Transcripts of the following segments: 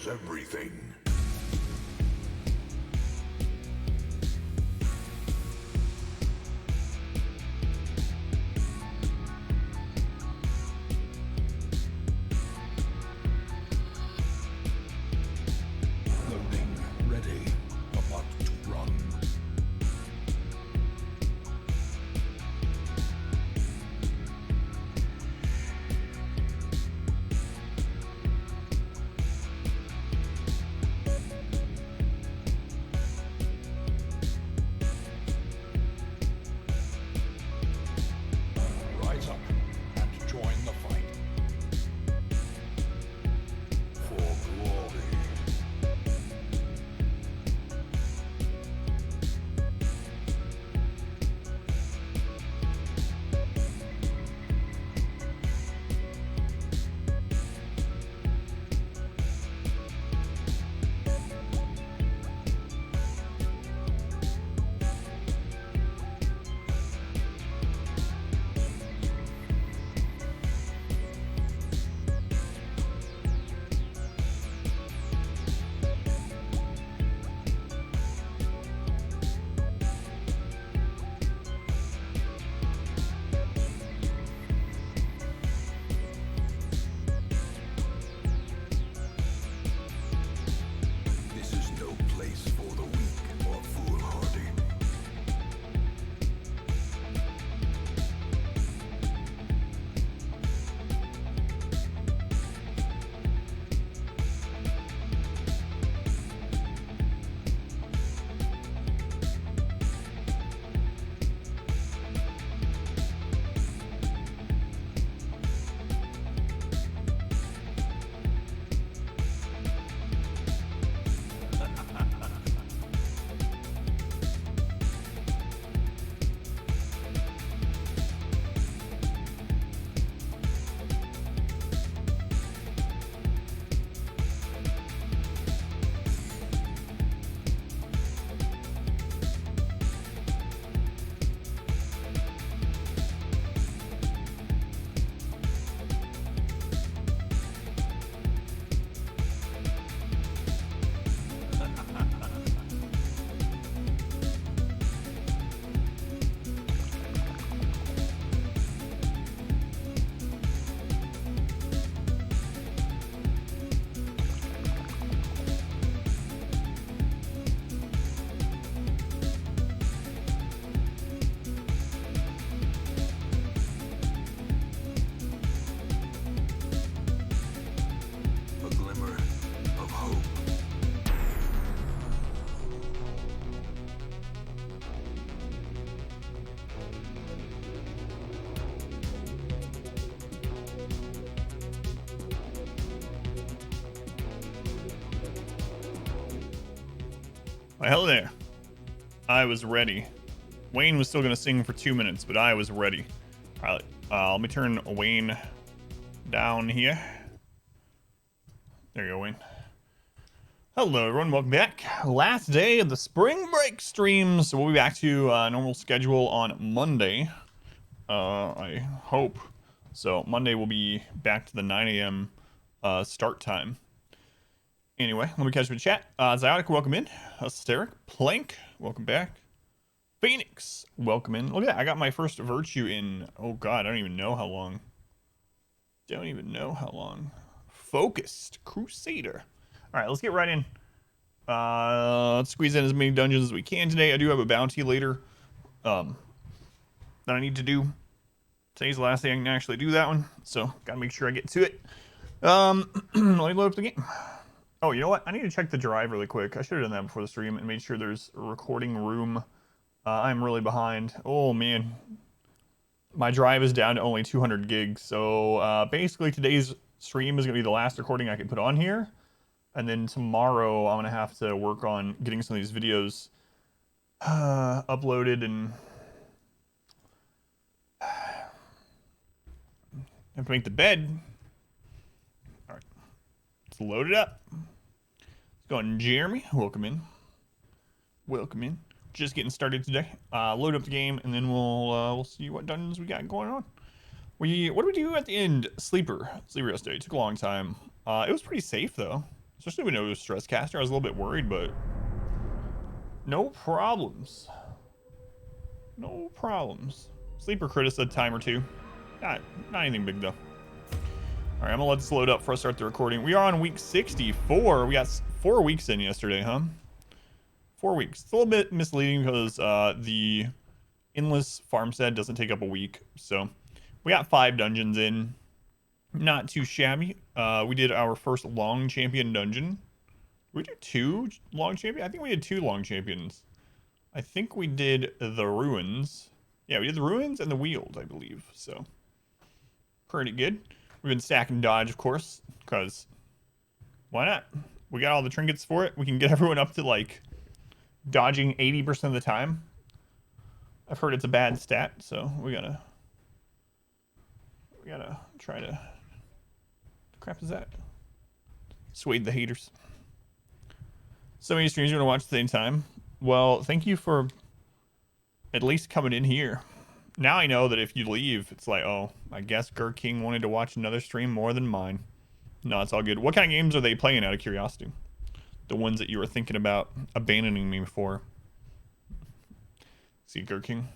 changes everything. Loading ready. About to run. Rise up and join the fight. For glory. This is no place for the weak or foolhardy. A glimmer of hope. Well, hello there. I was ready. Wayne was still going to sing for 2 minutes, but I was ready. All right, let me turn Wayne down here. There you go, Wayne. Hello, everyone. Welcome back. Last day of the spring break stream, so we'll be back to normal schedule on Monday. I hope. So Monday we'll be back to the 9 a.m. Start time. Anyway, let me catch you in chat. Ziotic, welcome in. Hysteric. Plank, welcome back. Phoenix, welcome in. Look at that. I got my first virtue in, oh god, I don't even know how long. Don't even know how long. Focused. Crusader. Alright, let's get right in. Let's squeeze in as many dungeons as we can today. I do have a bounty later that I need to do. Today's the last day I can actually do that one, so gotta make sure I get to it. Let me load up the game. Oh, you know what? I need to check the drive really quick. I should have done that before the stream and made sure there's a recording room. I'm really behind. Oh, man. My drive is down to only 200 gigs. So basically today's stream is going to be the last recording I can put on here. And then tomorrow I'm going to have to work on getting some of these videos uploaded and have to make the bed. All right. Let's load it up. Let's go on Jeremy. Welcome in. Welcome in. Just getting started today. Load up the game and then we'll see what dungeons we got going on. What do we do at the end? Sleeper yesterday. It took a long time. It was pretty safe though. Especially with no stress caster. I was a little bit worried, but no problems. No problems. Sleeper crit us a time or two. Not anything big though. All right, I'm gonna let this load up before I start the recording. We are on week 64. We got 4 weeks in yesterday, huh? 4 weeks. It's a little bit misleading because the endless farmstead doesn't take up a week. So we got 5 dungeons in. Not too shabby. We did our first long champion dungeon. We did 2 long champion. I think we did 2 long champions. I think we did the ruins. Yeah, we did the ruins and the wheels, I believe. So pretty good. We've been stacking dodge, of course, because why not? We got all the trinkets for it. We can get everyone up to like dodging 80% of the time. I've heard it's a bad stat, so we gotta try to. The crap is that? Swayed the haters. So many streams you want to watch at the same time. Well, thank you for at least coming in here. Now I know that if you leave, it's like, oh, I guess Gurk King wanted to watch another stream more than mine. No, it's all good. What kind of games are they playing out of curiosity? The ones that you were thinking about abandoning me for. See, Gurk King.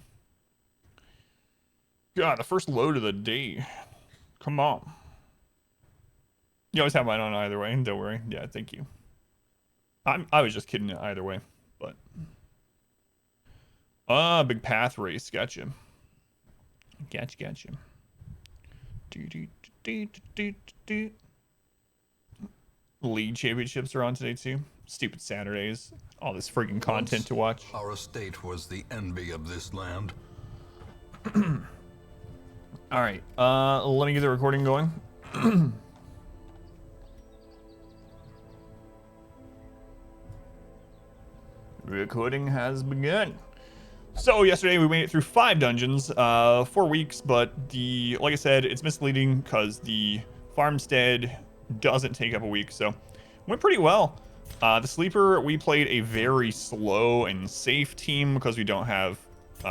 God, the first load of the day. Come on. You always have mine on either way. Don't worry. Yeah, thank you. I was just kidding either way, but. Big path race. Gotcha. Gotcha. League championships are on today too. Stupid Saturdays. All this freaking content to watch. Our estate was the envy of this land. All right. Let me get the recording going. Recording has begun. So yesterday we made it through 5 dungeons, 4 weeks, but like I said, it's misleading because the farmstead doesn't take up a week, so went pretty well. The sleeper, we played a very slow and safe team because we don't have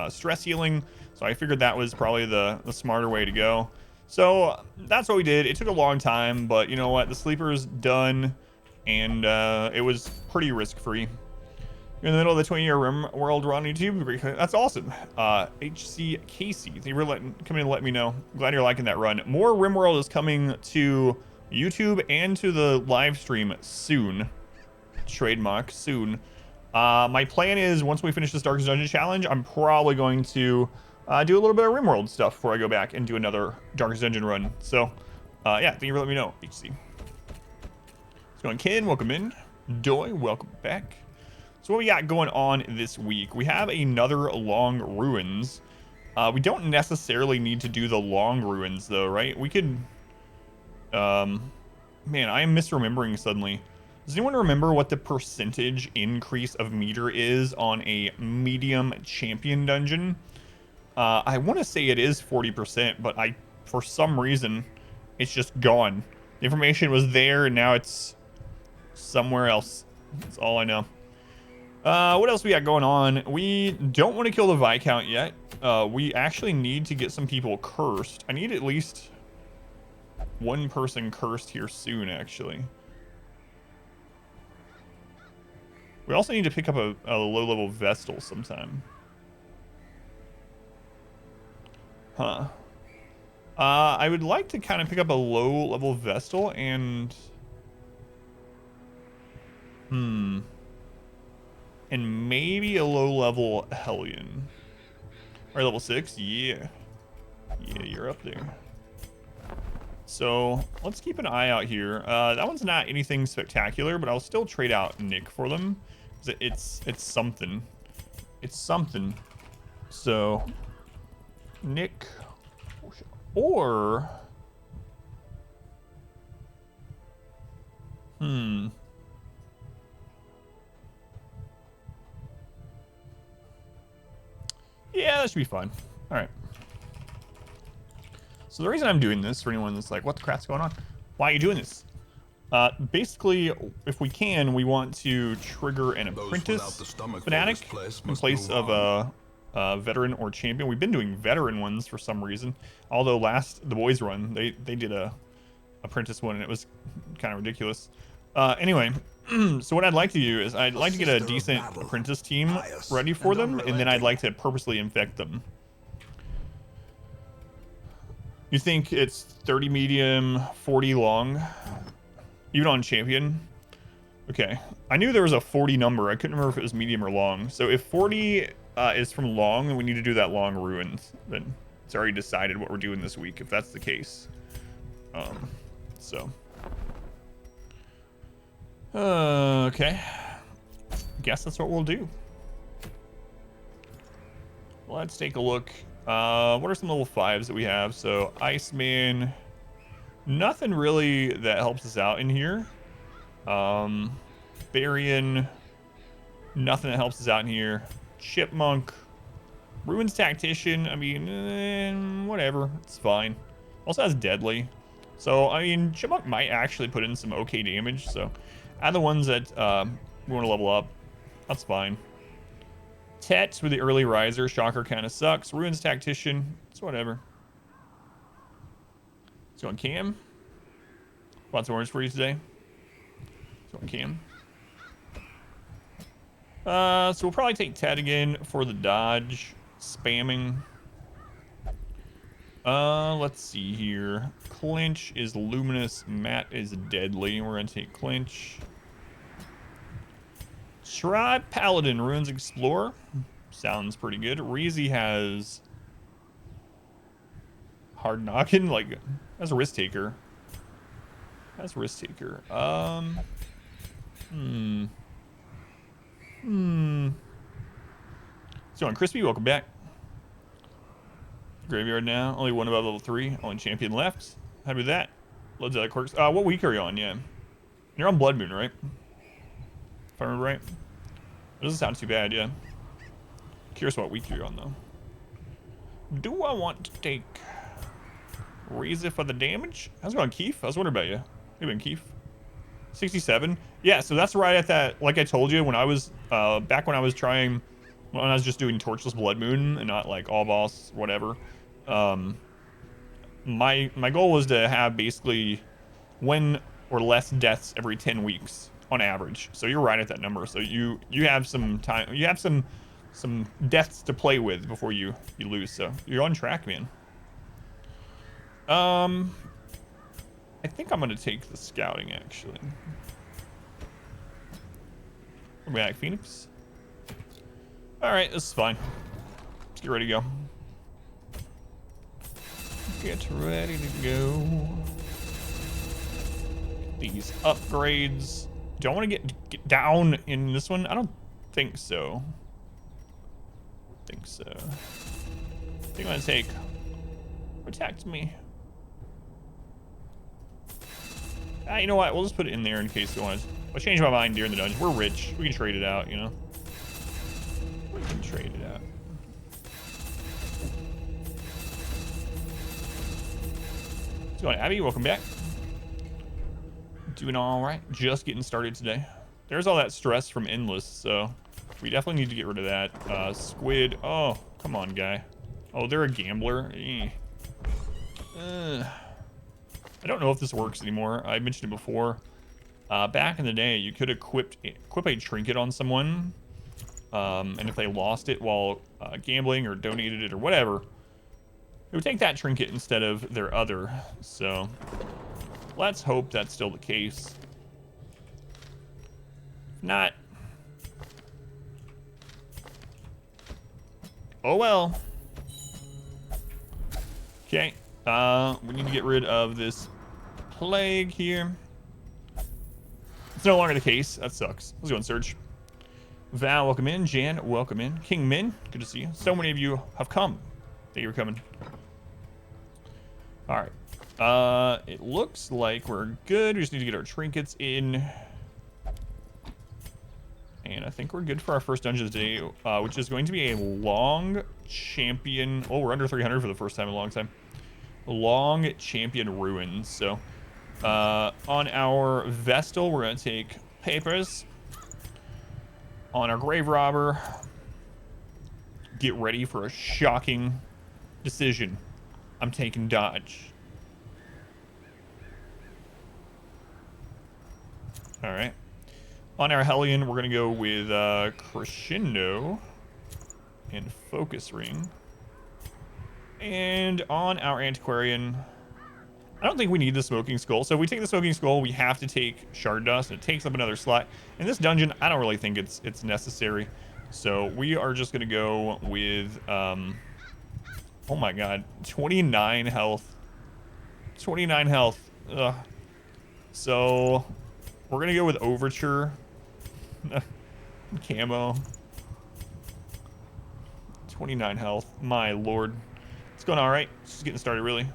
stress healing, so I figured that was probably the smarter way to go. So that's what we did. It took a long time, but you know what? The sleeper's done, and it was pretty risk-free. You're in the middle of the 20-year RimWorld run on YouTube. That's awesome. HC Casey, thank you for coming in and let me know. Glad you're liking that run. More RimWorld is coming to YouTube and to the live stream soon. Trademark soon. My plan is once we finish this Darkest Dungeon challenge, I'm probably going to do a little bit of RimWorld stuff before I go back and do another Darkest Dungeon run. So, yeah, thank you for letting me know, HC. What's going on, Ken? Welcome in. Doy, welcome back. So what we got going on this week, we have another long ruins. We don't necessarily need to do the long ruins though, right? We could, man, I am misremembering suddenly. Does anyone remember what the percentage increase of meter is on a medium champion dungeon? I want to say it is 40%, but for some reason, it's just gone. The information was there and now it's somewhere else. That's all I know. What else we got going on? We don't want to kill the Viscount yet. We actually need to get some people cursed. I need at least 1 person cursed here soon, actually. We also need to pick up a low-level Vestal sometime. Huh. I would like to kind of pick up a low-level Vestal and... And maybe a low-level Hellion. Or level 6? Yeah. Yeah, you're up there. So, let's keep an eye out here. That one's not anything spectacular, but I'll still trade out Nick for them. It's something. It's something. So, Nick... Or... Yeah, that should be fun. All right. So the reason I'm doing this, for anyone that's like, what the crap's going on? Why are you doing this? Basically, if we can, we want to trigger an apprentice fanatic in place of a veteran or champion. We've been doing veteran ones for some reason. Although the boys run, they did a apprentice one and it was kind of ridiculous. Anyway, so what I'd like to do is I'd like to get a sister of decent Babel, apprentice team pious ready for and them, and then I'd unrelenting. like to purposely infect them. You think it's 30 medium, 40 long, even on champion? Okay, I knew there was a 40 number. I couldn't remember if it was medium or long. So if 40 is from long, then we need to do that long ruins. Then it's already decided what we're doing this week, if that's the case. So. Okay. Guess that's what we'll do. Let's take a look. What are some level 5s that we have? So Iceman. Nothing really that helps us out in here. Barian. Nothing that helps us out in here. Chipmunk. Ruins Tactician. I mean, whatever. It's fine. Also has Deadly. So, I mean, Chipmunk might actually put in some okay damage. So, out of the ones that we want to level up, that's fine. Tet with the early riser. Shocker kind of sucks. Ruins Tactician. It's whatever. Let's go on Cam. Lots of orders for you today. Let's go on Cam. So we'll probably take Ted again for the dodge. Spamming. Let's see here. Clinch is luminous. Matt is deadly. We're gonna take Clinch. Try Paladin. Ruins Explorer. Sounds pretty good. Reezy has Hard Knockin', like, as a risk taker. As a risk taker. So on Crispy, welcome back. Graveyard now. Only one above level 3. Only champion left. Happy with that. Loads of other quirks. What week are you on? Yeah. You're on Blood Moon, right? If I remember right. It doesn't sound too bad, yeah. Curious what week you're on, though. Do I want to take Reza for the damage? How's it going, Keith? I was wondering about you. How you been, Keith? 67? Yeah, so that's right at that, like I told you, when I was, back when I was trying, when I was just doing Torchless Blood Moon and not like all boss, whatever. My goal was to have basically 1 or less deaths every 10 weeks on average. So you're right at that number. So you have some time, you have some deaths to play with before you lose. So you're on track, man. I think I'm gonna take the scouting actually. We're back, Phoenix. All right, this is fine. Let's get ready to go. Get ready to go. These upgrades. Do I want to get down in this one? I don't think so. I think I'm gonna take protect me. You know what? We'll just put it in there in case we want to. I'll change my mind during the dungeon. We're rich. We can trade it out, you know? We can trade it out. What's going on, Abby? Welcome back. Doing all right. Just getting started today. There's all that stress from Endless, so we definitely need to get rid of that. Squid. Oh, come on, guy. Oh, they're a gambler. I don't know if this works anymore. I mentioned it before. Back in the day, you could equip a trinket on someone, and if they lost it while gambling or donated it or whatever, it would take that trinket instead of their other. So let's hope that's still the case. If not, oh well. Okay. We need to get rid of this plague here. It's no longer the case. That sucks. Let's go and search. Val, welcome in. Jan, welcome in. King Min, good to see you. So many of you have come. Thank you for coming. All right. It looks like we're good. We just need to get our trinkets in. And I think we're good for our first dungeon of the day, which is going to be a long champion. Oh, we're under 300 for the first time in a long time. Long champion ruins. So on our Vestal, we're going to take papers. On our grave robber, get ready for a shocking decision. I'm taking dodge. All right. On our Hellion, we're going to go with Crescendo and Focus Ring. And on our Antiquarian, I don't think we need the Smoking Skull. So if we take the Smoking Skull, we have to take Shard Dust. And it takes up another slot. In this dungeon, I don't really think it's necessary. So we are just going to go with, oh my god, 29 health. 29 health. Ugh. So we're going to go with Overture. Camo. 29 health. My lord. It's going all right. It's just getting started, really.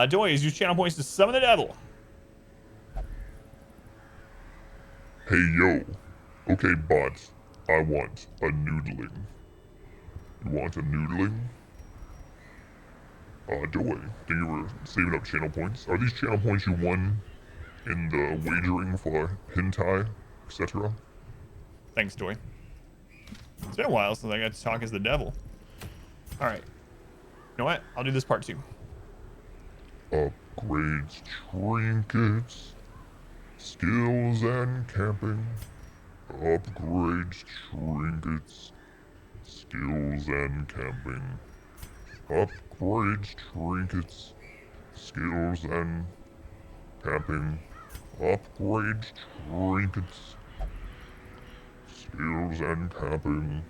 Doys, use channel points to summon the devil. Hey, yo. Okay, bots. I want a noodling. You want a noodling? Doy, think you were saving up channel points? Are these channel points you won in the wagering for hentai, etc.? Thanks, Doy. It's been a while since I got to talk as the devil. Alright. You know what? I'll do this part too. Upgrades, trinkets, skills and camping. Upgrades, trinkets, skills and camping. Upgrades, trinkets, skills and camping. Upgrades, trinkets, skills and camping.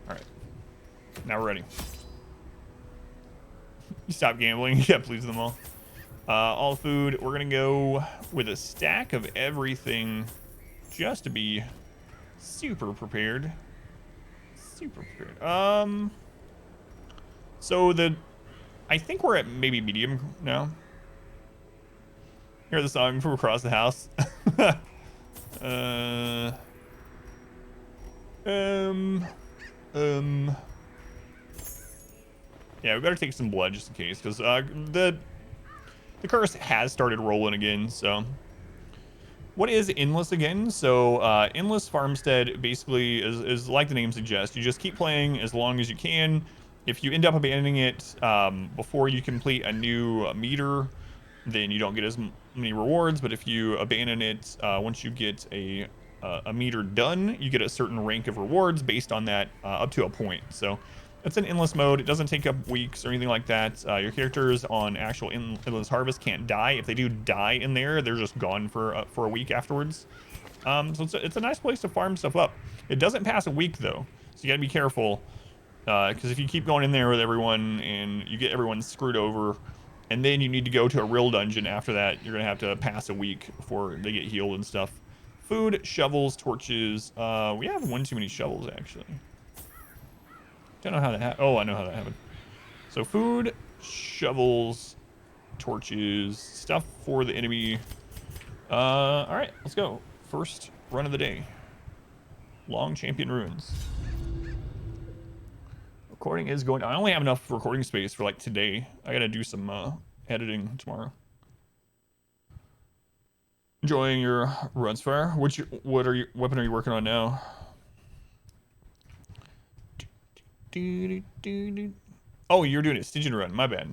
Alright. Now we're ready. You stop gambling. Yeah, please them all. All food. We're gonna go with a stack of everything just to be super prepared. Super prepared. So I think we're at maybe medium now. Hear the song from across the house. Yeah, we better take some blood just in case, because the curse has started rolling again. So, what is Endless again? So, Endless Farmstead basically is like the name suggests. You just keep playing as long as you can. If you end up abandoning it before you complete a new meter, then you don't get as many rewards. But if you abandon it once you get a meter done, you get a certain rank of rewards based on that up to a point. So it's an endless mode. It doesn't take up weeks or anything like that. Your characters on actual Endless Harvest can't die. If they do die in there, they're just gone for a week afterwards. So it's a nice place to farm stuff up. It doesn't pass a week though, so you gotta be careful. Because if you keep going in there with everyone and you get everyone screwed over, and then you need to go to a real dungeon after that, you're gonna have to pass a week before they get healed and stuff. Food, shovels, torches. We have one too many shovels actually. Don't know how that happened. Oh, I know how that happened. So food, shovels, torches, stuff for the enemy. All right, let's go. First run of the day. Long Champion Ruins. Recording is going. I only have enough recording space for like today. I gotta do some editing tomorrow. Enjoying your runs fire. What weapon are you working on now? Oh, you're doing a Stygian run. My bad.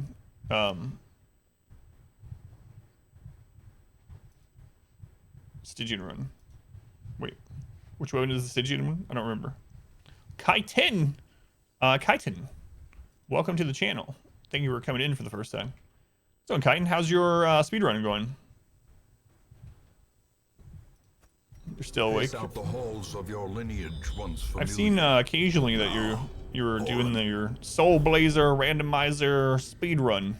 Stygian run. Wait, which one is the Stygian one? I don't remember. Chitin. Chitin, welcome to the channel. Thank you for coming in for the first time. So, Chitin, how's your speedrun going? You're still awake. Out the halls of your lineage once I've seen occasionally that you're doing your Soul Blazer randomizer speedrun,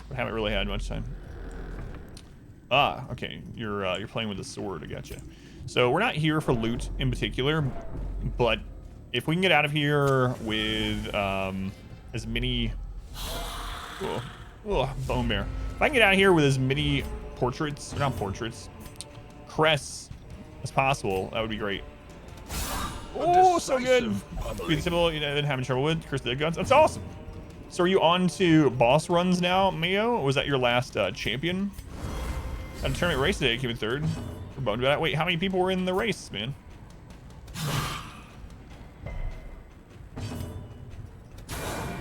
but haven't really had much time. Ah, okay. You're playing with a sword. I gotcha. So we're not here for loot in particular, but if we can get out of here with as many bone bear. If I can get out of here with as many portraits, or not portraits, crests as possible, that would be great. Oh, so good. Being simple, you know, having trouble with curse the guns. That's awesome. So are you on to boss runs now, Mayo? Or was that your last champion? At a tournament race today, came in third. We're bummed about that. Wait, how many people were in the race, man?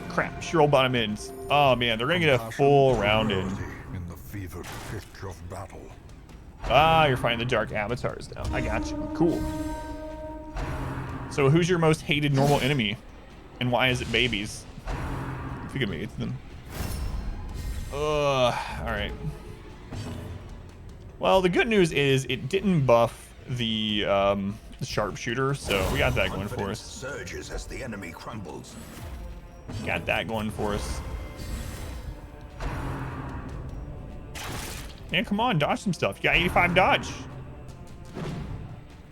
Crap, sure old bottom ends. Oh man, they're gonna get a full round in. In the fevered pitch of battle. Ah, you're fighting the dark avatars now. I got you. Cool. So who's your most hated normal enemy? And why is it babies? If you could make it to them. Alright. Well, the good news is it didn't buff the sharpshooter, so we got that going for us. Surges as the enemy crumbles. Got that going for us. Man, come on, dodge some stuff. You got 85 dodge.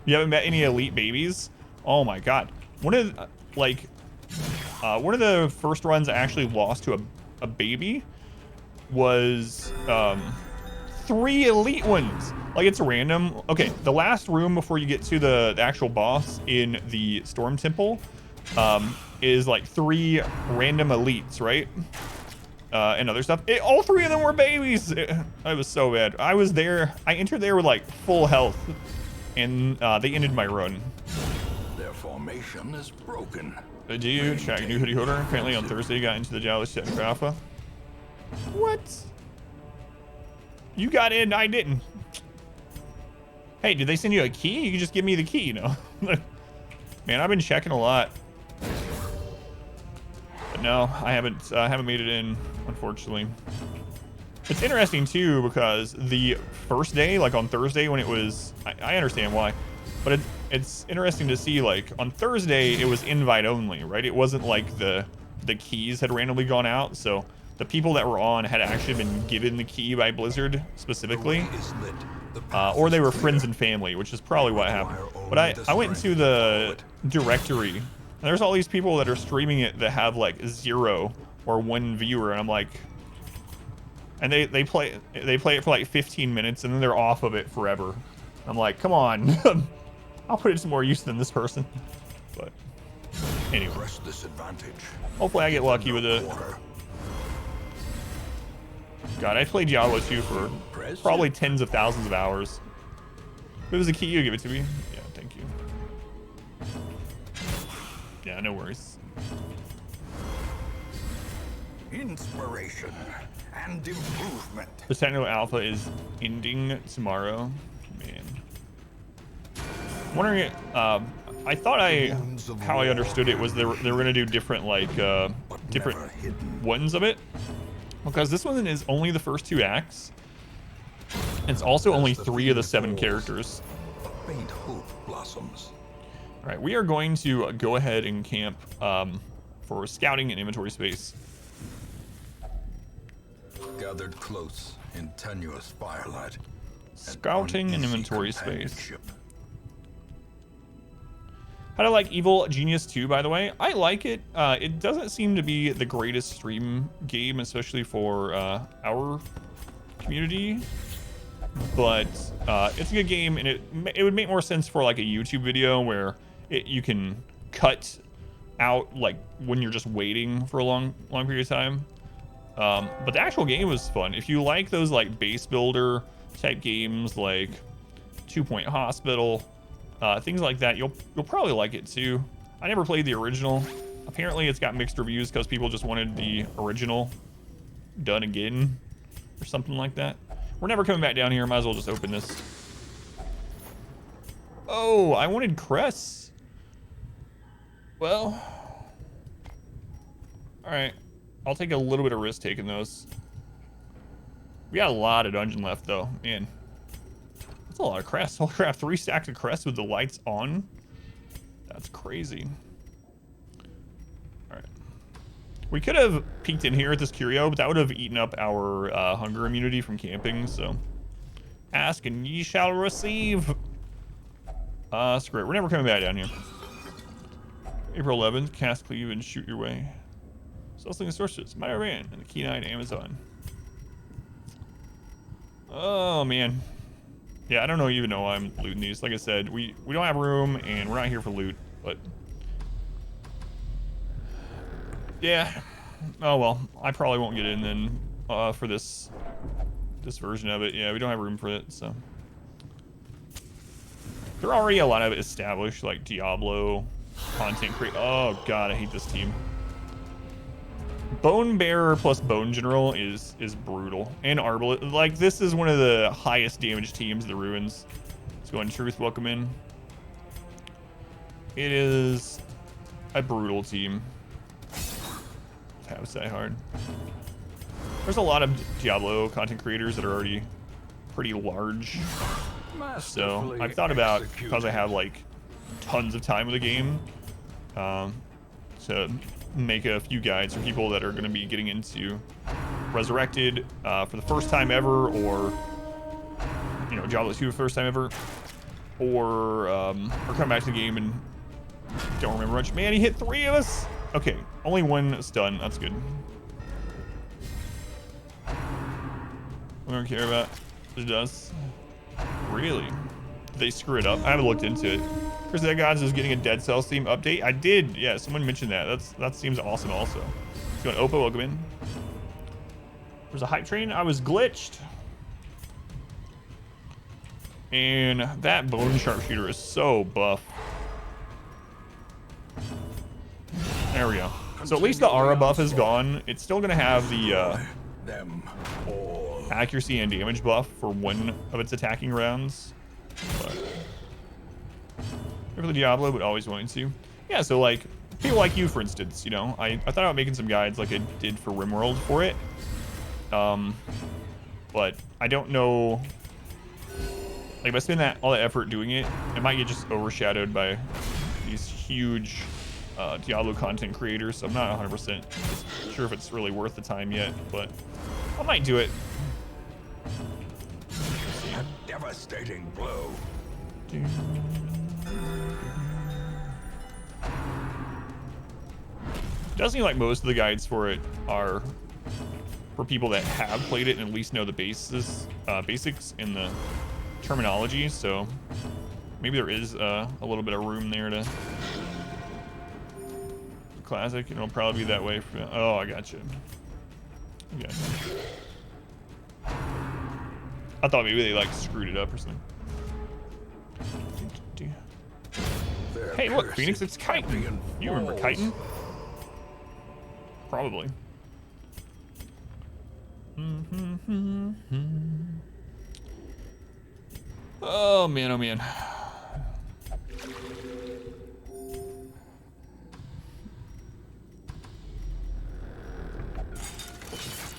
You haven't met any elite babies? Oh my god. One of the first runs I actually lost to a baby was 3 elite ones. Like, it's random. Okay, the last room before you get to the actual boss in the Storm Temple is like 3 random elites, right? And other stuff. All 3 of them were babies. It was so bad. I was there. I entered there with like full health, and they ended my run. Their formation is broken. Dude, check new hoodie holder. Apparently on Thursday got into the Jowlish Technical Alpha. What? You got in, I didn't. Hey, did they send you a key? You can just give me the key, you know? Man, I've been checking a lot. But no, I haven't made it in, unfortunately. It's interesting too, because the first day, like on Thursday when it was, I understand why, but it's interesting to see, like on Thursday it was invite only, right? It wasn't like the keys had randomly gone out, so the people that were on had actually been given the key by Blizzard specifically, or they were friends and family, which is probably what happened. But I went into the directory, and there's all these people that are streaming it that have like 0 or 1 viewer, and I'm like, and they play it for like 15 minutes, and then they're off of it forever. I'm like, come on, I'll put it to more use than this person. But anyway, hopefully I get lucky with it. God, I played Diablo 2 for probably tens of thousands of hours. If it was a key, you give it to me. Yeah, thank you. Yeah, no worries. Inspiration and improvement. The technical alpha is ending tomorrow. Man. I'm wondering, I thought how I understood it was they were gonna do different, like, different ones of it. Because this one is only the first 2 acts. It's also only 3 of the 7 characters. Faint hope blossoms. All right, we are going to go ahead and camp for scouting and inventory space. Gathered close in tenuous firelight. Scouting and inventory space. How do I like Evil Genius 2, by the way? I like it. It doesn't seem to be the greatest stream game, especially for our community. But it's a good game, and it would make more sense for like a YouTube video where you can cut out like when you're just waiting for a long period of time. But the actual game was fun. If you like those like base builder type games like 2 Point Hospital, things like that, you'll probably like it too. I never played the original. Apparently it's got mixed reviews because people just wanted the original done again or something like that. We're never coming back down here. Might as well just open this. Oh, I wanted crests. Well, all right. I'll take a little bit of risk taking those. We got a lot of dungeon left though, man. That's a lot of crests. I'll craft 3 stacks of crests with the lights on. That's crazy. All right. We could have peeked in here at this curio, but that would have eaten up our hunger immunity from camping, so. Ask and ye shall receive. Screw it. We're never coming back down here. April 11th, cast cleave and shoot your way. Selling the sorceress, my van, and the key 9 Amazon. Oh, man. Yeah, I don't even know why I'm looting these. Like I said, we don't have room, and we're not here for loot, but... yeah. Oh, well. I probably won't get in then for this version of it. Yeah, we don't have room for it, so... there are already a lot of it established, like Diablo, content create... oh, God, I hate this team. Bone Bearer plus Bone General is brutal. And Arbalest. Like, this is one of the highest damage teams, the Ruins. Let's go on Truth. Welcome in. It is a brutal team. That was that hard. There's a lot of Diablo content creators that are already pretty large. So I've thought about, because I have like tons of time with the game, to make a few guides for people that are going to be getting into Resurrected for the first time ever, or you know, Diablo 2 for the first time ever, or come back to the game and don't remember much. Man, he hit 3 of us. Okay, only 1 stun. That's good. We don't care about the dust. Really? Did they screw it up? I haven't looked into it. Chris That Gods is getting a Dead Cells theme update. I did. Yeah, someone mentioned that. That seems awesome also. Let's go on Oppo. Welcome in. There's a hype train. I was glitched. And that Bone Sharpshooter is so buff. There we go. So at least the aura buff is gone. It's still going to have the accuracy and damage buff for one of its attacking rounds. But for the Diablo, but always wanting to. Yeah, so like, people like you, for instance, you know, I thought about making some guides like I did for RimWorld for it. But I don't know, like if I spend all that effort doing it, it might get just overshadowed by these huge Diablo content creators, so I'm not 100% sure if it's really worth the time yet, but I might do it. A devastating blow. It does seem like most of the guides for it are for people that have played it and at least know the basics in the terminology, so maybe there is a little bit of room there to classic, and it'll probably be that way for. Oh, I got you. I thought maybe they like screwed it up or something. Hey, look, Phoenix, it's Chitin. You remember Chitin? Probably. Oh man, oh man.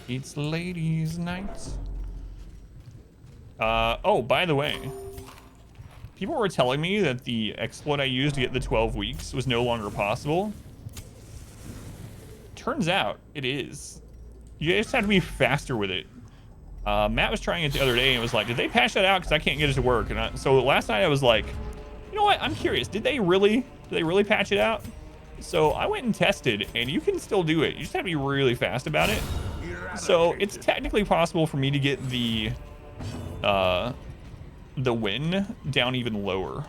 It's ladies' night. Oh, by the way, people were telling me that the exploit I used to get the 12 weeks was no longer possible. Turns out it is. You just have to be faster with it. Matt was trying it the other day and was like, did they patch that out? Because I can't get it to work. And so last night I was like, you know what? I'm curious. Did they really patch it out? So I went and tested, and you can still do it. You just have to be really fast about it. So it's technically possible for me to get the win down even lower.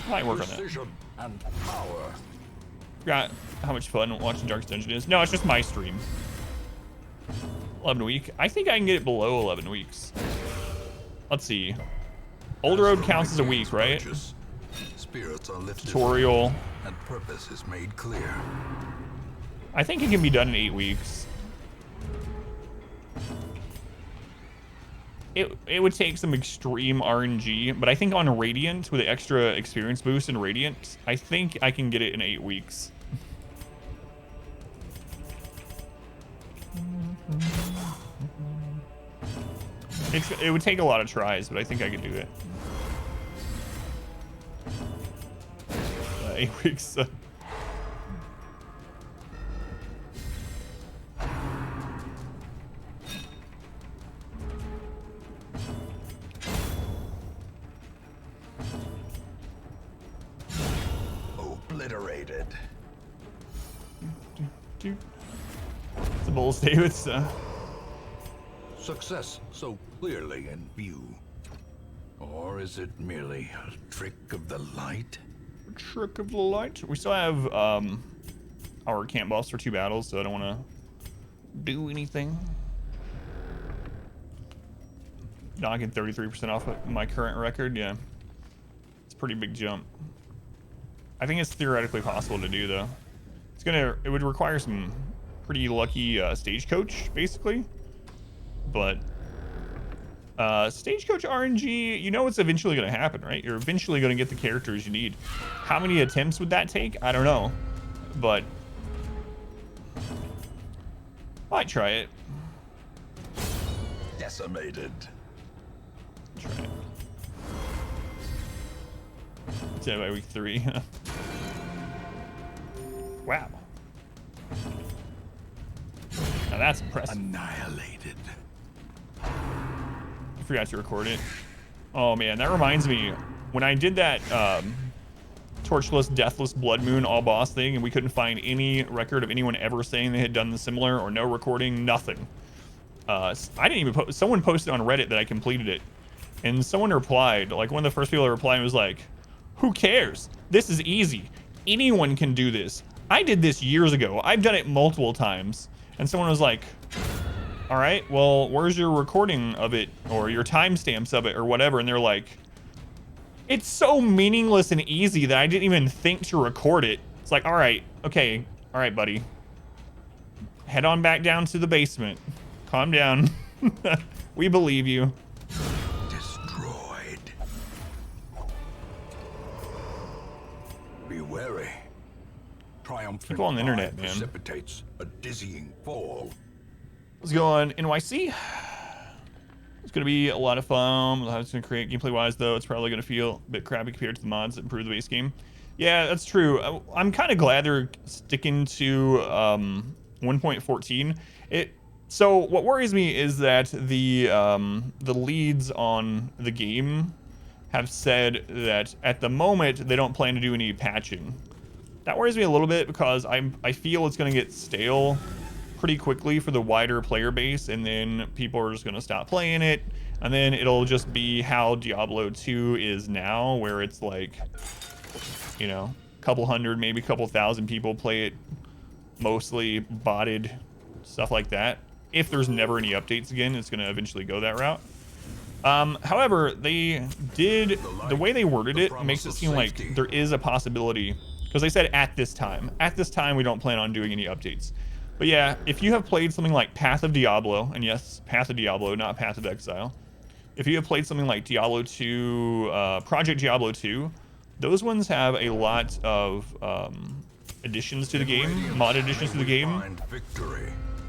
Might work on that. And power. Forgot how much fun watching Darkest Dungeon is. No, it's just my stream. 11 a week. I think I can get it below 11 weeks. Let's see. Old Road counts as a week, right? Spirits are lifted, Tutorial. and purpose is made clear. I think it can be done in 8 weeks. It would take some extreme RNG, but I think on Radiant, with the extra experience boost in Radiant, I think I can get it in 8 weeks. It would take a lot of tries, but I think I could do it. 8 weeks. Obliterated. It's a bold statement. Success so clearly in view. Or is it merely a trick of the light? Trick of the light. We still have our camp boss for 2 battles, so I don't want to do anything. Knocking 33% off of my current record. Yeah, it's a pretty big jump. I think it's theoretically possible to do though. it would require some pretty lucky stagecoach, basically. But stagecoach RNG, you know it's eventually going to happen, right? You're eventually going to get the characters you need. How many attempts would that take? I don't know. But might try it. Decimated. Try it. It's by week 3. Wow. Now that's impressive. Annihilated. I forgot to record it. Oh man, that reminds me. When I did that torchless, deathless blood moon all boss thing, and we couldn't find any record of anyone ever saying they had done the similar, or no recording, nothing. I didn't even post. Someone posted on Reddit that I completed it, and someone replied, like one of the first people to reply was like, "Who cares? This is easy. Anyone can do this. I did this years ago. I've done it multiple times." And someone was like, "All right, well, where's your recording of it, or your timestamps of it, or whatever?" And they're like, "It's so meaningless and easy that I didn't even think to record it." It's like, all right, okay, all right, buddy. Head on back down to the basement. Calm down. We believe you. Destroyed. Be wary. Triumphant People on the internet, pride man. precipitates a dizzying fall. Let's go on NYC. It's going to be a lot of fun. How it's going to create gameplay wise, though, it's probably going to feel a bit crappy compared to the mods that improve the base game. Yeah, that's true. I'm kind of glad they're sticking to 1.14. So what worries me is that the leads on the game have said that at the moment they don't plan to do any patching. That worries me a little bit because I feel it's going to get stale pretty quickly for the wider player base, and then people are just going to stop playing it, and then it'll just be how Diablo 2 is now, where it's like, you know, a couple hundred, maybe a couple thousand people play it, mostly botted, stuff like that. If there's never any updates again, it's going to eventually go that route. However, the way they worded it makes it seem like there is a possibility, because they said at this time we don't plan on doing any updates. But yeah, if you have played something like Path of Diablo, and yes, Path of Diablo, not Path of Exile. If you have played something like Diablo 2, Project Diablo 2, those ones have a lot of additions to the game, mod additions to the game.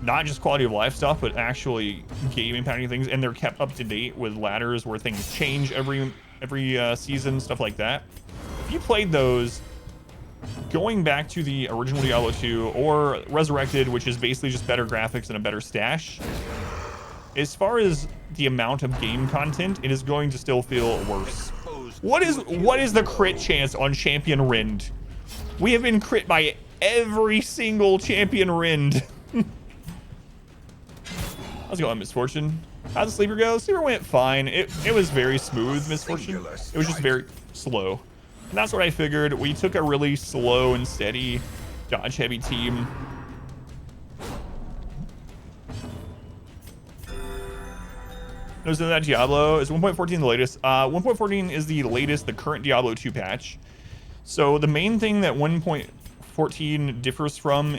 Not just quality of life stuff, but actually game impacting things, and they're kept up to date with ladders where things change every season, stuff like that. If you played those, going back to the original Diablo 2 or Resurrected, which is basically just better graphics and a better stash, as far as the amount of game content, it is going to still feel worse. What is the crit chance on Champion Rend? We have been crit by every single Champion Rend. How's it going, Misfortune? How'd the sleeper go? Sleeper went fine. It was very smooth, Misfortune. It was just very slow. And that's what I figured. We took a really slow and steady dodge heavy team. No, so that Diablo is 1.14 the latest. 1.14 is the latest, the current Diablo 2 patch. So the main thing that 1.14 differs from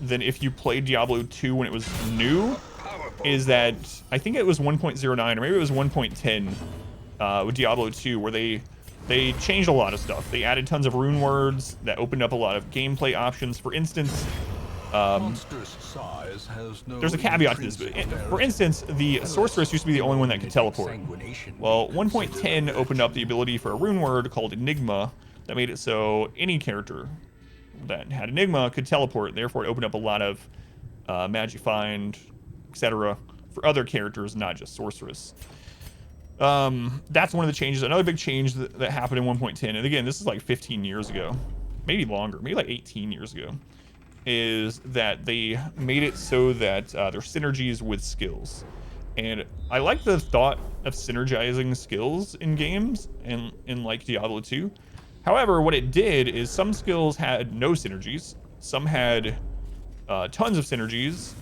than if you played Diablo 2 when it was new is that I think it was 1.09 or maybe it was 1.10 with Diablo 2, where they changed a lot of stuff. They added tons of rune words that opened up a lot of gameplay options. For instance, there's a caveat to this. For instance, the sorceress used to be the only one that could teleport. Well, 1.10 opened up the ability for a rune word called Enigma that made it so any character that had Enigma could teleport. Therefore, it opened up a lot of magic find, etc. for other characters, not just sorceress. That's one of the changes. Another big change that happened in 1.10, and again, this is like 15 years ago, maybe longer, maybe like 18 years ago, is that they made it so that there's synergies with skills. And I like the thought of synergizing skills in games and in like Diablo 2. However, what it did is some skills had no synergies, some had tons of synergies,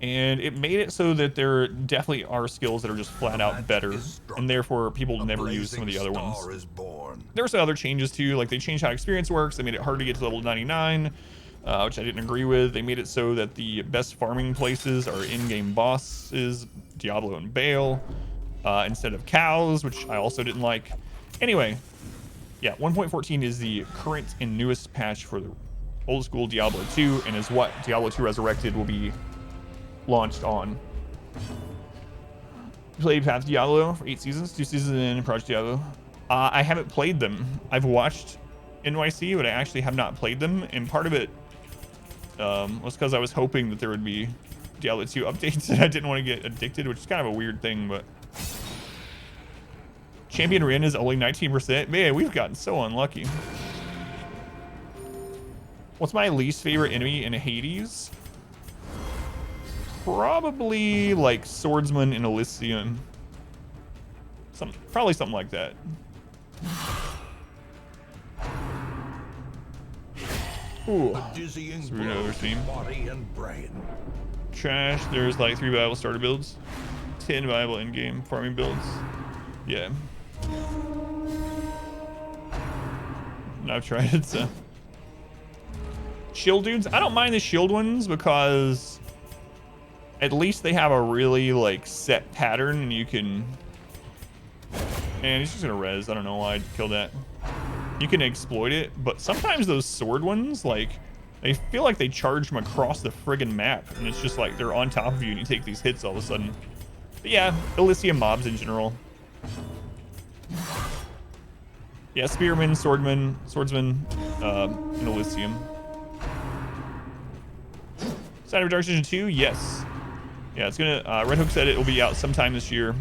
and it made it so that there definitely are skills that are just flat out better, and therefore people never use some of the other ones. There were some other changes too, like they changed how experience works. They made it hard to get to level 99. which I didn't agree with. They made it so that the best farming places are in-game bosses, Diablo and Bale, instead of cows, which I also didn't like. Anyway, yeah, 1.14 is the current and newest patch for the old school Diablo 2, and is what Diablo 2 Resurrected will be launched on. Played Path Diablo for 8 seasons, 2 seasons in Project Diablo. I haven't played them. I've watched NYC, but I actually have not played them, and part of it was because I was hoping that there would be Diablo 2 updates, and I didn't want to get addicted, which is kind of a weird thing, but... Champion Rin is only 19%. Man, we've gotten so unlucky. What's my least favorite enemy in Hades? Probably like Swordsman in Elysium. Probably something like that. Ooh. Body and brain. Trash. There's like 3 viable starter builds, 10 viable in-game farming builds. Yeah. I've tried it, so. Shield dudes. I don't mind the shield ones because at least they have a really like set pattern and you can... Man, he's just gonna res. I don't know why I'd kill that. You can exploit it, but sometimes those sword ones, like, they feel like they charge them across the friggin' map, and it's just like they're on top of you and you take these hits all of a sudden. But yeah, Elysium mobs in general. Yeah, Spearman, Swordsman, in Elysium. Side of Dark Vision 2? Yes. Yeah, it's gonna, Red Hook said it will be out sometime this year.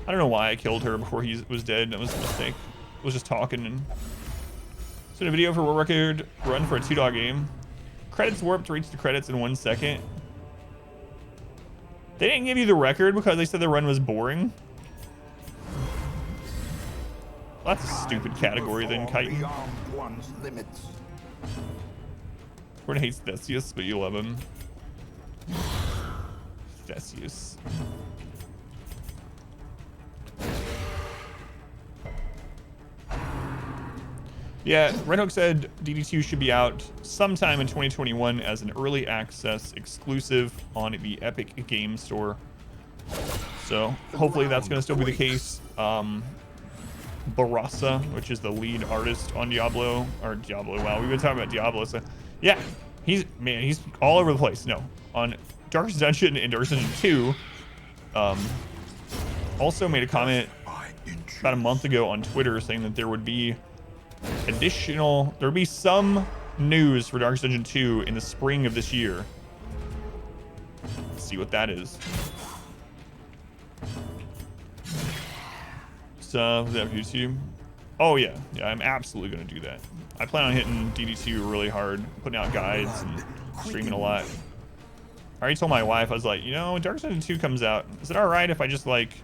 I don't know why I killed her before he was dead. That was a mistake. I was just talking and... So a video for world record run for a 2-dog game. Credits warped to reach the credits in 1 second. They didn't give you the record because they said the run was boring. Well, that's a stupid category then, Chitin. Gordon hates Theseus, but you love him. Theseus. Yeah, Red Hook said DD2 should be out sometime in 2021 as an early access exclusive on the Epic Games Store. So hopefully that's going to still be the case. Barasa, which is the lead artist on Diablo, wow, we've been talking about Diablo, so yeah, he's all over the place. No, on Darkest Dungeon and Darkest Dungeon 2, also made a comment about a month ago on Twitter saying that there would be some news for Darkest Dungeon 2 in the spring of this year. Let's see what that is. Stuff that YouTube. Oh yeah, I'm absolutely gonna do that. I plan on hitting DD2 really hard, putting out guides and streaming a lot. I already told my wife, I was like, you know, Dark Dungeon 2 comes out. Is it alright if I just like,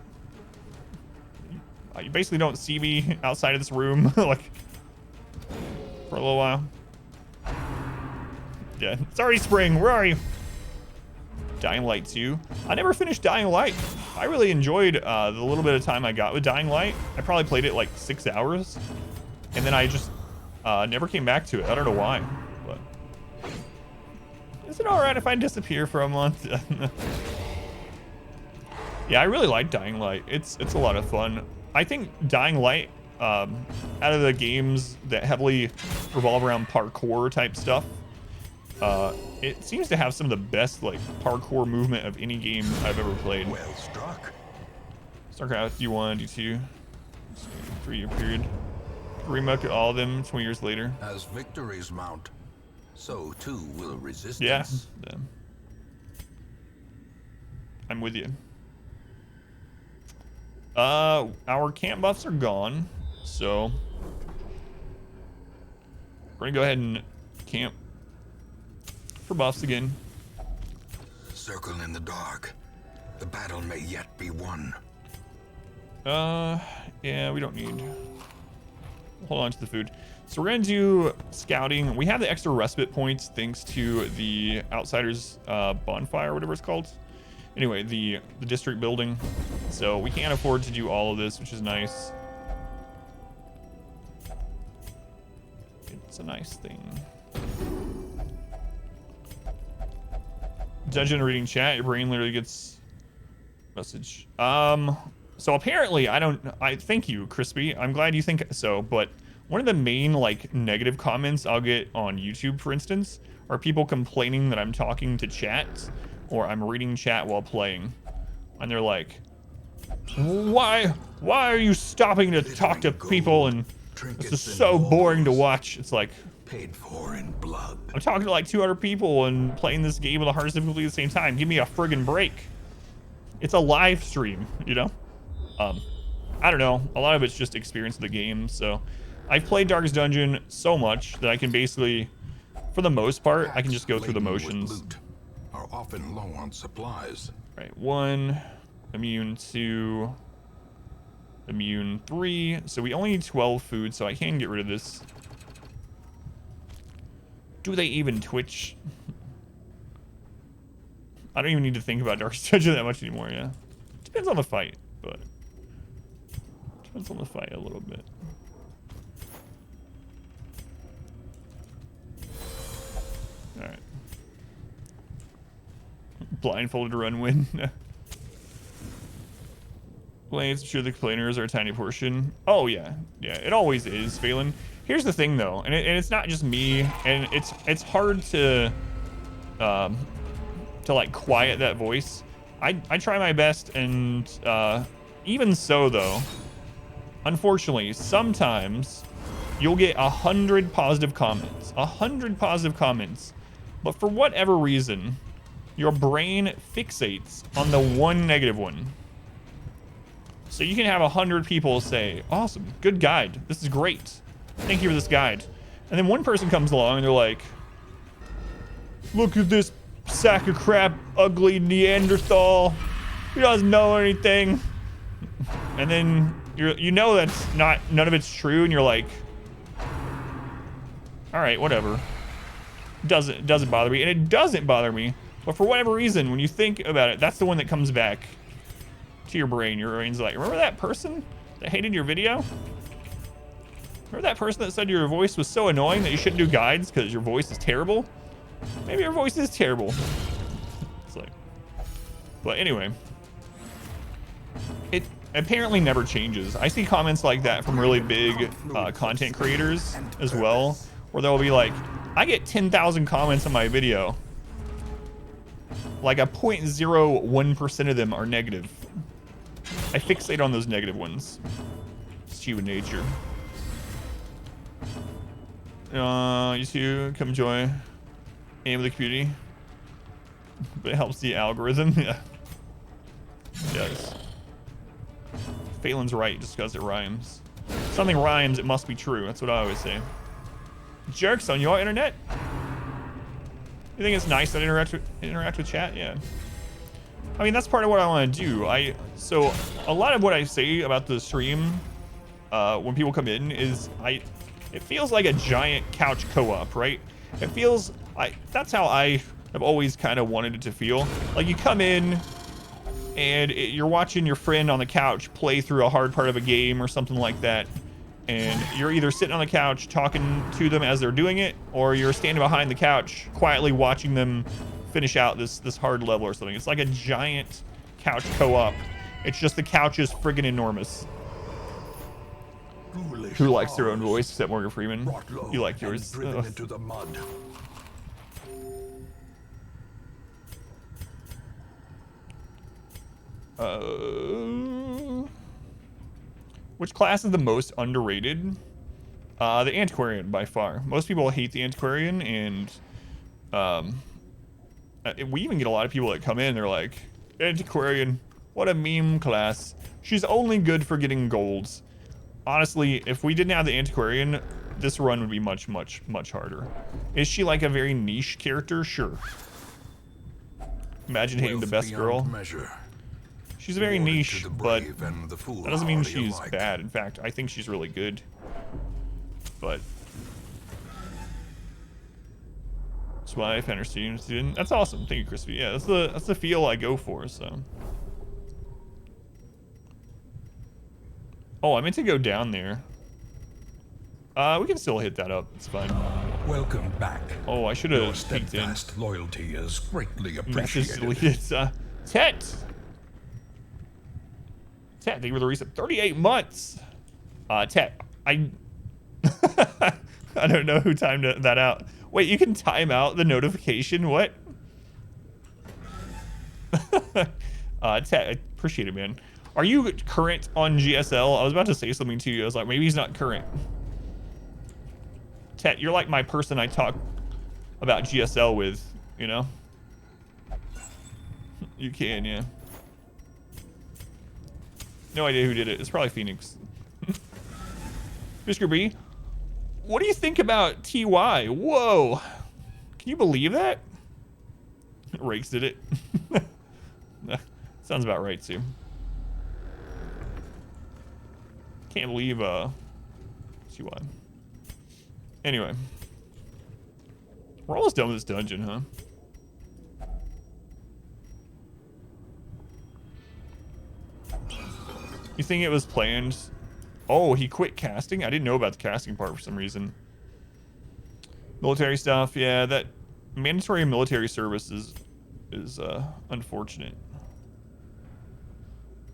you basically don't see me outside of this room, like, for a little while? Yeah, it's already spring. Where are you? Dying Light 2. I never finished Dying Light. I really enjoyed the little bit of time I got with Dying Light. I probably played it like 6 hours, and then I just never came back to it. I don't know why, but is it all right if I disappear for a month? Yeah, I really like Dying Light. It's a lot of fun. I think Dying Light, out of the games that heavily revolve around parkour type stuff, it seems to have some of the best like parkour movement of any game I've ever played. Well struck. StarCraft D1, D2, 3-year period. Remuck all of them 20 years later. As victories mount, so too will resistance. Yeah. I'm with you. Our camp buffs are gone, so we're gonna go ahead and camp for buffs again. Circle in the dark. The battle may yet be won. Yeah, we don't need. Hold on to the food. So we're gonna do scouting. We have the extra respite points thanks to the Outsiders bonfire, whatever it's called. Anyway, the district building. So we can't afford to do all of this, which is nice. It's a nice thing. Dungeon reading chat, your brain literally gets message. So apparently I thank you, Crispy. I'm glad you think so, but one of the main like negative comments I'll get on YouTube, for instance, are people complaining that I'm talking to chat or I'm reading chat while playing. And they're like, why are you stopping to talk to people, and this is so boring to watch. It's like, paid for in blood. I'm talking to like 200 people and playing this game with the hardest difficulty at the same time. Give me a friggin' break. It's a live stream, you know? I don't know. A lot of it's just experience of the game. So I've played Darkest Dungeon so much that I can basically, for the most part, I can just go through the motions. Loot are often low on supplies. Right, 1, immune 2, immune 3. So we only need 12 food, so I can get rid of this. Do they even Twitch? I don't even need to think about Darkest Dungeon that much anymore, yeah. Depends on the fight, but... Depends on the fight a little bit. Alright. Blindfolded to run win. Blades, I'm sure the complainers are a tiny portion. Oh, yeah. Yeah, it always is, Phelan. Here's the thing, though, and it's not just me, and it's hard to like quiet that voice. I try my best, and even so, though, unfortunately, sometimes you'll get 100 positive comments, 100 positive comments, but for whatever reason, your brain fixates on the one negative one. So you can have 100 people say, awesome, good guide, this is great. Thank you for this guide. And then one person comes along and they're like, look at this sack of crap, ugly Neanderthal. He doesn't know anything. And then you know that's none of it's true, and you're like, all right, whatever. Doesn't bother me, and it doesn't bother me. But for whatever reason, when you think about it, that's the one that comes back to your brain. Your brain's like, remember that person that hated your video? Remember that person that said your voice was so annoying that you shouldn't do guides because your voice is terrible? Maybe your voice is terrible. It's like, but anyway, it apparently never changes. I see comments like that from really big content creators as well, where they'll be like, I get 10,000 comments on my video. Like a 0.01% of them are negative. I fixate on those negative ones. It's human nature. You two come join Aim of the Community. But it helps the algorithm. Yeah. Yes. Phelan's right just because it rhymes. If something rhymes, it must be true. That's what I always say. Jerks on your internet? You think it's nice that I interact with chat? Yeah. I mean, that's part of what I want to do. So a lot of what I say about the stream when people come in is it feels like a giant couch co-op, right? It feels that's how I have always kind of wanted it to feel. Like you come in and you're watching your friend on the couch play through a hard part of a game or something like that. And you're either sitting on the couch talking to them as they're doing it, or you're standing behind the couch quietly watching them finish out this hard level or something. It's like a giant couch co-op. It's just the couch is friggin' enormous. Who likes their own voice except Morgan Freeman? You like yours. Into the mud. Which class is the most underrated? The Antiquarian, by far. Most people hate the Antiquarian, and we even get a lot of people that come in, they're like, Antiquarian, what a meme class. She's only good for getting golds. Honestly, if we didn't have the Antiquarian, this run would be much, much, much harder. Is she like a very niche character? Sure. Imagine hating the best girl. She's very niche, but that doesn't mean she's bad. In fact, I think she's really good. But that's why I found her student. That's awesome. Thank you, Crispy. Yeah, that's the feel I go for. So. Oh, I meant to go down there. We can still hit that up. It's fine. Welcome back. Oh, I should Your have peeked in. steadfast loyalty is greatly Message appreciated. deleted. Tet, thank you for the recent 38 months. Tet, I I don't know who timed that out. Wait, you can time out the notification? What? Tet, I appreciate it, man. Are you current on GSL? I was about to say something to you. I was like, maybe he's not current. Tet, you're like my person I talk about GSL with, you know? You can, yeah. No idea who did it. It's probably Phoenix. Mr. B, what do you think about TY? Whoa. Can you believe that? Rakes did it. Sounds about right, too. Can't believe, TY. Anyway. We're almost done with this dungeon, huh? You think it was planned? Oh, he quit casting? I didn't know about the casting part for some reason. Military stuff, yeah, that mandatory military service is unfortunate.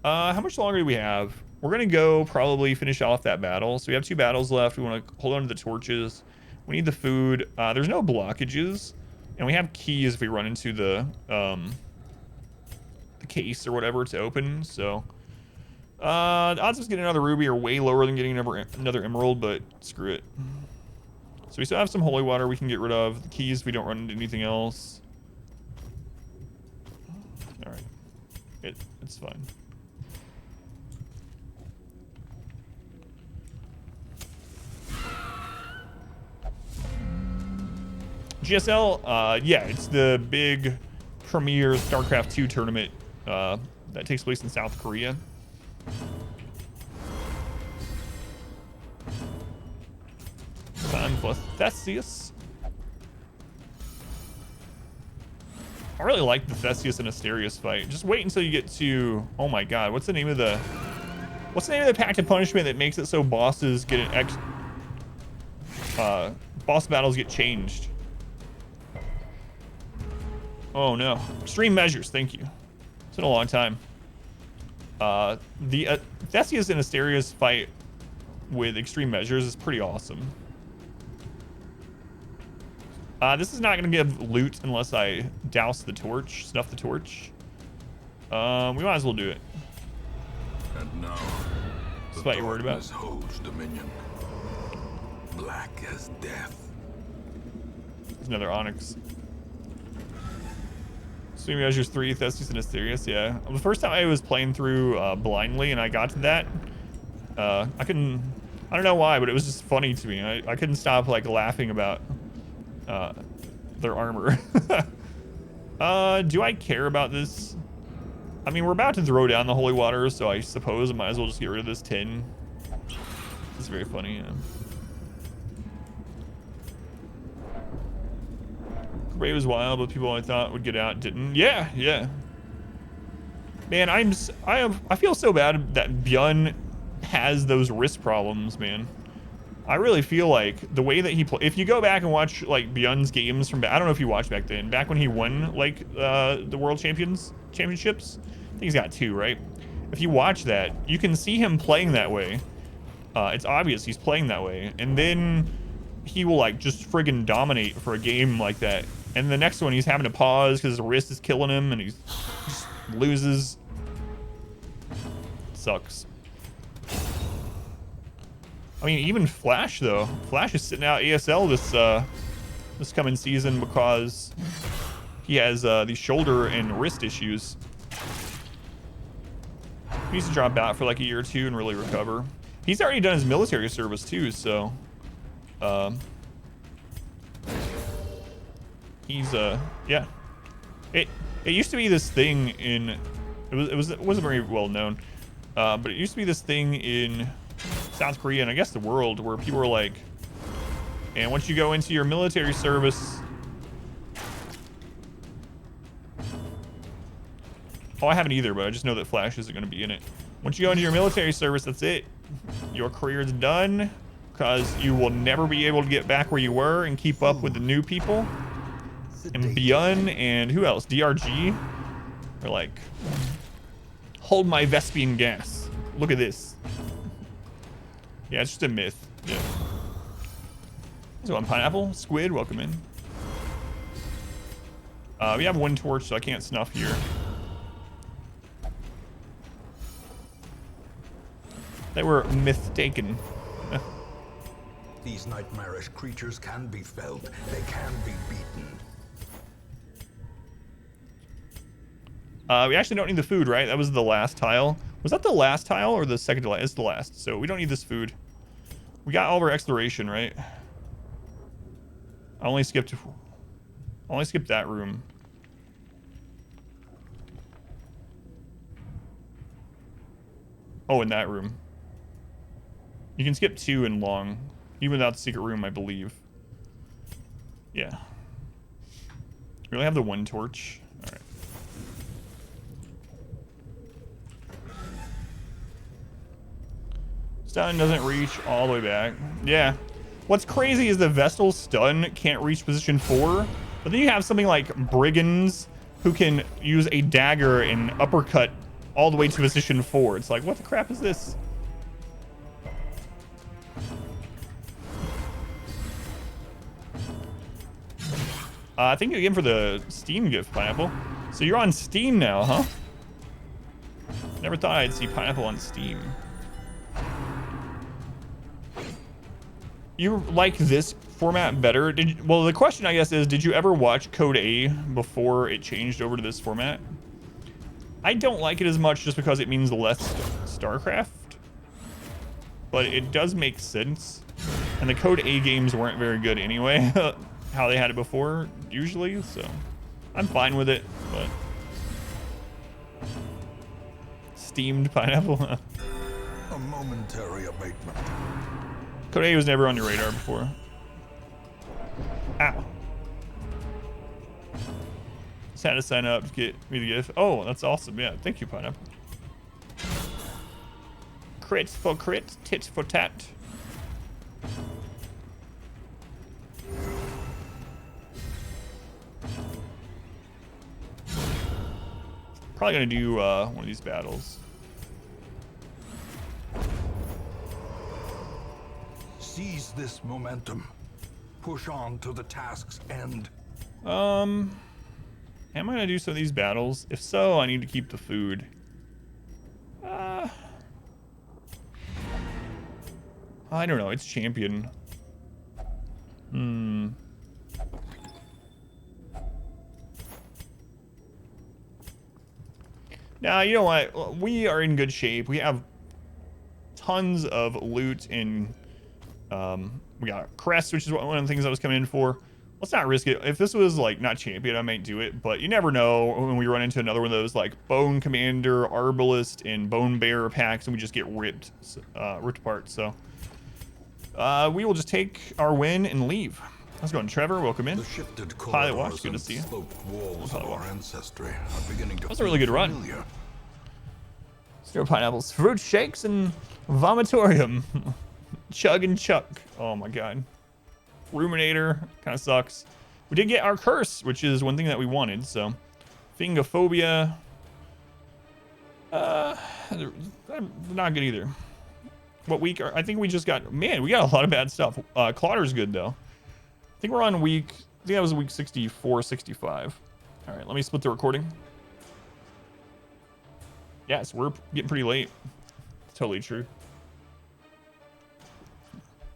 How much longer do we have? We're gonna go probably finish off that battle. So we have 2 battles left. We want to hold on to the torches. We need the food. There's no blockages, and we have keys if we run into the case or whatever to open. So the odds of us getting another ruby are way lower than getting another emerald, but screw it. So we still have some holy water we can get rid of. The keys, we don't run into anything else. All right, it's fine. GSL, yeah, it's the big premier StarCraft 2 tournament that takes place in South Korea. Time for Theseus. I really like the Theseus and Asterius fight. Just wait until you get to, oh my god, what's the name of the pact of punishment that makes it so bosses get boss battles get changed? Oh no. Extreme measures, thank you. It's been a long time. The Theseus and Asterius fight with extreme measures is pretty awesome. This is not going to give loot unless I douse the torch, snuff the torch. We might as well do it. And now, That's what you're worried about. holds dominion. Black as death. There's another Onyx. Extreme measures 3, Theseus and Asterius, yeah. The first time I was playing through blindly and I got to that, I don't know why, but it was just funny to me. I couldn't stop like laughing about their armor. Do I care about this? I mean, we're about to throw down the holy water, so I suppose I might as well just get rid of this tin. It's very funny, yeah. Brave was wild, but people I thought would get out didn't. Yeah, yeah. Man, I feel so bad that Björn has those wrist problems, man. I really feel like the way that he if you go back and watch like Björn's games from I don't know if you watched back then, back when he won like the world championships. I think he's got 2, right? If you watch that, you can see him playing that way. It's obvious he's playing that way, and then he will like just friggin' dominate for a game like that. And the next one, he's having to pause because his wrist is killing him, and he just loses. Sucks. I mean, even Flash though. Flash is sitting out ASL this coming season because he has these shoulder and wrist issues. He needs to drop out for like a year or 2 and really recover. He's already done his military service too, so he's yeah. It used to be this thing in it wasn't very well known, but it used to be this thing in South Korea and I guess the world where people were like, and once you go into your military service, oh, I haven't either, but I just know that Flash isn't going to be in it. Once you go into your military service, that's it. Your career's done. because you will never be able to get back where you were and keep up with the new people. And Beyond and who else? DRG are like, hold my Vespian gas. Look at this. Yeah, it's just a myth. Yeah. So on pineapple, squid, welcome in. We have one torch, so I can't snuff here. They were mistaken. These nightmarish creatures can be felt. They can be beaten. We actually don't need the food, right? That was the last tile. Was that the last tile or the second to last? It's the last. So we don't need this food. We got all of our exploration, right? I only skipped that room. Oh, in that room. You can skip 2 in long, even without the secret room, I believe. Yeah. We only have the 1 torch. All right. Stun doesn't reach all the way back. Yeah. What's crazy is the Vestal's stun can't reach position 4, but then you have something like Brigands who can use a dagger and uppercut all the way to position 4. It's like, what the crap is this? Thank you again for the Steam gift, Pineapple. So you're on Steam now, huh? Never thought I'd see Pineapple on Steam. You like this format better? Well, the question, I guess, is did you ever watch Code A before it changed over to this format? I don't like it as much just because it means less StarCraft. But it does make sense. And the Code A games weren't very good anyway. How they had it before, usually, so I'm fine with it, but steamed pineapple. A momentary abatement. Code A was never on your radar before. Ow. Just had to sign up to get me the gift. Oh, that's awesome. Yeah, thank you, Pineapple. Crits for crit, tits for tat. Probably gonna do one of these battles. Seize this momentum. Push on to the task's end. Am I gonna do some of these battles? If so, I need to keep the food. I don't know. It's champion. Now, you know what? We are in good shape. We have tons of loot and we got crest, which is one of the things I was coming in for. Let's not risk it. If this was like not champion, I might do it, but you never know when we run into another one of those like Bone Commander, Arbalist, and Bone Bearer packs and we just get ripped apart. So we will just take our win and leave. How's it going, Trevor? Welcome in. The shifted Pilot Watch, good to see you. Sloped walls of our ancestry are beginning to. That's a really good run. Familiar. Zero pineapples, fruit shakes, and vomitorium. Chug and chuck. Oh my god. Ruminator kind of sucks. We did get our curse, which is one thing that we wanted. So, Fingophobia. Not good either. What week? I think we just got. Man, we got a lot of bad stuff. Clauder's good though. I think we're on week. I think that was week 64, 65. All right, let me split the recording. Yes, we're getting pretty late. It's totally true.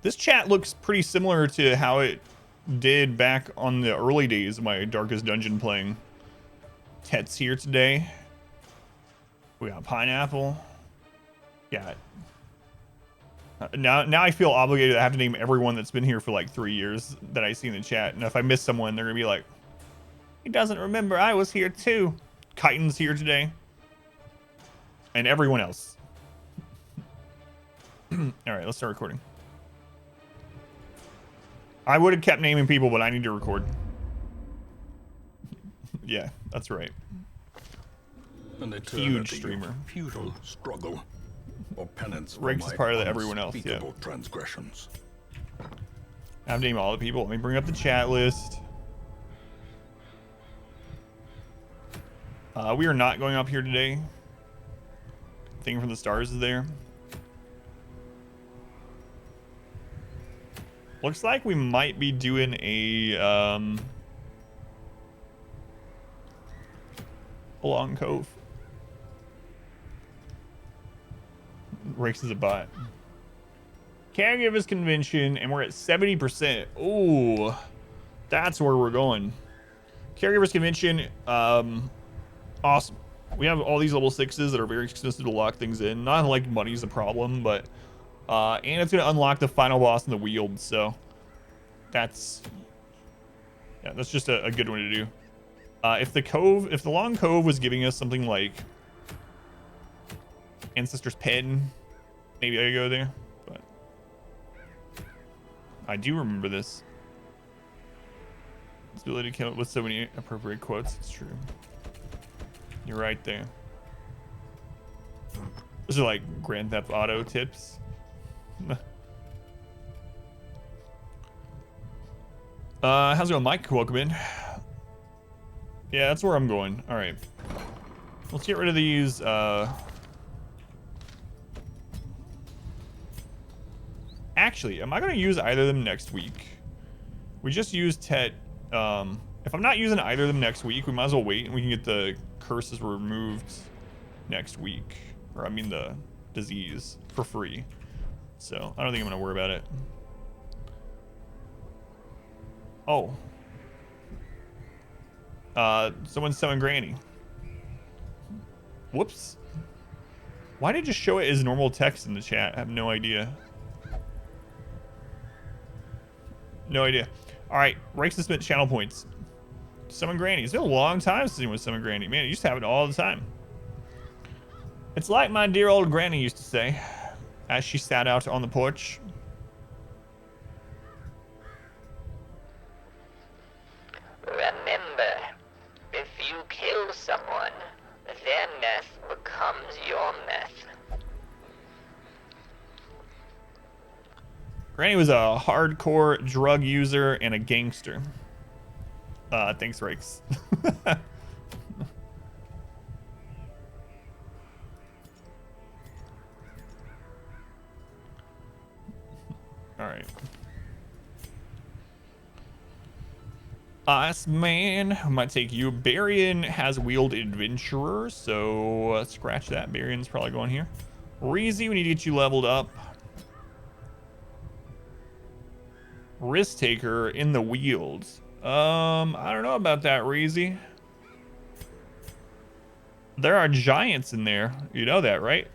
This chat looks pretty similar to how it did back on the early days of my Darkest Dungeon playing. Tet's here today. We got Pineapple. Yeah. Now I feel obligated. I have to name everyone that's been here for like 3 years that I see in the chat. And if I miss someone, they're gonna be like, he doesn't remember I was here too. Chitin's here today. And everyone else. All right, let's start recording. I would have kept naming people, but I need to record. Yeah, that's right. Huge streamer. Futile struggle or penance. Riggs is part of the everyone else. Yeah. Transgressions. I've named all the people. Let me bring up the chat list. We are not going up here today. Thing from the stars is there. Looks like we might be doing a Long Cove. Rakes is a bot. Caregivers convention, and we're at 70%. Ooh, that's where we're going. Caregivers convention, awesome. We have all these level 6s that are very expensive to lock things in. Not like money's a problem, but and it's gonna unlock the final boss in the Wield, so that's just a good one to do. If the Long Cove was giving us something like Ancestor's Pen, maybe I could go there, but I do remember this. This ability to kill with so many appropriate quotes. It's true. You're right there. Those are like Grand Theft Auto tips. How's it going, Mike? Welcome in. Yeah, that's where I'm going. All right. Let's get rid of these. Actually, am I going to use either of them next week? We just used Tet. If I'm not using either of them next week, we might as well wait and we can get the curses removed next week. Or I mean the disease for free. So I don't think I'm going to worry about it. Oh. Someone summoned Granny. Whoops. Why did it just show it as normal text in the chat? I have no idea. No idea. All right, Rakes has spent channel points. Summon Granny. It's been a long time since anyone summoned Granny. Man, it used to have it all the time. It's like my dear old Granny used to say, as she sat out on the porch. Remember, if you kill someone, their mess becomes your mess. Granny was a hardcore drug user and a gangster. Thanks, Rakes. All right. Iceman, I might take you. Barian has wheeled adventurer, so scratch that. Barian's probably going here. Reezy, we need to get you leveled up. Risk taker in the Wields. I don't know about that, Reezy. There are giants in there. You know that, right?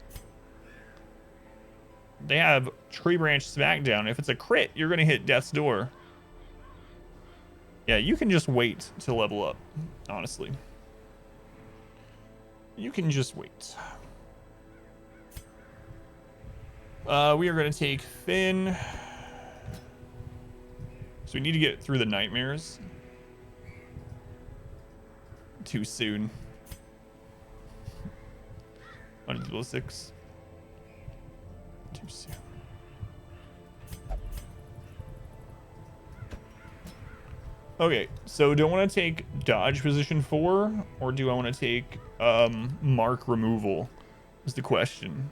They have Tree Branch Smackdown. If it's a crit, you're gonna hit Death's Door. Yeah, you can just wait to level up, honestly. You can just wait. We are gonna take Finn. So we need to get through the nightmares. Too soon. 106. Too soon. Okay, so do I want to take dodge position 4 or do I want to take mark removal? Is the question.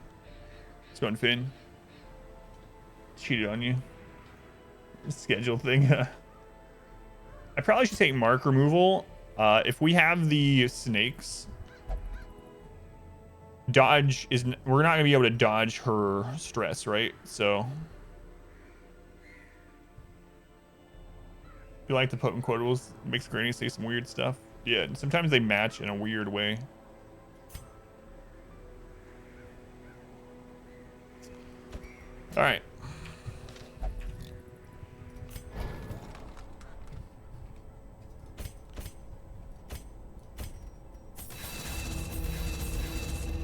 Let's go on Finn. Cheated on you. Schedule thing. I probably should take mark removal. If we have the snakes, dodge is we're not gonna be able to dodge her stress, right? So you like the potent quotables makes Granny say some weird stuff. Yeah, and sometimes they match in a weird way. All right.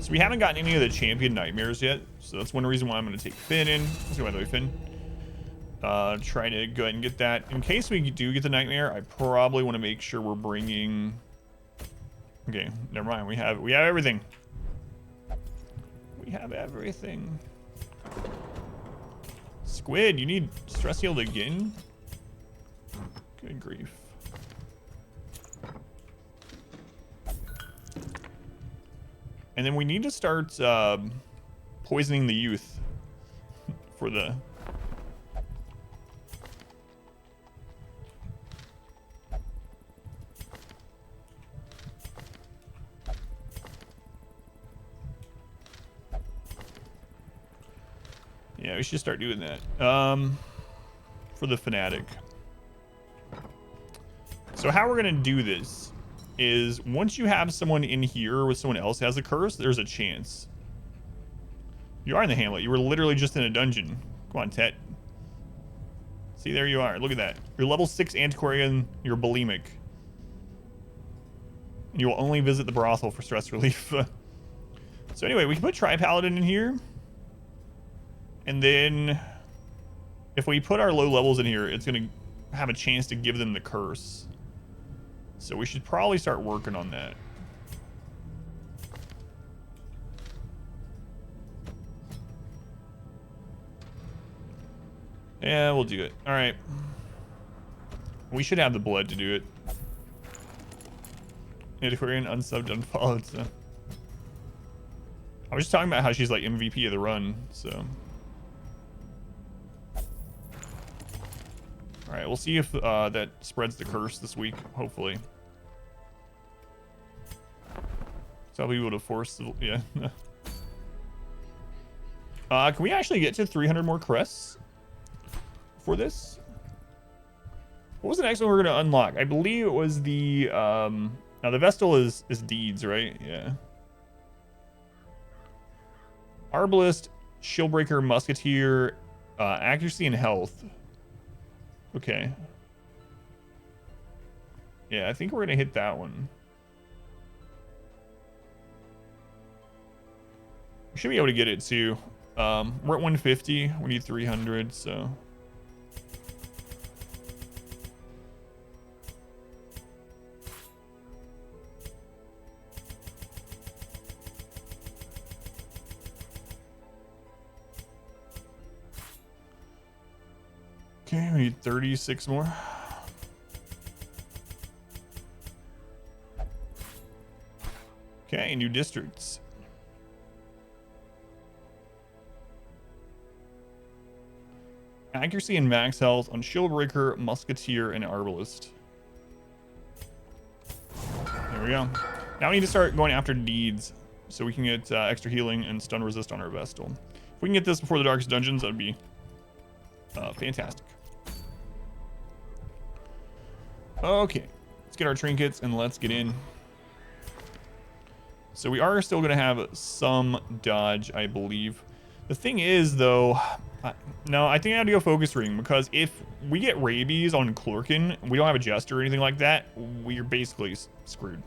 So we haven't gotten any of the champion nightmares yet, so that's one reason why I'm going to take Finn in. Let's go by the way, Finn. Try to go ahead and get that. In case we do get the nightmare, I probably want to make sure we're bringing. Okay, never mind. We have everything. We have everything. Squid, you need stress healed again? Good grief. And then we need to start poisoning the youth for the... Yeah, we should start doing that. For the fanatic. So how we're gonna do this is once you have someone in here with someone else has a curse, there's a chance. You are in the hamlet. You were literally just in a dungeon. Come on, Tet. See, there you are. Look at that. You're level 6 antiquarian. You're bulimic. You will only visit the brothel for stress relief. So anyway, we can put Tri-Paladin in here. And then if we put our low levels in here, it's going to have a chance to give them the curse. So we should probably start working on that. Yeah, we'll do it. All right. We should have the blood to do it. Antiquarian, unsubbed, unfollowed. So. I was just talking about how she's like MVP of the run, so. All right, we'll see if that spreads the curse this week, hopefully. So I'll be able to force the, yeah. Can we actually get to 300 more crests for this? What was the next one we're gonna unlock? I believe it was the, now the Vestal is deeds, right? Yeah. Arbalist, Shieldbreaker, Musketeer, accuracy and health. Okay. Yeah, I think we're gonna hit that one. We should be able to get it too. We're at 150. We need 300, so. Okay, we need 36 more. Okay, new districts. Accuracy and max health on Shieldbreaker, Musketeer, and Arbalist. There we go. Now we need to start going after deeds so we can get extra healing and stun resist on our Vestal. If we can get this before the Darkest Dungeons, that'd be fantastic. Okay, let's get our trinkets and let's get in. So we are still going to have some dodge, I believe. The thing is, though, no, I think I have to go Focus Ring, because if we get rabies on Clorkin, we don't have a Jester or anything like that, we're basically screwed.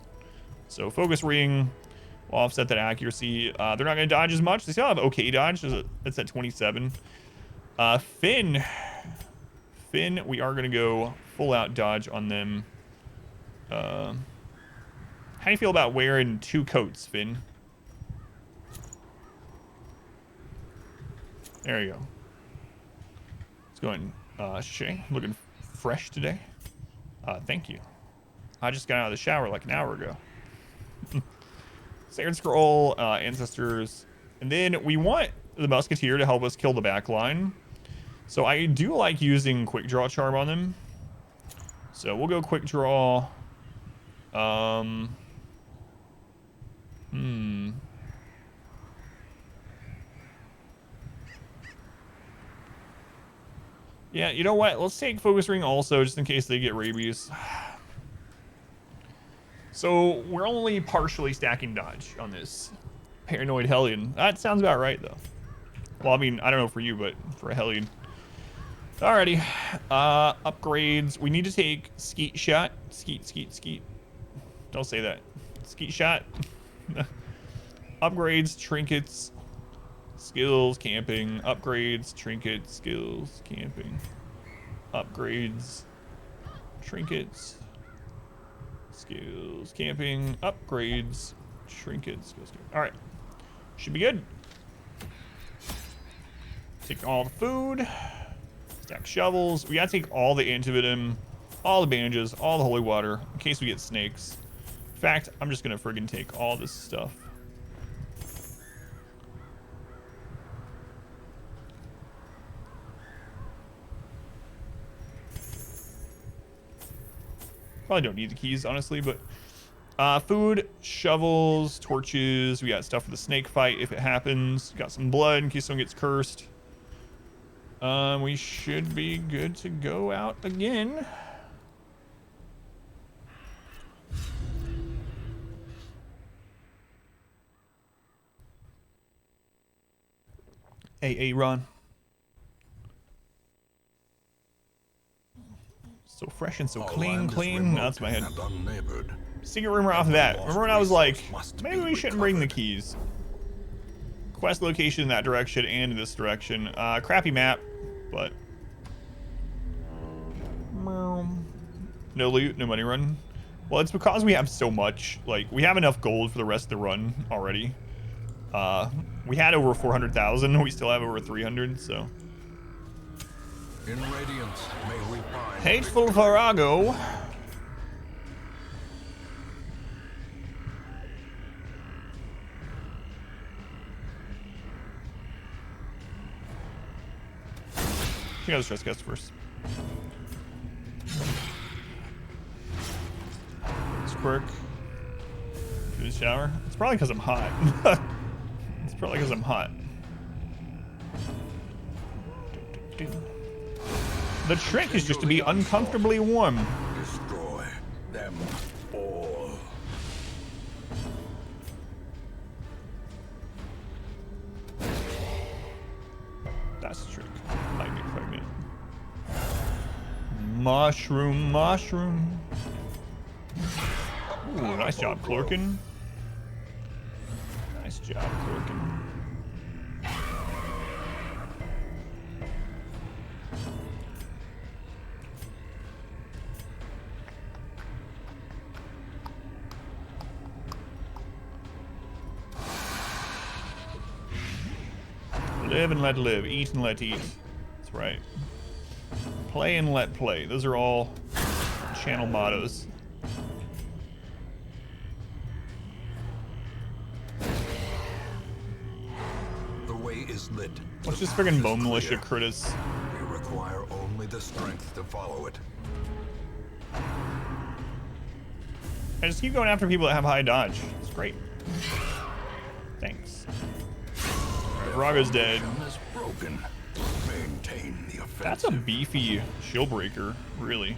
So Focus Ring will offset that accuracy. They're not going to dodge as much. They still have okay dodge. It's at 27. Finn, we are going to go full out dodge on them. How do you feel about wearing 2 coats, Finn? There you go. Let's go in. Shay, looking fresh today. Thank you. I just got out of the shower like an hour ago. Sacred Scroll, Ancestors. And then we want the Musketeer to help us kill the back line. So I do like using Quick Draw Charm on them. So we'll go Quick Draw. Yeah, you know what? Let's take Focus Ring also, just in case they get rabies. So we're only partially stacking dodge on this Paranoid Hellion. That sounds about right, though. Well, I mean, I don't know for you, but for a Hellion. Alrighty. Upgrades. We need to take Skeet Shot. Skeet. Don't say that. Skeet Shot. Upgrades, trinkets, skills, camping. Upgrades, trinkets, skills, camping. Upgrades, trinkets, skills, camping. Upgrades, trinkets, skills, camping. Alright. Should be good. Take all the food. Stack shovels. We gotta take all the antivenom. all the bandages, all the holy water, in case we get snakes. In fact, I'm just gonna friggin' take all this stuff. Probably don't need the keys, honestly, but food, shovels, torches. We got stuff for the snake fight if it happens. Got some blood in case someone gets cursed. We should be good to go out again. Hey, Ron. So fresh and so clean. That's my head. Secret rumor off of that. Remember when I was like, maybe we shouldn't bring the keys. Quest location in that direction and in this direction. Crappy map, but no loot, no money run. Well, it's because we have so much. Like, we have enough gold for the rest of the run already. We had over 400,000. We still have over 300, so. In Radiance, may we find Hateful Virago. Check out the stress cast first. Squirk. Do the shower. It's probably because I'm hot. It's probably because I'm hot. The trick is just to be uncomfortably warm. destroy them all. That's the trick. Might be pregnant. Mushroom. Ooh, nice job, Clorkin. Nice job, Clorkin. Live and let live. Eat and let eat. That's right. Play and let play. Those are all channel mottos. The way is lit. What's this friggin' bone militia crit us? We require only the strength to follow it. I just keep going after people that have high dodge. It's great. Thanks. Virago's dead. Is broken. Maintain the offensive. That's a beefy shield breaker, really.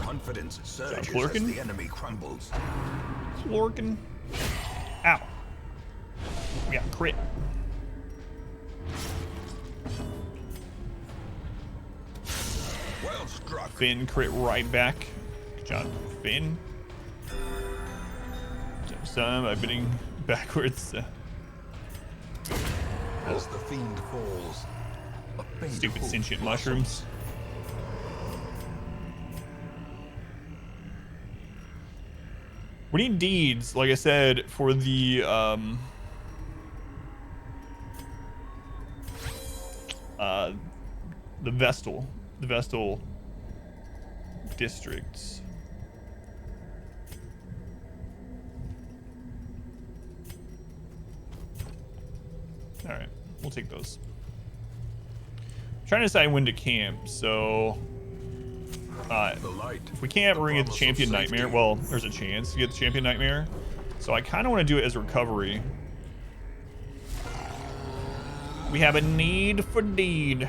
Confidence surges as Clorkin? the enemy crumbles. Clorkin. Ow. We got crit. Well struck. Finn crit right back. Good job, Finn. Some by bidding backwards. As the fiend falls, a faint Stupid hope sentient blossoms. mushrooms. We need deeds, like I said, for the Vestal districts. All right, we'll take those. I'm trying to decide when to camp, so The light. if we can't, we're gonna get the champion nightmare. Well, there's a chance to get the champion nightmare, so I kind of want to do it as recovery. We have a need for deed.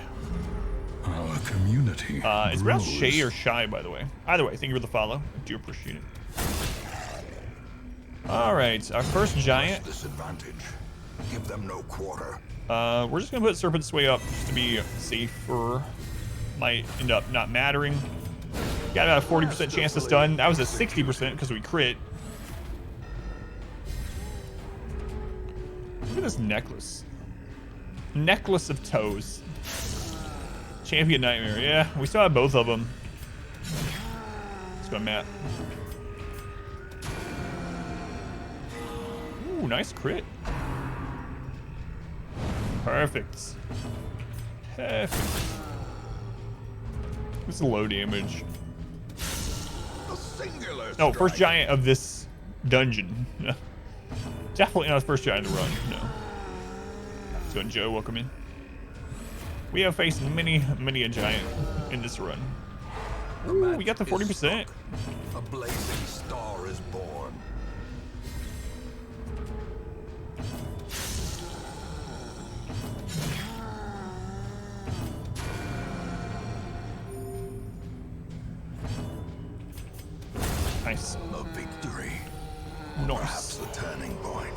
Our community. It's pronounced Shay or Shy, by the way. Either way, thank you for the follow. I do appreciate it. All right, our first giant. Disadvantage. Give them no quarter. We're just gonna put Serpent's Way up just to be safer. Might end up not mattering. Got about a 40% chance to stun. That was a 60% because we crit. Look at this necklace. Necklace of toes. Champion Nightmare. Yeah, we still have both of them. Let's go, Matt. Ooh, Ooh, nice crit. Perfect. Perfect. This is low damage. A singular No, first strike. giant of this dungeon. Definitely not the first giant to run. No. So, Joe, welcome in. We have faced many a giant in this run. Ooh, we got the 40%. A blazing star is born. Nice. A victory. Nice. Perhaps a turning point.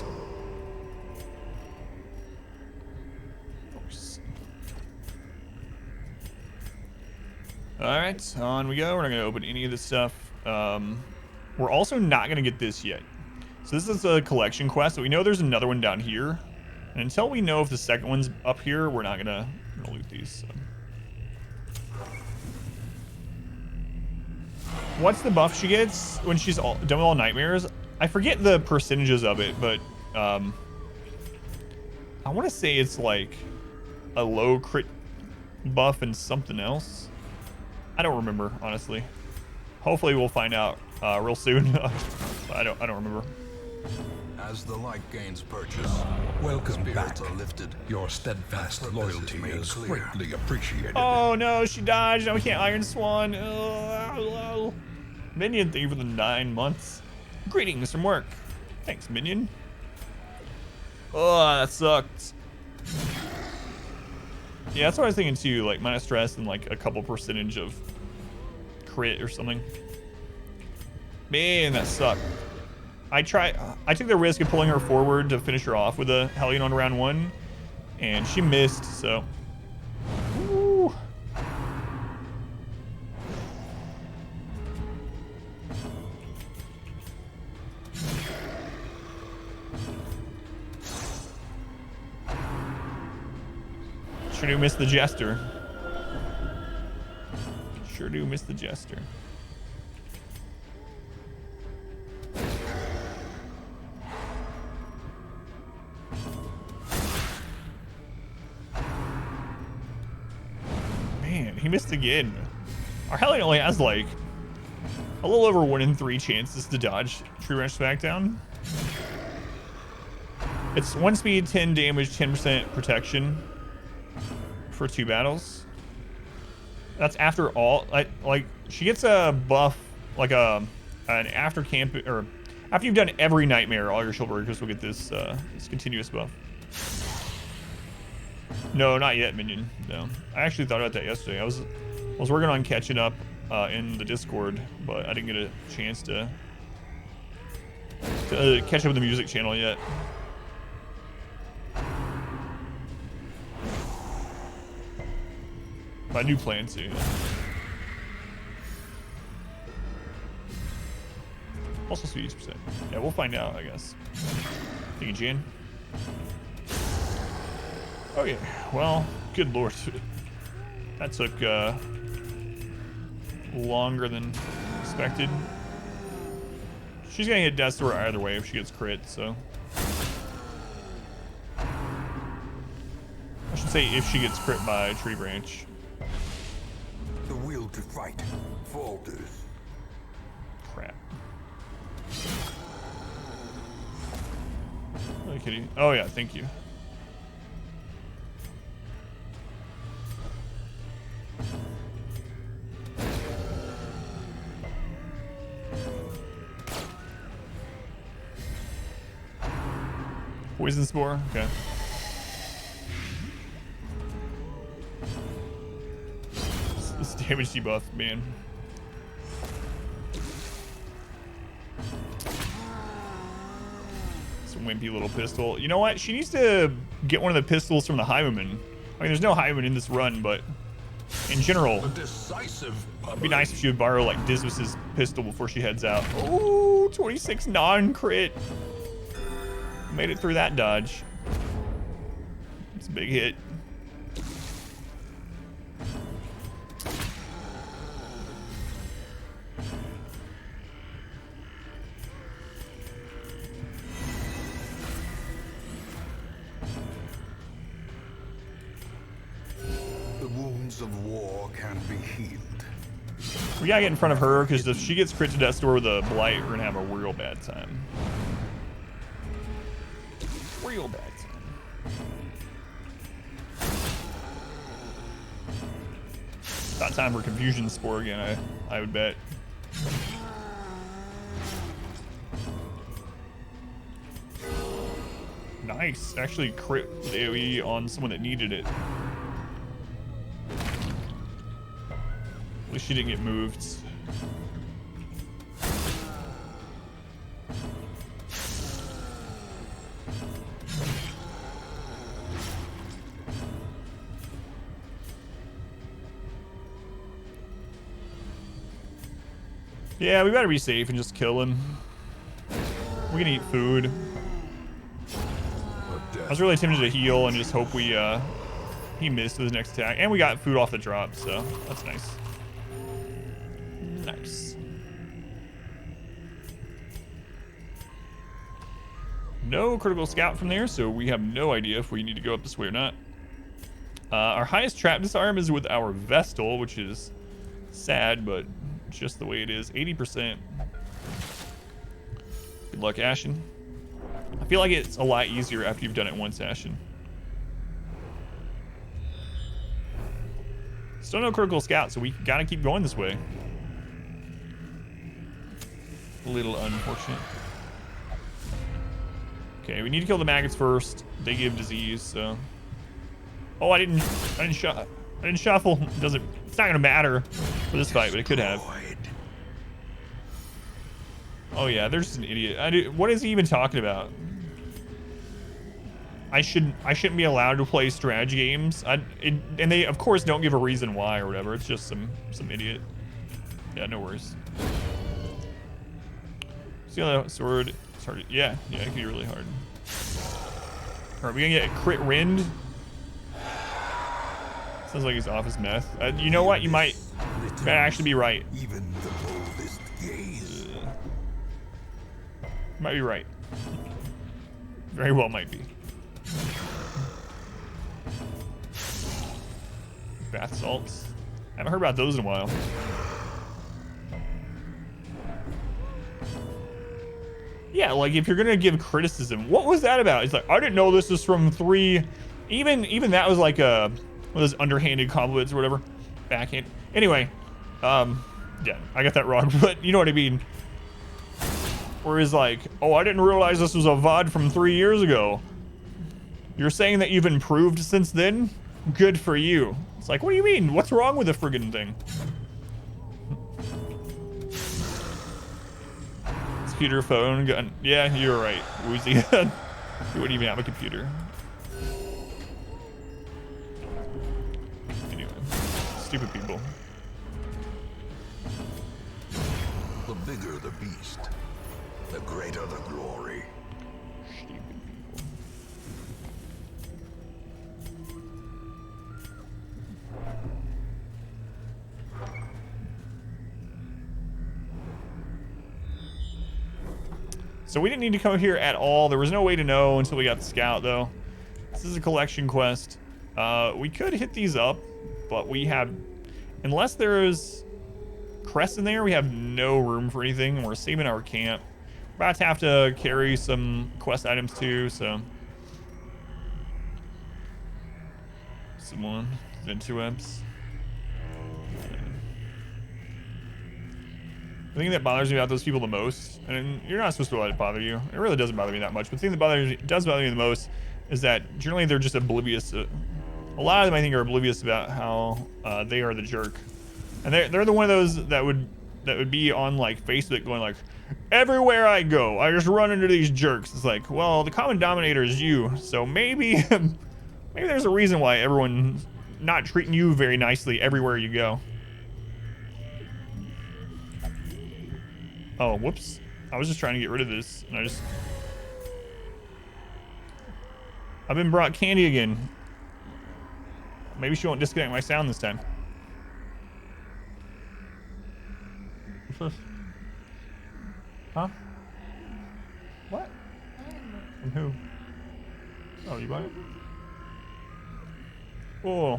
Nice. All right, on we go. We're not gonna open any of this stuff. We're also not gonna get this yet. So this is a collection quest. So we know there's another one down here, and until we know if the second one's up here, we're not gonna loot these. So. What's the buff she gets when she's done with all nightmares? I forget the percentages of it, but I want to say it's like a low crit buff and something else. I don't remember, honestly. Hopefully we'll find out real soon. I don't remember. As the light gains purchase, welcome back. Are lifted. Your steadfast loyalty is greatly appreciated. Oh no, she dodged. Now we can't Iron Swan. Oh, Minion, thank you for the 9 months. Greetings from work. Thanks, Minion. Oh, that sucked. Yeah, that's what I was thinking too. Like minus stress and like a couple percentage of crit or something. Man, that sucked. I took the risk of pulling her forward to finish her off with a Hellion on round 1, and she missed. So. Woo. Sure do miss the Jester. Sure do miss the Jester. Man, he missed again. Our Hellion only has like a little over 1 in 3 chances to dodge Tree Branch Smackdown. It's 1 speed, 10 damage, 10% protection for 2 battles. That's after all. Like she gets a buff, like an after camp, or after you've done every nightmare, all your shield breakers will get this this continuous buff. No, not yet, Minion. No, I actually thought about that yesterday. I was working on catching up in the Discord, but I didn't get a chance to catch up with the music channel yet. But I do plan to. Also speed 8%. Yeah, we'll find out, I guess. Thank you, Jan. Oh yeah, well, good lord. That took longer than expected. She's gonna get Death's Door either way if she gets crit, so. I should say if she gets crit by Tree Branch. The will to fight falters. Crap. Oh, kitty. Oh yeah, thank you. Poison Spore, okay. This damage debuff, man. It's a wimpy little pistol. You know what? She needs to get one of the pistols from the Highwayman. I mean, there's no Highwayman in this run, but in general, A decisive it'd be nice if she would borrow like Dismas's pistol before she heads out. Oh, 26 non-crit. Made it through that dodge. It's a big hit. wounds of war can be healed. We gotta get in front of her, because if she gets crit to death door with a blight, we're gonna have a real bad time. Real bad time. About time for confusion spore again, I would bet. Nice. Actually crit with AoE on someone that needed it. At least she didn't get moved. Yeah, we better be safe and just kill him. We can eat food. I was really tempted to heal and just hope he missed his next attack. And we got food off the drop, so that's nice. Nice. No critical scout from there, so we have no idea if we need to go up this way or not. Our highest trap disarm is with our Vestal, which is sad, but just the way it is. 80%. Good luck, Ashen. I feel like it's a lot easier after you've done it once, Ashen. Still no critical scout, so we gotta keep going this way. A little unfortunate. Okay, we need to kill the maggots first. They give disease, so. Oh, I didn't shuffle. It's not gonna matter for this fight, but it could have. Oh yeah, there's an idiot. What is he even talking about? I shouldn't be allowed to play strategy games. And they of course don't give a reason why or whatever. It's just some idiot. Yeah, no worries. See how that sword? It's hard. Yeah, it can be really hard. All right, we gonna get a crit rend. Sounds like he's off his meth. You know what? You might actually be right. Even the boldest gaze. Might be right. Very well might be. Bath salts. I haven't heard about those in a while. Yeah, like if you're gonna give criticism, what was that about? It's like, I didn't know this was from 3. Even that was like one of those underhanded compliments or whatever. Backhand. Anyway, yeah, I got that wrong, but you know what I mean. Whereas like, oh, I didn't realize this was a VOD from 3 years ago. You're saying that you've improved since then? Good for you. It's like, what do you mean? What's wrong with the friggin' thing? Computer, phone, gun. Yeah, you're right, Woozy. You wouldn't even have a computer. Anyway, stupid people. The bigger the beast, the greater the glory. Stupid people. So we didn't need to come here at all. There was no way to know until we got the scout, though. This is a collection quest. We could hit these up, but we have... Unless there's crests in there, we have no room for anything, and we're saving our camp. We're about to have to carry some quest items, too, so... Someone. Then 2 imps. The thing that bothers me about those people the most, and you're not supposed to let it bother you. It really doesn't bother me that much. But the thing that does bother me the most is that generally they're just oblivious. A lot of them, I think, are oblivious about how they are the jerk, and they're the one of those that would be on like Facebook going like, everywhere I go, I just run into these jerks. It's like, well, the common denominator is you, so maybe maybe there's a reason why everyone's not treating you very nicely everywhere you go. Oh, whoops. I was just trying to get rid of this, and I've been brought candy again. Maybe she won't disconnect my sound this time. What's this? Huh? What? From who? Oh, you bought it? Oh.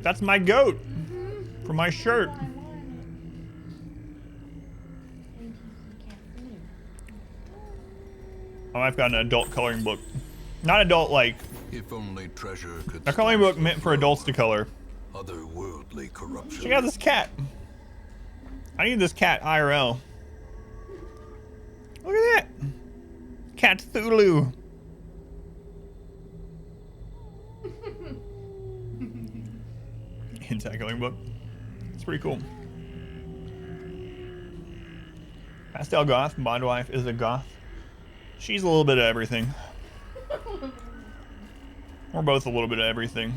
That's my goat for my shirt. Oh, I've got an adult coloring book. Not adult like If only treasure could a coloring book meant for adults to color. otherworldly corruption. Check out this cat. I need this cat IRL. Look at that. Cat Thulu. Hentai coloring book. It's pretty cool. Pastel goth. Bond wife is a goth. She's a little bit of everything. We're both a little bit of everything.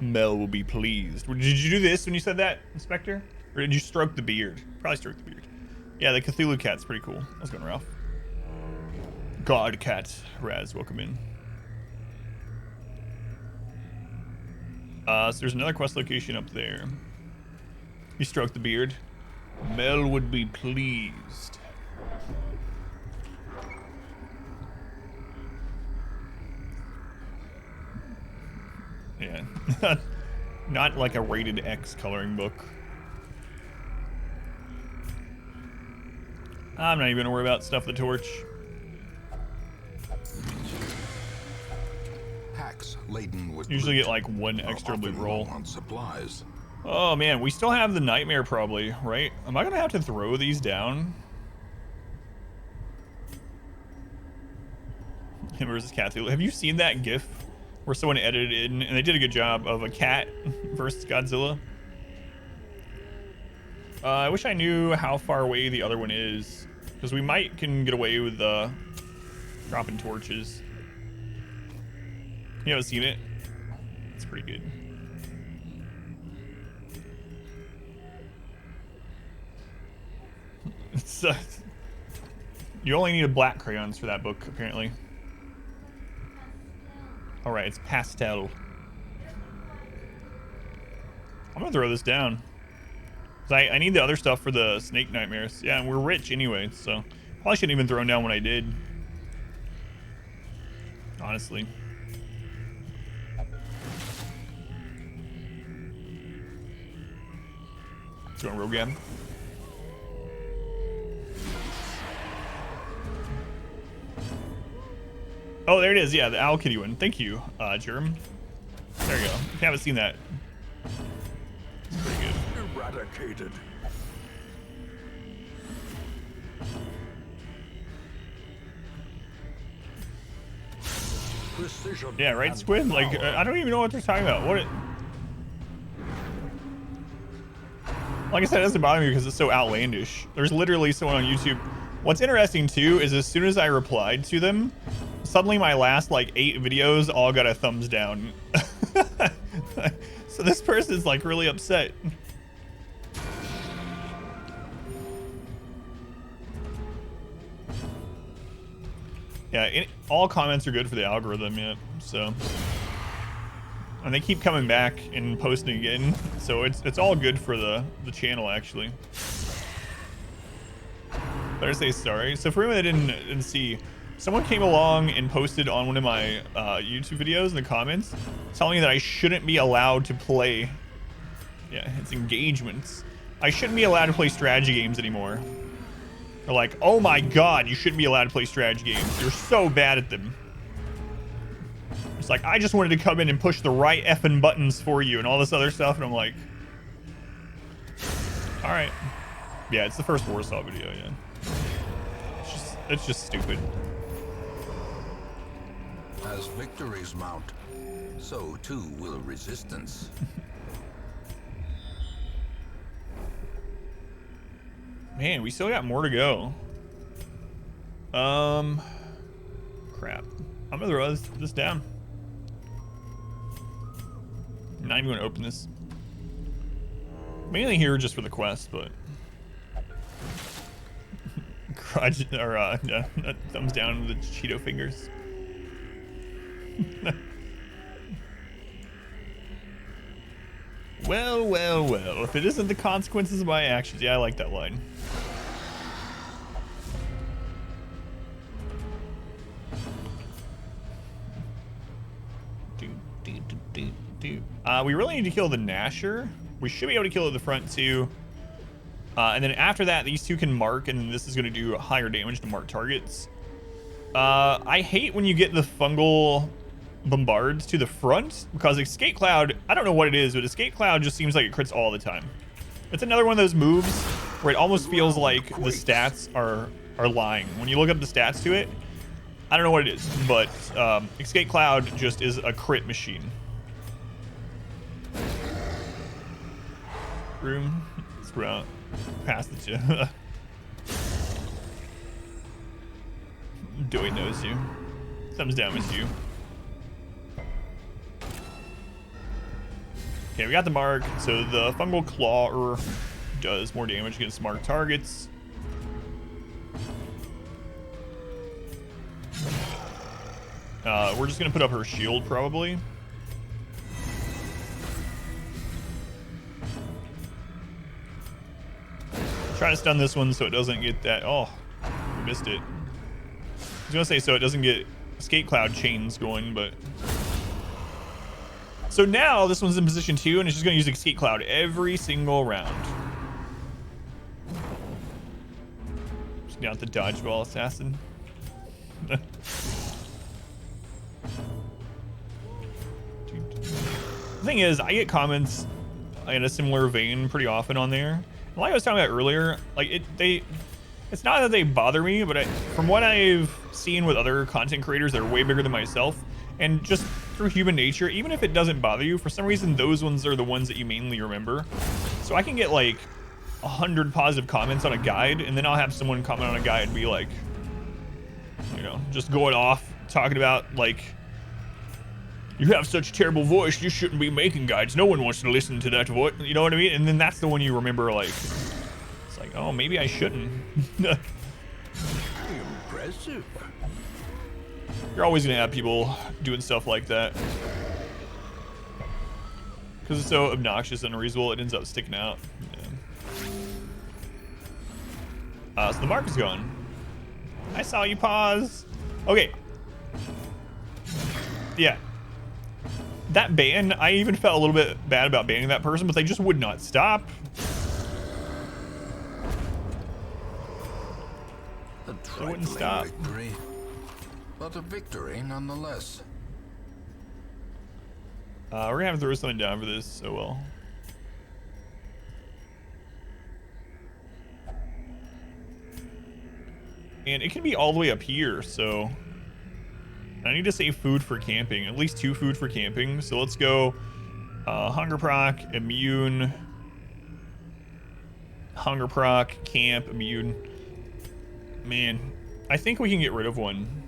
Mel will be pleased. Did you do this when you said that, Inspector? Or did you stroke the beard? Probably stroke the beard. Yeah, the Cthulhu cat's pretty cool. How's it going, Ralph? God cat. Raz, welcome in. So there's another quest location up there. You stroked the beard. Mel would be pleased. Yeah. Not like a rated X coloring book. I'm not even gonna worry about stuff the torch. Hacks laden with Usually loot get like one extra are loot often roll. low on supplies. Oh man, we still have the nightmare probably, right? Am I gonna have to throw these down? Where's this cat? Have you seen that GIF where someone edited in, and they did a good job of a cat versus Godzilla? I wish I knew how far away the other one is, because we can get away with dropping torches. You haven't seen it? It's pretty good. So, you only need black crayons for that book, apparently. Alright, it's pastel. I'm gonna throw this down. I need the other stuff for the snake nightmares. Yeah, and we're rich anyway, so probably shouldn't even throw down what I did. Honestly. Let's go on Rogue Gab. Oh, there it is. Yeah, the Owl Kitty one. Thank you, Germ. There you go. If you haven't seen that, it's pretty good. Eradicated. Precision. Yeah, right, Squid? Like, I don't even know what they're talking about. Like I said, it doesn't bother me because it's so outlandish. There's literally someone on YouTube. What's interesting, too, is as soon as I replied to them, suddenly my last, like, 8 videos all got a thumbs down. So this person's, like, really upset. Yeah, all comments are good for the algorithm, yeah, so. And they keep coming back and posting again, so it's all good for the channel, actually. Better say sorry. So for anyone that didn't see, someone came along and posted on one of my YouTube videos in the comments telling me that I shouldn't be allowed to play. Yeah, it's engagements. I shouldn't be allowed to play strategy games anymore. They're like, oh my god, you shouldn't be allowed to play strategy games. You're so bad at them. It's like, I just wanted to come in and push the right effing buttons for you and all this other stuff. And I'm like, all right. Yeah, it's the first Warsaw video, yeah. It's just stupid. As victories mount, so too will resistance. Man, we still got more to go. Crap. I'm gonna throw this down. I'm not even gonna open this. Mainly here just for the quest, but garage or no, thumbs down with the Cheeto fingers. Well, well, well. If it isn't the consequences of my actions, yeah, I like that line. We really need to kill the Gnasher. We should be able to kill it at the front too. And then after that, these two can mark, and this is going to do higher damage to mark targets. I hate when you get the fungal bombards to the front, because Escape Cloud, I don't know what it is, but Escape Cloud just seems like it crits all the time. It's another one of those moves where it almost feels like the stats are lying. When you look up the stats to it, I don't know what it is, but Escape Cloud just is a crit machine. Room, screw out, past the two. Dewey knows you. Thumbs down with you. Okay, we got the mark. So the fungal claw does more damage against marked targets. We're just gonna put up her shield probably. Try to stun this one so it doesn't get that. Oh, we missed it. I was gonna say so it doesn't get Escape Cloud chains going, but. So now this one's in position 2 and it's just gonna use Escape Cloud every single round. Just got the dodgeball assassin. The thing is, I get comments in a similar vein pretty often on there. Like I was talking about earlier, like it's not that they bother me, but from what I've seen with other content creators that are way bigger than myself, and just through human nature, even if it doesn't bother you, for some reason those ones are the ones that you mainly remember. So I can get like 100 positive comments on a guide, and then I'll have someone comment on a guide and be like, you know, just going off talking about like, you have such a terrible voice, you shouldn't be making guides. No one wants to listen to that voice. You know what I mean? And then that's the one you remember, like, it's like, oh, maybe I shouldn't. Impressive. You're always going to have people doing stuff like that. Because it's so obnoxious and unreasonable, it ends up sticking out. Yeah. So the mark is gone. I saw you pause. Okay. Yeah. That ban, I even felt a little bit bad about banning that person, but they just would not stop. They wouldn't stop. Victory, but a victory nonetheless. We're gonna have to throw something down for this, so well. And it can be all the way up here, so I need to save food for camping, at least 2 food for camping. So let's go hunger proc, immune, hunger proc, camp, immune. Man, I think we can get rid of one.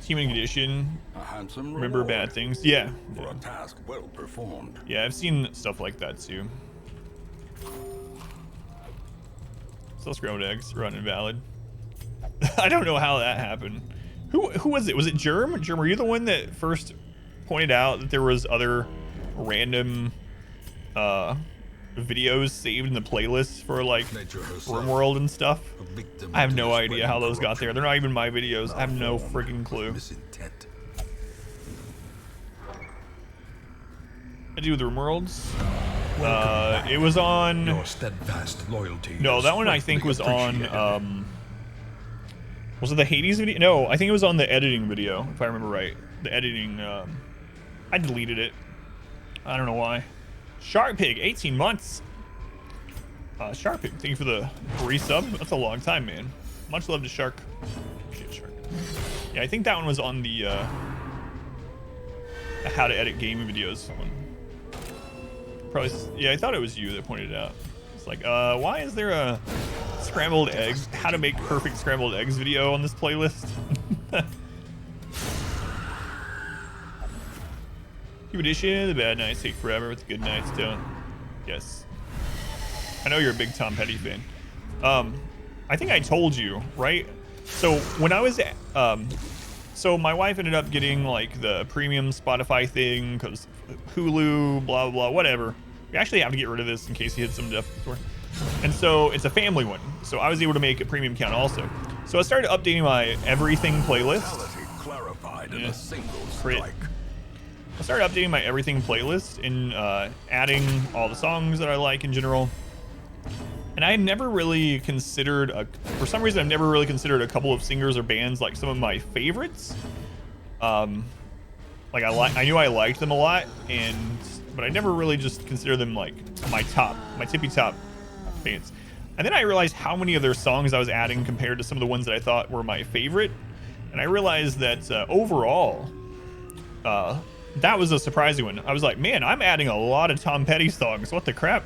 Human condition. A handsome Remember reward bad things. Yeah. for a task well performed. Yeah, I've seen stuff like that too. Still scrambled eggs, run invalid. I don't know how that happened. Who was it? Was it Germ? Germ, were you the one that first pointed out that there was other random videos saved in the playlist for like RimWorld and stuff? I have no idea how those got there. They're not even my videos. I have no freaking clue. I do with RimWorlds. It was on Your steadfast loyalty. No, that one I think was on was it the Hades video? No, I think it was on the editing video, if I remember right. The editing I deleted it. I don't know why. Shark Pig, 18 months. Shark Pig, thank you for the resub. That's a long time, man. Much love to Shark. Shit, Shark. Yeah, I think that one was on the how to edit gaming videos one. Probably, yeah, I thought it was you that pointed it out. It's like, why is there a scrambled eggs, how to make perfect scrambled eggs video on this playlist? Human edition, the bad nights take forever, but the good nights don't. Yes. I know you're a big Tom Petty fan. I think I told you, right? So when I was so my wife ended up getting like the premium Spotify thing because Hulu, blah, blah, blah, whatever. We actually have to get rid of this in case he hit some death before. And so it's a family one. So I was able to make a premium account also. So I started updating my everything playlist. Fatality clarified in Yeah. a single Crit. strike. I started updating my everything playlist and adding all the songs that I like in general. And I never really considered, for some reason, I've never really considered a couple of singers or bands like some of my favorites. Like I knew I liked them a lot, but I never really just considered them like my tippy top bands. And then I realized how many of their songs I was adding compared to some of the ones that I thought were my favorite. And I realized that overall, that was a surprising one. I was like, man, I'm adding a lot of Tom Petty songs. What the crap?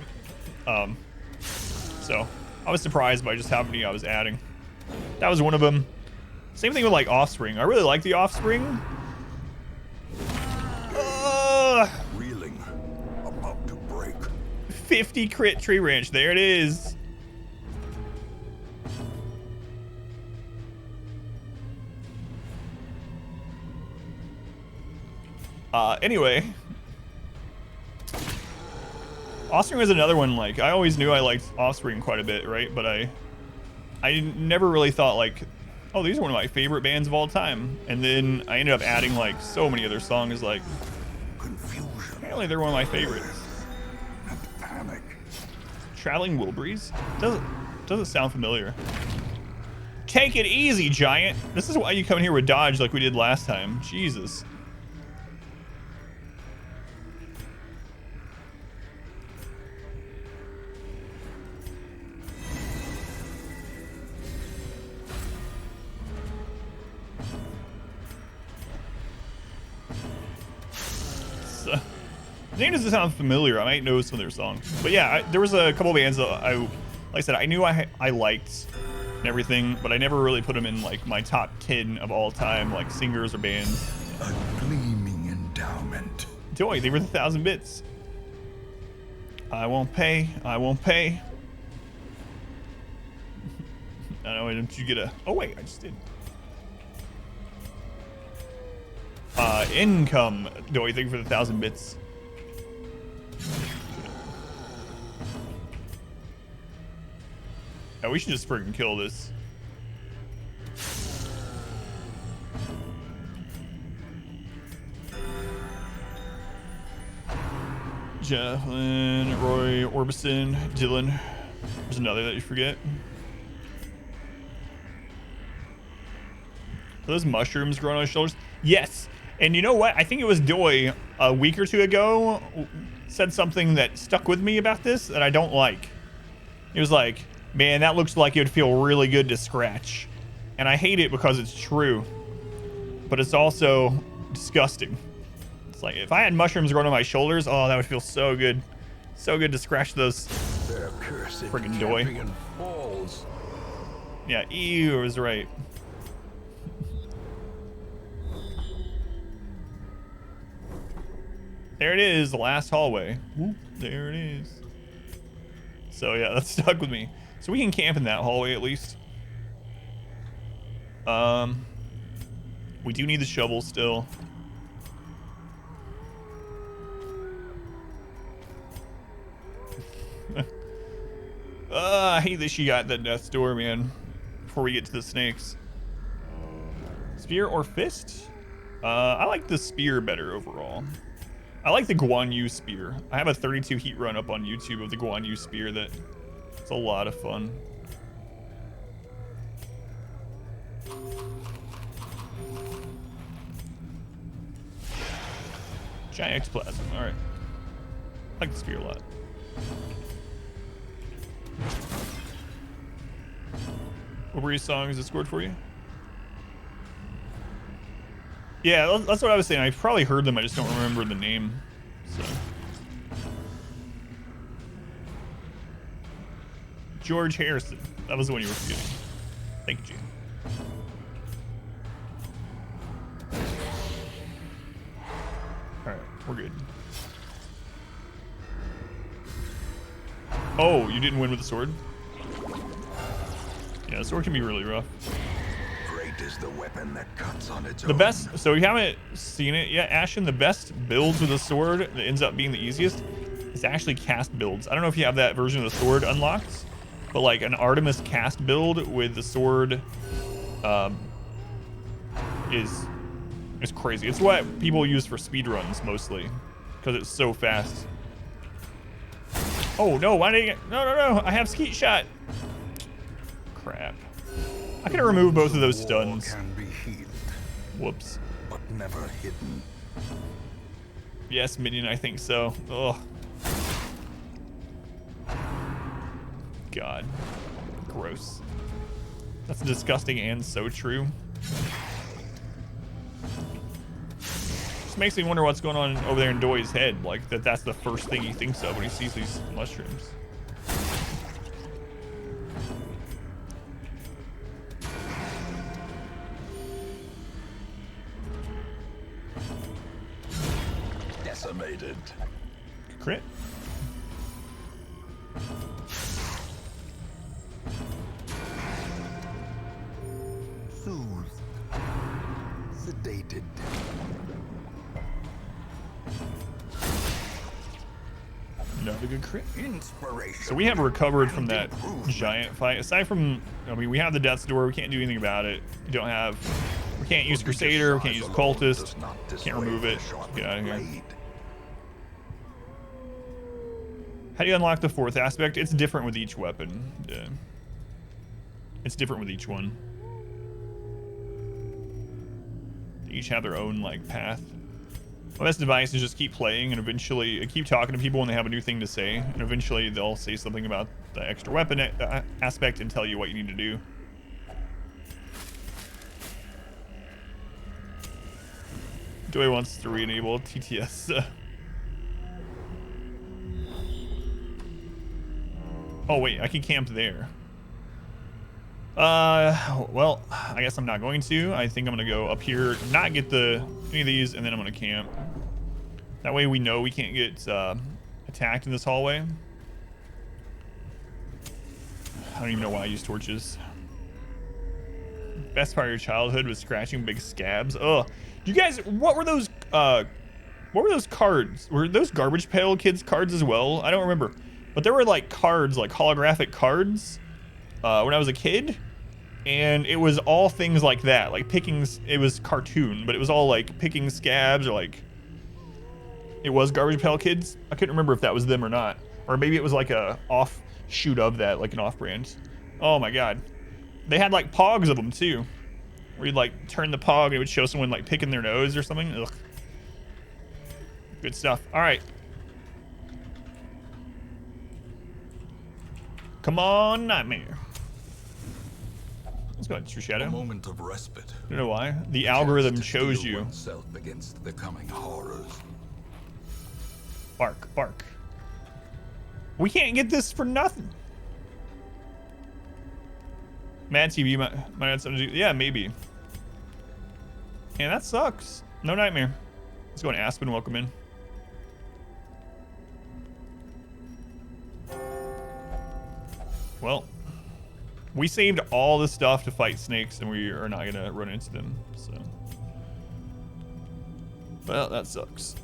So I was surprised by just how many I was adding. That was one of them. Same thing with like Offspring. I really like the Offspring. Reeling, about to break. 50 crit Tree Ranch. There it is. Anyway. Offspring was another one. Like, I always knew I liked Offspring quite a bit, right? But I never really thought like, oh, these are one of my favorite bands of all time. And then I ended up adding like so many other songs. Like, Confusion apparently they're one of my favorites. and panic. Traveling Wilburys? Doesn't sound familiar. Take it easy, Giant. This is why you come in here with dodge like we did last time. Jesus. The name doesn't sound familiar. I might know some of their songs. But yeah, there was a couple bands that like I said, I knew I liked and everything, but I never really put them in like my top 10 of all time, like singers or bands. A gleaming endowment. Joy, they were 1,000 bits. I won't pay. I won't pay. I don't know, didn't you get a... Oh, wait, I just did. Income. Joy, thank you for the 1,000 bits. Yeah, we should just freaking kill this. Jacqueline, Roy Orbison, Dylan. There's another that you forget. Are those mushrooms growing on his shoulders? Yes. And you know what? I think it was Doy a week or two ago said something that stuck with me about this that I don't like. He was like, man, that looks like it would feel really good to scratch. And I hate it because it's true. But it's also disgusting. It's like, if I had mushrooms growing on my shoulders, oh, that would feel so good. So good to scratch those. Their cursed Friggin' Doy. champion falls. Yeah, ew, I was right. There it is, the last hallway. Whoop, there it is. So yeah, that stuck with me. So we can camp in that hallway at least. We do need the shovel still. I hate that she got that death's door, man. Before we get to the snakes. Spear or fist? I like the spear better overall. I like the Guan Yu spear. I have a 32 heat run up on YouTube of the Guan Yu spear that it's a lot of fun. Giant Ectoplasm, alright. I like the spear a lot. What were your songs that scored for you? Yeah, that's what I was saying. I've probably heard them, I just don't remember the name. So. George Harrison. That was the one you were forgetting. Thank you, Jane. Alright, we're good. Oh, you didn't win with the sword? Yeah, the sword can be really rough. Great is the weapon that cuts on its The own. best, so you haven't seen it yet, Ashen, the best builds with the sword that ends up being the easiest is actually cast builds. I don't know if you have that version of the sword unlocked, but like an Artemis cast build with the sword is crazy. It's what people use for speedruns mostly, because it's so fast. Oh no, why did I get... No, I have skeet shot. Crap. I can remove both of those stuns. Can be healed, Whoops. but never hidden. Yes, minion, I think so. Ugh. God. Gross. That's disgusting and so true. Just makes me wonder what's going on over there in Doy's head. Like, that's the first thing he thinks of when he sees these mushrooms. Decimated. Crit. Soothed. Sedated. Another good crit. Inspiration. So we have recovered from that giant fight. Aside from, I mean, we have the Death's Door. We can't do anything about it. We don't have... We can't use Crusader. We can't use Cultist. Can't remove it. Get out of here. How do you unlock the fourth aspect? It's different with each weapon. Yeah. It's different with each one. They each have their own, like, path. My best advice is just keep playing and eventually keep talking to people when they have a new thing to say, and eventually they'll say something about the extra weapon aspect and tell you what you need to do. Joey wants to re-enable TTS. Oh wait, I can camp there. Well, I guess I'm not going to. I think I'm gonna go up here, not get any of these, and then I'm gonna camp. That way we know we can't get attacked in this hallway. I don't even know why I use torches. Best part of your childhood was scratching big scabs. Ugh. You guys, what were those cards? Were those Garbage Pail Kids cards as well? I don't remember. But there were like cards, like holographic cards when I was a kid. And it was all things like that, like picking, it was cartoon, but it was all like picking scabs or like, it was Garbage Pail Kids. I couldn't remember if that was them or not. Or maybe it was like a offshoot of that, like an off-brand. Oh my God. They had like pogs of them too. Where you'd like turn the pog and it would show someone like picking their nose or something. Ugh. Good stuff. All right. Come on, Nightmare. Let's go ahead, True Shadow. A moment of respite. I don't know why. The algorithm chose you. Oneself against the coming horrors. Bark, bark. We can't get this for nothing. Mad TV might have something to do. Yeah, maybe. And that sucks. No Nightmare. Let's go to Aspen. Welcome in. Well, we saved all the stuff to fight snakes, and we are not gonna run into them. So, well, that sucks.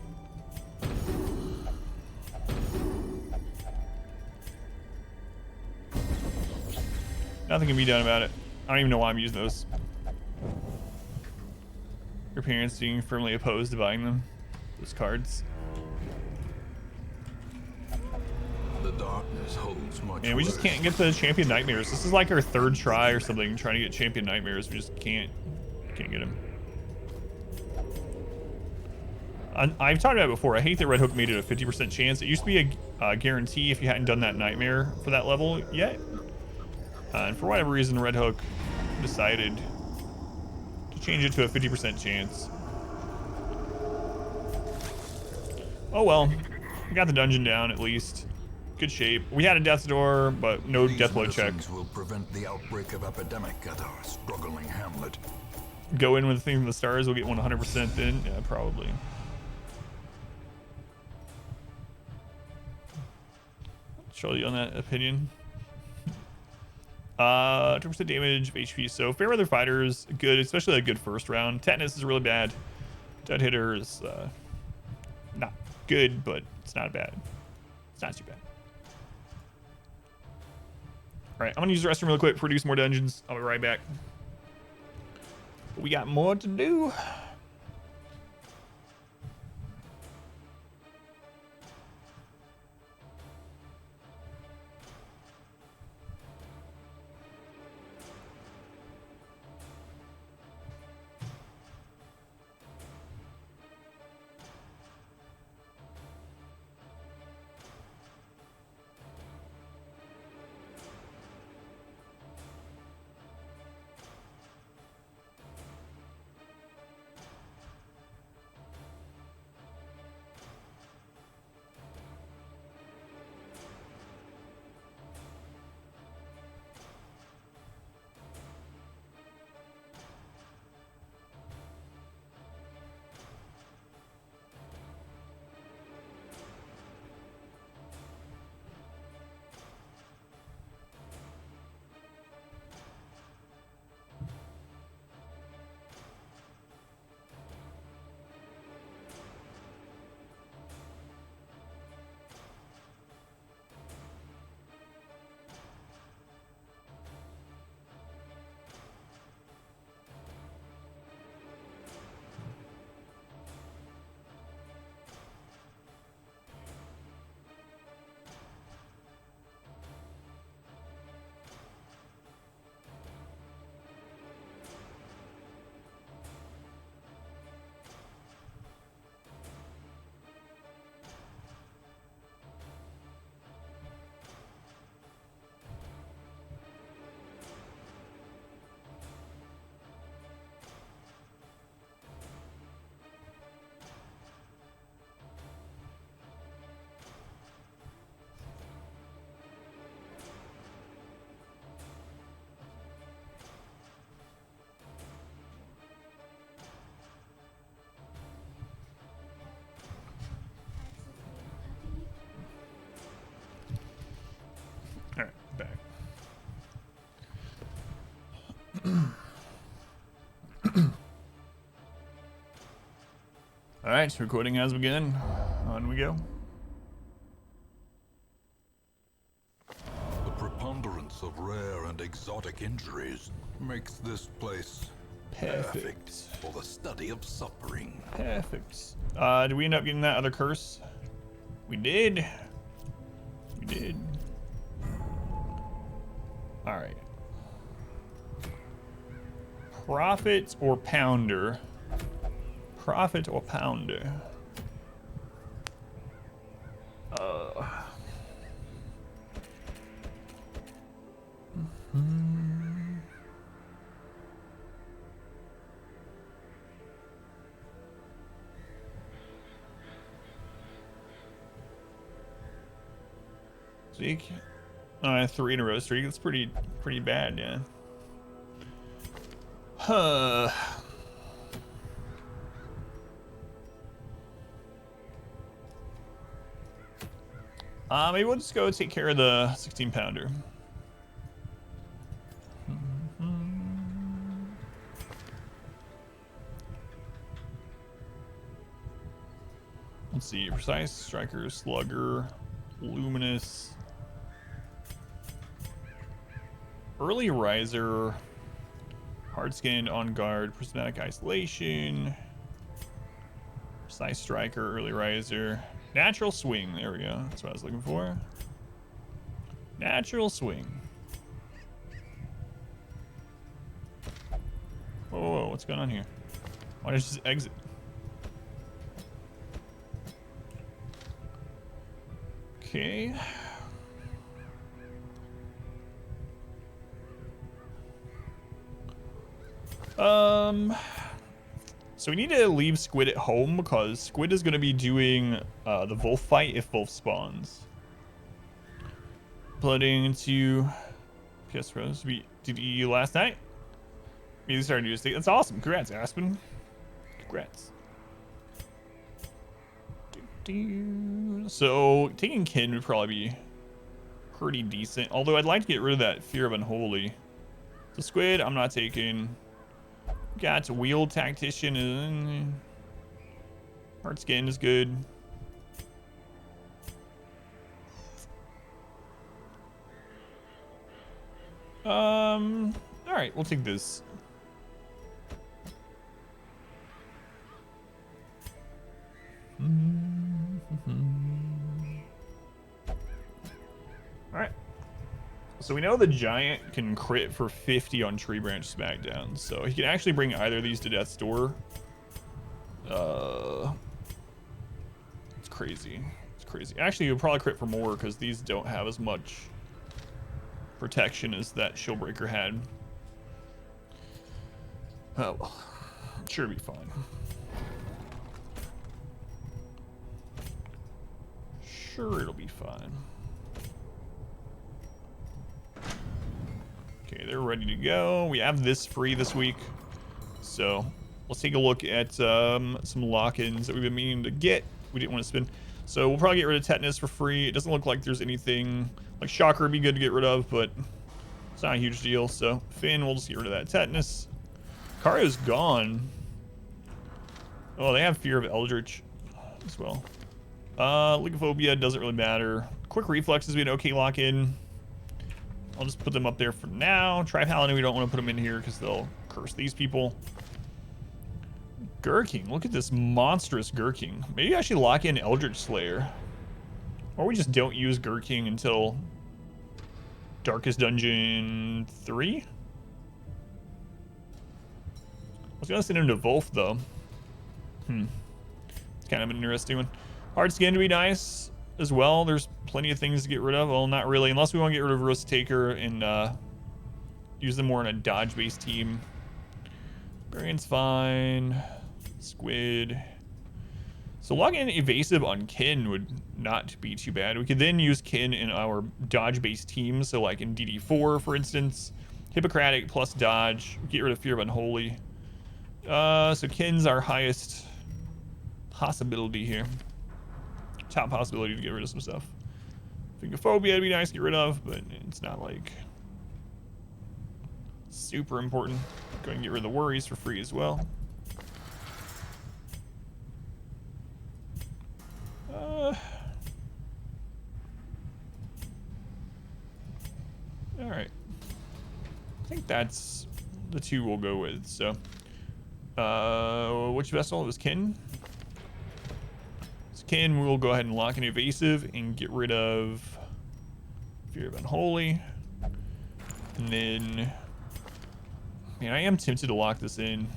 Nothing can be done about it. I don't even know why I'm using those. Your parents being firmly opposed to buying them, those cards. The darkness holds much. And we just can't get the Champion Nightmares. This is like our third try or something, trying to get Champion Nightmares. We just can't get them. I've talked about it before. I hate that Red Hook made it a 50% chance. It used to be a guarantee if you hadn't done that Nightmare for that level yet. And for whatever reason, Red Hook decided to change it to a 50% chance. Oh well, we got the dungeon down at least. Good shape. We had a Death's Door, but no Deathblow check. Will prevent the outbreak of epidemic at our struggling hamlet. Go in with the thing from the stars, we'll get 100% then? Yeah, probably. Charlie on that opinion. 2% damage of HP. So fair weather fighters, good, especially a good first round. Tetanus is really bad. Dead hitter is not good, but it's not bad. It's not too bad. All right, I'm gonna use the restroom really quick, produce more dungeons. I'll be right back. We got more to do. All right, back. All right, so recording has begun. On we go. The preponderance of rare and exotic injuries makes this place perfect for the study of suffering. Perfect. Did we end up getting that other curse? We did. We did. All right. Prophet or pounder? Prophet or pounder? Streak. 3 in a row streak. That's pretty bad, yeah. Huh. Maybe we'll just go take care of the 16-pounder. Let's see. Precise, striker, slugger, luminous, early riser, hard skinned, on guard, prismatic isolation, precise striker, early riser, natural swing. There we go. That's what I was looking for. Natural swing. Whoa, what's going on here? Why did I just exit? Okay. So we need to leave Squid at home because Squid is going to be doing the Wolf fight if Wolf spawns. Blooding into PS Rose. We did EU last night. We started to state. That's awesome. Congrats, Aspen. Congrats. So taking Kin would probably be pretty decent. Although I'd like to get rid of that Fear of Unholy. So Squid, I'm not taking. Got Wheel Tactician and Hard Skin is good. All right, we'll take this. Alright. So we know the giant can crit for 50 on tree branch smackdown. So he can actually bring either of these to death's door. It's crazy. It's crazy. Actually, you'll probably crit for more because these don't have as much protection as that Shieldbreaker had. Oh well. I'm sure it'll be fine. Sure, it'll be fine. Okay, they're ready to go. We have this free this week. So let's take a look at some lock-ins that we've been meaning to get. We didn't want to spend. So we'll probably get rid of Tetanus for free. It doesn't look like there's anything like Shocker would be good to get rid of, but it's not a huge deal. So Finn, we'll just get rid of that Tetanus. Kario's gone. Oh, they have Fear of Eldritch as well. Lycophobia doesn't really matter. Quick Reflex has been okay lock-in. I'll just put them up there for now. Tri-Paladin, we don't want to put them in here because they'll curse these people. Gurking, look at this monstrous Gurking. Maybe I should lock in Eldritch Slayer. Or we just don't use Gurking until Darkest Dungeon 3? I was gonna send him to Wolf though. It's kind of an interesting one. Hard Skin to be nice as well. There's plenty of things to get rid of. Well, not really, unless we want to get rid of Risk Taker and use them more in a dodge-based team. Variant's fine. Squid. So log in Evasive on Kin would not be too bad. We could then use Kin in our dodge-based teams. So like in DD4, for instance. Hippocratic plus dodge. Get rid of Fear of Unholy. So Kin's our highest possibility here. Top possibility to get rid of some stuff. Fingophobia would be nice to get rid of, but it's not like super important. Go and get rid of the worries for free as well. Alright. I think that's the two we'll go with. So, which vessel? It was Kin? So Kin, we'll go ahead and lock in Evasive and get rid of Fear of Unholy. And then, man, I am tempted to lock this in.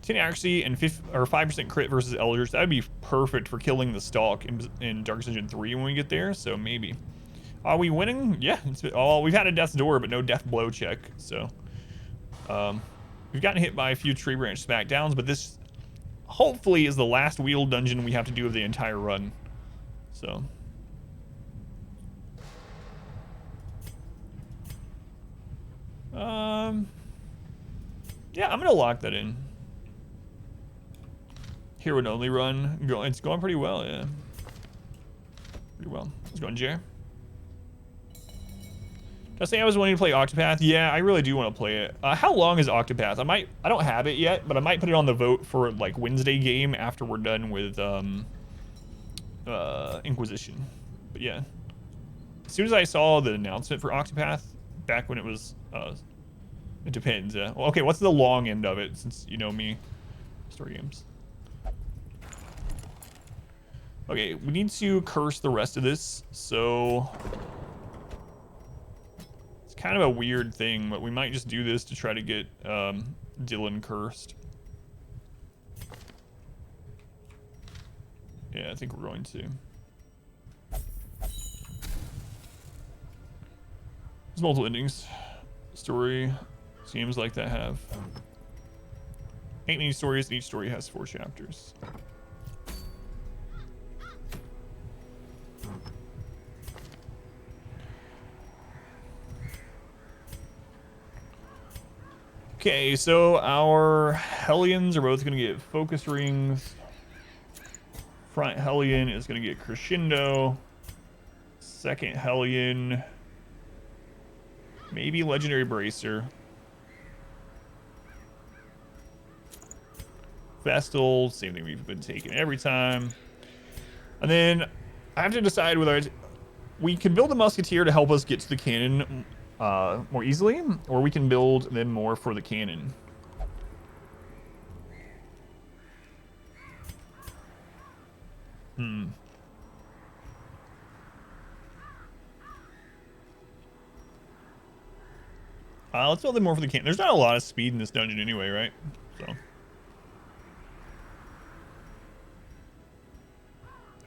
10 accuracy and 5% crit versus Eldritch. That would be perfect for killing the Stalk in Darkest Dungeon 3 when we get there, so maybe. Are we winning? Yeah. We've had a Death's Door, but no Death Blow check, so. We've gotten hit by a few Tree Branch Smackdowns, but this hopefully is the last wheel dungeon we have to do of the entire run. So. Yeah, I'm gonna lock that in. Hero and only run. It's going pretty well, yeah. Pretty well. It's going Jer. Did I say I was wanting to play Octopath? Yeah, I really do want to play it. How long is Octopath? I don't have it yet, but I might put it on the vote for like Wednesday game after we're done with Inquisition. But yeah. As soon as I saw the announcement for Octopath, back when it was it depends. Well, okay, what's the long end of it, since you know me? Story games. Okay, we need to curse the rest of this, so it's kind of a weird thing, but we might just do this to try to get Dylan cursed. Yeah, I think we're going to. There's multiple endings. Story seems like that have 8 mini stories, and each story has 4 chapters. Okay, so our Hellions are both going to get focus rings. Front Hellion is going to get Crescendo. Second Hellion, maybe Legendary Bracer. Vestal, same thing we've been taking every time. And then I have to decide whether we can build a Musketeer to help us get to the cannon more easily, or we can build them more for the cannon. Let's build in more for the camp. There's not a lot of speed in this dungeon anyway, right? So.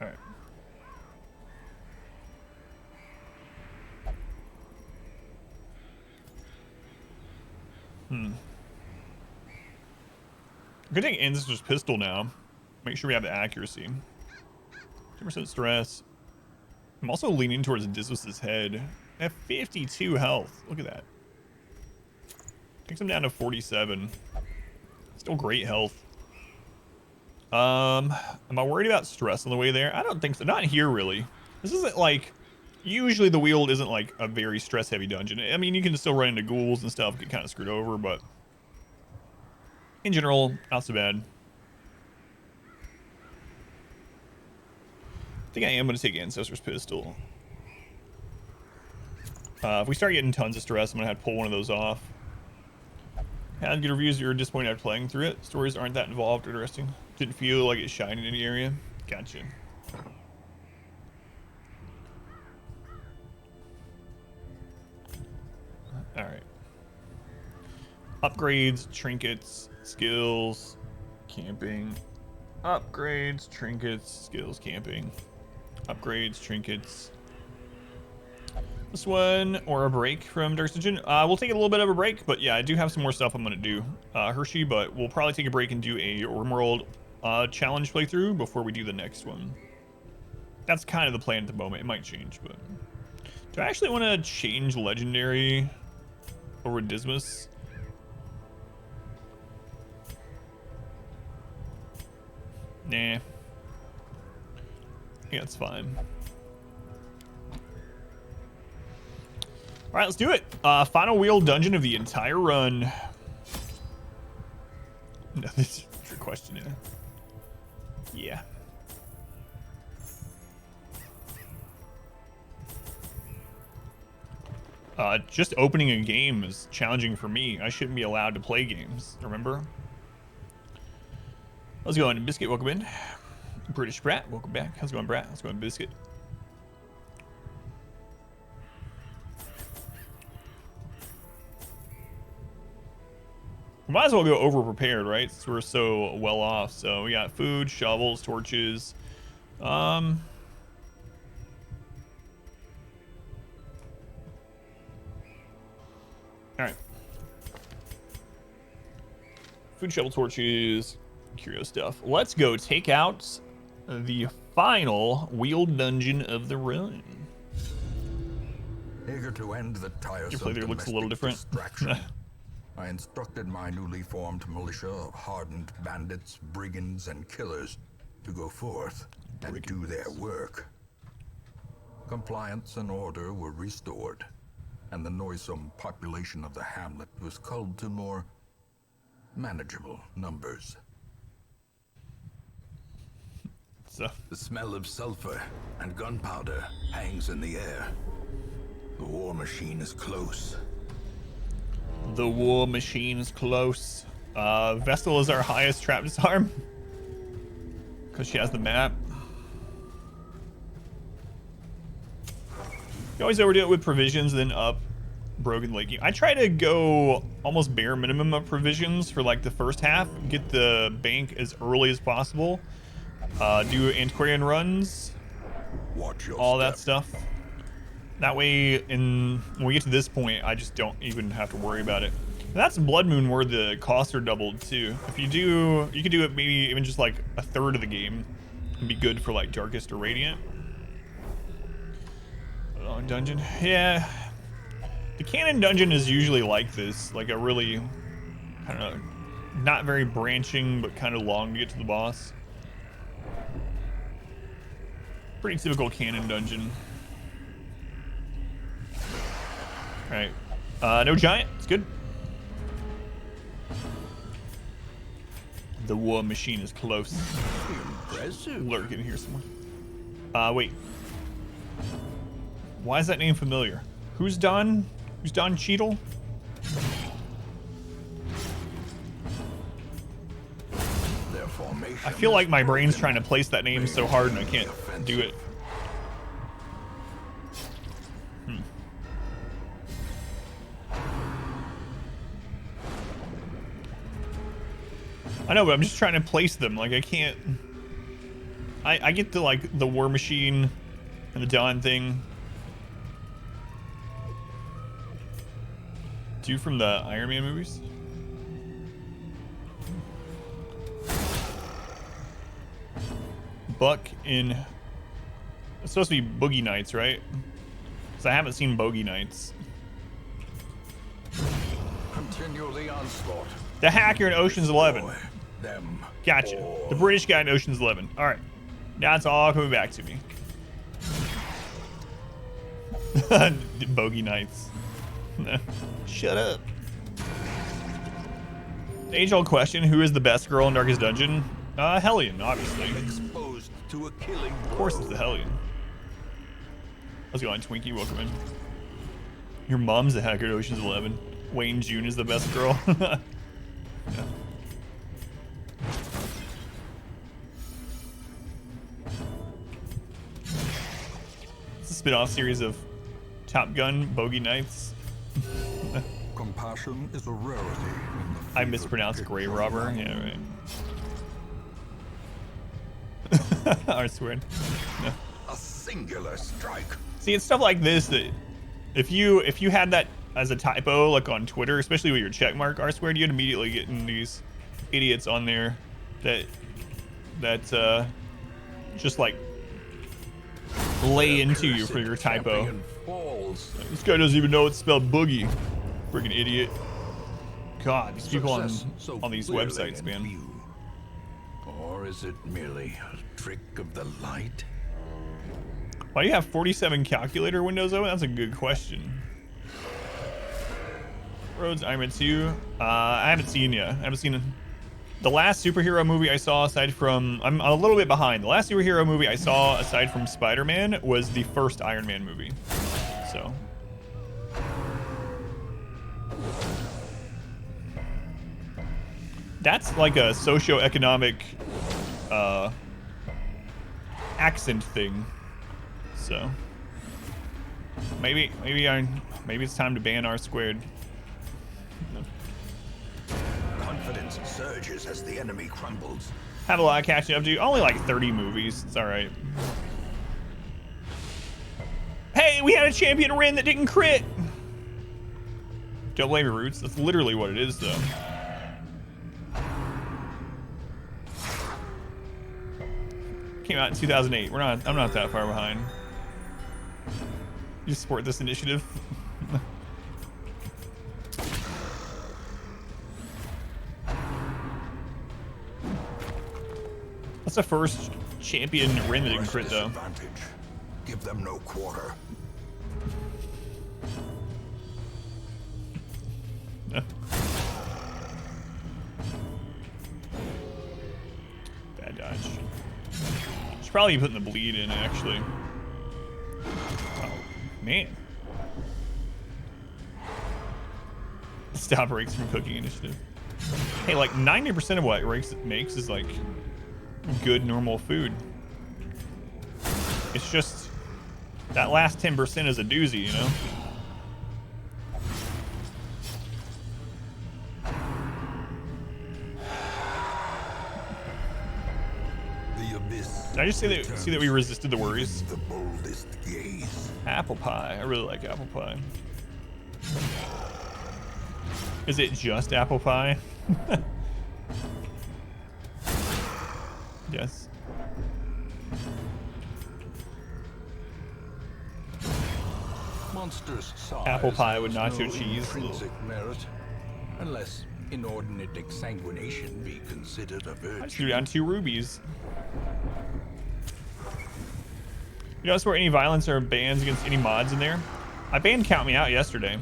All right. Good thing Ancestor's pistol now. Make sure we have the accuracy. 2% stress. I'm also leaning towards Dismas' head. At 52 health. Look at that. Takes him down to 47. Still great health. Am I worried about stress on the way there? I don't think so. Not here, really. This isn't like... Usually the Weald isn't like a very stress-heavy dungeon. I mean, you can still run into ghouls and stuff, get kind of screwed over, but... In general, not so bad. I think I am going to take Ancestor's pistol. If we start getting tons of stress, I'm going to have to pull one of those off. Had good reviews, you were disappointed after playing through it. Stories aren't that involved or interesting. Didn't feel like it shined in any area. Gotcha. Alright. Upgrades, trinkets, skills, camping. Upgrades, trinkets, skills, camping. Upgrades, trinkets. This one, or a break from Dark Dungeon. We'll take a little bit of a break, but yeah, I do have some more stuff I'm going to do. Hershey, but we'll probably take a break and do a World challenge playthrough before we do the next one. That's kind of the plan at the moment. It might change, but... Do I actually want to change Legendary over Dismas? Nah. Yeah, it's fine. All right, let's do it. Final wheel dungeon of the entire run. No, this is a trick question. Yeah. Just opening a game is challenging for me. I shouldn't be allowed to play games, remember? How's it going? Biscuit, welcome in. British Brat, welcome back. How's it going, Brat? How's it going, Biscuit? We might as well go over prepared, right? Since we're so well off. So we got food, shovels, torches. All right. Food, shovel, torches, curio stuff. Let's go take out the final wheeled dungeon of the run. Eager to end the tiresome Your playthrough looks a little different. distraction, I instructed my newly formed militia of hardened bandits, brigands, and killers to go forth and do their work. Compliance and order were restored, and the noisome population of the hamlet was culled to more manageable numbers. So The smell of sulfur and gunpowder hangs in the air. The war machine is close. the war machine is close. Vestal is our highest trap disarm because she has the map. You always overdo it with provisions, then up broken legging. I try to go almost bare minimum of provisions for like the first half, get the bank as early as possible, do antiquarian runs, Watch your all step. that stuff. That way, when we get to this point, I just don't even have to worry about it. And that's Blood Moon where the costs are doubled too. If you do, you could do it maybe even just like a third of the game and be good for like Darkest or Radiant. Long dungeon, yeah. The canon dungeon is usually like this, like a really, I don't know, not very branching, but kind of long to get to the boss. Pretty typical canon dungeon. Alright. No giant. It's good. The war machine is close. Impressive. Lurk in here somewhere. Wait. Why is that name familiar? Who's Don? Who's Don Cheadle? Their formation I feel like my is brain's broken. trying to place that name so hard and I can't do it. I know, but I'm just trying to place them. Like, I can't... I get the, like, the War Machine and the Dawn thing. Two from the Iron Man movies? Buck in... It's supposed to be Boogie Nights, right? Because I haven't seen Bogey Nights. Continue the onslaught. The hacker in Ocean's 11. Destroy them Gotcha. all. The British guy in Ocean's 11. All right. Now it's all coming back to me. Bogey Nights. Shut up. The age-old question, who is the best girl in Darkest Dungeon? Hellion, obviously. Exposed to a killing Of course it's the Hellion. How's it going, Twinkie? Welcome in. Your mom's the hacker at Ocean's 11. Wayne June is the best girl. Yeah. It's a spin-off series of Top Gun, Bogey Nights. Compassion is a rarity. In the I field mispronounced of Grave picture Robber. writing. Yeah, right. I swear. No. A singular strike. See, it's stuff like this that if you had that as a typo, like on Twitter, especially with your checkmark R squared, you'd immediately get in these idiots on there that just like lay into you for your typo. Champion falls. This guy doesn't even know it's spelled boogie. Freaking idiot. God, these people on Success so these clearly websites, in man. view. Or is it merely a trick of the light? Why do you have 47 calculator windows open? That's a good question. Rhodes, Iron Man 2. I haven't seen yet. I haven't seen the last superhero movie I saw aside from... I'm a little bit behind. The last superhero movie I saw aside from Spider-Man was the first Iron Man movie. So... That's like a socio-economic accent thing. So maybe it's time to ban R squared. Confidence surges as the enemy crumbles. Have a lot of catching up to do. Only like 30 movies. It's all right. Hey, we had a champion Rin that didn't crit. Don't blame your roots. That's literally what it is, though. Came out in 2008. I'm not that far behind. You support this initiative? That's the first champion Rin that didn't crit, though. Disadvantage. Give them no quarter. Bad dodge. Should probably be putting the bleed in, actually. Oh, man. Stop Rakes from cooking initiative. Hey, like 90% of what Rakes makes is like good, normal food. It's just that last 10% is a doozy, you know? The abyss. Did I just see that we resisted the worries? The boldest gaze. Apple pie. I really like apple pie. Is it just apple pie? Yes. Monsters size Apple pie with has nacho no cheese. intrinsic merit, unless inordinate exsanguination be considered a I virtue. just threw down 2 rubies. You notice where any violence or bans against any mods in there? I banned Count Me Out yesterday.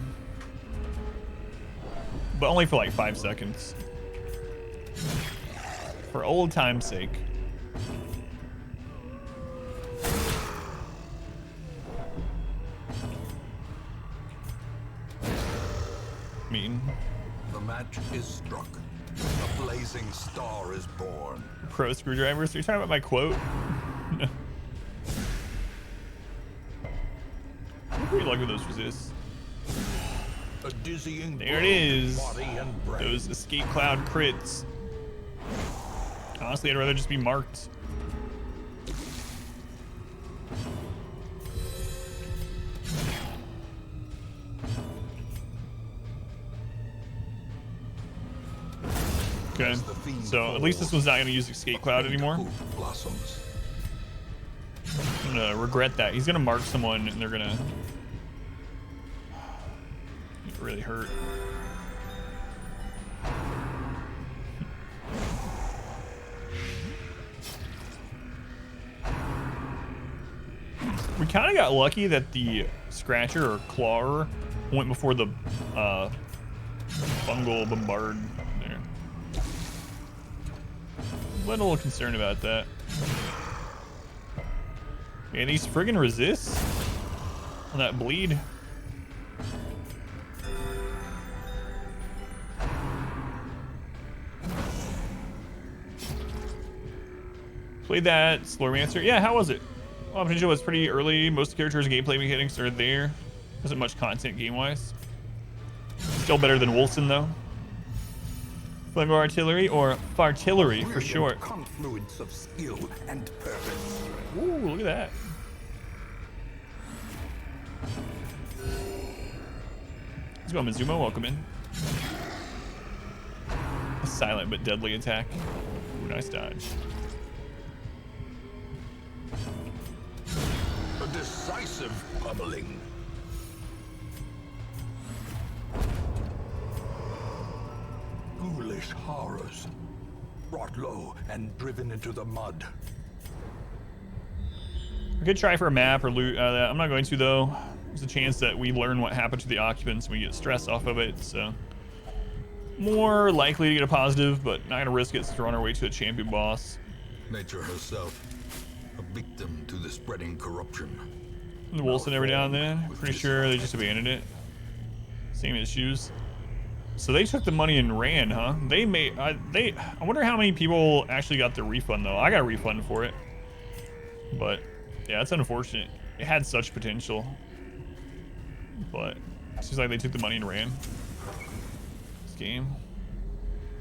But only for like 5 seconds. For old time's sake. Mean. The match is struck. A blazing star is born. Pro screwdrivers. Are you talking about my quote? I'm pretty lucky those resists. A dizzying There it blow to is. body and brain. Those escape cloud crits. Honestly, I'd rather just be marked. Okay, so at least this one's not going to use Escape Cloud anymore. Blossoms. I'm going to regret that. He's going to mark someone and they're going to get really hurt. We kind of got lucky that the Scratcher or Clawer went before the Fungal Bombard there. I'm a little concerned about that. And these friggin' resists on that bleed. Played that Slurmancer. Yeah, how was it? Well, potential was pretty early. Most of the characters' gameplay mechanics are there. Wasn't much content game-wise. Still better than Wolfson though. Flamer Artillery or Fartillery for short. Confluence of skill and purpose. Ooh, look at that. Let's go, Mizumo. Welcome in. A silent but deadly attack. Ooh, nice dodge. A decisive pummeling. Ghoulish horrors, brought low and driven into the mud. I could try for a map or loot out of that. I'm not going to though. There's a chance that we learn what happened to the occupants and we get stressed off of it, so more likely to get a positive, but not gonna risk it since we're on our way to a champion boss. Nature herself, a victim to the spreading corruption. And the Wilson every now and then. Pretty sure they just abandoned it. Same issues. So they took the money and ran, huh? They made. I wonder how many people actually got the refund though. I got a refund for it, but yeah, it's unfortunate. It had such potential, but it seems like they took the money and ran. This game.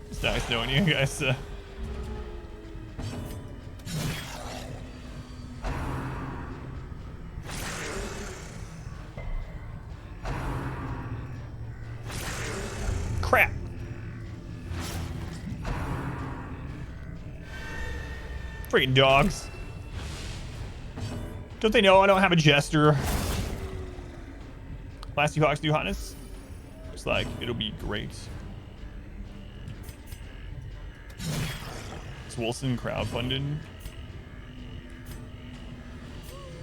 It's nice knowing you guys. Crap. Freaking dogs. Don't they know I don't have a jester? Last two Hawks do hotness? Looks like it'll be great. Is Wilson crowdfunded?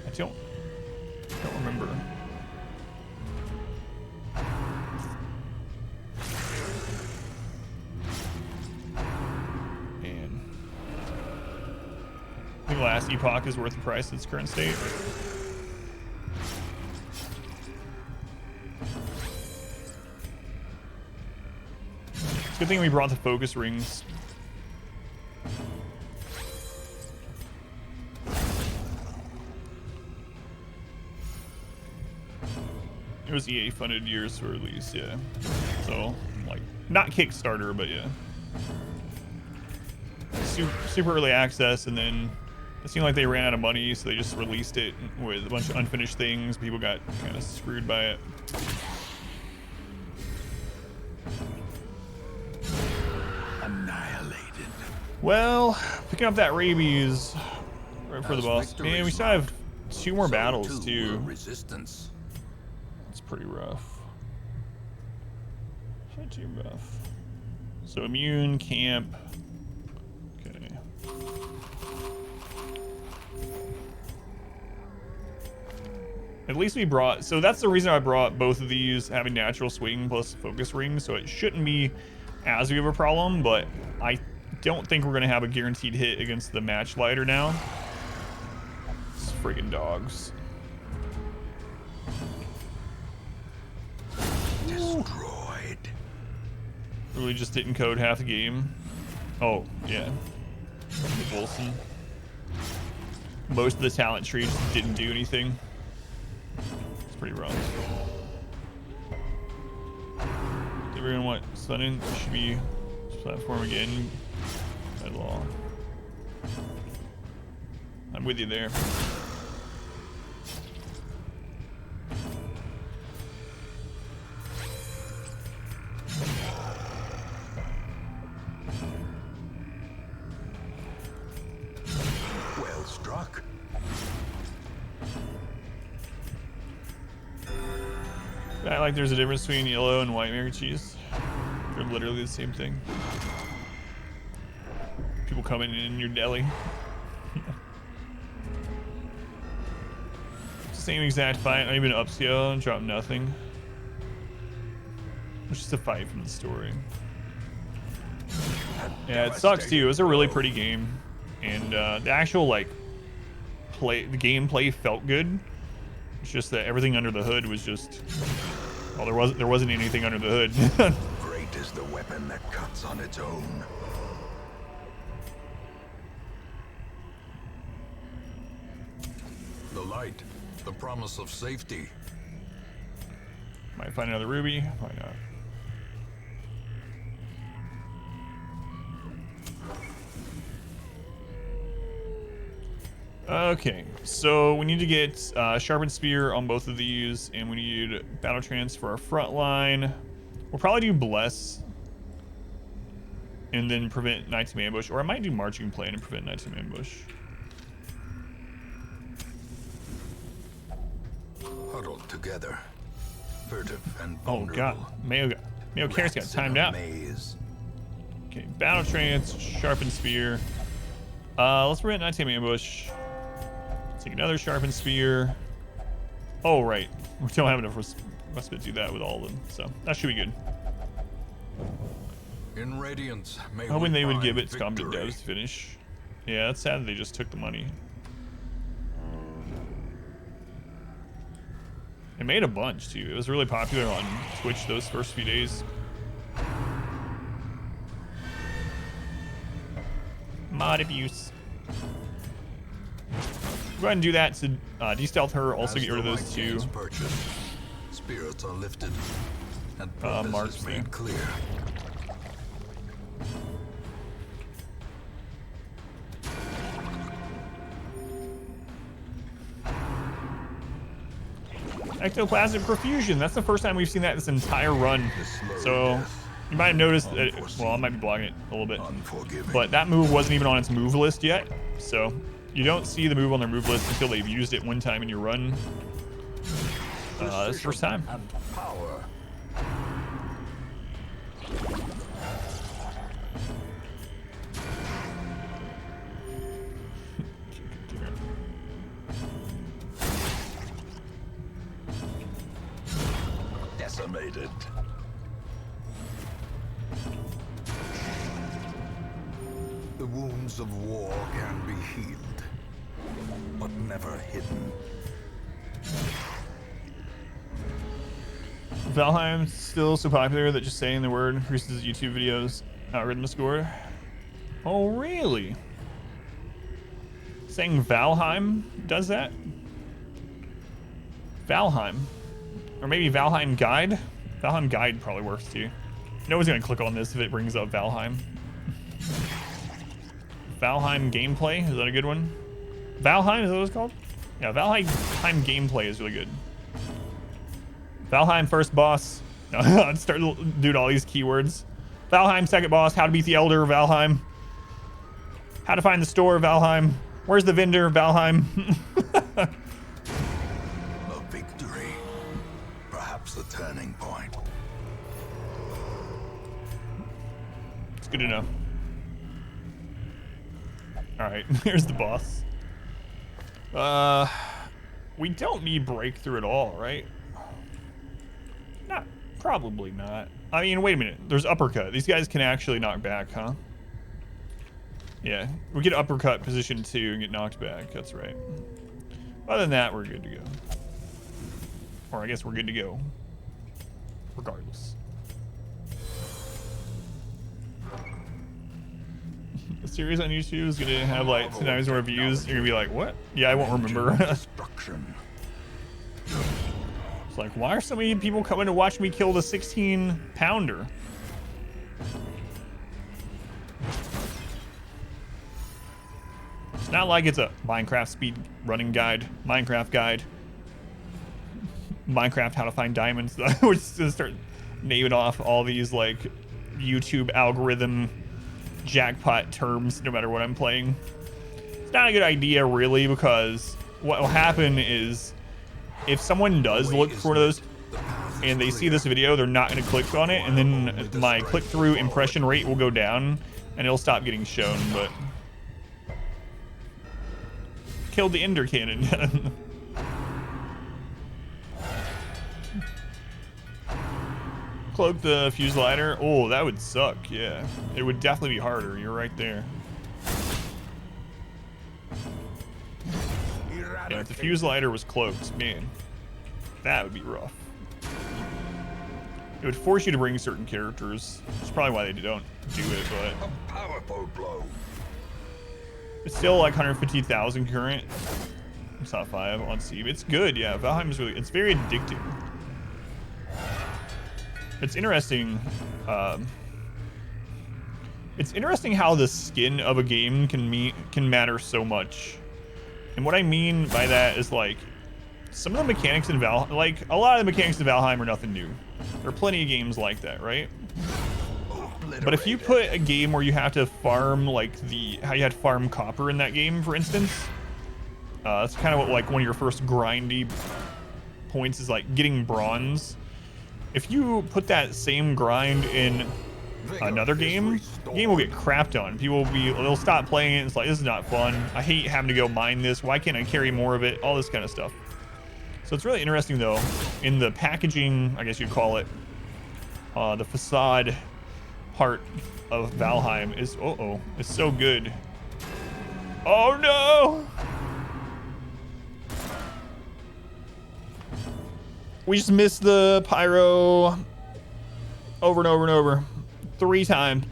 I don't remember. I think last epoch is worth the price at its current state. It's a good thing we brought the focus rings. It was EA funded years for release, yeah. So, like, not Kickstarter, but yeah. Super early access, and then it seemed like they ran out of money, so they just released it with a bunch of unfinished things. People got kind of screwed by it. Annihilated. Well, picking up that rabies right for the boss. Man, we still have 2 more battles too. Resistance. It's pretty rough. Not too rough. So immune, camp. Okay. At least we brought, so that's the reason I brought both of these, having natural swing plus focus rings, so it shouldn't be as big of a problem, but I don't think we're going to have a guaranteed hit against the match lighter now. It's friggin' dogs. Destroyed. Really just didn't code half the game. Oh, yeah. Wilson. Most of the talent tree just didn't do anything. It's pretty rough. Everyone want stunning? Should be platform again by law. I'm with you there. Well struck. I like there's a difference between yellow and white mac and cheese. They're literally the same thing. People coming in your deli. Same exact fight, not even upscale, drop nothing. It's just a fight from the story. Yeah, it sucks too. It was a really pretty game, and the actual like the gameplay felt good. It's just that everything under the hood was just, well, there wasn't anything under the hood. Great is the weapon that cuts on its own. The light, the promise of safety. Might find another ruby. Why not? Okay, so we need to get sharpened spear on both of these, and we need battle trance for our front line. We'll probably do bless, and then prevent nighttime ambush, or I might do marching plan and prevent nighttime ambush. Huddled together, furtive and Oh vulnerable. god, Mayo Carrot's got Rats in timed a out. maze. Okay, battle trance, sharpened spear. Let's prevent nighttime ambush. Take another sharpened spear. Oh right, we don't have enough respite to do that with all of them, so that should be good. In Radiance, may Hoping we they would find give its combat victory. devs to finish. Yeah, that's sad that they just took the money. It made a bunch too. It was really popular on Twitch those first few days. Mod abuse. Go ahead and do that to de-stealth her. Also As get rid of the those light two. gains purchase, spirits are lifted, and purpose Mark's is there. made clear. Ectoplasmic perfusion. That's the first time we've seen that this entire run. The slow So death, you might have noticed that. Well, I might be blocking it a little bit, unforgiving. but that move wasn't even on its move list yet. So you don't see the move on their move list until they've used it one time in your run. This is the first time. And power. Decimated. The wounds of war can be healed, but never hidden. Valheim's still so popular that just saying the word increases YouTube videos algorithm score. Oh, really? Saying Valheim does that? Valheim. Or maybe Valheim Guide? Valheim Guide probably works too. No one's gonna click on this if it brings up Valheim. Valheim Gameplay, is that a good one? Valheim, is that what it's called? Yeah, Valheim Gameplay is really good. Valheim first boss. No, I'd start doing all these keywords. Valheim second boss, how to beat the Elder, Valheim. How to find the store, Valheim. Where's the vendor, Valheim? A victory. Perhaps the turning point. It's good enough. Alright, here's the boss. We don't need breakthrough at all, right? Probably not. I mean, wait a minute. There's uppercut. These guys can actually knock back, huh? Yeah, we get uppercut position 2 and get knocked back. That's right. Other than that, we're good to go. Or I guess we're good to go. Regardless. The series on YouTube is gonna have like 10 times more views. You're gonna be like, what? Yeah, I won't remember. Destruction. It's like, why are so many people coming to watch me kill the 16-pounder? It's not like it's a Minecraft speed running guide, Minecraft guide, Minecraft how to find diamonds. We're just gonna start naming off all these like YouTube algorithm jackpot terms no matter what I'm playing. It's not a good idea really, because what will happen is if someone does look for one of those and they see this video, they're not going to click on it, and then my click-through impression rate will go down and it'll stop getting shown. But killed the ender cannon. Cloak the fuse lighter. Oh, that would suck. Yeah, it would definitely be harder. You're right there. Yeah, if the fuse lighter was cloaked, man, that would be rough. It would force you to bring certain characters. That's probably why they don't do it, but A powerful blow. it's still like 150,000 current. It's not 5 on Steam. It's good, yeah. Valheim is really, it's very addicting. It's interesting. It's interesting how the skin of a game can matter so much. And what I mean by that is like some of the mechanics in like a lot of the mechanics in Valheim are nothing new. There are plenty of games like that, right? But if you put a game where you have to farm like how you had to farm copper in that game, for instance, that's kind of what like one of your first grindy points is, like getting bronze. If you put that same grind in another game, the game will get crapped on. People will they'll stop playing it. It's like, this is not fun. I hate having to go mine this. Why can't I carry more of it? All this kind of stuff. So it's really interesting though, in the packaging, I guess you'd call it, the facade part of Valheim is, it's so good. Oh no! We just missed the pyro over and over and over. 3 times,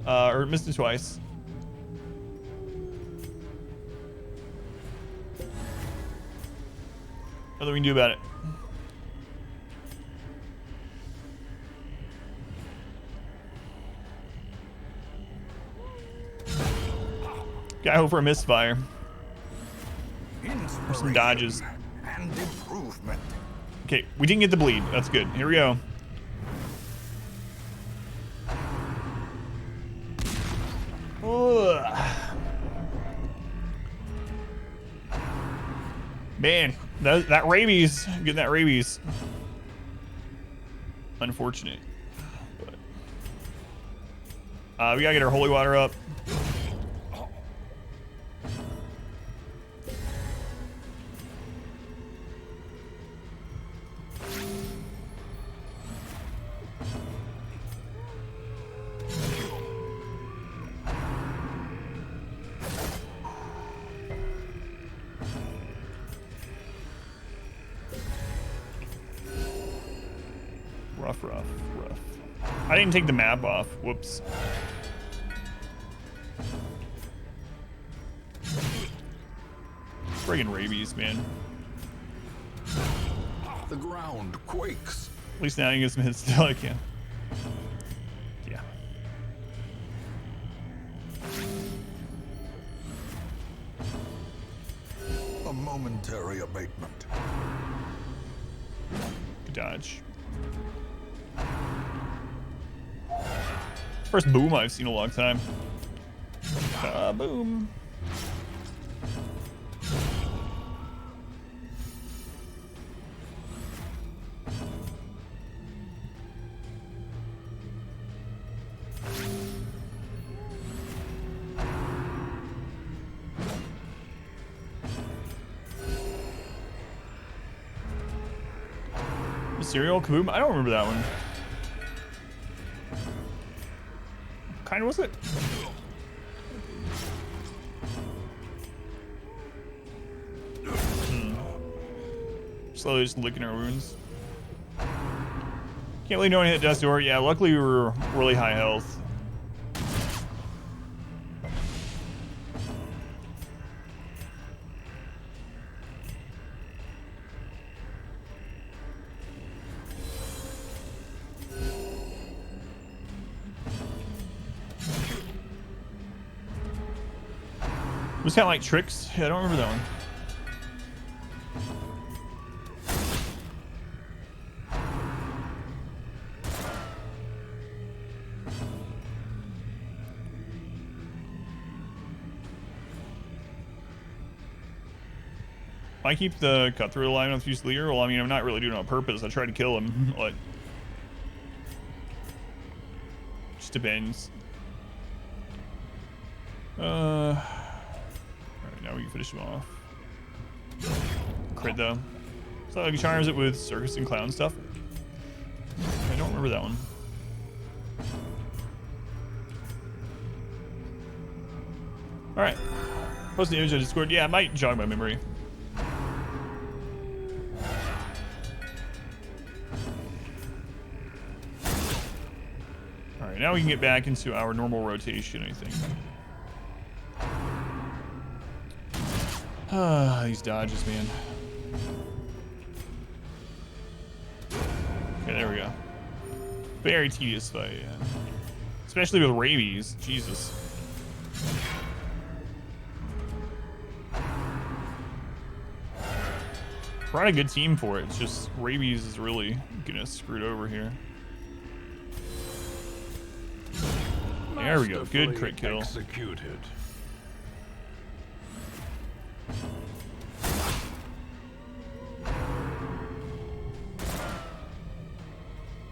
or missed it twice. Nothing we can do about it. Gotta hope for a misfire. Or some dodges. And improvement. Okay, we didn't get the bleed. That's good. Here we go. Ugh. Man, that rabies, getting that rabies. Unfortunate. But, we gotta get our holy water up. Rough. I didn't take the map off. Whoops. Friggin' rabies, man. The ground quakes. At least now you get some hits still. I can. Yeah. A momentary abatement. Good dodge. First boom I've seen in a long time. Boom. Serial Kaboom? I don't remember that one. Kind of was it? Slowly just licking our wounds. Can't believe no one hit Death's Door. Yeah, luckily we were really high health. was kind of like tricks. Yeah, I don't remember that one. I keep the cutthroat alive with Fusilier. Well, I mean, I'm not really doing it on purpose. I tried to kill him, but just depends. All right, now we can finish him off. Crit though. So he charms it with circus and clown stuff. I don't remember that one. All right, post the image on Discord. Yeah, it might jog my memory. Now we can get back into our normal rotation, I think. These dodges, man. Okay, there we go. Very tedious fight, yeah. Especially with rabies. Jesus. We're on a good team for it. It's just rabies is really getting us screwed over here. There we go. Good crit kill. Executed.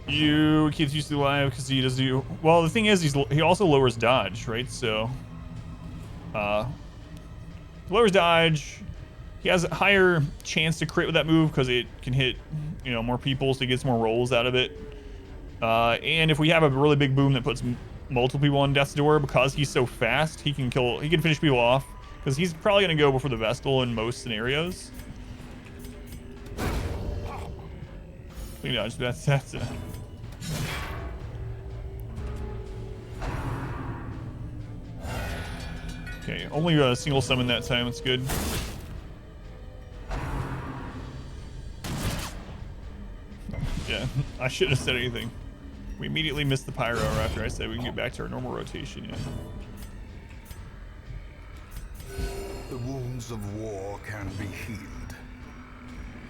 You keeps used to alive because he does do well. The thing is, he also lowers dodge, right? So, lowers dodge. He has a higher chance to crit with that move because it can hit, you know, more people, so he gets more rolls out of it. And if we have a really big boom that puts multiple people on death's door, because he's so fast, he can finish people off because he's probably gonna go before the Vestal in most scenarios. Clean dodge. That's it. Okay, only a single summon that time. That's good. Yeah, I shouldn't have said anything. We immediately missed the pyro after I said we can get back to our normal rotation. Yeah. The wounds of war can be healed,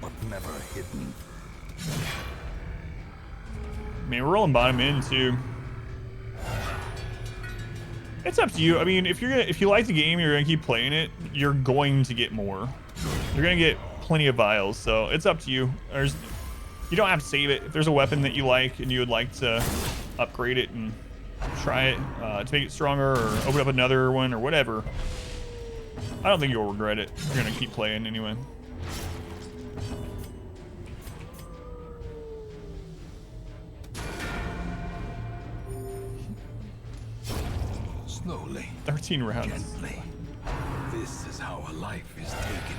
but never hidden. Man, we're rolling bottom in too. It's up to you. I mean, if you like the game, you're gonna keep playing it. You're going to get more. You're gonna get plenty of vials. So it's up to you. You don't have to save it. If there's a weapon that you like and you would like to upgrade it and try it to make it stronger, or open up another one or whatever, I don't think you'll regret it. You're gonna keep playing anyway. Slowly. 13 rounds. Gently. This is how a life is taken.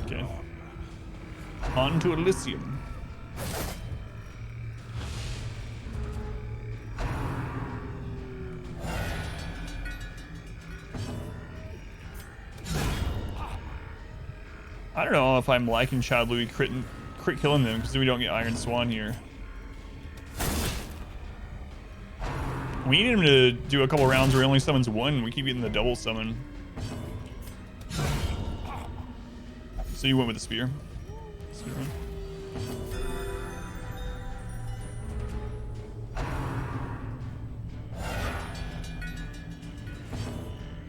Okay. On to Elysium. I don't know if I'm liking Child Louis crit killing them because we don't get Iron Swan here. We need him to do a couple rounds where he only summons one. We keep getting the double summon. So you went with the spear.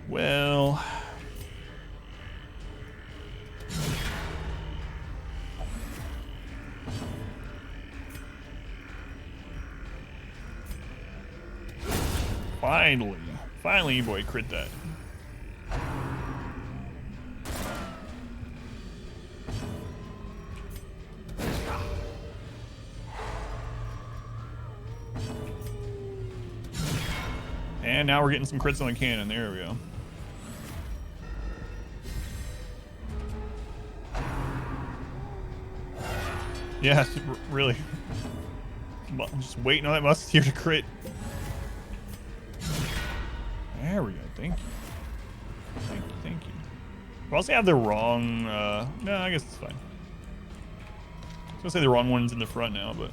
Well, finally, boy, crit that. And now we're getting some crits on the cannon. There we go. Yeah, really. Just waiting on that musketeer to crit. There we go. Thank you. Thank you. Thank you. We also have the wrong. No, I guess it's fine. I was gonna say the wrong one's in the front now, but.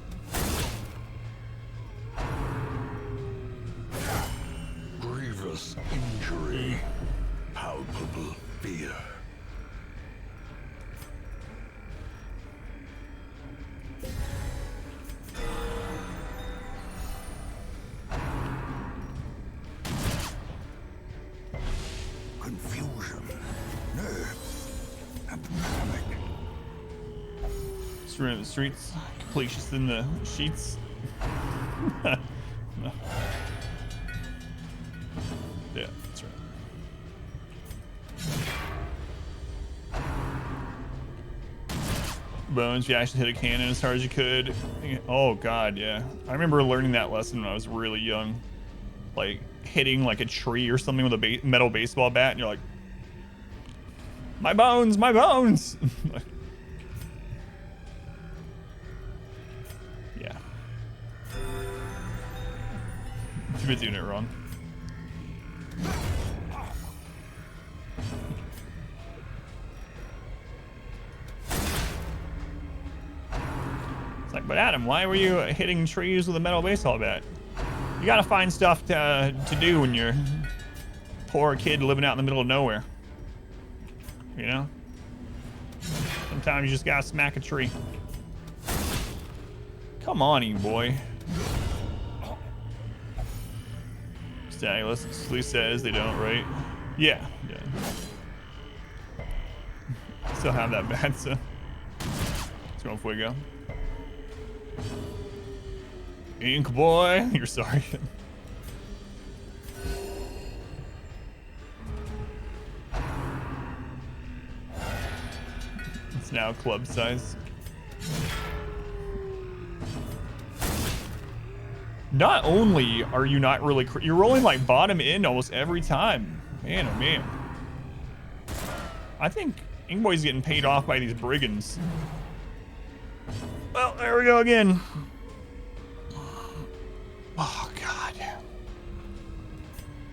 Grievous injury. Palpable fear. Confusion. Nerves. And panic. Just running the streets. Caplicious in the sheets. No. Yeah, that's right. Bones, you actually hit a cannon as hard as you could. Oh god, yeah. I remember learning that lesson when I was really young. Like hitting like a tree or something with a metal baseball bat, and you're like, my bones, my bones. Yeah. You've been doing it wrong. It's like, but Adam, why were you hitting trees with a metal baseball bat? You gotta find stuff to do when you're a poor kid living out in the middle of nowhere. You know? Sometimes you just gotta smack a tree. Come on, you boy. Staglis says they don't, right? Yeah. Still have that bad, so. Let's go Fuego. Ink boy, you're sorry. It's now club size. Not only are you not really, you're rolling like bottom end almost every time. Man, oh man. I think Ink Boy's getting paid off by these brigands. Well, there we go again. Oh, God.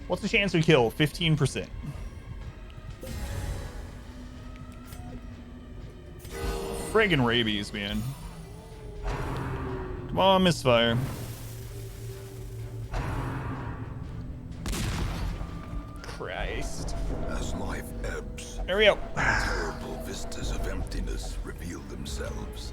What's the chance we kill? 15%. Friggin' rabies, man. Come on, misfire. Christ. As life ebbs, There we go. terrible vistas of emptiness reveal themselves.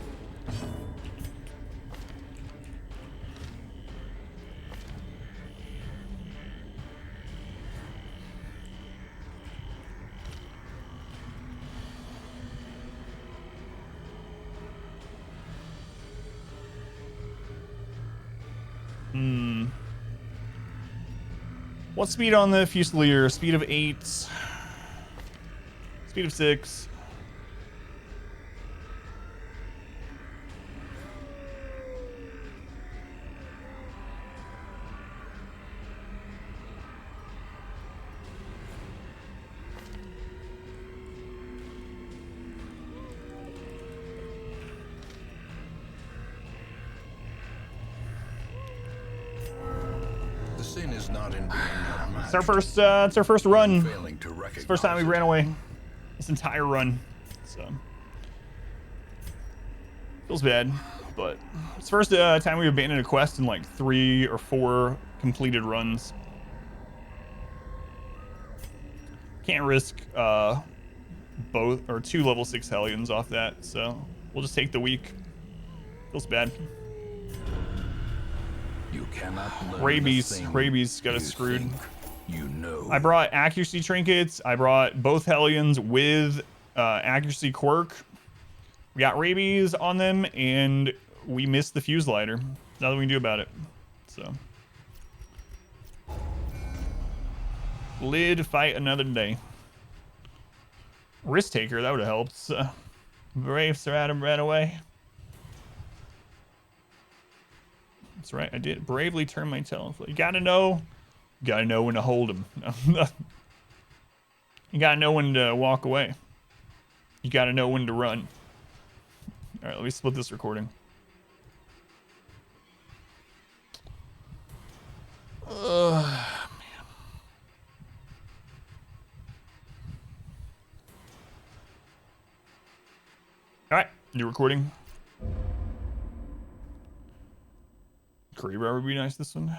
What speed on the Fusilier? Speed of 8. Speed of 6. The sin is not in being It's our first. It's our first run. failing to recognize It's the first time we ran away. This entire run. So feels bad, but it's the first time we abandoned a quest in like 3 or 4 completed runs. Can't risk both or 2 level 6 Hellions off that, so we'll just take the week. Feels bad. You cannot learn Rabies. the thing Rabies got us you screwed. think You know. I brought accuracy trinkets. I brought both Hellions with accuracy quirk. We got rabies on them, and we missed the fuse lighter. Nothing we can do about it. So, lid fight another day. Risk taker, that would have helped. So, brave Sir Adam ran away. That's right, I did bravely turn my tail. You gotta know when to hold him. You gotta know when to walk away. You gotta know when to run. All right, let me split this recording. Man. You recording? Grave Robber would be nice this one.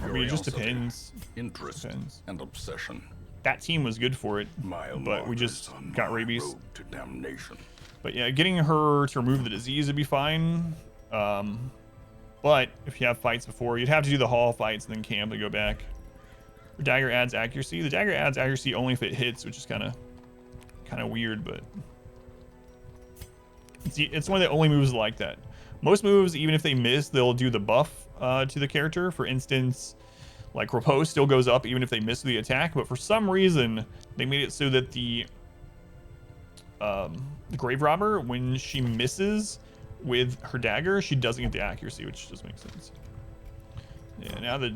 I mean, it just Curiosity, depends. interest, Depends. and obsession. That team was good for it, My but we just on got my rabies. road to damnation. But yeah, getting her to remove the disease would be fine. But if you have fights before, you'd have to do the hall fights and then camp and go back. The dagger adds accuracy. The dagger adds accuracy only if it hits, which is kind of weird, but it's one of the only moves like that. Most moves, even if they miss, they'll do the buff to the character. For instance, like Repose still goes up even if they miss the attack, but for some reason they made it so that the Grave Robber, when she misses with her dagger, she doesn't get the accuracy, which doesn't make sense. Yeah, now the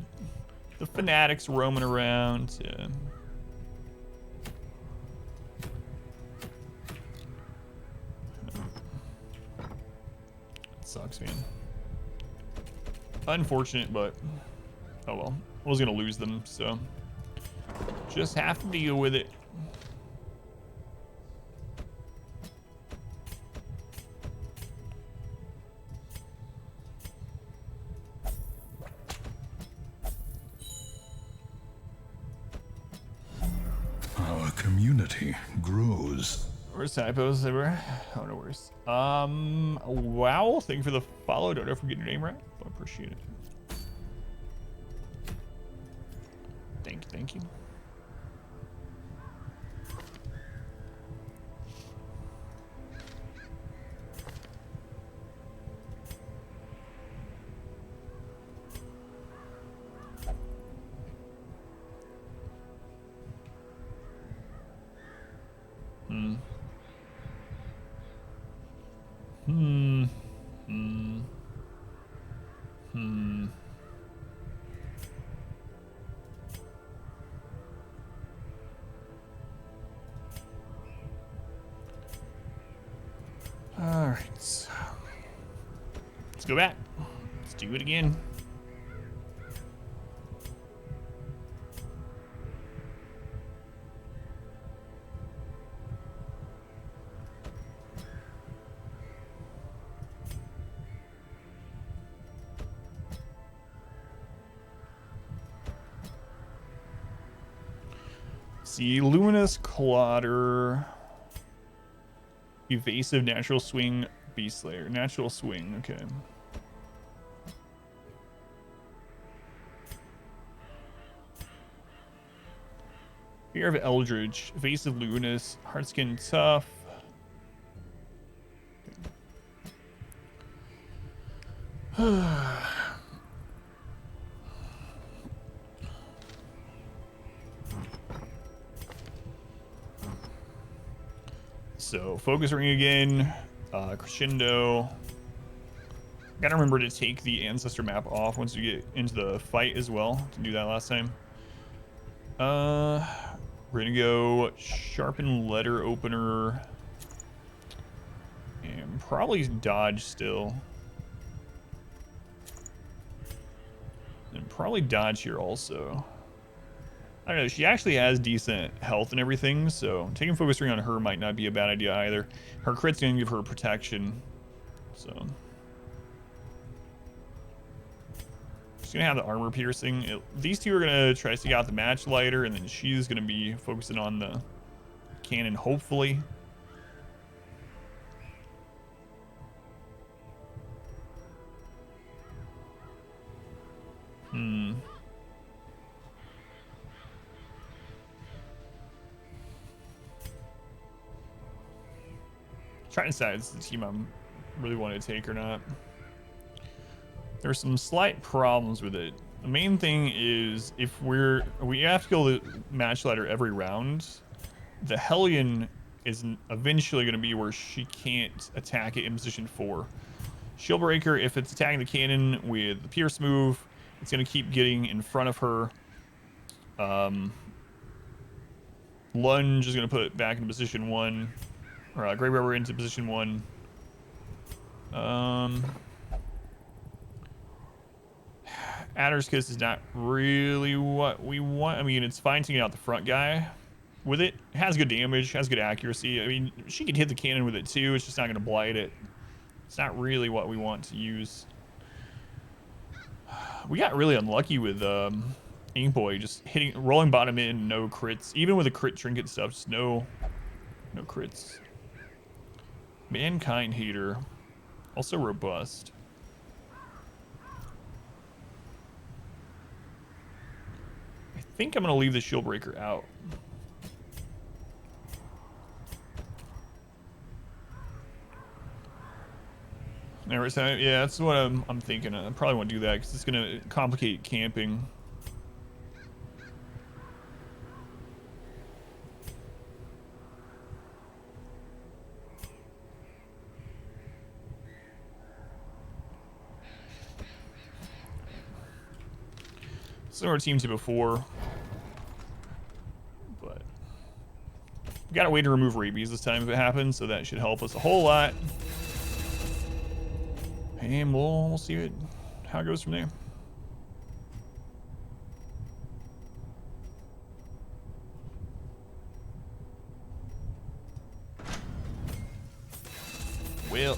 fanatics roaming around. Yeah. It sucks, man. Unfortunate, but oh well. I was gonna lose them, so just have to deal with it. Our community grows. Where's typos everywhere? Oh, no worries. Wow, thank you for the follow. Don't know if I'm getting your name right, but I appreciate it. Thank you. All right. Let's go back. Let's do it again. See, Luminous Clotter, Evasive, Natural Swing, Beast Slayer. Natural Swing, okay. Fear of Eldritch, Evasive Luminous, Hardskin Tough. So, Focus Ring again, Crescendo. Gotta remember to take the Ancestor map off once you get into the fight as well. To do that last time. We're gonna go Sharpen Letter Opener. And probably Dodge still. And probably Dodge here also. I don't know, she actually has decent health and everything, so taking Focus Ring on her might not be a bad idea either. Her crit's gonna give her protection, so. She's gonna have the armor piercing. These two are gonna try to stick out the match lighter, and then she's gonna be focusing on the cannon, hopefully. Trying to decide it's the team I'm really want to take or not. There's some slight problems with it. The main thing is if we have to go the match ladder every round, the Hellion is eventually going to be where she can't attack it in position 4. Shieldbreaker, if it's attacking the cannon with the Pierce move, it's going to keep getting in front of her. Lunge is going to put it back in position 1. Or Grave Robber into position 1. Adder's Kiss is not really what we want. I mean, it's fine taking out the front guy with it. It has good damage, has good accuracy. I mean, she could hit the cannon with it too. It's just not going to blight it. It's not really what we want to use. We got really unlucky with Ink Boy, just rolling bottom in, no crits. Even with the crit trinket stuff, just no crits. Mankind Hater, also robust. I think I'm gonna leave the Shield Breaker out. Never time. Yeah, that's what I'm thinking. I probably won't do that because it's gonna complicate camping. Similar team to before, but we got a way to remove rabies this time if it happens, so that should help us a whole lot. And we'll see how it goes from there. Well,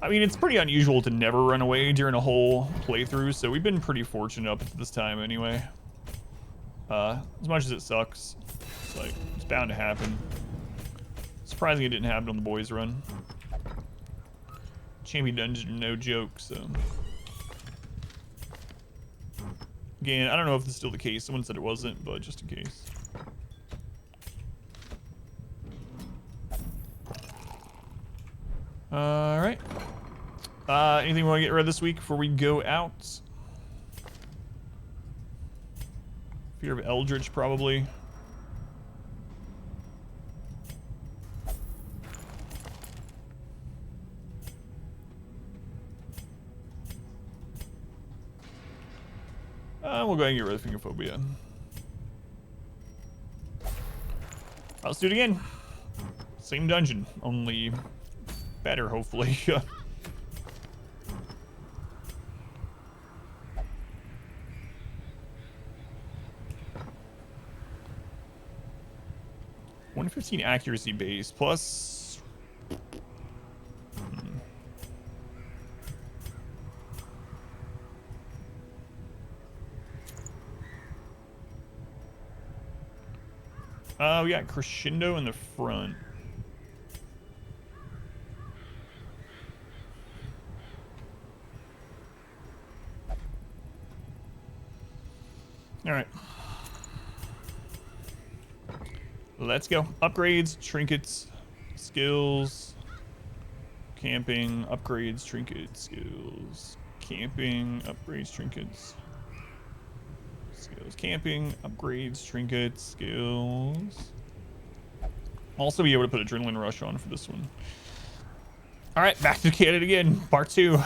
I mean, it's pretty unusual to never run away during a whole playthrough, so we've been pretty fortunate up to this time anyway. As much as it sucks, it's like, it's bound to happen. Surprising it didn't happen on the boys run. Champion Dungeon, no joke, so. Again, I don't know if this is still the case. Someone said it wasn't, but just in case. Alright. Anything we want to get rid of this week before we go out? Fear of Eldritch, probably. We'll go ahead and get rid of Fingerphobia. Let's do it again. Same dungeon, only better, hopefully. 115 accuracy base plus. We got Crescendo in the front. All right. Let's go. Upgrades, trinkets, skills, camping, upgrades, trinkets, skills, camping, upgrades, trinkets, skills, camping, upgrades, trinkets, skills. Also be able to put Adrenaline Rush on for this one. All right, back to the cannon again, part 2.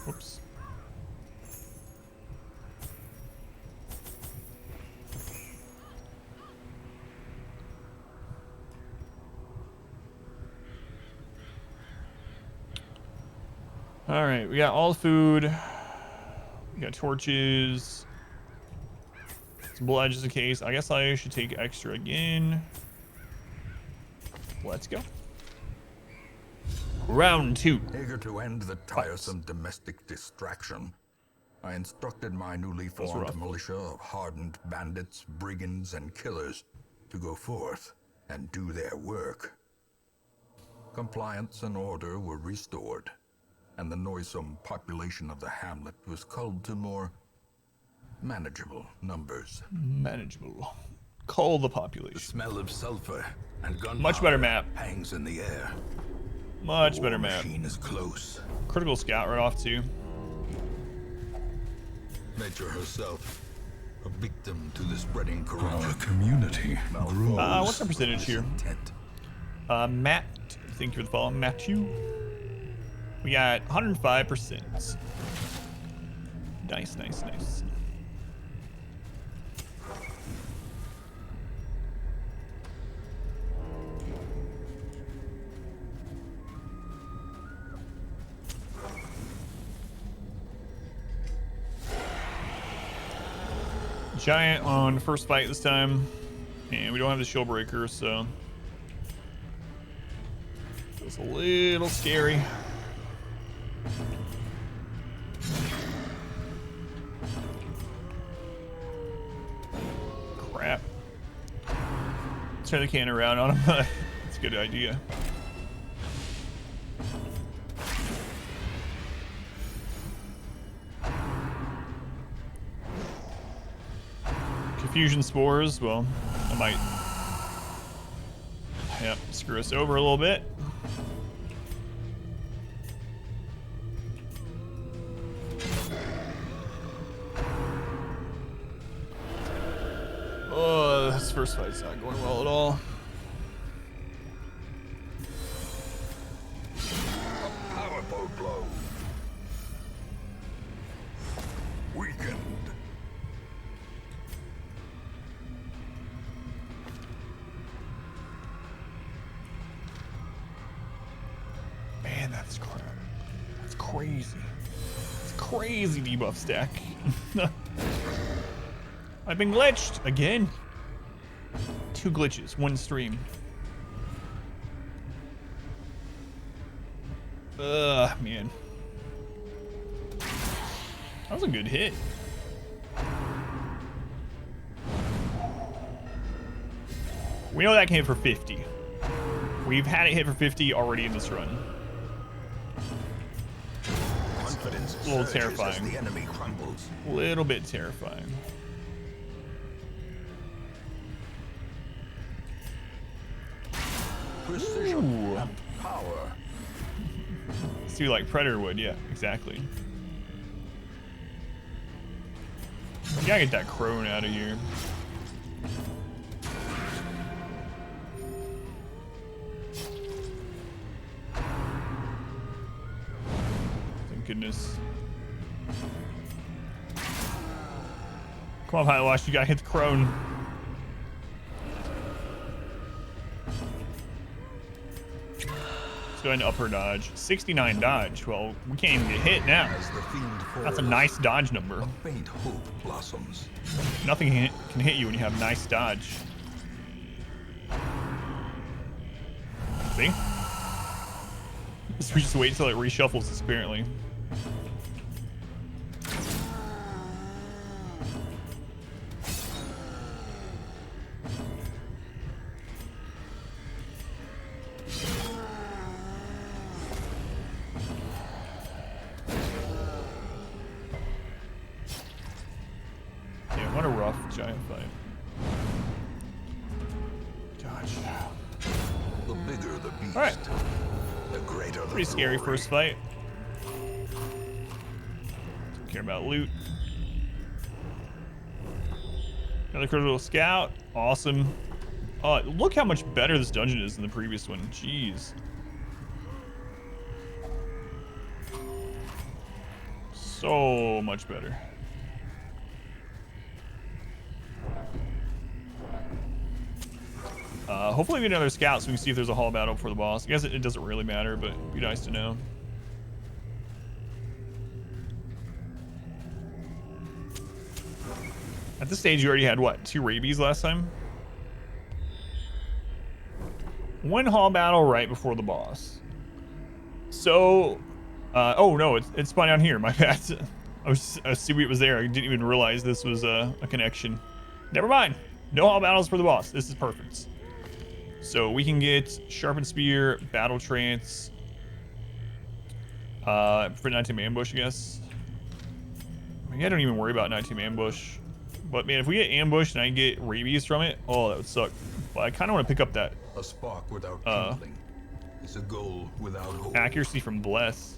Whoops. All right, we got all the food. We got torches. Some blood just in case. I guess I should take extra again. Let's go. Round 2. Eager to end the tiresome domestic distraction, I instructed my newly formed rough. militia of hardened bandits, brigands, and killers to go forth and do their work. Compliance and order were restored, and the noisome population of the hamlet was culled to more manageable numbers. Manageable. Cull the The population. smell of sulfur and gunpowder Much better map. hangs in the air. Much The better war map. machine is close. Critical scout right off too. Nature herself, a victim to the spreading corruption. Our community grew. What's our percentage here? Intent. Matt, thank you for the follow. Matthew. We got 105%. Nice, nice, nice. Giant on first fight this time, and we don't have the shield breaker, so was a little scary. Crap. Turn the can around on him. That's a good idea. Confusion spores, well, I might, yep, screw us over a little bit. Oh, this first fight's not going well at all. A powerful blow. Weakened. Man, that's crap. That's crazy. It's crazy debuff stack. I've been glitched again. 2 glitches, 1 stream. Ugh, man. That was a good hit. We know that can hit for 50. We've had it hit for 50 already in this run. Confidence A little surges terrifying. as the enemy crumbles. A little bit terrifying. Precision Ooh. and power. See, like Predator would, yeah, exactly. We gotta get that crone out of here. Thank goodness. Come on, Pilot Wash, you gotta hit the crone. Let's go ahead and upper dodge. 69 dodge. Well, we can't even get hit now. As the fiend falls, That's a nice dodge number. a faint hope blossoms. Nothing can hit you when you have nice dodge. See? We just wait until it reshuffles, apparently. Yeah, what a rough giant fight. Dodge. The bigger the beast, All right. the greater the Pretty scary glory. first fight. Don't care about loot. Another critical scout. Awesome. Look how much better this dungeon is than the previous one. Jeez. So much better. Hopefully we get another scout so we can see if there's a hall battle before the boss. I guess it doesn't really matter, but it'd be nice to know. At this stage, you already had, what, 2 rabies last time? 1 hall battle right before the boss. So, oh no, it's spun down here, my bad. I assuming it was there. I didn't even realize this was a connection. Never mind. No hall battles for the boss. This is perfect. So we can get Sharpened Spear, Battle Trance, for 19 Ambush, I guess. I mean, I don't even worry about 19 Ambush. But man, if we get ambushed and I get rabies from it, oh, that would suck. But I kind of want to pick up that A spark without kindling is a goal without hope. accuracy from Bless.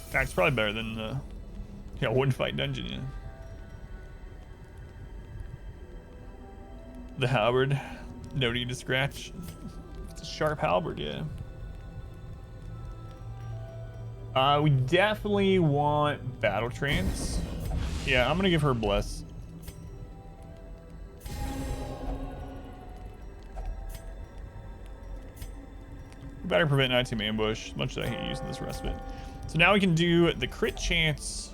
In fact, it's probably better than yeah, one fight dungeon, yeah. The halberd. No need to scratch. It's a sharp halberd, yeah. We definitely want Battle Trance. Yeah, I'm gonna give her Bless. We better prevent 19 ambush, as much as I hate using this respite. So now we can do the crit chance,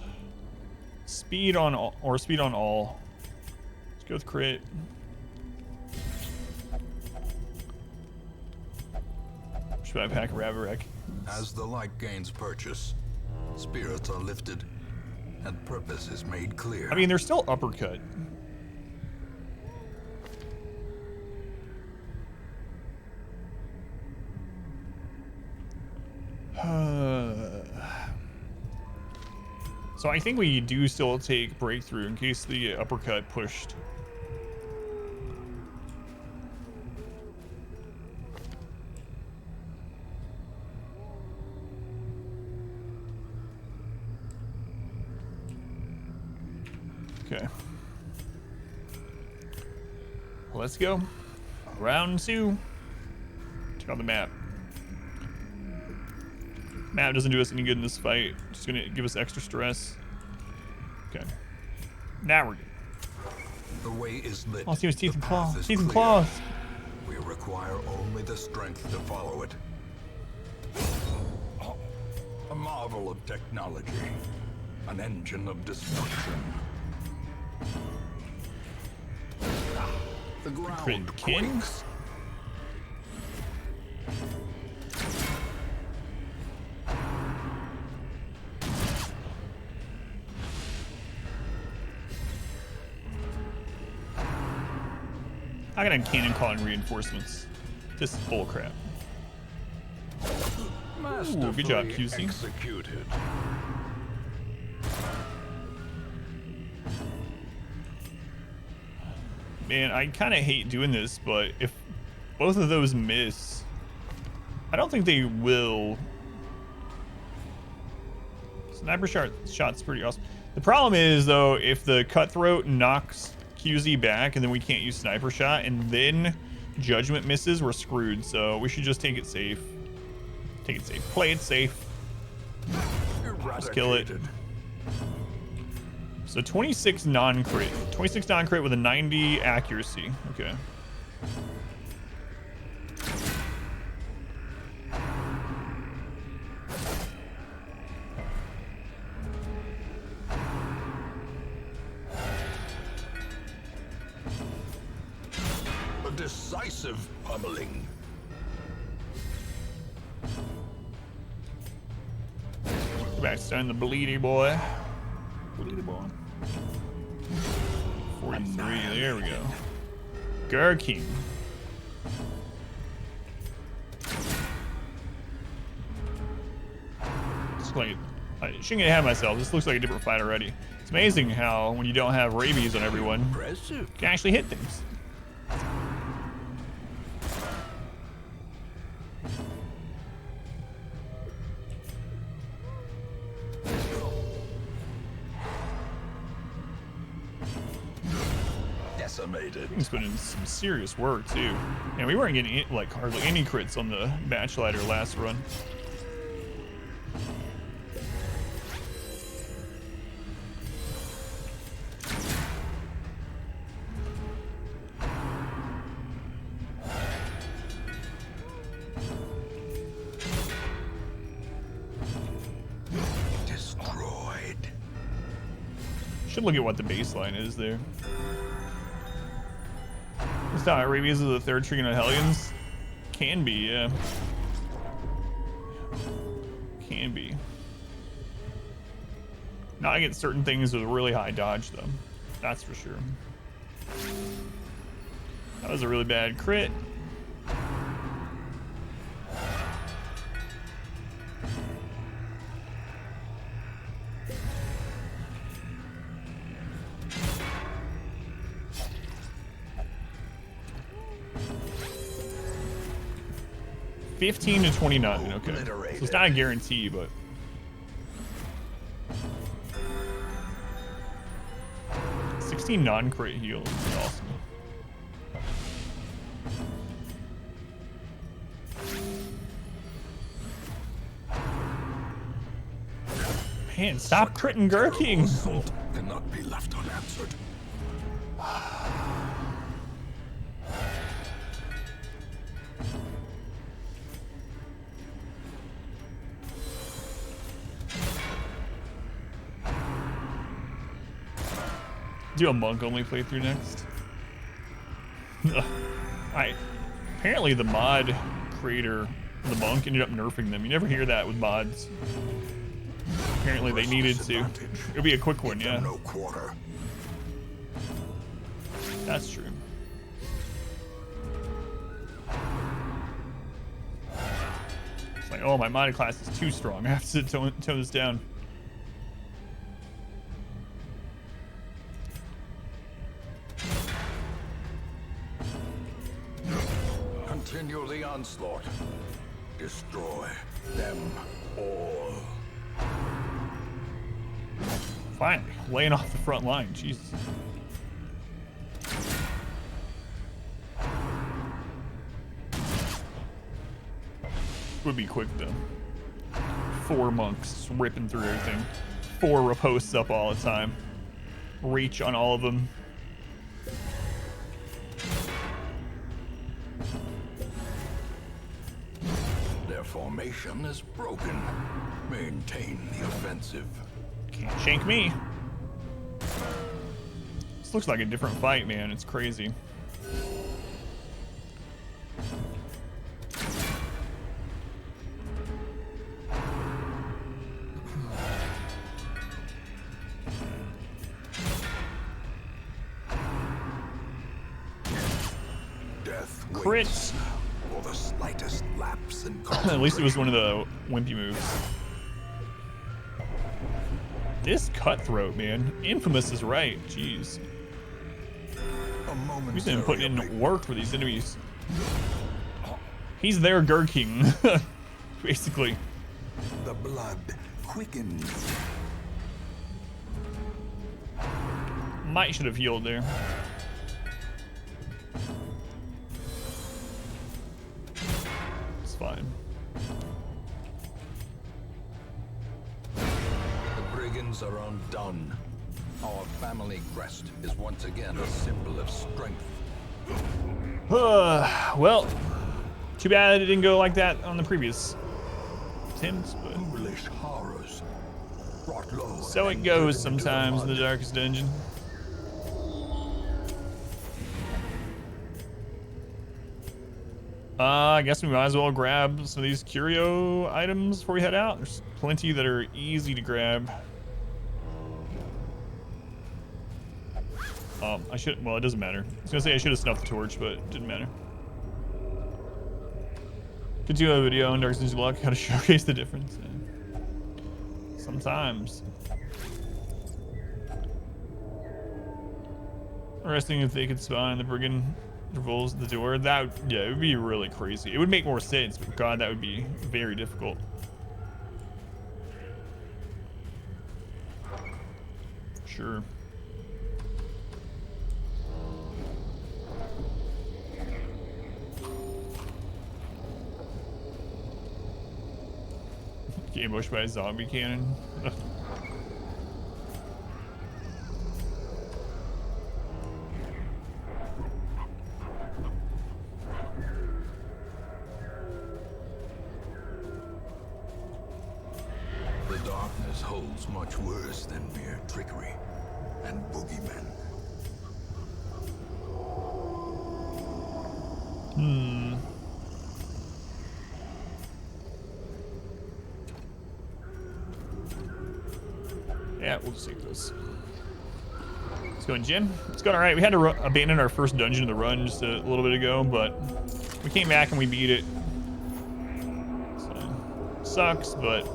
speed on all, or speed on all. Let's go with crit. Should I pack a rabbit wreck? As the light gains purchase, spirits are lifted, and purpose is made clear. I mean, they're still uppercut. So I think we do still take breakthrough in case the uppercut pushed. Okay. Let's go. Round 2. Check out the map. Map doesn't do us any good in this fight. Just gonna give us extra stress. Okay. Now we're good. The way is lit. Oh, see his teeth The and path claws. is Teeth and clear. claws. We require only the strength to follow it. A marvel of technology. An engine of destruction. The ground King? quakes. I got a cannon calling reinforcements. This is bullcrap. Ooh, good job, QC. Executed. Man, I kind of hate doing this, but if both of those miss, I don't think they will. Sniper shot's pretty awesome. The problem is, though, if the cutthroat knocks QZ back and then we can't use sniper shot and then judgment misses, we're screwed. So we should just take it safe. Take it safe. Play it safe. Just kill it. So 26 non-crit. 26 non-crit with a 90 accuracy. Okay. A decisive pummeling. Back stun the bleedy boy. Bleedy boy. 43. There we go. Gurking. It's like I shouldn't get ahead of myself. This looks like a different fight already. It's amazing how when you don't have rabies on everyone, Impressive. you can actually hit things. Decimated. He's put in some serious work too. And we weren't getting like hardly any crits on the batch lighter last run. Destroyed. Should look at what the baseline is there. It's not rabies of the third tree on Hellions. Can be, yeah. Can be. Not against certain things with really high dodge though. That's for sure. That was a really bad crit. $15 to $29. Okay, so it's not a guarantee, but 16 non-crit heals is awesome. Man, stop critting Gurking. Assault cannot be left unanswered. Do a monk only playthrough next. Apparently the mod creator The monk ended up nerfing them. You never hear that with mods. Apparently they needed to. It'll be a quick one, yeah. No quarter. That's true. It's like, oh, my mod class is too strong. I have to tone this down. Continue the onslaught. Destroy them all. Finally, laying off the front line. Jesus. Would be quick though. 4 monks ripping through everything. 4 riposts up all the time. Reach on all of them. Their formation is broken. Maintain the offensive. Can't shank me. This looks like a different fight, man. It's crazy. Death Crits. for the slightest lapse in At least it was one of the wimpy moves. This cutthroat, man. Infamous is right. Jeez. He's been putting in work for these enemies. He's their Gurking, basically. The blood quickens. Might should have healed there. It's fine. The brigands are undone. Our family crest is once again a symbol of strength. Well, too bad it didn't go like that on the previous attempts, but Foolish horrors. Brought low so it and goes driven into sometimes in the mud. darkest dungeon. I guess we might as well grab some of these curio items before we head out. There's plenty that are easy to grab. Well, it doesn't matter. I was gonna say I should have snuffed the torch, but it didn't matter. Could do a video on Dark Ninja Block, how to showcase the difference. Sometimes. Interesting if they could spawn the brigand intervals at the door. That, yeah, it would be really crazy. It would make more sense, but God, that would be very difficult. Sure. Get ambushed by a zombie cannon. The darkness holds much worse than mere trickery and boogeymen. Yeah, we'll just take this. Let's go in gym. It's going all right. We had to abandon our first dungeon of the run just a little bit ago, but we came back and we beat it. So, sucks, but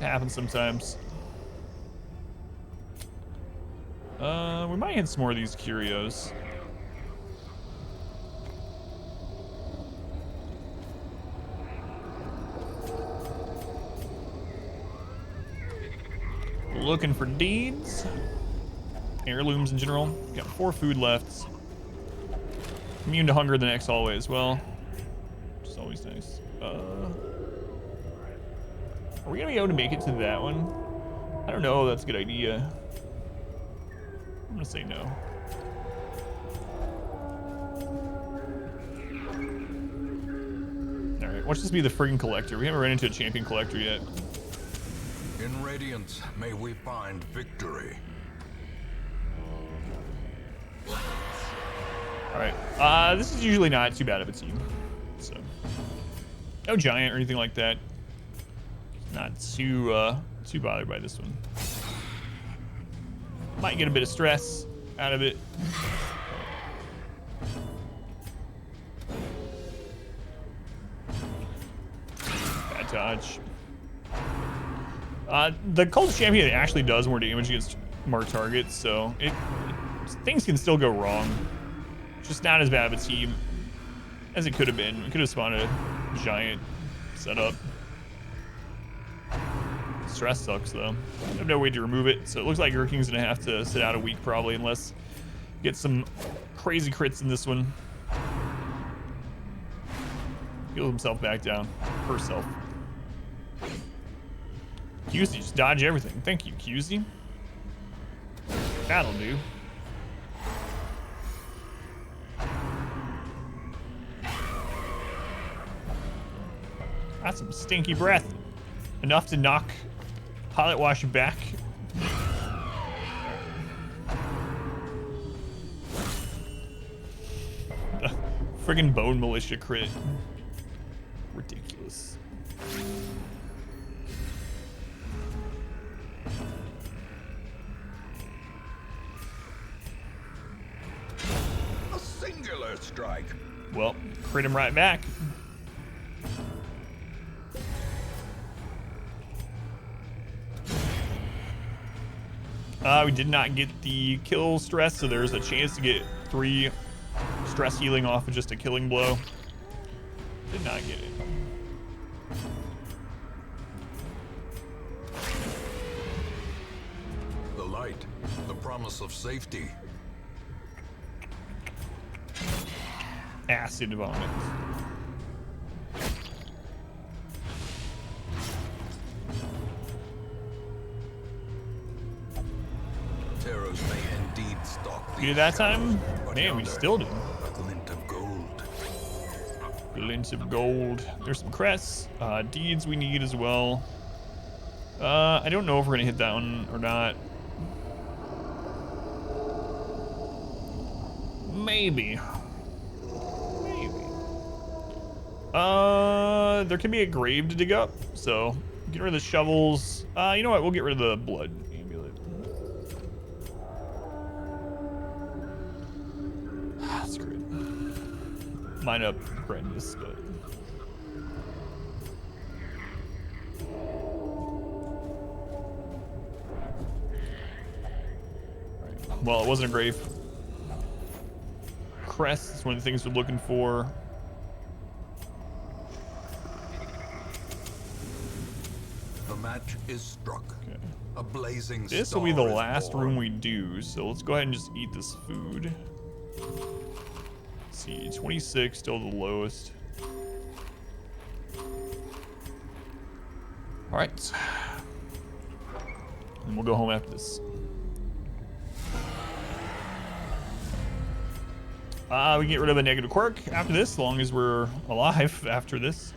it happens sometimes. We might hit some more of these curios. Looking for deeds. Heirlooms in general. Got 4 food left. Immune to hunger the next hallway as well. Which is always nice. Are we gonna be able to make it to that one? I don't know, that's a good idea. I'm gonna say no. Alright, watch this be the friggin' collector. We haven't run into a champion collector yet. In Radiance, may we find victory. Alright, this is usually not too bad of a team. So, No giant or anything like that. Not too bothered by this one. Might get a bit of stress out of it. Bad dodge. The Cult Champion actually does more damage against marked targets, so things can still go wrong. It's just not as bad of a team as it could have been. We could have spawned a giant setup. Stress sucks though. I have no way to remove it, so it looks like Gurking's gonna have to sit out a week probably, unless get some crazy crits in this one. Heal himself back down. Herself. QZ, just dodge everything. Thank you, QZ. That'll do. That's some stinky breath. Enough to knock Pilot Wash back. The friggin' Bone Militia crit. Ridiculous. A singular strike. Well, crit him right back. We did not get the kill stress, so there's a chance to get 3 stress healing off of just a killing blow. Did not get it. The light, the promise of safety. Acid vomit. Terrors may indeed stalk You these did that time? shadows, but Man, we yonder, still did. a glint of gold. Glints of gold. There's some crests. Deeds we need as well. I don't know if we're gonna hit that one or not. Maybe. There can be a grave to dig up, so get rid of the shovels. You know what? We'll get rid of the blood amulet. Screw it. Mine up horrendous, but. Well, it wasn't a grave. Crest is one of the things we're looking for. The match is struck. Okay. A blazing This will be the star is last born. room we do, so let's go ahead and just eat this food. Let's see, 26, still the lowest. All right. And we'll go home after this. We can get rid of a negative quirk after this, as long as we're alive after this.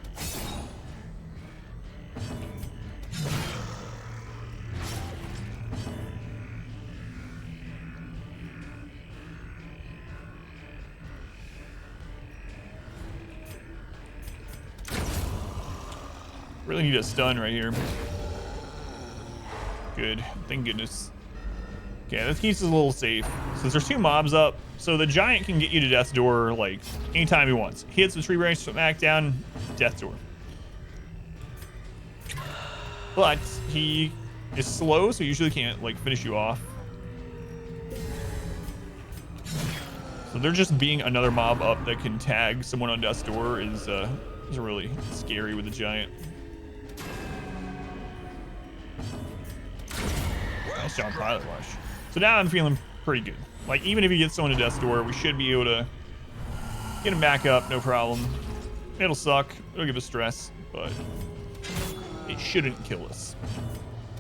Really need a stun right here. Good, thank goodness. Okay, this keeps us a little safe. Since there's 2 mobs up, so the giant can get you to death's door like anytime he wants. He hits the tree branch, smack down, death's door. But he is slow, so he usually can't like finish you off. So they're just being another mob up that can tag someone on death's door is really scary with the giant. Nice job, Pilot Wash. So now I'm feeling pretty good. Like, even if he gets someone to death's door, we should be able to get him back up, no problem. It'll suck, it'll give us stress, but it shouldn't kill us.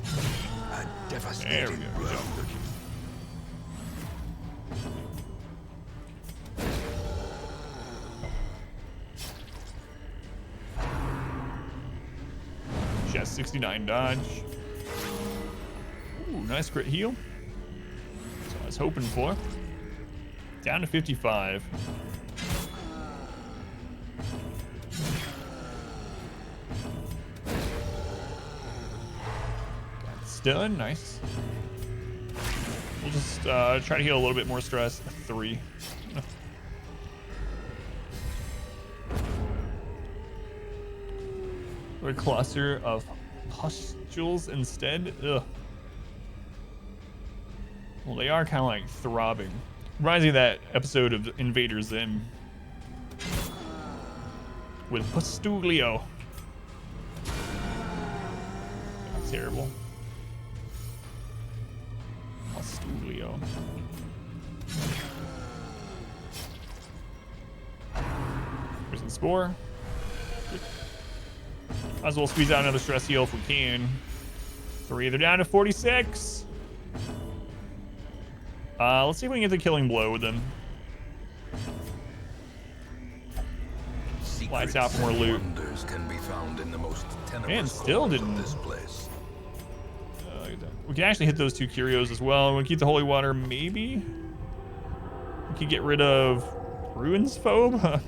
A There we devastating go. blow. She has 69 dodge. Ooh, nice crit heal. That's what I was hoping for. Down to 55. Almost done. Nice. We'll just try to heal a little bit more stress. 3. Or a cluster of pustules instead. Ugh. Well, they are kind of like throbbing. Reminds me of that episode of Invader Zim with Pustulio. That's terrible. Pustulio. Prison Spore. Might as well squeeze out another stress heal if we can. 3, they're down to 46. Let's see if we can get the killing blow with them. Lights out for more loot. Wonders can be found in the most Man, still didn't. This place. We can actually hit those 2 curios as well. We'll keep the holy water, maybe. We could get rid of Ruins Phobe.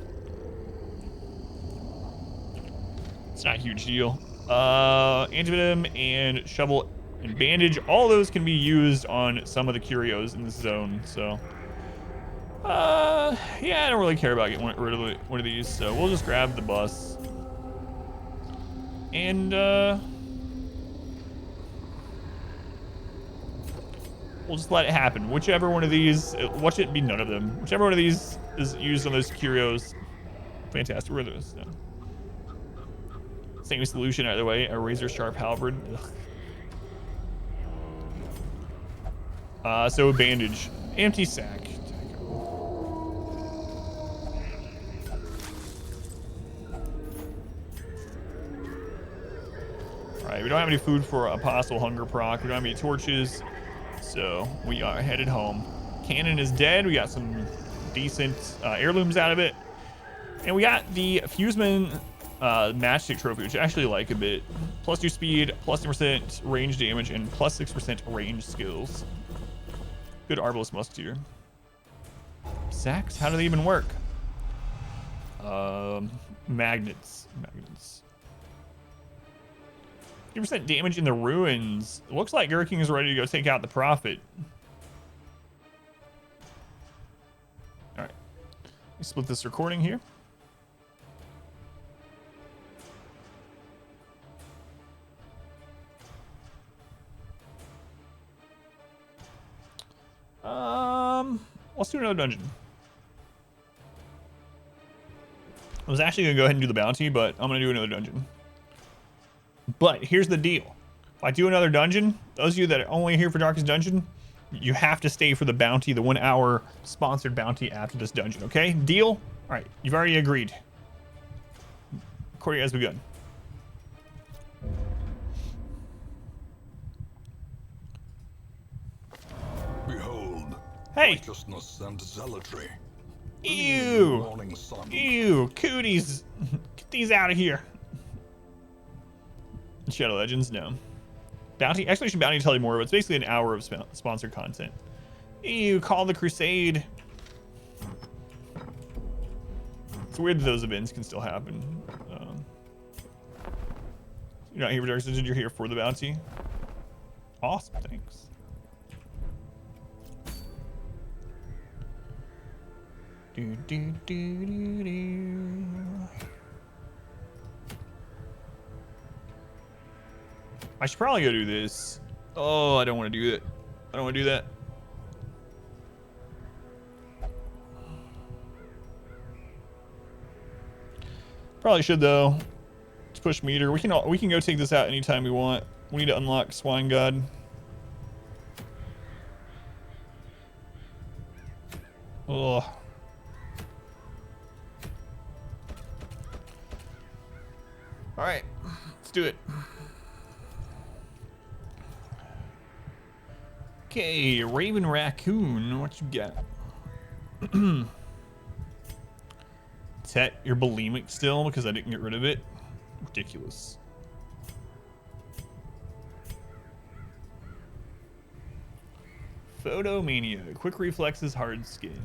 It's not a huge deal. Antivenom and shovel and bandage, all those can be used on some of the curios in this zone. So, yeah, I don't really care about getting rid of one of these. So we'll just grab the bus and we'll just let it happen. Whichever one of these, watch it be none of them. Whichever one of these is used on those curios, fantastic. Where are those? No. Same solution either way. A razor sharp halberd. So a bandage, empty sack. All right, we don't have any food for Apostle Hunger proc. We don't have any torches, so we are headed home. Cannon is dead. We got some decent heirlooms out of it, and we got the Fuseman matchstick trophy, which I actually like a bit. +2 speed, +10% range damage, and +6% range skills. Good Arbalest Musketeer. Sacks? How do they even work? Magnets. 50% damage in the ruins. It looks like Gurking is ready to go take out the Prophet. All right. Let me split this recording here. Let's do another dungeon. I was actually gonna go ahead and do the bounty, but I'm gonna do another dungeon. But here's the deal. If I do another dungeon, those of you that are only here for Darkest Dungeon, you have to stay for the bounty, the 1 hour sponsored bounty after this dungeon, okay? Deal? All right, you've already agreed. Recording has begun. Behold, Hey! righteousness and zealotry. Ew! Morning sun. Ew! Cooties! Get these out of here. Shadow Legends, no. Bounty, Expedition Bounty tell you more, but it's basically an hour of sponsored content. Ew, Call the Crusade. It's weird that those events can still happen. You're not here for Dark Dungeon, you're here for the bounty. Awesome, thanks. Do, do, do, do, do. I should probably go do this. Oh, I don't want to do it. I don't want to do that. Probably should though. Let's push meter. We can go take this out anytime we want. We need to unlock Swine God. Ugh. All right, let's do it. Okay, Raven Raccoon, what you got? Tet, you're bulimic still because I didn't get rid of it? Ridiculous. Photomania, quick reflexes, hard skin.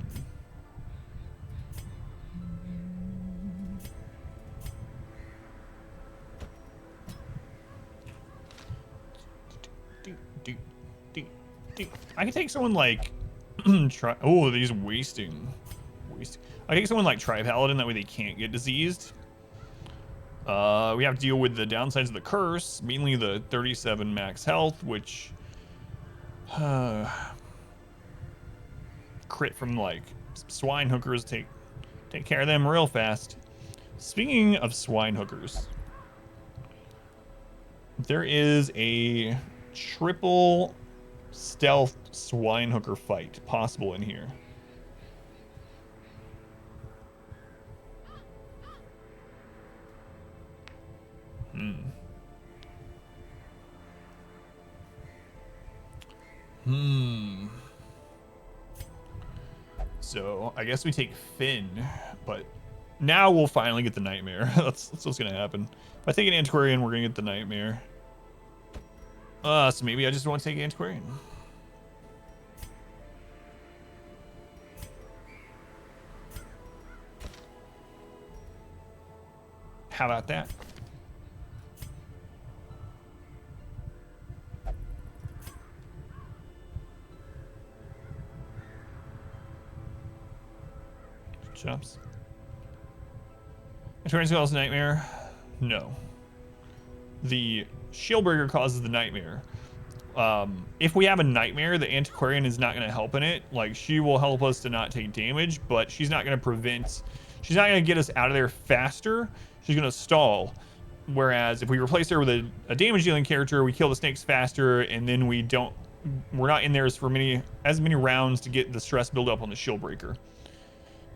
I can take someone like he's wasting. I take someone like Tri-Paladin, that way they can't get diseased. We have to deal with the downsides of the curse, mainly the 37 max health, which crit from like swine hookers. Take care of them real fast. Speaking of swine hookers, there is a triple stealth swine hooker fight possible in here. So I guess we take Finn, but now we'll finally get the nightmare. That's what's gonna happen. If I take an antiquarian, we're gonna get the nightmare. So maybe I just want to take antiquarian. How about that? Chops. Antiquarian causes nightmare? No. The Shieldbreaker causes the nightmare. If we have a nightmare, the Antiquarian is not going to help in it. Like, she will help us to not take damage, but she's not going to prevent... She's not going to get us out of there faster. She's going to stall. Whereas if we replace her with a damage-dealing character, we kill the snakes faster, and then we're not in there as many rounds to get the stress build up on the Shieldbreaker.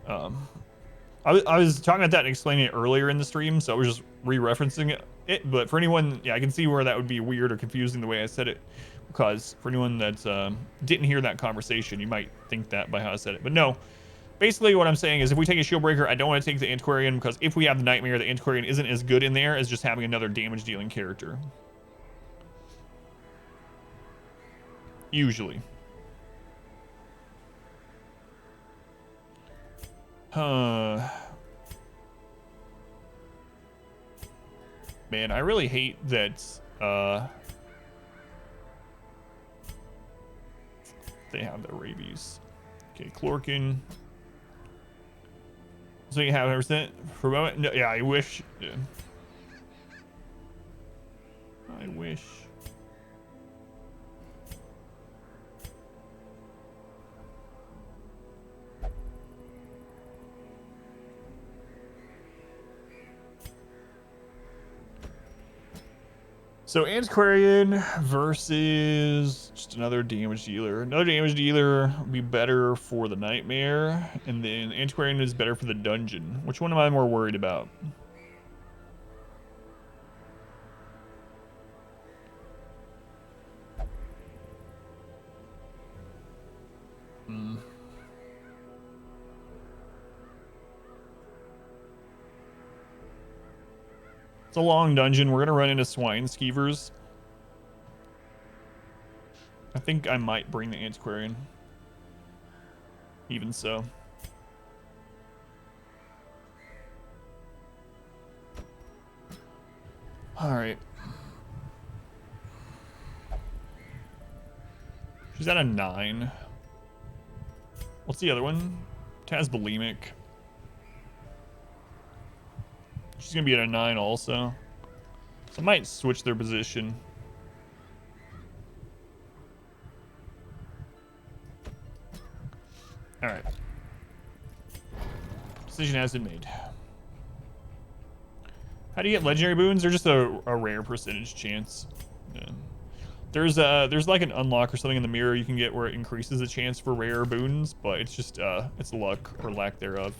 I was talking about that and explaining it earlier in the stream, so I was just re-referencing it. But for anyone, yeah, I can see where that would be weird or confusing the way I said it, because for anyone that didn't hear that conversation, you might think that by how I said it. But no, basically what I'm saying is if we take a Shieldbreaker, I don't want to take the Antiquarian, because if we have the Nightmare, the Antiquarian isn't as good in there as just having another damage-dealing character. Usually. Man, I really hate that they have the rabies. Okay, Chlorkin. So you have 100% for a moment? No, yeah, I wish. Yeah. I wish. So Antiquarian versus just another damage dealer. Another damage dealer would be better for the Nightmare, and then Antiquarian is better for the dungeon. Which one am I more worried about? It's a long dungeon. We're gonna run into swine skeevers. I think I might bring the Antiquarian. Even so. Alright. She's at a 9. What's the other one? Taz Bulimic. She's gonna be at a 9 also. So I might switch their position. Alright. Decision has been made. How do you get legendary boons? They're just a rare percentage chance. Yeah. There's like an unlock or something in the mirror you can get where it increases the chance for rare boons, but it's just it's luck or lack thereof.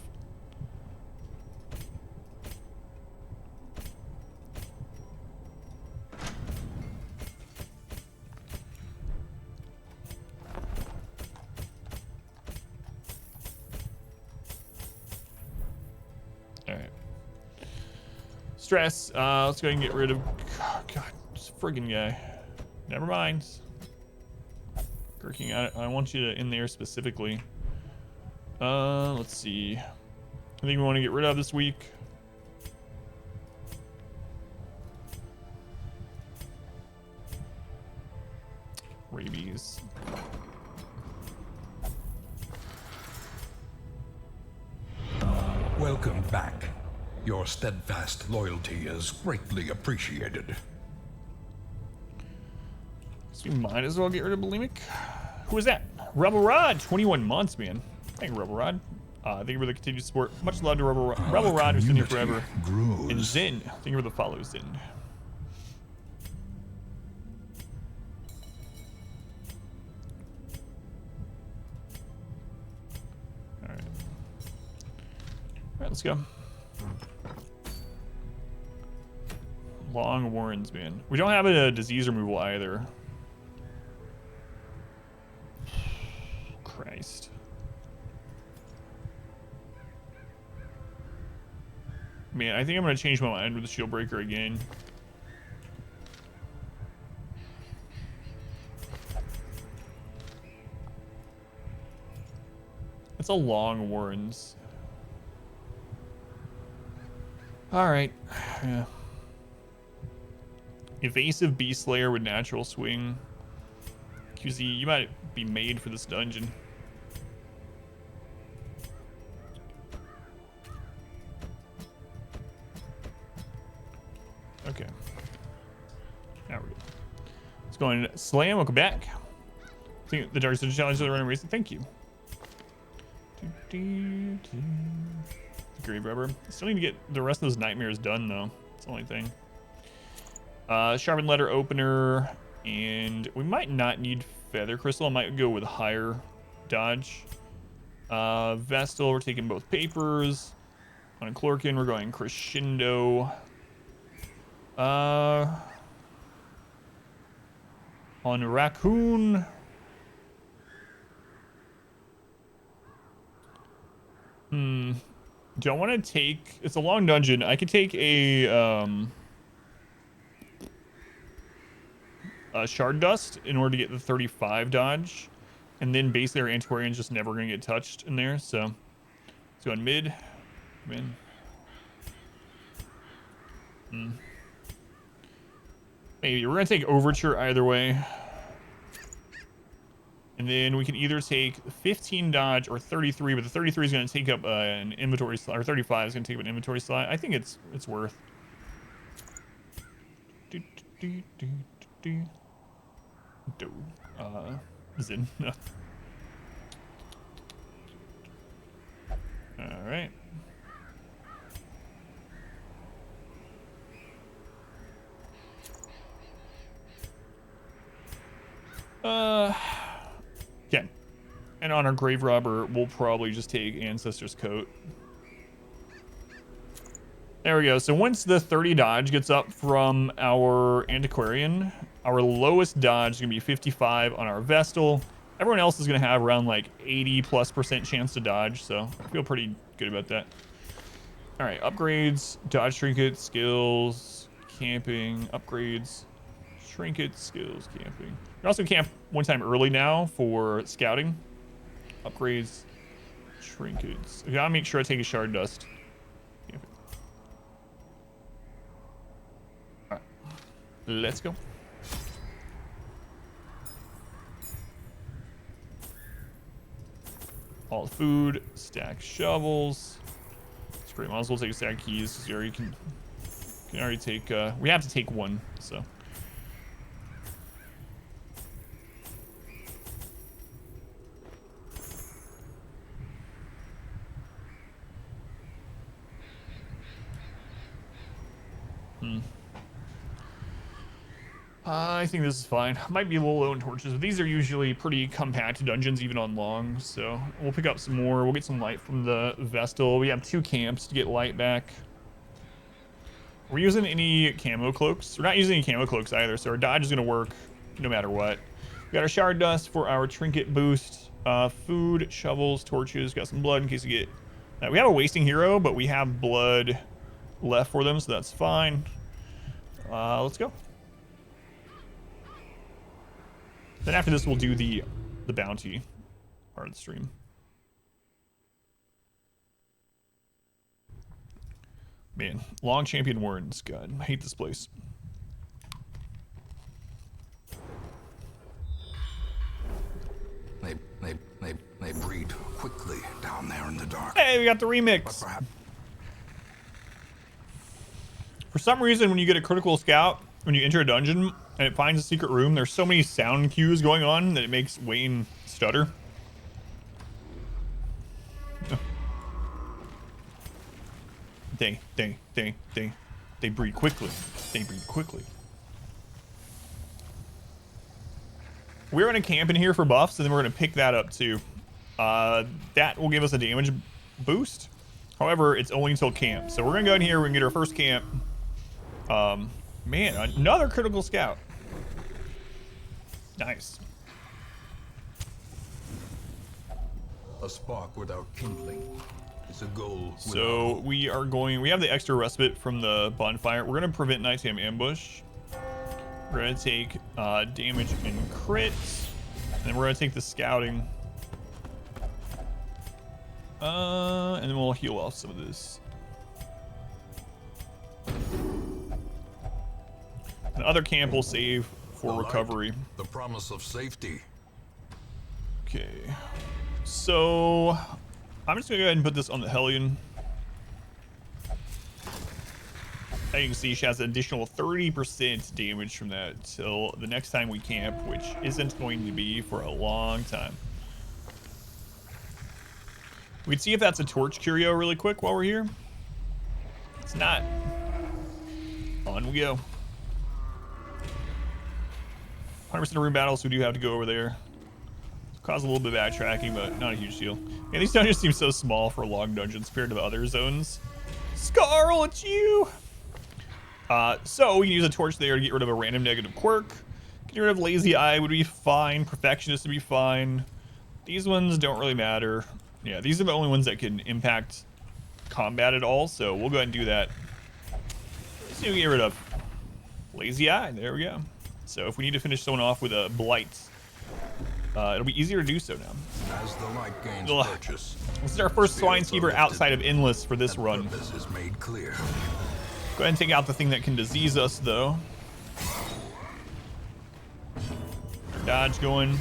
Stress. Let's go ahead and get rid of... God, this friggin' guy. Never mind. Gurking, I want you to in there specifically. Let's see. I think we want to get rid of this week. Rabies. Welcome back. Your steadfast loyalty is greatly appreciated. So we might as well get rid of Bulimic. Who is that? Rebel Rod, 21 months, man. Thank you, Rebel Rod. Thank you for the continued support. Much love to Rebel Rod. Rebel Rod, who's been here forever. Grows. And Zen, thank you for the follow, Zen. Alright, let's go. Long warrens, man. We don't have a disease removal either. Christ. Man, I think I'm gonna change my mind with the shield breaker again. It's a long warrens. Alright. Yeah. Evasive Beast Slayer with natural swing. QZ, you might be made for this dungeon. Okay. Now we go. Let's go and slam. Welcome back. I think the Dark Side Challenge is running recent. Thank you. Grave Rubber. Still need to get the rest of those nightmares done though. That's the only thing. Sharpened letter opener, and we might not need feather crystal. I might go with higher dodge. Vestal, we're taking both papers. On Chlorkin, we're going crescendo. On Raccoon. Don't want to take. It's a long dungeon. I could take a shard dust in order to get the 35 dodge, and then basically our antiquarian's just never gonna get touched in there. So let's go on mid. Come in. Maybe we're gonna take overture either way, and then we can either take 15 dodge or 33, but the 33 is gonna take up an inventory slot, or 35 is gonna take up an inventory slot. I think it's worth. Zin. All right. Yeah. And on our grave robber, we'll probably just take Ancestor's Coat. There we go. So once the 30 dodge gets up from our Antiquarian, our lowest dodge is going to be 55 on our Vestal. Everyone else is going to have around like 80+% chance to dodge, so I feel pretty good about that. All right, upgrades, dodge trinket, skills, camping, upgrades, trinket, skills, camping. You can also camp one time early now for scouting. Upgrades, trinkets. I gotta make sure I take a shard dust. Camping. All right, let's go. All the food, stack shovels. It's great. Might as well take a stack of keys because you can already take. We have to take one, so. I think this is fine. Might be a little low in torches, but these are usually pretty compact dungeons, even on long. So we'll pick up some more. We'll get some light from the Vestal. We have 2 camps to get light back. We're using any camo cloaks. We're not using any camo cloaks either, so our dodge is going to work no matter what. We got our shard dust for our trinket boost. Food, shovels, torches. Got some blood in case we get... we have a wasting hero, but we have blood left for them, so that's fine. Let's go. Then after this, we'll do the bounty part of the stream. Man, long champion warrens. God, I hate this place. They breed quickly down there in the dark. Hey, we got the remix. But For some reason, when you get a critical scout, when you enter a dungeon and it finds a secret room, there's so many sound cues going on that it makes Wayne stutter. They breed quickly. They breed quickly. We're gonna camp in here for buffs, and then we're gonna pick that up too. That will give us a damage boost. However, it's only until camp. So we're gonna go in here, we can get our first camp. Man, another critical scout. Nice. A spark without kindling is a goal. So we are going, we have the extra respite from the bonfire. We're gonna prevent nighttime ambush. We're gonna take damage and crits. And then we're gonna take the scouting. And then we'll heal off some of this. The other camp will save for recovery. The promise of safety. Okay. So I'm just gonna go ahead and put this on the Hellion. As you can see, she has an additional 30% damage from that till the next time we camp, which isn't going to be for a long time. We can see if that's a torch curio really quick while we're here. It's not. On we go. 100% of room battles, we do have to go over there. Cause a little bit of backtracking, but not a huge deal. Yeah, these dungeons seem so small for long dungeons compared to the other zones. Scarl, it's you! So we can use a torch there to get rid of a random negative quirk. Getting rid of Lazy Eye would be fine. Perfectionist would be fine. These ones don't really matter. Yeah, these are the only ones that can impact combat at all, so we'll go ahead and do that. Let's see what we get rid of. Lazy Eye, there we go. So if we need to finish someone off with a Blight, it'll be easier to do so now. As the light gains purchase, this is our first Swineskeeper outside of Endless for this run. Is made clear. Go ahead and take out the thing that can disease us, though. Dodge going.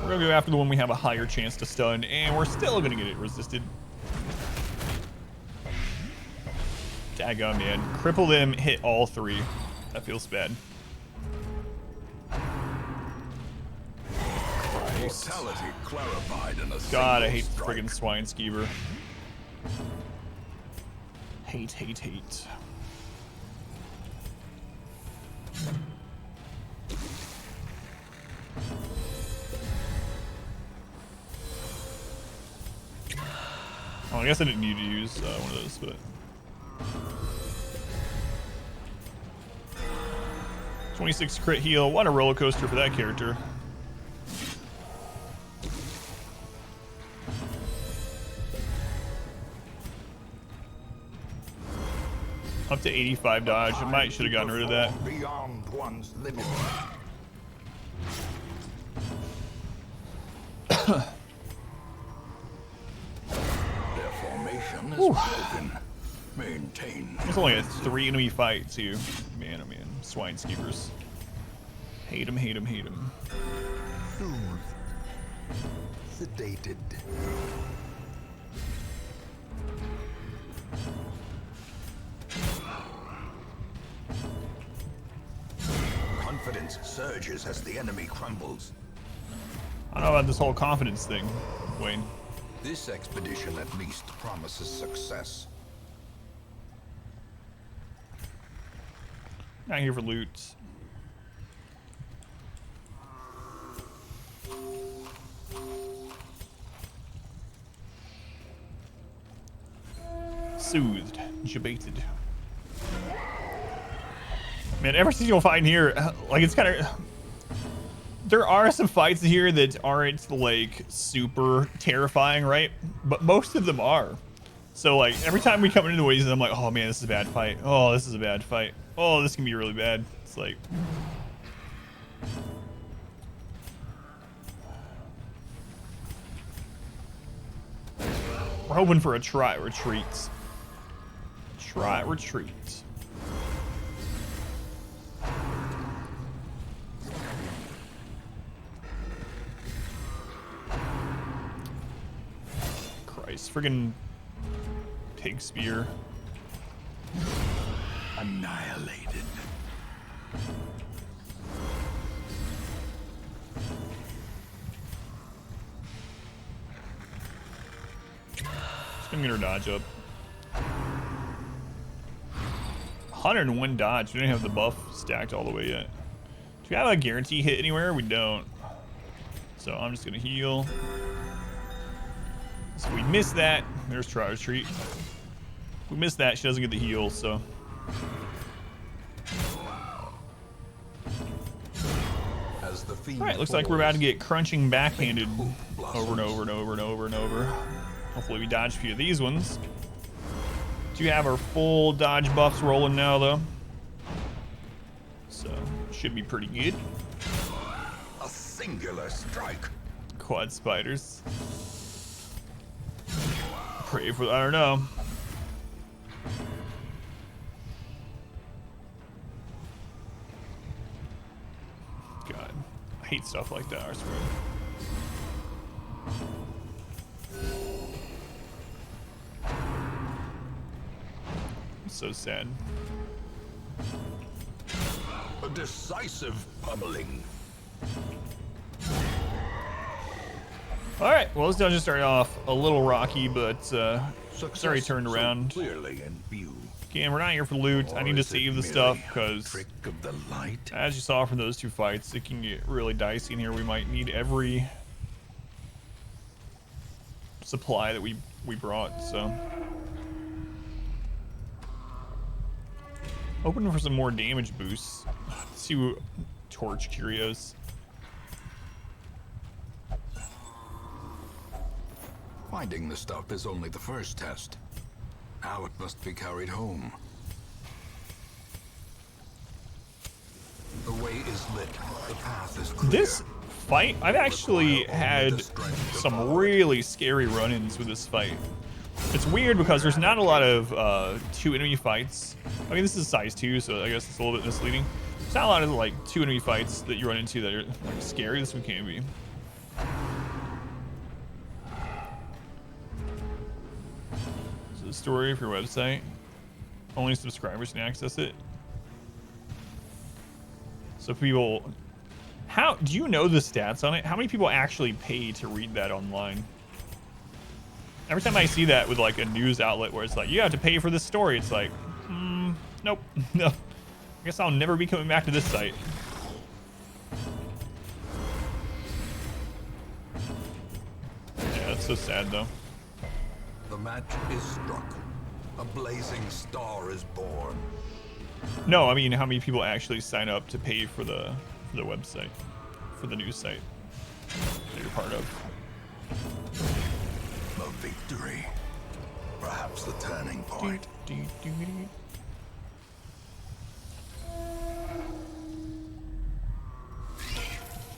We're gonna go after the one we have a higher chance to stun, and we're still gonna get it resisted. Daggone, man. Cripple them, hit all three. That feels bad. Mortality clarified in a God, I hate single strike. friggin' Swineskeeper. Hate. Oh, I guess I didn't need to use one of those, but... 26 crit heal. What a roller coaster for that character. Up to 85 dodge. I might should have gotten rid of that. Beyond one's limit. Their formation is broken. Maintain. It's only a 3 enemy fight too. Man, oh man, Swineskeepers. Hate them. Soothed. Sedated. Confidence surges as the enemy crumbles. I don't know about this whole confidence thing, Wayne. This expedition at least promises success. Not here for loot. Soothed, debated. Man, every single fight in here, like it's kind of. There are some fights here that aren't like super terrifying, right? But most of them are. So like every time we come into the ways, I'm like, oh man, this is a bad fight. Oh, this is a bad fight. Oh, this can be really bad. It's like. We're hoping for a try retreat. Try retreat. Christ, friggin' pig spear. Annihilated. Just gonna get her dodge up. 101 dodge. We don't have the buff stacked all the way yet. Do we have a guarantee hit anywhere? We don't. So I'm just gonna heal. So if we miss that, there's try retreat. If we miss that, she doesn't get the heal, so. As the fiend Alright, looks like we're about to get crunching backhanded hope over and over and over and over and over. Hopefully we dodge a few of these ones. Do have our full dodge buffs rolling now, though. So, should be pretty good. a singular strike. Quad spiders. Pray for, I don't know. God, I hate stuff like that, I swear. So sad. A decisive pummeling. All right, well, this dungeon started off a little rocky, but it's already Success turned so around. clearly in view. Again, we're not here for loot. I need to Or is it save the merely stuff a because, trick of the light. as you saw from those two fights, it can get really dicey in here. We might need every supply that we brought, so. Hoping for some more damage boosts. Let's see what torch curios. Finding the stuff is only the first test. Now it must be carried home. The way is lit. The path is clear. This fight, I've actually had some really scary run-ins with this fight. It's weird because there's not a lot of two enemy fights. I mean, this is size 2, so I guess it's a little bit misleading. There's not a lot of like two enemy fights that you run into that are like scary. This one can be. So the story of your website. Only subscribers can access it. So people, how do you know the stats on it? How many people actually pay to read that online? Every time I see that with like a news outlet where it's like, you have to pay for this story, it's like, nope, no. I guess I'll never be coming back to this site. Yeah, that's so sad though. The match is struck. A blazing star is born. No, I mean, how many people actually sign up to pay for the website, for the news site that you're part of? A victory. Perhaps the turning point.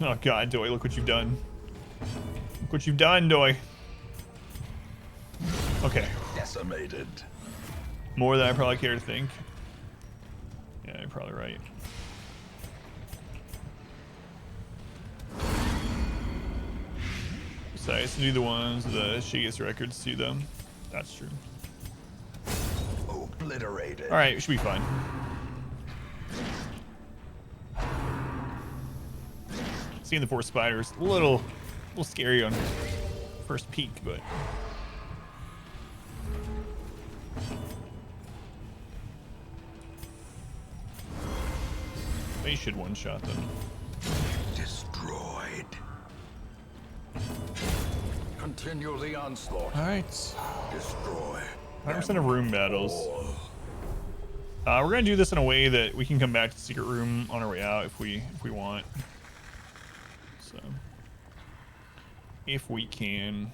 Oh God, Doi, look what you've done. Look what you've done, Doi. Okay. Decimated. More than I probably care to think. Yeah, you're probably right. Besides, do the ones with the shittiest records to them. That's true. Obliterated. All right, it should be fine. Seeing the 4 spiders, a little scary on first peek, but. They should one-shot them. Destroyed. Continue the onslaught. All right. Destroy. 100% of room battles. We're gonna do this in a way that we can come back to the secret room on our way out if we want. So, if we can.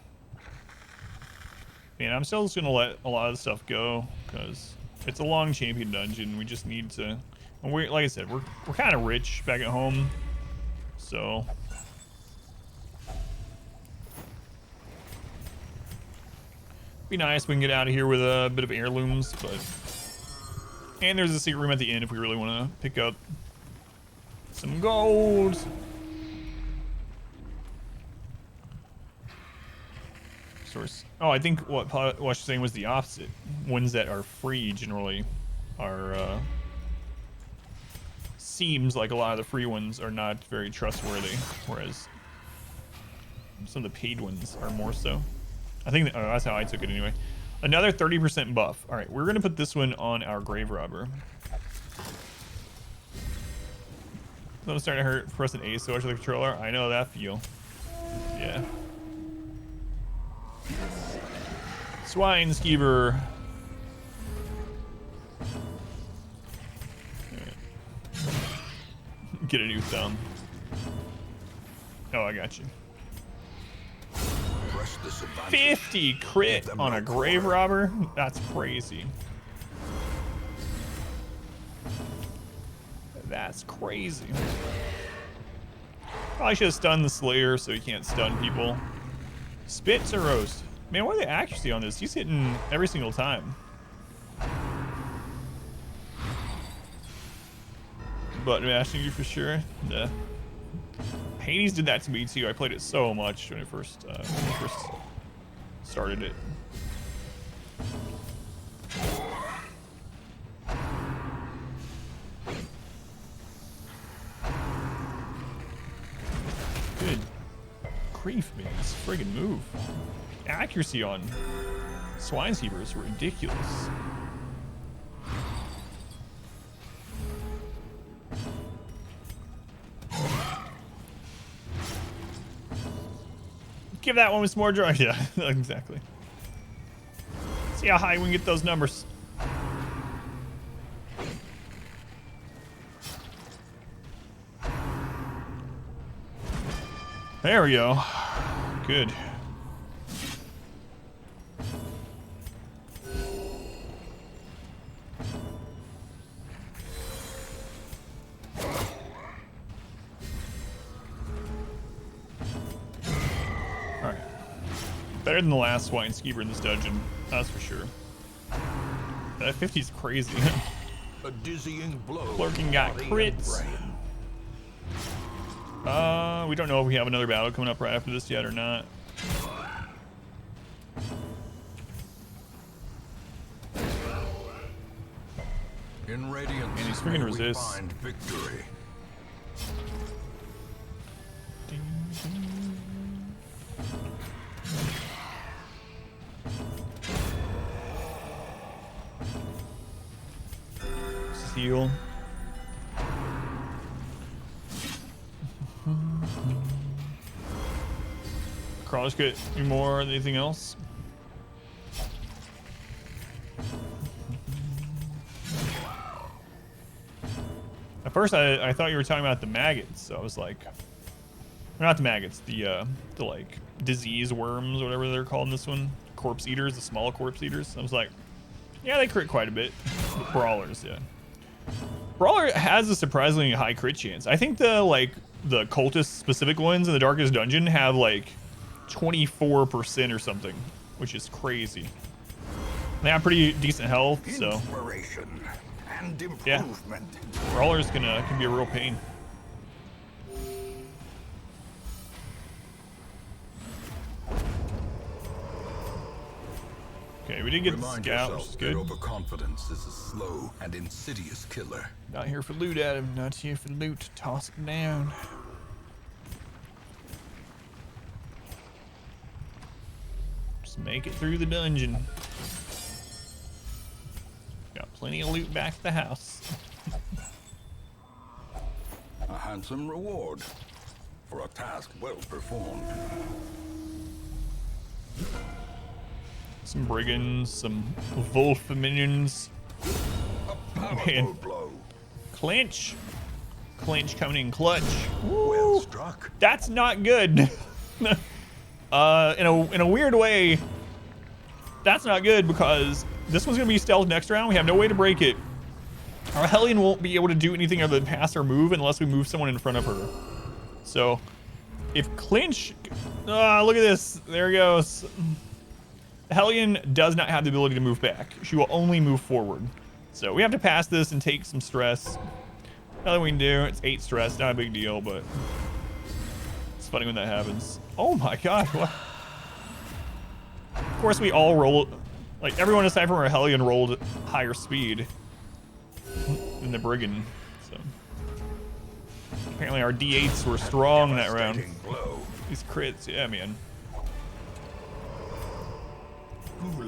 Man, I'm still just gonna let a lot of the stuff go because it's a long champion dungeon. We just need to. And we're, like I said, we're kind of rich back at home, so. Be nice if we can get out of here with a bit of heirlooms, but. And there's a secret room at the end if we really want to pick up some gold. Source. Oh, I think what she's saying was the opposite. Ones that are free generally are seems like a lot of the free ones are not very trustworthy, whereas some of the paid ones are more so. I think that's how I took it anyway. Another 30% buff. All right, we're gonna put this one on our grave robber. It's starting to hurt. Pressing A so much with the controller. I know that feel. Yeah. Swine skeever. Get a new thumb. Oh, I got you. 50 crit on a grave robber? That's crazy. That's crazy. Probably should have stunned the Slayer so he can't stun people. Spits or roast? Man, what are the accuracy on this? He's hitting every single time. Button mashing you for sure. Yeah. Hades did that to me too. I played it so much when I first started it. Good grief, man. This friggin' move. Accuracy on Swineskeeper is ridiculous. Give that one some more drive. Yeah, exactly. See how high we can get those numbers. There we go. Good. Alright. Better than the last Swineskeeper in this dungeon, that's for sure. That 50 is crazy. A dizzying blow. Clerking got crits. We don't know if we have another battle coming up right after this yet or not. In Radiance, and he's freaking resist. find victory. Seal. Crawlers get any more? Anything else? At first, I thought you were talking about the maggots, so I was like, not the maggots, the like disease worms, or whatever they're called in this one, corpse eaters, the small corpse eaters. I was like, yeah, they crit quite a bit. Brawlers, yeah. Brawler has a surprisingly high crit chance. I think the cultist specific ones in the Darkest Dungeon have like 24% or something, which is crazy. They have pretty decent health, so Inspiration and yeah. improvement. Brawler's can be a real pain. Okay, we did get the scout, which is good. Overconfidence is a slow and insidious killer. Not here for loot, Adam. Not here for loot. Toss it down. Just make it through the dungeon. Got plenty of loot back at the house. A handsome reward for a task well performed. Some brigands, some wolf minions. Man. Blow. Clinch. Clinch coming in clutch. Well Woo. struck. That's not good. In a weird way, that's not good because this one's gonna be stealth next round. We have no way to break it. Our Hellion won't be able to do anything other than pass or move unless we move someone in front of her. So if Clinch, look at this. There he goes. Hellion does not have the ability to move back. She will only move forward. So we have to pass this and take some stress. Nothing we can do. It's 8 stress. Not a big deal, but it's funny when that happens. Oh my god. What? Of course we all rolled, like everyone aside from our Hellion rolled higher speed. the brigand. So apparently our D8s were strong that round. These crits, yeah, man.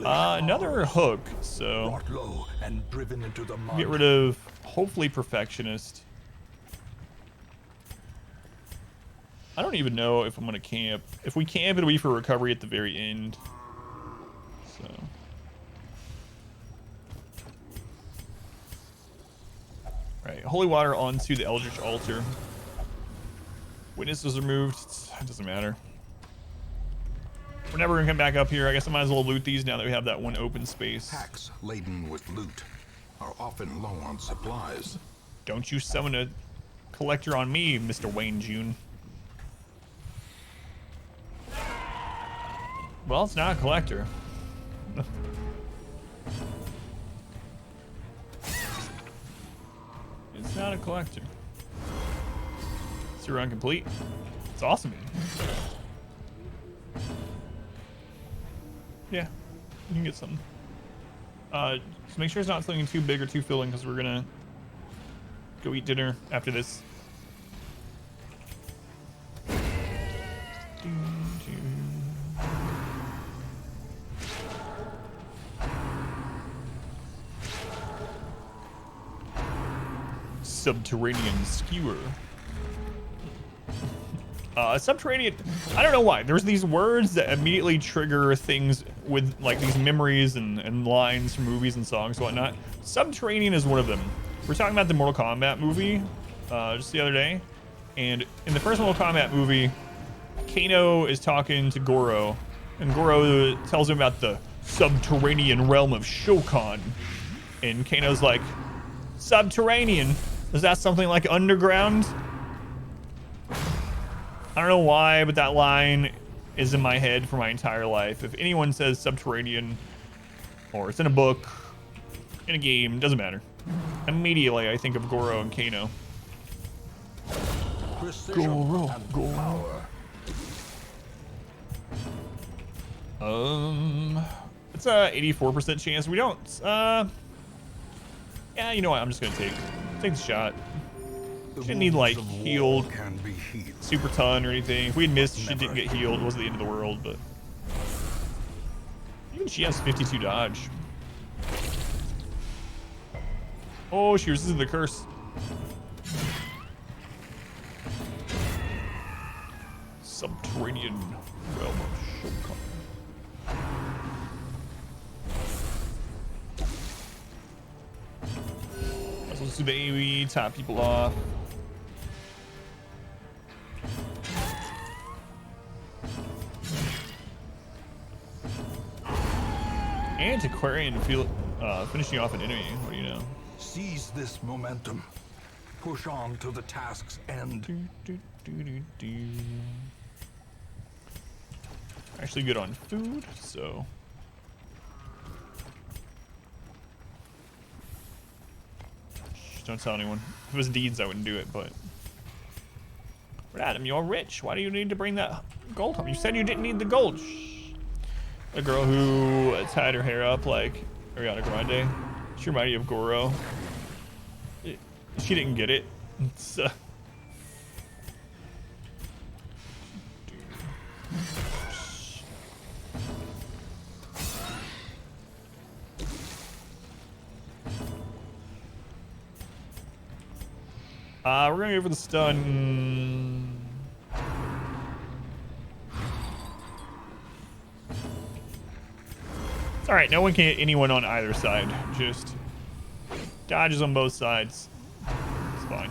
Another hook, so Brought low and driven into the mud. get rid of hopefully perfectionist. I don't even know if I'm gonna camp. If we camp, it'll be for recovery at the very end. So. Right, holy water onto the Eldritch altar. Witness was removed. It doesn't matter. We're never gonna come back up here. I guess I might as well loot these now that we have that one open space. Packs laden with loot are often low on supplies. Don't you summon a collector on me, Mr. Wayne June. Well, it's not a collector. It's not a collector. Zero incomplete. It's awesome. Yeah, you can get something. Just make sure it's not something too big or too filling, because we're gonna go eat dinner after this. Subterranean skewer. Subterranean, I don't know why. There's these words that immediately trigger things with like these memories and lines from movies and songs and whatnot. Subterranean is one of them. We're talking about the Mortal Kombat movie just the other day. And in the first Mortal Kombat movie, Kano is talking to Goro. And Goro tells him about the subterranean realm of Shokan. And Kano's like, subterranean? Is that something like underground? I don't know why, but that line is in my head for my entire life. If anyone says subterranean, or it's in a book, in a game, doesn't matter. Immediately I think of Goro and Kano. Goro. It's a 84% chance we don't. Yeah, you know what? I'm just gonna take the shot. Didn't need like healed super ton or anything. If we had missed, she didn't get healed. It wasn't the end of the world, but even she has 52 dodge. Oh, she resisted the curse. Subterranean realm of Shokan. Let's do the AoE, top people off. Antiquarian finishing off an enemy. What do you know? Seize this momentum. Push on to the task's end. Actually good on food, so. Shh, don't tell anyone. If it was deeds, I wouldn't do it, but. But Adam, you're rich. Why do you need to bring that gold home? You said you didn't need the gold. Shh. A girl who tied her hair up like Ariana Grande. She reminded me of Goro. She didn't get it. It's, we're gonna go for the stun. It's alright, no one can hit anyone on either side. Just dodges on both sides. It's fine.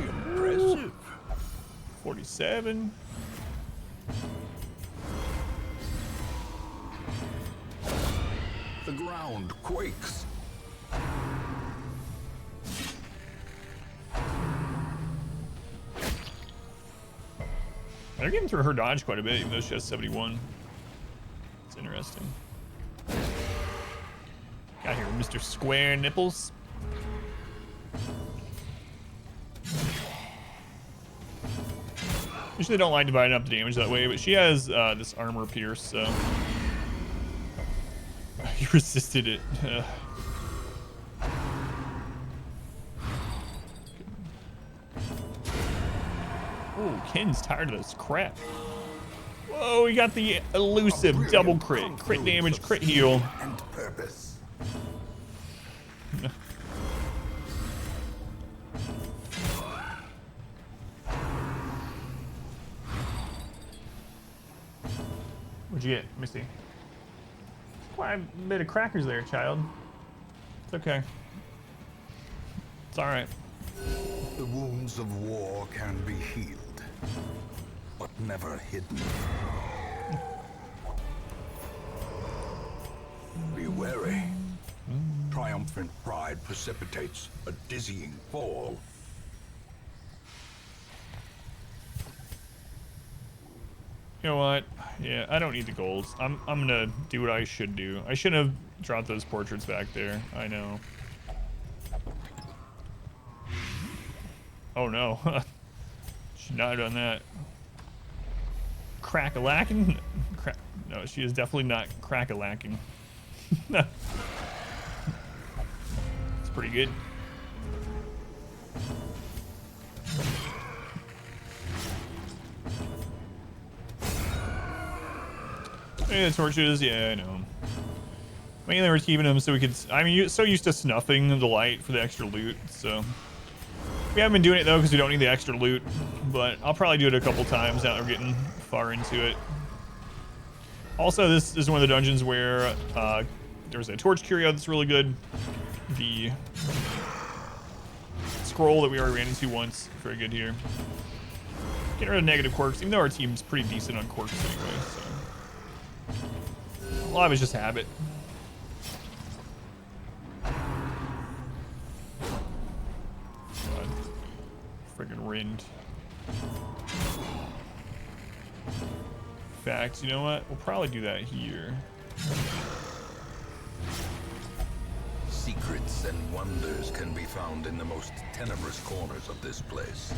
Impressive. 47. The ground quakes. They're getting through her dodge quite a bit, even though she has 71. It's interesting. Got here, Mr. Square Nipples. Usually don't like dividing up the damage that way, but she has this armor pierce, so He resisted it. Oh, Ken's tired of this crap. Whoa, we got the elusive double crit. Crit damage, crit heal. And purpose. What'd you get? Let me see. Quite a bit of crackers there, child. It's okay. It's alright. The wounds of war can be healed, but never hidden. Be wary. Triumphant pride precipitates a dizzying fall. You know what? Yeah, I don't need the golds. I'm gonna do what I should do. I shouldn't have dropped those portraits back there. I know. Oh no. Should not have done that. Crack-a-lacking? No, she is definitely not crack-a-lacking. It's pretty good. Yeah, torches, yeah, I know. Mainly we're keeping them so we could... I mean, you're so used to snuffing the light for the extra loot, so... We haven't been doing it, though, because we don't need the extra loot. But I'll probably do it a couple times now that we're getting far into it. Also, this is one of the dungeons where there's a torch curio that's really good. The scroll that we already ran into once, very good here. Getting rid of negative quirks, even though our team's pretty decent on quirks anyway, so... A lot of it's just habit. God. Friggin' Rind. In fact, you know what? We'll probably do that here. Secrets and wonders can be found in the most tenebrous corners of this place.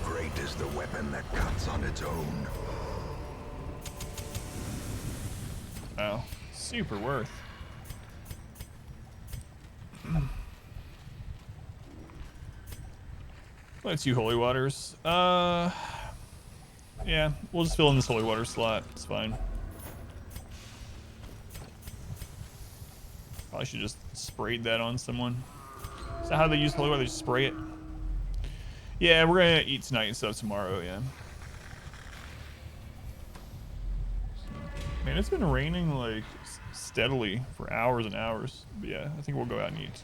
Great is the weapon that cuts on its own. Wow. Super worth. Let's do holy waters. Yeah, we'll just fill in this holy water slot. It's fine. Probably should just sprayed that on someone. Is that how they use holy water? They just spray it? Yeah, we're gonna eat tonight and stuff tomorrow, yeah. Man, it's been raining like steadily for hours and hours. But yeah, I think we'll go out and eat.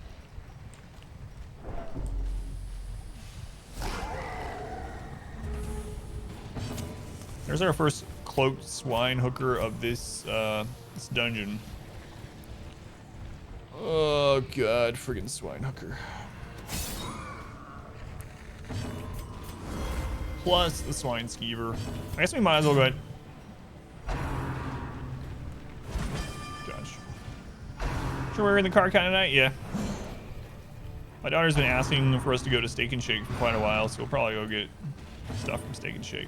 There's our first cloaked swine hooker of this this dungeon. Oh god, friggin' swine hooker. Plus the swine skeever. I guess we might as well go ahead. Gosh. Sure we're in the car kind of night? Yeah. My daughter's been asking for us to go to Steak and Shake for quite a while, so we'll probably go get stuff from Steak and Shake.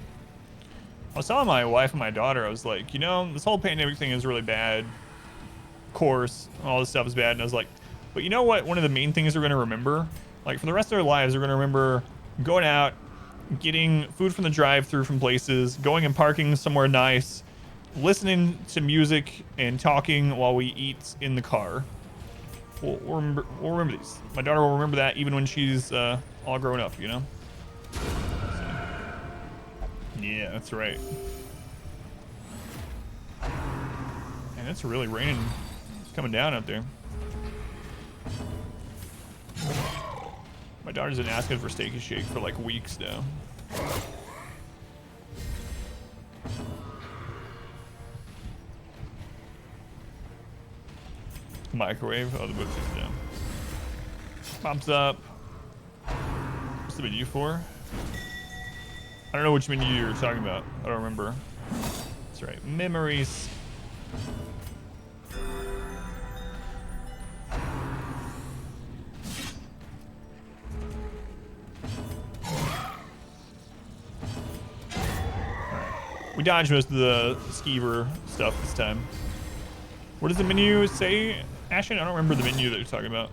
I was telling my wife and my daughter, I was like, you know, this whole pandemic thing is really bad. Of course, all this stuff is bad. And I was like, but you know what? One of the main things we're going to remember, like for the rest of our lives, we're going to remember going out, getting food from the drive-thru from places, going and parking somewhere nice, listening to music and talking while we eat in the car. We'll remember these. My daughter will remember that even when she's all grown up, you know? Yeah, that's right. And it's really raining. It's coming down out there. My daughter's been asking for Steak and Shake for like weeks now. Microwave. Oh, the book's just down. Pops up. What's the menu for? I don't know which menu you're talking about. I don't remember. That's right. Memories. Alright. We dodged most of the skeever stuff this time. What does the menu say, Ashen? I don't remember the menu that you're talking about.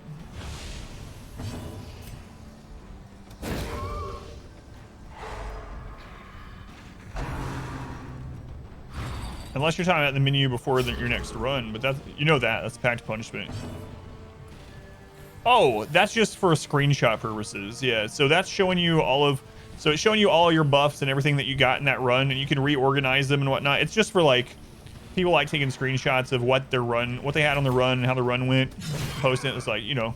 Unless you're talking about the menu before your next run, but that's, you know, that's packed punishment. Oh, that's just for screenshot purposes. Yeah, so that's showing you all of, so it's showing you all your buffs and everything that you got in that run, and you can reorganize them and whatnot. It's just for like, people like taking screenshots of what their run, what they had on the run and how the run went, posting it. It's like, you know,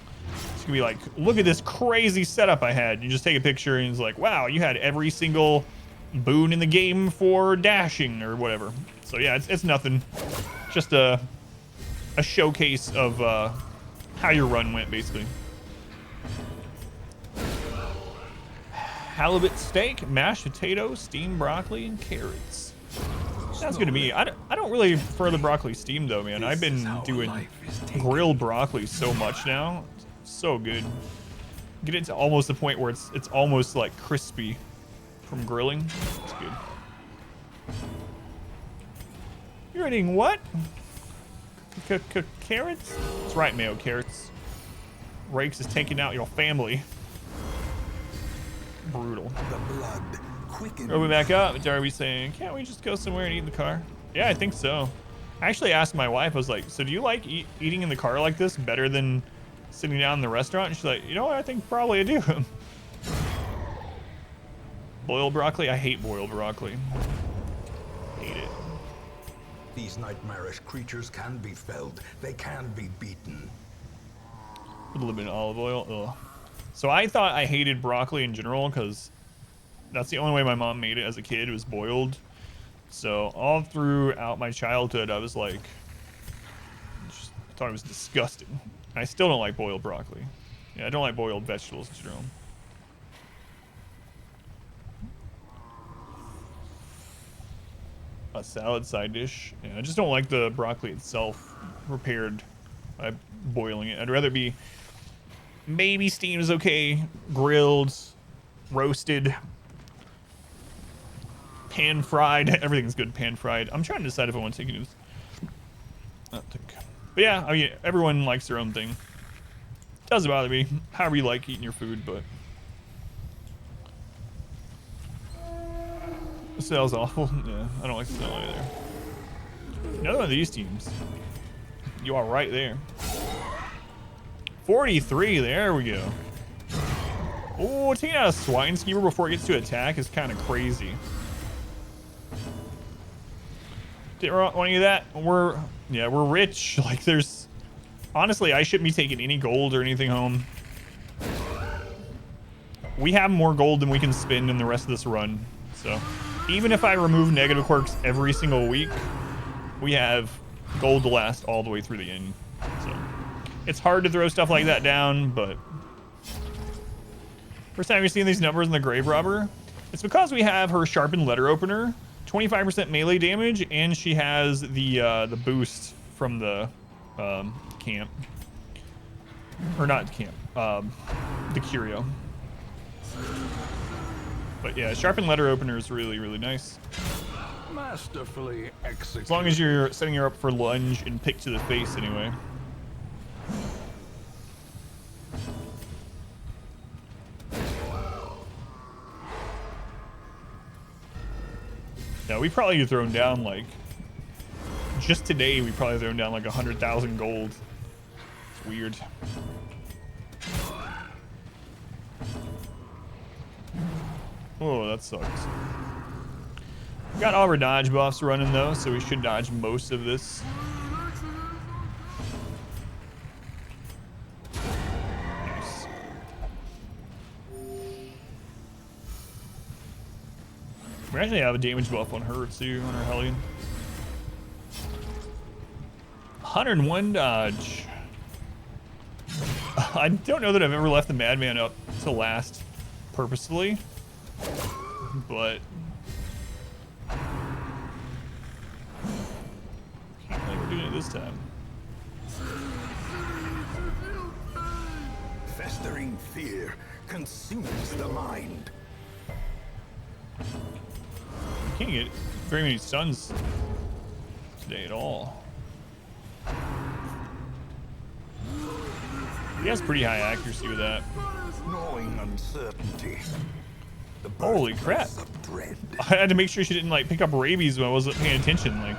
it's gonna be like, look at this crazy setup I had. You just take a picture and it's like, wow, you had every single boon in the game for dashing or whatever. So yeah, it's nothing. Just a showcase of how your run went, basically. Halibut steak, mashed potatoes, steamed broccoli, and carrots. That's gonna be. I don't really prefer the broccoli steamed though, man. I've been doing grilled broccoli so much now. So good. Get it to almost the point where it's almost like crispy from grilling. It's good. You're eating what? Carrots? That's right, Mayo, carrots. Rakes is taking out your family. Brutal. The blood quickens. We'll be back up. Darby's saying, can't we just go somewhere and eat in the car? Yeah, I think so. I actually asked my wife, I was like, so do you like eating in the car like this better than sitting down in the restaurant? And she's like, you know what, I think probably I do. Boiled broccoli? I hate boiled broccoli. Hate it. These nightmarish creatures can be felled. They can be beaten. With a little bit of olive oil. Ugh. So I thought I hated broccoli in general because that's the only way my mom made it as a kid, was boiled. So all throughout my childhood, I was like, I thought it was disgusting. I still don't like boiled broccoli. Yeah, I don't like boiled vegetables in general. A salad side dish. Yeah, I just don't like the broccoli itself prepared by boiling it. I'd rather be maybe steamed is okay, grilled, roasted, pan fried. Everything's good pan fried. I'm trying to decide if I want to take it. But yeah, I mean, everyone likes their own thing. Doesn't bother me. However you like eating your food, but the smell's awful. Yeah, I don't like the smell either. Another one of these teams. You are right there. 43, there we go. Oh, taking out a swine skewer before it gets to attack is kind of crazy. Didn't want any of that. We're rich. Like, there's, honestly, I shouldn't be taking any gold or anything home. We have more gold than we can spend in the rest of this run. So even if I remove negative quirks every single week, we have gold to last all the way through the end. So it's hard to throw stuff like that down, but first time you're seeing these numbers in the Grave Robber, it's because we have her sharpened letter opener, 25% melee damage, and she has the boost from the camp, or not camp, the curio. But yeah, sharpened letter opener is really, really nice. Masterfully executed. As long as you're setting her up for lunge and pick to the face anyway. Yeah, we probably have thrown down like, just today we probably thrown down like 100,000 gold. It's weird. Oh, that sucks. Got all our dodge buffs running though, so we should dodge most of this. Nice. We actually have a damage buff on her too, on her Hellion. 101 dodge. I don't know that I've ever left the Madman up to last purposefully, but can't believe we're doing it this time. Festering fear consumes the mind. Can't get very many stuns today at all. He has pretty high accuracy with that. Gnawing uncertainty. The Holy crap. birthplace of dread. I had to make sure she didn't like pick up rabies when I wasn't paying attention. Like,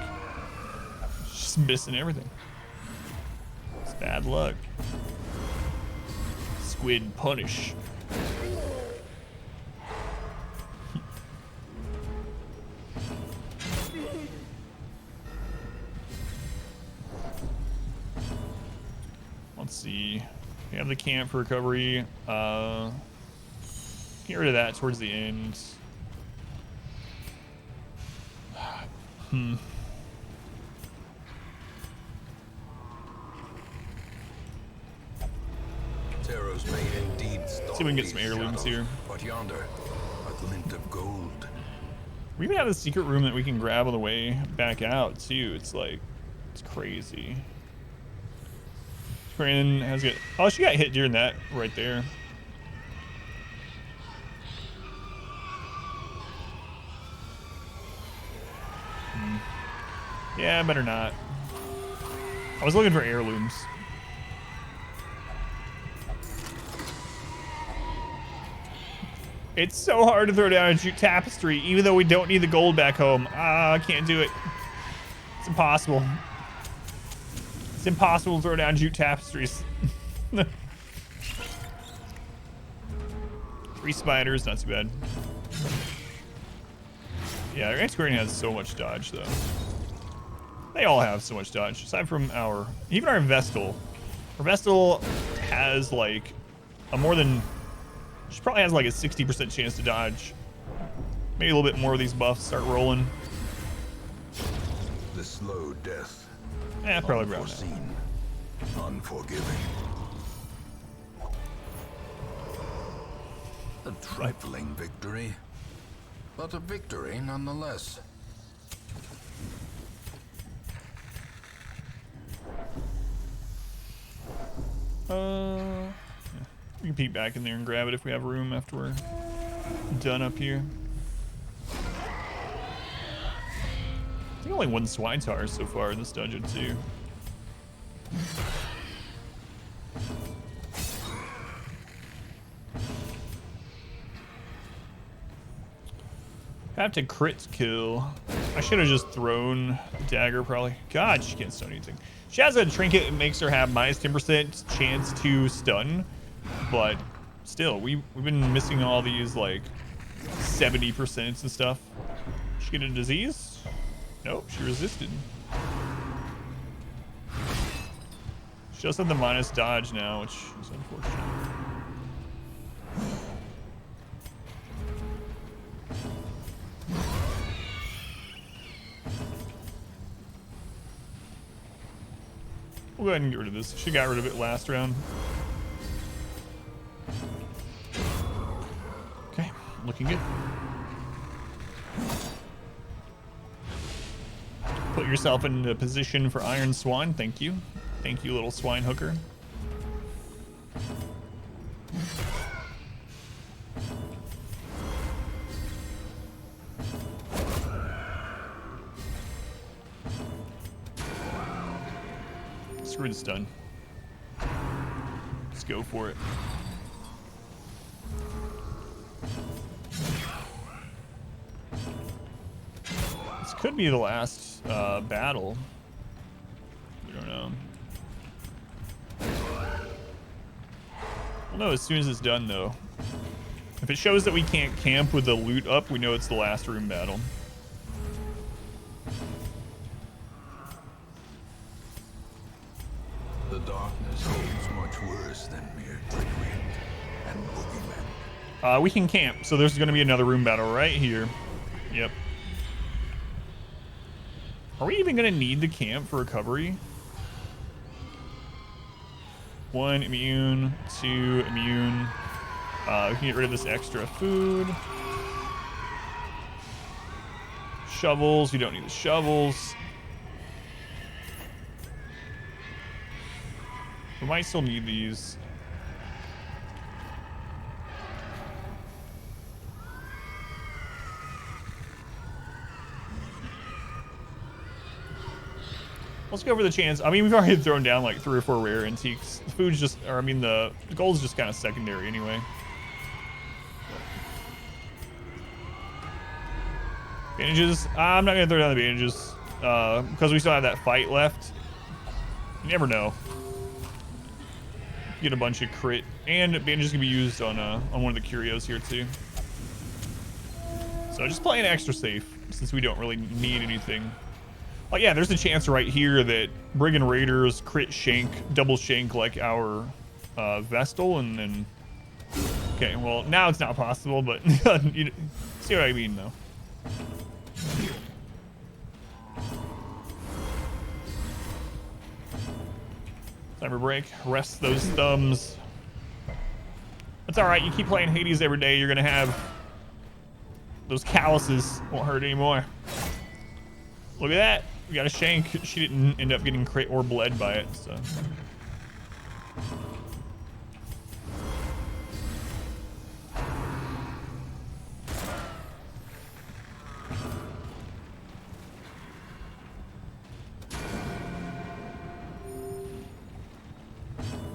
just missing everything. It's bad luck. Squid punish. Let's see. We have the camp for recovery. Get rid of that towards the end. Teros may indeed stalk See if we can get some these heirlooms shadows, here. But yonder, a glint of gold. We even have a secret room that we can grab on the way back out too. It's like, it's crazy. Brandon has got. Oh, she got hit during that right there. Yeah, better not. I was looking for heirlooms. It's so hard to throw down a jute tapestry, even though we don't need the gold back home. Ah, I can't do it. It's impossible. It's impossible to throw down jute tapestries. 3 spiders, not too bad. Yeah, our Antiquarian has so much dodge, though. They all have so much dodge, aside from even our Vestal. Our Vestal has like a more than, she probably has like a 60% chance to dodge. Maybe a little bit more of these buffs start rolling. The slow death. Yeah, probably around that. Unforeseen. Unforgiving. A trifling victory, but a victory nonetheless. We can peek back in there and grab it if we have room after we're done up here. I think only 1 swine tower so far in this dungeon too. Have to crit kill. I should have just thrown dagger probably. God, she can't stun anything. She has a trinket that makes her have minus 10% chance to stun, but still, we've been missing all these like 70% and stuff. She get a disease? Nope, she resisted. She does have the minus dodge now, which is unfortunate. We'll go ahead and get rid of this. She got rid of it last round. Okay, looking good. Put yourself in a position for Iron Swan. Thank you. Thank you, little swine hooker. Screw the stun. Let's go for it. This could be the last battle. We don't know. We'll know as soon as it's done, though. If it shows that we can't camp with the loot up, we know it's the last room battle. The darkness holds much worse than mere trickery and boogeymen. We can camp, so there's going to be another room battle right here. Yep. Are we even going to need the camp for recovery? 1 immune, 2 immune. We can get rid of this extra food. Shovels, we don't need the shovels. We might still need these. Let's go for the chance. I mean, we've already thrown down like 3 or 4 rare antiques. The food's just, or I mean, the gold's just kind of secondary anyway. Bandages. I'm not gonna throw down the bandages because we still have that fight left. You never know. Get a bunch of crit, and bandages can be used on one of the curios here too. So just playing extra safe since we don't really need anything. Like, yeah, there's a chance right here that Brigand Raiders crit shank, double shank like our Vestal, and then... Okay, well, now it's not possible, but you see what I mean, though. Cyber break, rest those thumbs. That's alright, you keep playing Hades every day, you're gonna have... Those calluses won't hurt anymore. Look at that. We got a shank. She didn't end up getting crit or bled by it, so.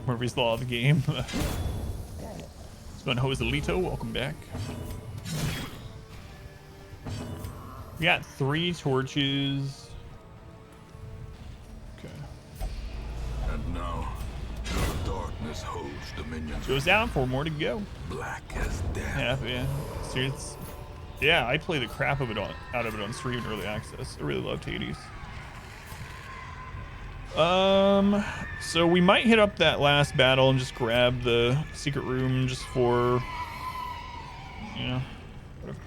Murphy's Law of the game. Spun Joselito, welcome back. We got 3 torches. Okay. And now, the darkness holds dominion. Goes down, 4 more to go. Black as death. Yeah. Seriously, yeah, I play the crap of it out of it on stream in early access. I really loved Hades. So we might hit up that last battle and just grab the secret room just for, you know, whatever.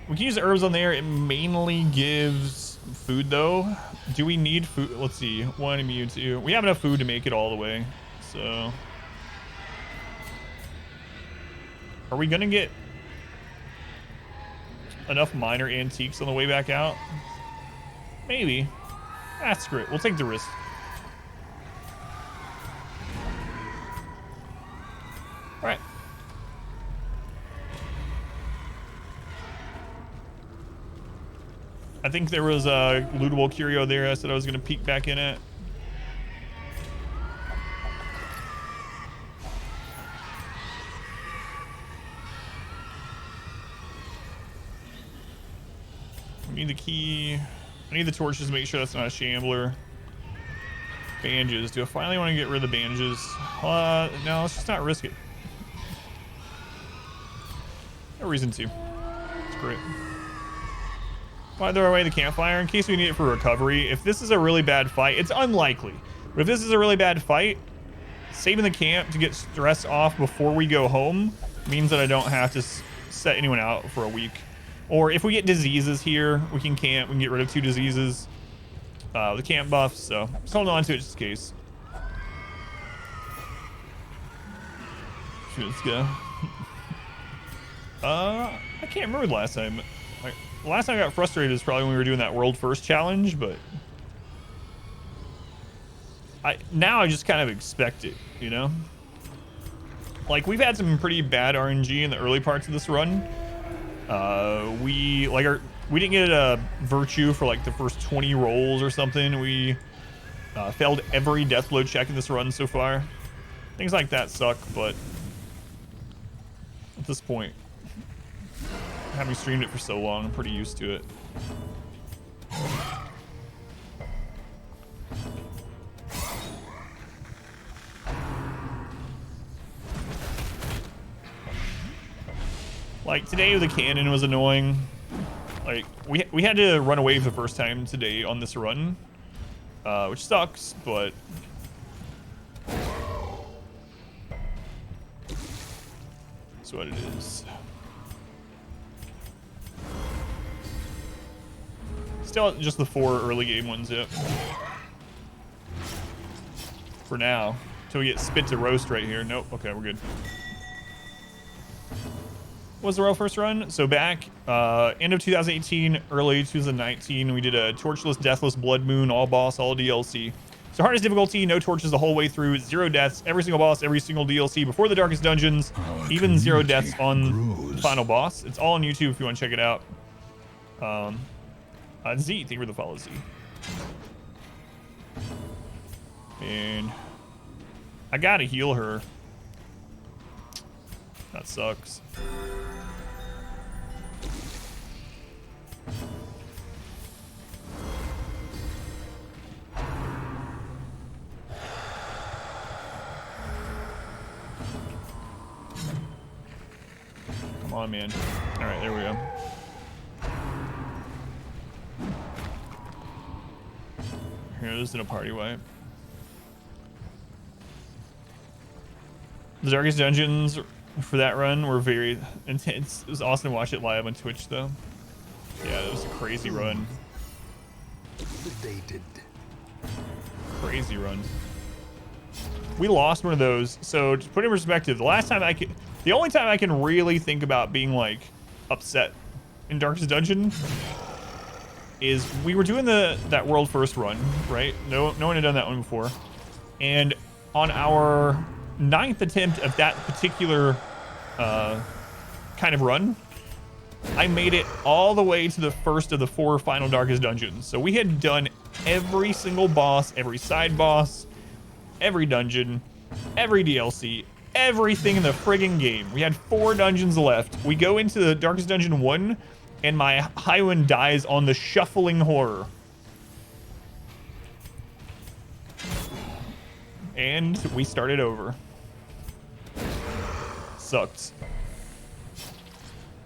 We can use the herbs on there. It mainly gives food, though. Do we need food? Let's see. 1 immune, 2. We have enough food to make it all the way. So, are we gonna get enough minor antiques on the way back out? Maybe. Ah, screw it. We'll take the risk. All right. I think there was a lootable curio there I said I was going to peek back in at. I need the key. I need the torches to make sure that's not a shambler. Bandages. Do I finally want to get rid of the bandages? No, let's just not risk it. No reason to. It's great. Why throw away the campfire in case we need it for recovery? If this is a really bad fight, it's unlikely. But if this is a really bad fight, saving the camp to get stress off before we go home means that I don't have to set anyone out for a week. Or if we get diseases here, we can camp. We can get rid of 2 diseases. The camp buffs, so just hold on to it just in case. Let's go. I can't remember the last time. The last time I got frustrated is probably when we were doing that world first challenge, but now I just kind of expect it, you know? Like, we've had some pretty bad RNG in the early parts of this run. We didn't get a virtue for like the first 20 rolls or something. We failed every deathblow check in this run so far. Things like that suck, but at this point, having streamed it for so long, I'm pretty used to it. Like, today the cannon was annoying. Like, we had to run away for the first time today on this run, which sucks, but that's what it is. Still just the 4 early game ones, yep. For now. Until we get spit to roast right here. Nope, okay, we're good. What was the royal first run? So back end of 2018, early 2019, we did a torchless, deathless Blood Moon, all boss, all DLC. So hardest difficulty, no torches the whole way through, 0 deaths, every single boss, every single DLC before the darkest dungeons, even 0 deaths on the final boss. It's all on YouTube if you want to check it out. Z, thank you for the follow, Z. And I gotta heal her. That sucks. Come on, man. All right, there we go. Here, this is a party wipe. The darkest dungeons for that run were very intense. It was awesome to watch it live on Twitch, though. Yeah, it was a crazy run. Sedated. Crazy run. We lost one of those. So to put it in perspective, the only time I can really think about being like upset in Darkest Dungeon is we were doing that world first run, right? No one had done that one before. And on our 9th attempt of that particular kind of run, I made it all the way to the first of the 4 final Darkest Dungeons. So we had done every single boss, every side boss, every dungeon, every DLC, everything in the friggin' game. We had 4 dungeons left. We go into the Darkest Dungeon 1, and my Highwind dies on the Shuffling Horror. And we started over. Sucked.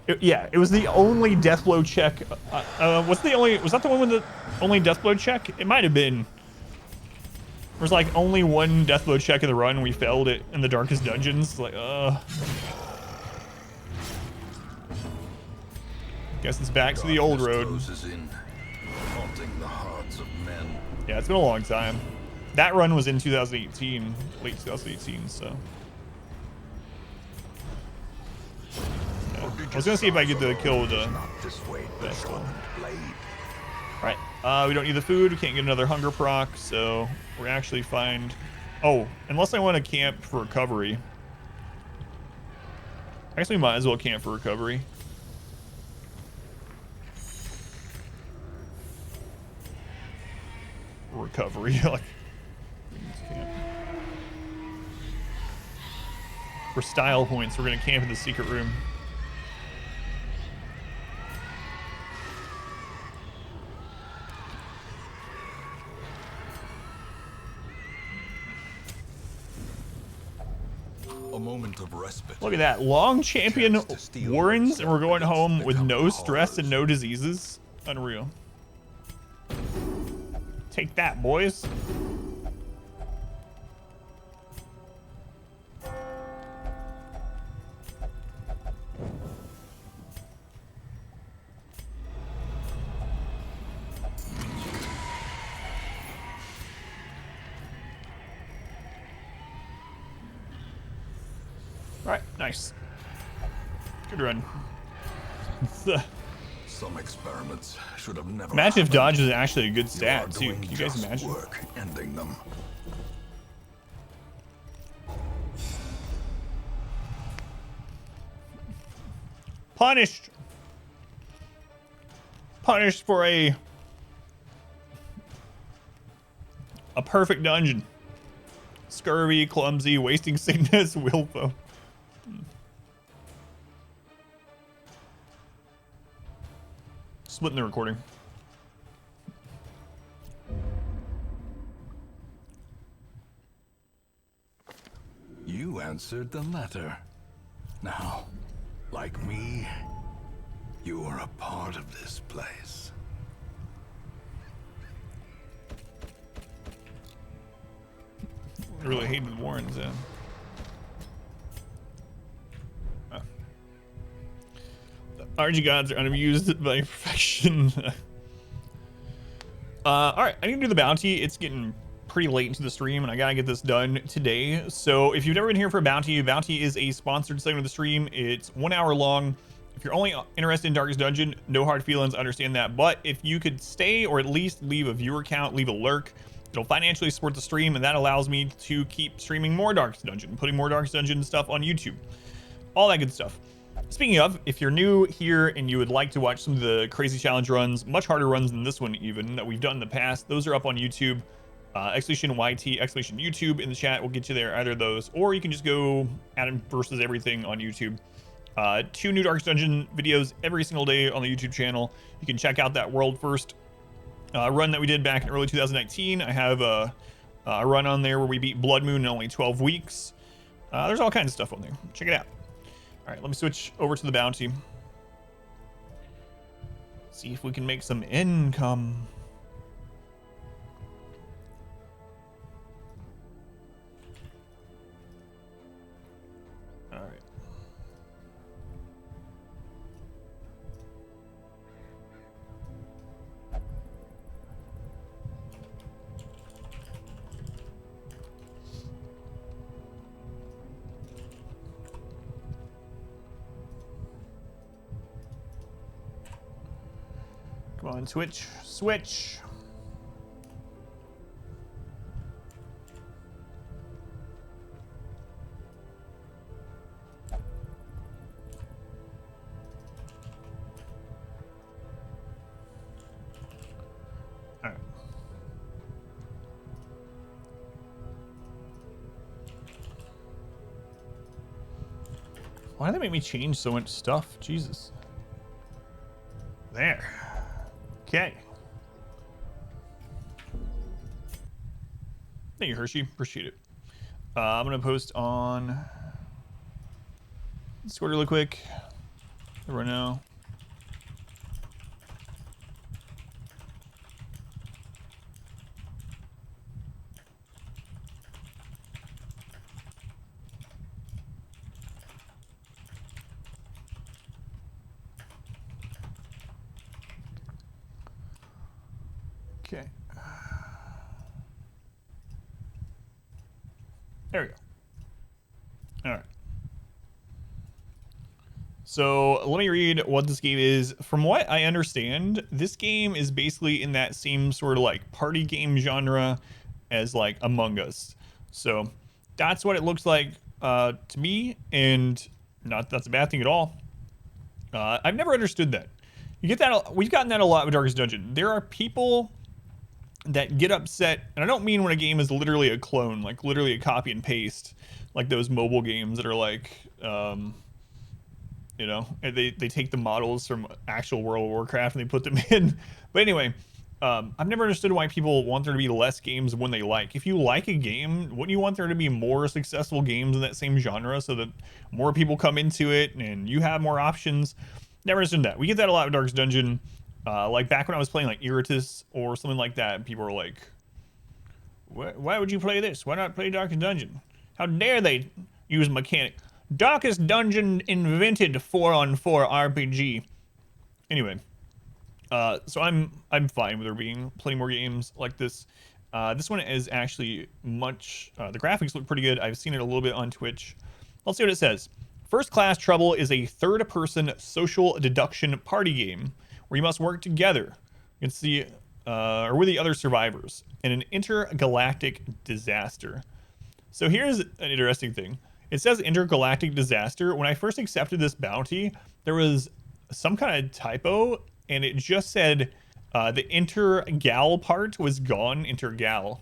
It was the only deathblow check. Was that the one with the only deathblow check? It might have been. There was like only one deathblow check in the run. We failed it in the Darkest Dungeons. Like, guess it's back to the old road. In, haunting the hearts of men. Yeah, it's been a long time. That run was in 2018, late 2018, so. Yeah. I was gonna see if I get the kill with the pistol. Alright, we don't need the food, we can't get another hunger proc, so we're actually fine. Oh, unless I want to camp for recovery. I guess we might as well camp for recovery. Recovery, like. For style points, we're gonna camp in the secret room. A moment of respite. Look at that. Long champion Warrens, and we're going home with no stress and no diseases. Unreal. Take that, boys. Alright, nice. Good run. Some experiments should have never Imagine if happened. dodge is actually a good You stat, are too. doing Can you guys just imagine? work ending them. Punished. Punished for a perfect dungeon. Scurvy, clumsy, wasting sickness, willful. Splitting the recording. You answered the letter. Now, like me, you are a part of this place. I really hated the Warrens, yeah. The RG gods are unabused by perfection. Alright, I need to do the bounty. It's getting pretty late into the stream, and I gotta get this done today. So if you've never been here for a bounty, bounty is a sponsored segment of the stream. It's 1 hour long. If you're only interested in Darkest Dungeon, no hard feelings, understand that. But if you could stay or at least leave a viewer count, leave a lurk, it'll financially support the stream, and that allows me to keep streaming more Darkest Dungeon, putting more Darkest Dungeon stuff on YouTube. All that good stuff. Speaking of, if you're new here and you would like to watch some of the crazy challenge runs, much harder runs than this one even, that we've done in the past, those are up on YouTube. Exclamation YT, exclamation YouTube in the chat will get you there, either of those, or you can just go Adam versus everything on YouTube. 2 new Darkest Dungeon videos every single day on the YouTube channel. You can check out that world first run that we did back in early 2019. I have a run on there where we beat Blood Moon in only 12 weeks. There's all kinds of stuff on there. Check it out. All right, let me switch over to the bounty. See if we can make some income. All right. Come on, switch. All right. Why do they make me change so much stuff? Jesus. There. Okay. Thank you, Hershey. Appreciate it. I'm gonna post on Discord really quick. Everyone know. Okay. There we go. All right. So let me read what this game is. From what I understand, this game is basically in that same sort of like party game genre as like Among Us. So that's what it looks like to me, and not that's a bad thing at all. I've never understood that. You get that. We've gotten that a lot with Darkest Dungeon. There are people that get upset, and I don't mean when a game is literally a clone, like literally a copy and paste, like those mobile games that are like, you know, they take the models from actual World of Warcraft and they put them in. But anyway, I've never understood why people want there to be less games when they like. If you like a game, wouldn't you want there to be more successful games in that same genre so that more people come into it and you have more options? Never understood that. We get that a lot with Darkest Dungeon. Like back when I was playing like Iritus or something like that, people were like, why would you play this? Why not play Darkest Dungeon? How dare they use mechanic? Darkest Dungeon invented 4-on-4 RPG. Anyway, so I'm fine with there being plenty more games like this. This one is actually much, the graphics look pretty good. I've seen it a little bit on Twitch. Let's see what it says. First Class Trouble is a third-person social deduction party game where you must work together. You can see, or with the other survivors in an intergalactic disaster. So here's an interesting thing. It says intergalactic disaster. When I first accepted this bounty, there was some kind of typo, and it just said the intergal part was gone. Intergal.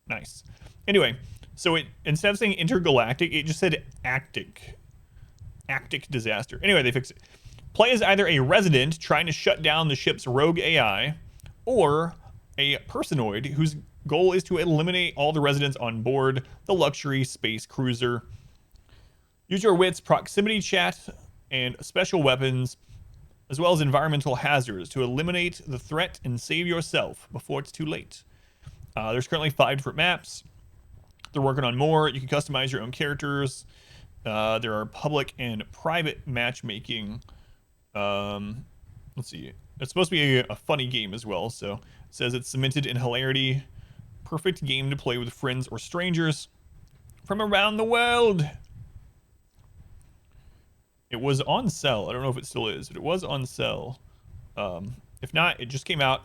Nice. Anyway, so it instead of saying intergalactic, it just said actic disaster. Anyway, they fixed it. Play as either a resident trying to shut down the ship's rogue AI, or a personoid whose goal is to eliminate all the residents on board the luxury space cruiser. Use your wits, proximity chat, and special weapons, as well as environmental hazards to eliminate the threat and save yourself before it's too late. There's currently 5 different maps. They're working on more. You can customize your own characters. There are public and private matchmaking. Let's see. It's supposed to be a funny game as well. So it says it's cemented in hilarity. Perfect game to play with friends or strangers from around the world. It was on sale. I don't know if it still is, but it was on sale. If not, it just came out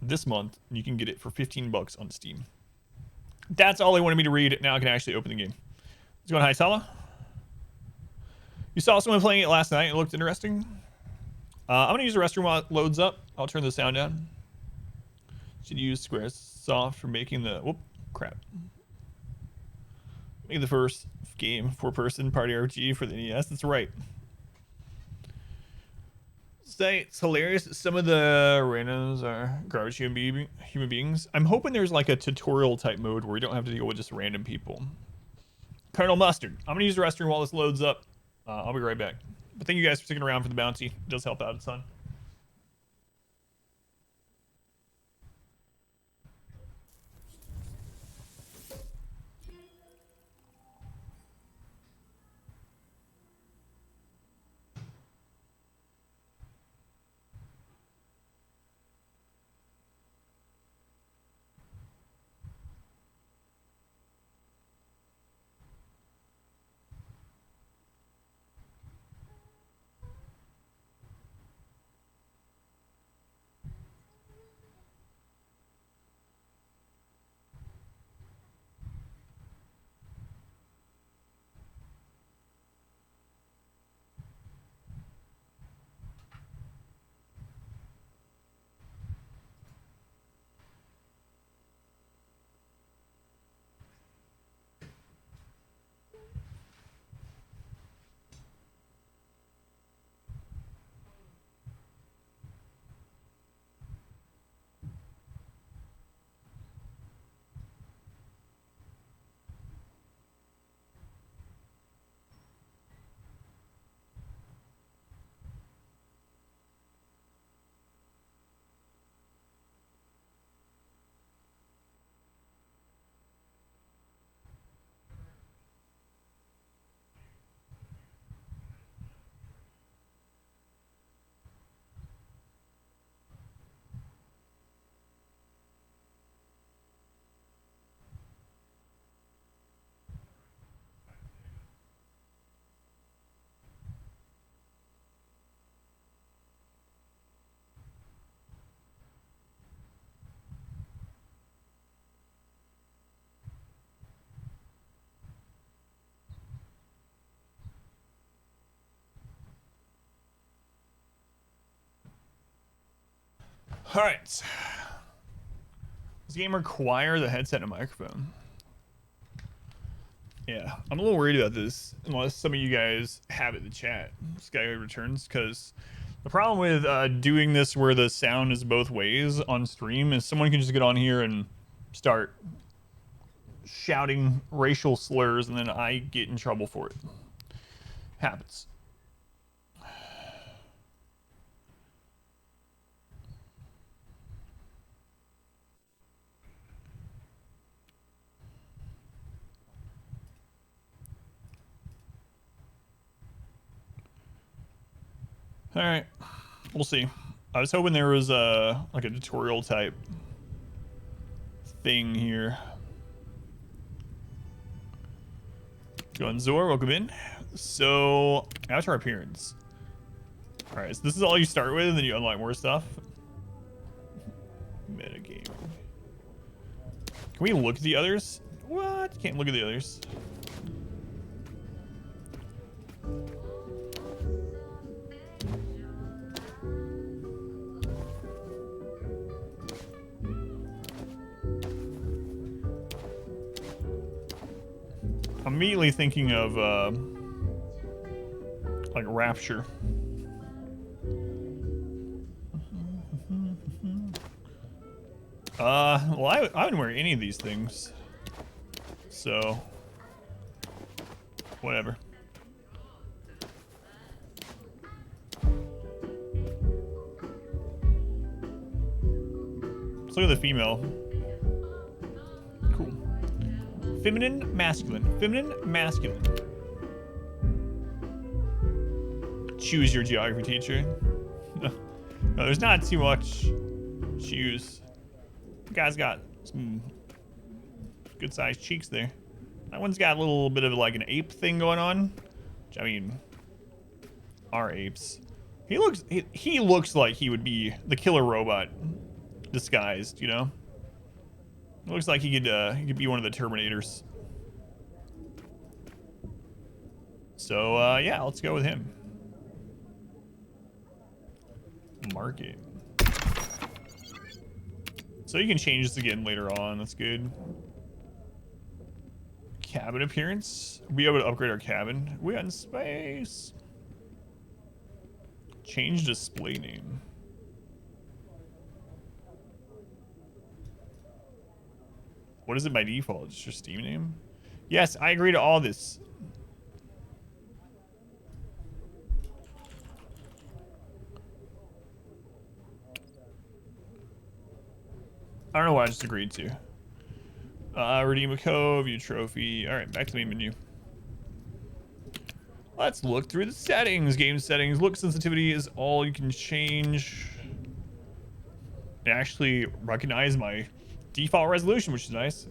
this month, and you can get it for $15 on Steam. That's all they wanted me to read. Now I can actually open the game. What's going on, hi, Sala? You saw someone playing it last night. It looked interesting. I'm going to use the restroom while it loads up. I'll turn the sound down. Should use Squaresoft for making the whoop crap. Making the first game 4-person party RPG for the NES. That's right. Say it's hilarious. Some of the randoms are garbage human beings. I'm hoping there's like a tutorial type mode where you don't have to deal with just random people. Colonel Mustard. I'm gonna use the restroom while this loads up. I'll be right back. But thank you guys for sticking around for the bounty. It does help out a ton. All right. Does this game require the headset and a microphone? Yeah, I'm a little worried about this, unless some of you guys have it in the chat. Sky Returns, because the problem with doing this where the sound is both ways on stream is someone can just get on here and start shouting racial slurs, and then I get in trouble for it. Happens. All right, we'll see. I was hoping there was like a tutorial type thing here. Gunzor, welcome in. So, avatar appearance. All right, so this is all you start with, and then you unlock more stuff. Metagame. Can we look at the others? What? Can't look at the others. I'm immediately thinking of like Rapture. Well, I wouldn't wear any of these things, so whatever. Let's look at the female. Cool. Feminine, masculine. Feminine, masculine. Choose your geography teacher. No, there's not too much choose. The guy's got some good sized cheeks there. That one's got a little bit of like an ape thing going on. Which, I mean, are apes. He looks like he would be the killer robot disguised, you know? It looks like he could be one of the Terminators. So yeah, let's go with him. Market. So you can change this again later on. That's good. Cabin appearance. We'll be able to upgrade our cabin. We got in space. Change display name. What is it by default? Just your Steam name? Yes, I agree to all this. I don't know what I just agreed to. Redeem a code, view trophy. All right, back to the main menu. Let's look through the settings. Game settings. Look sensitivity is all you can change. It actually recognized my default resolution, which is nice.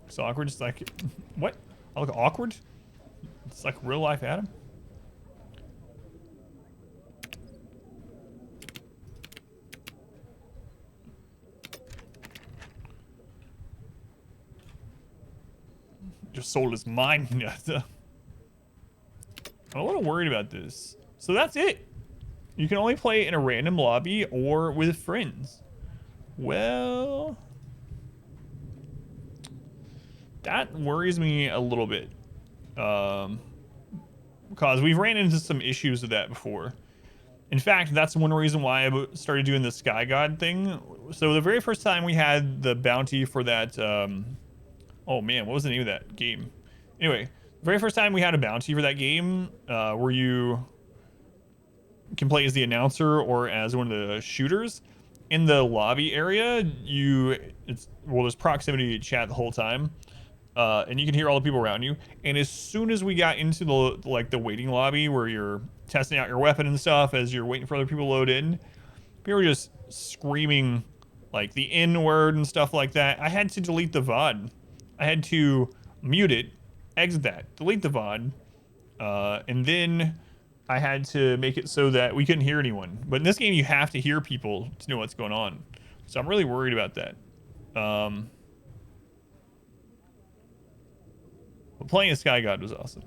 It's awkward. It's like, what? I look awkward? It's like real life Adam. Your soul is mine. I'm a little worried about this. So that's it. You can only play in a random lobby or with friends. Well, that worries me a little bit. Because we've ran into some issues with that before. In fact, that's one reason why I started doing the Sky God thing. So the very first time we had the bounty for that, oh man, what was the name of that game? Anyway, the very first time we had a bounty for that game, where you can play as the announcer or as one of the shooters. In the lobby area, there's proximity chat the whole time, and you can hear all the people around you. And as soon as we got into the waiting lobby where you're testing out your weapon and stuff as you're waiting for other people to load in, people were just screaming like the N word and stuff like that. I had to delete the VOD. I had to mute it, exit that, delete the VOD, and then I had to make it so that we couldn't hear anyone. But in this game, you have to hear people to know what's going on. So I'm really worried about that. But playing as Sky God was awesome.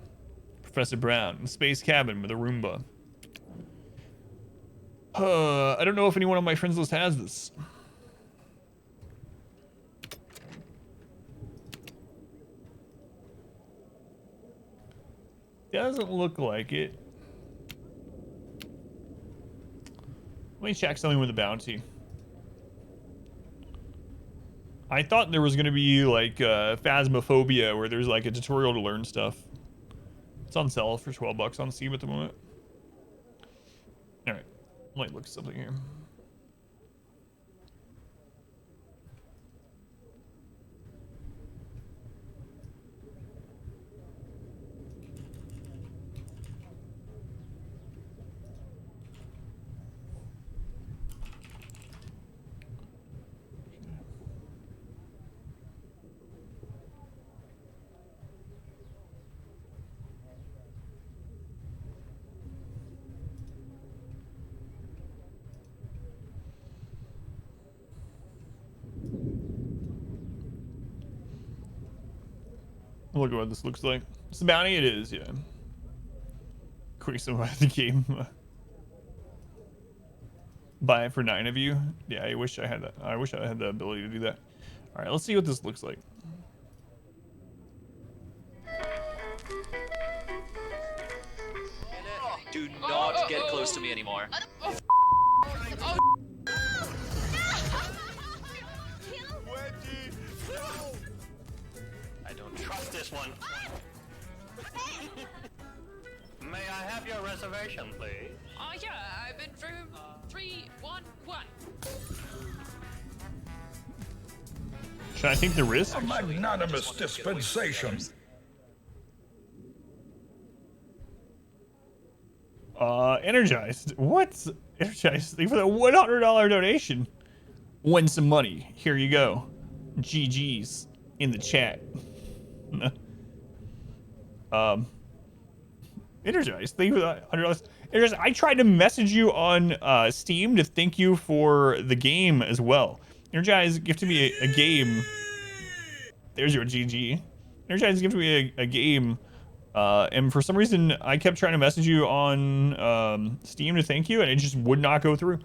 Professor Brown in Space Cabin with a Roomba. I don't know if anyone on my friends list has this. Doesn't look like it. Let me check something with the bounty. I thought there was going to be like Phasmophobia where there's like a tutorial to learn stuff. It's on sale for $12 on Steam at the moment. Alright, might look at something here. Look at what this looks like. It's the bounty, it is, yeah. Quick summarize the game. Buy it for 9 of you. Yeah, I wish I had that. I wish I had the ability to do that. All right, let's see what this looks like. Do not get close to me anymore. I don't trust this one. May I have your reservation, please? Yeah, I'm in room 311. Should I take the risk? A magnanimous dispensation. Energized. What? Energized. Thank you for the $100 donation. Win some money. Here you go. GG's in the chat. Energized. Thank you for the $100. Energized. I tried to message you on Steam to thank you for the game as well. Energized gifted me a game. There's your GG. Energized gifted me a game. And for some reason, I kept trying to message you on Steam to thank you, and it just would not go through.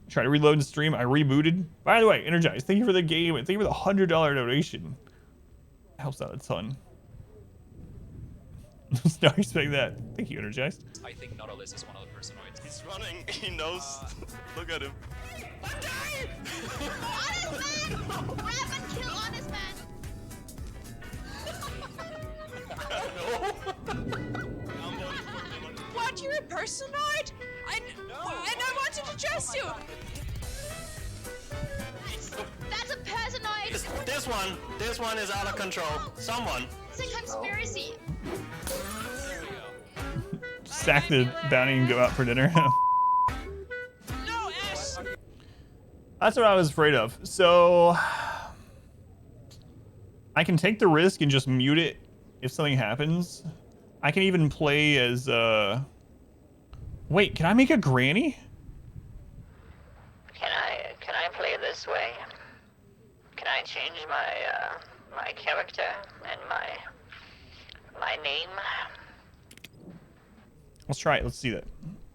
Try to reload the stream. I rebooted. By the way, Energized, thank you for the game and thank you for the $100 donation. Helps out a ton. Not expect that. Thank you, Energized. I think Nautilus is one of the personoids. He's running. He knows. Look at him. Honest man! Grab and kill honest man! What, you're a personoid? I wanted to trust you! That's a personoid! This one is out of control. Someone. It's a conspiracy. Sack the bounty and go out for dinner. No, Ash! That's what I was afraid of. So I can take the risk and just mute it if something happens. I can even play as wait, can I make a granny? Can I play this way? Can I change my my character and my name? Let's try it. Let's see that.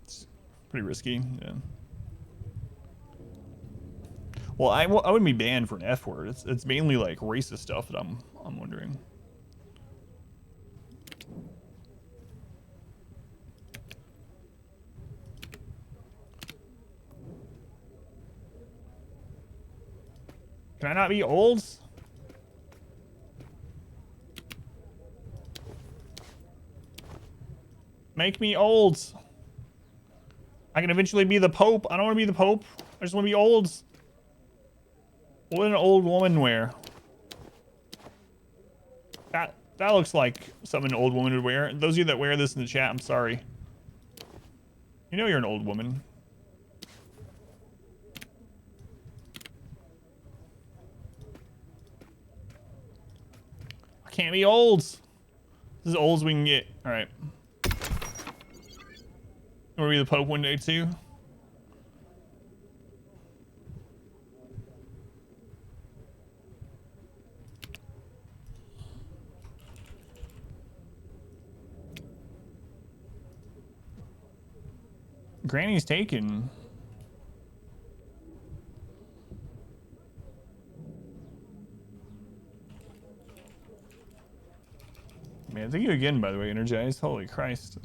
It's pretty risky. Yeah. Well, I wouldn't be banned for an F word. It's mainly like racist stuff that I'm wondering. Can I not be old? Make me old. I can eventually be the Pope. I don't want to be the Pope. I just want to be old. What would an old woman wear? That looks like something an old woman would wear. Those of you that wear this in the chat, I'm sorry. You know you're an old woman. I can't be old. This is as old as we can get. All right. Will we be the Pope one day too? Granny's taken. Man, thank you again, by the way, Energized. Holy Christ.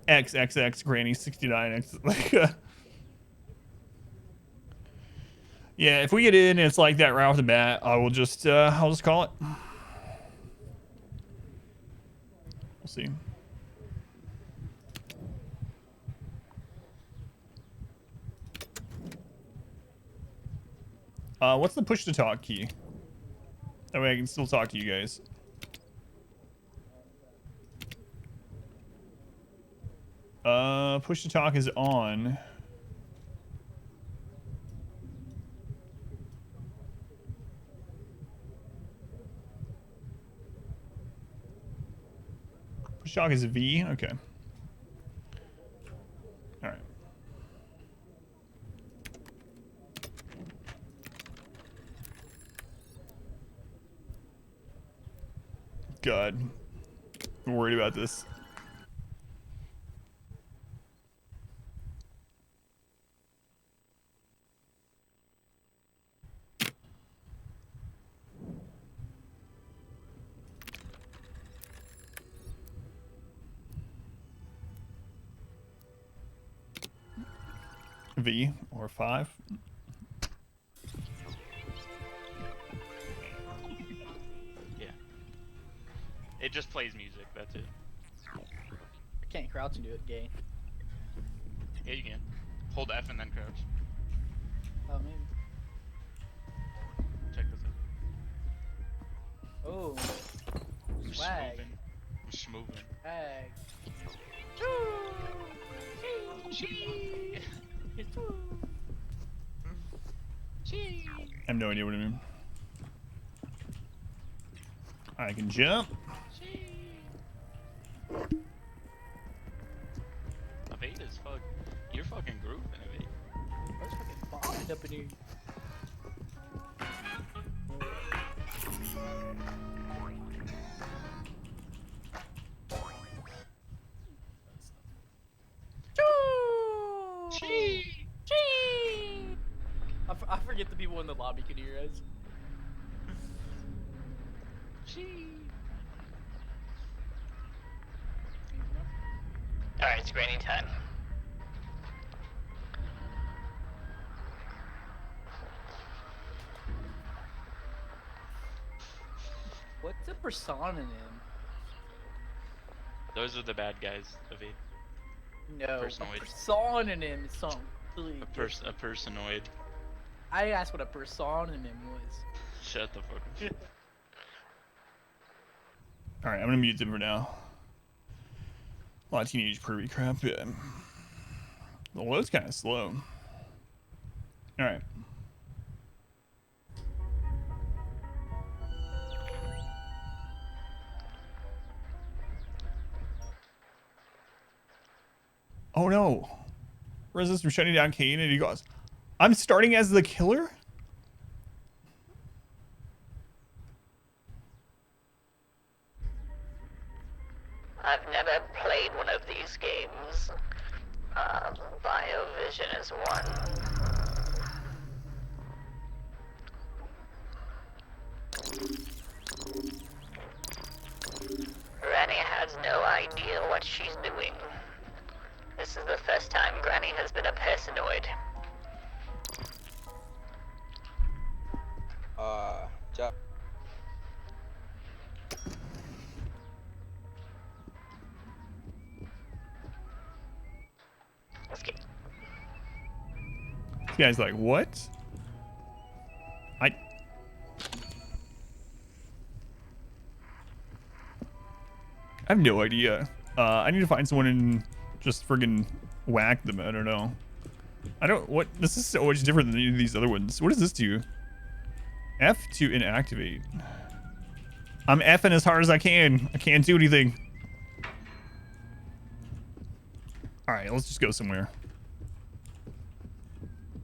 XXX Granny 69X. Like, yeah, if we get in and it's like that right off the bat, I'll just call it. We'll see. What's the push to talk key? That way I can still talk to you guys. Push to talk is on. Push to talk is V. Okay. All right. God, I'm worried about this. V or 5. Yeah. It just plays music, that's it. I can't crouch and do it, gay. Yeah, you can. Hold F and then crouch. Oh, maybe. Check this out. Oh. I'm Swag. schmoving. I'm schmoving. Swag. I have no idea what I mean. I can jump. Evade is fuck. You're fucking grooving, Evade. What's fucking bombed up in here? people in the lobby can hear us. Alright, it's granny time. What's a persona name? Those are the bad guys of it. No, Personoid. a persona name is something completely A personoid. I asked what a persona name was. Shut the fuck up. Alright, I'm gonna mute them for now. A lot of teenage pervy crap, yeah. The load's kind of slow. Alright. Oh no. Resist from shutting down Kane, and he goes, I'm starting as the killer? I've never played one of these games. Biovision is one. Granny has no idea what she's doing. This is the first time Granny has been a personoid. Let's get. This guy's like, what? I have no idea. I need to find someone and just friggin' whack them. I don't know. What? This is so much different than any of these other ones. What does this do? F to inactivate. I'm effing as hard as I can. I can't do anything. Alright, let's just go somewhere.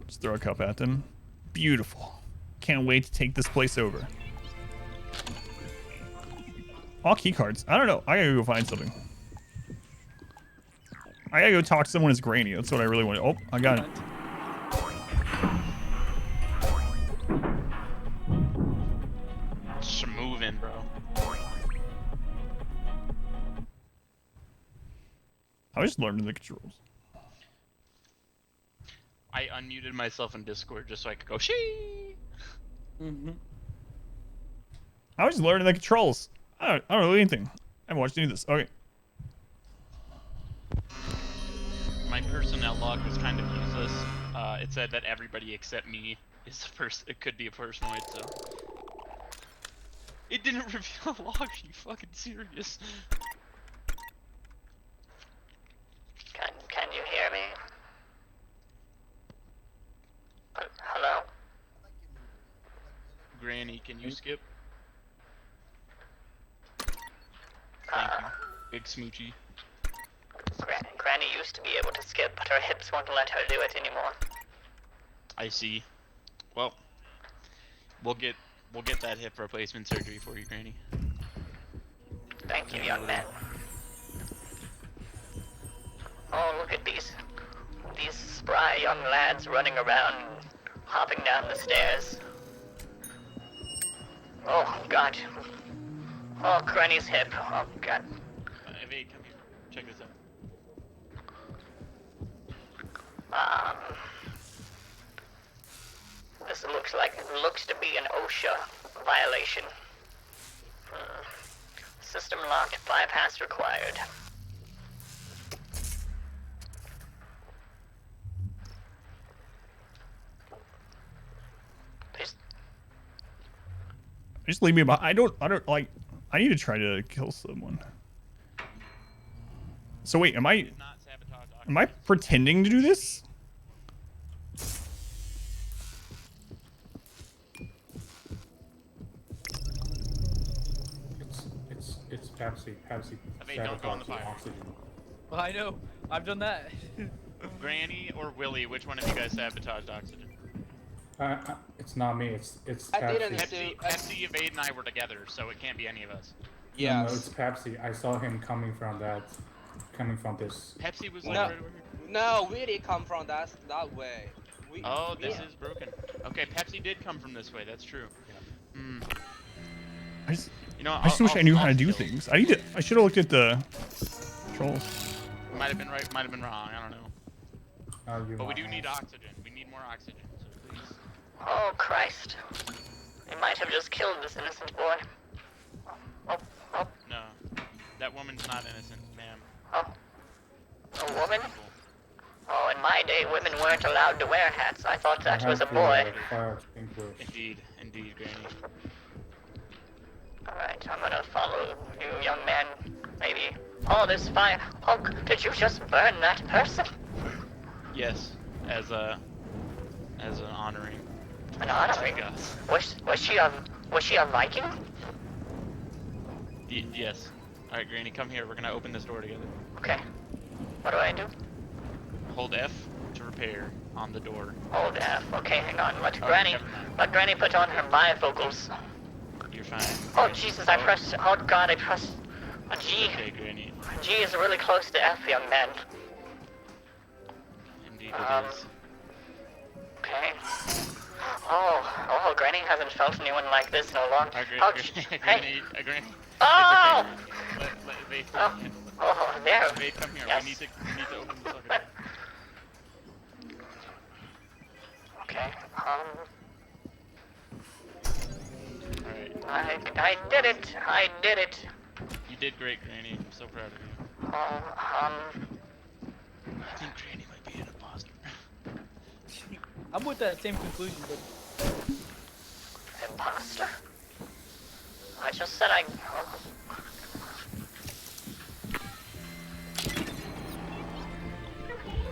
Just throw a cup at them. Beautiful. Can't wait to take this place over. All key cards. I don't know. I gotta go find something. I gotta go talk to someone as Granny. That's what I really want. Oh, I got it. Just moving, bro. I was just learning the controls. I unmuted myself in Discord just so I could go shee. I was just learning the controls. I don't know anything. I haven't watched any of this. Okay. My personnel log was kind of useless. It said that everybody except me is the first. It could be a personoid, so it didn't reveal a log. Are you fucking serious? Can you hear me? Hello? Granny, can you skip? Thank you. Big smoochie. Granny used to be able to skip, but her hips won't let her do it anymore. I see. Well, we'll get that hip replacement surgery for you, Granny. Thank you, young man. Oh, look at these spry young lads running around, hopping down the stairs. Oh, God. Oh, Granny's hip. Oh, God. Evade, come here. Check this out. This looks to be an OSHA violation. System locked, bypass required. Just leave me behind. I don't like. I need to try to kill someone. So wait, am I pretending to do this? It's Pepsi. Don't go on the fire. Oxygen. Well, I know. I've done that. Granny or Willie, which one of you guys sabotaged oxygen? It's not me. It's Pepsi. Pepsi, Evade, and I were together, so it can't be any of us. Yeah. No, it's Pepsi. I saw him coming from this. Pepsi was no, like right over here. No, Willie come from that way. Oh, this is broken. Okay, Pepsi did come from this way. That's true. Hmm. You know, I just wish I knew how to do things. I should have looked at the controls. Might have been right, might have been wrong. I don't know. But we do need right. oxygen. We need more oxygen. So please. Oh, Christ. We might have just killed this innocent boy. Oh. No, that woman's not innocent, ma'am. Oh. A woman? Oh, in my day, women weren't allowed to wear hats. I thought that was a boy. Indeed, Granny. Alright, I'm gonna follow you, young man. Maybe. Oh, there's fire. Oh, did you just burn that person? Yes, as an honoring. An honoring? Was she a Viking? Yes. Alright, Granny, come here. We're gonna open this door together. Okay. What do I do? Hold F to repair on the door. Hold F. Okay, hang on. Let Granny put on her bifocals. You're fine. Oh, Jesus, I pressed... Oh, God, I pressed a G. Okay, Granny. G is really close to F, young man. Indeed it is. Okay. Oh, Granny hasn't felt anyone like this in a long time. Granny. Oh! Vade, Oh, there. Vade, come here. Yes. We need to open this sucker door. Okay, Alright. I did it. I did it. You did great, Granny. I'm so proud of you. Oh, I think Granny might be an imposter. I'm with that same conclusion, but... Imposter? I just said I...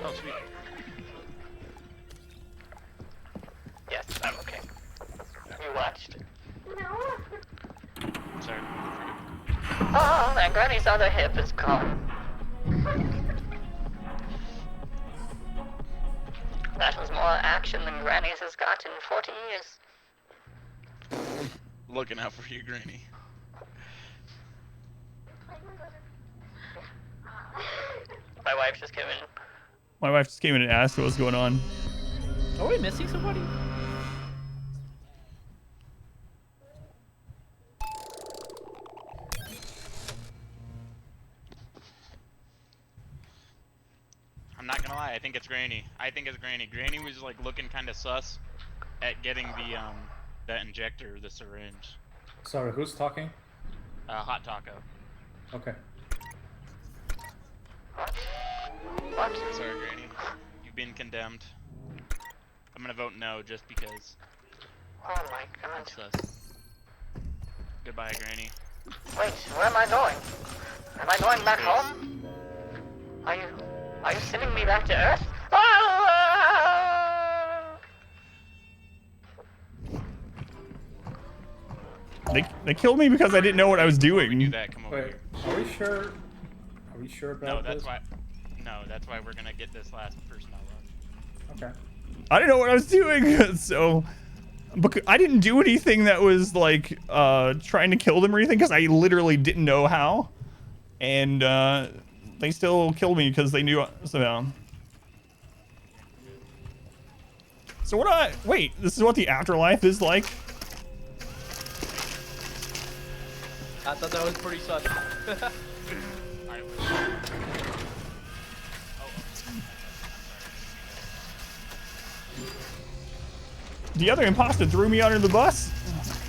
Oh, sweet. Yes, I'm okay. You watched. Sorry. Oh, and Granny's other hip is gone. That was more action than Granny's has got in 40 years. Looking out for you, Granny. My wife just came in. My wife just came in and asked what was going on. Are we missing somebody? I'm not gonna lie, I think it's Granny. Granny was like looking kind of sus at getting the that injector, the syringe. Sorry, who's talking? Hot Taco. Okay. What? Sorry, Granny. You've been condemned. I'm gonna vote no just because. Oh my God. It's sus. Goodbye, Granny. Wait, where am I going? Am I going back home? Are you sending me back to Earth? They killed me because I didn't know what I was doing. Do that. Come over here. Are we sure? Are we sure about No, this? that's why we're gonna get this last person out. Okay. I didn't know what I was doing, so I didn't do anything that was like trying to kill them or anything because I literally didn't know how, and they still killed me because they knew somehow. So wait, this is what the afterlife is like? I thought that was pretty sus. The other imposter threw me under the bus,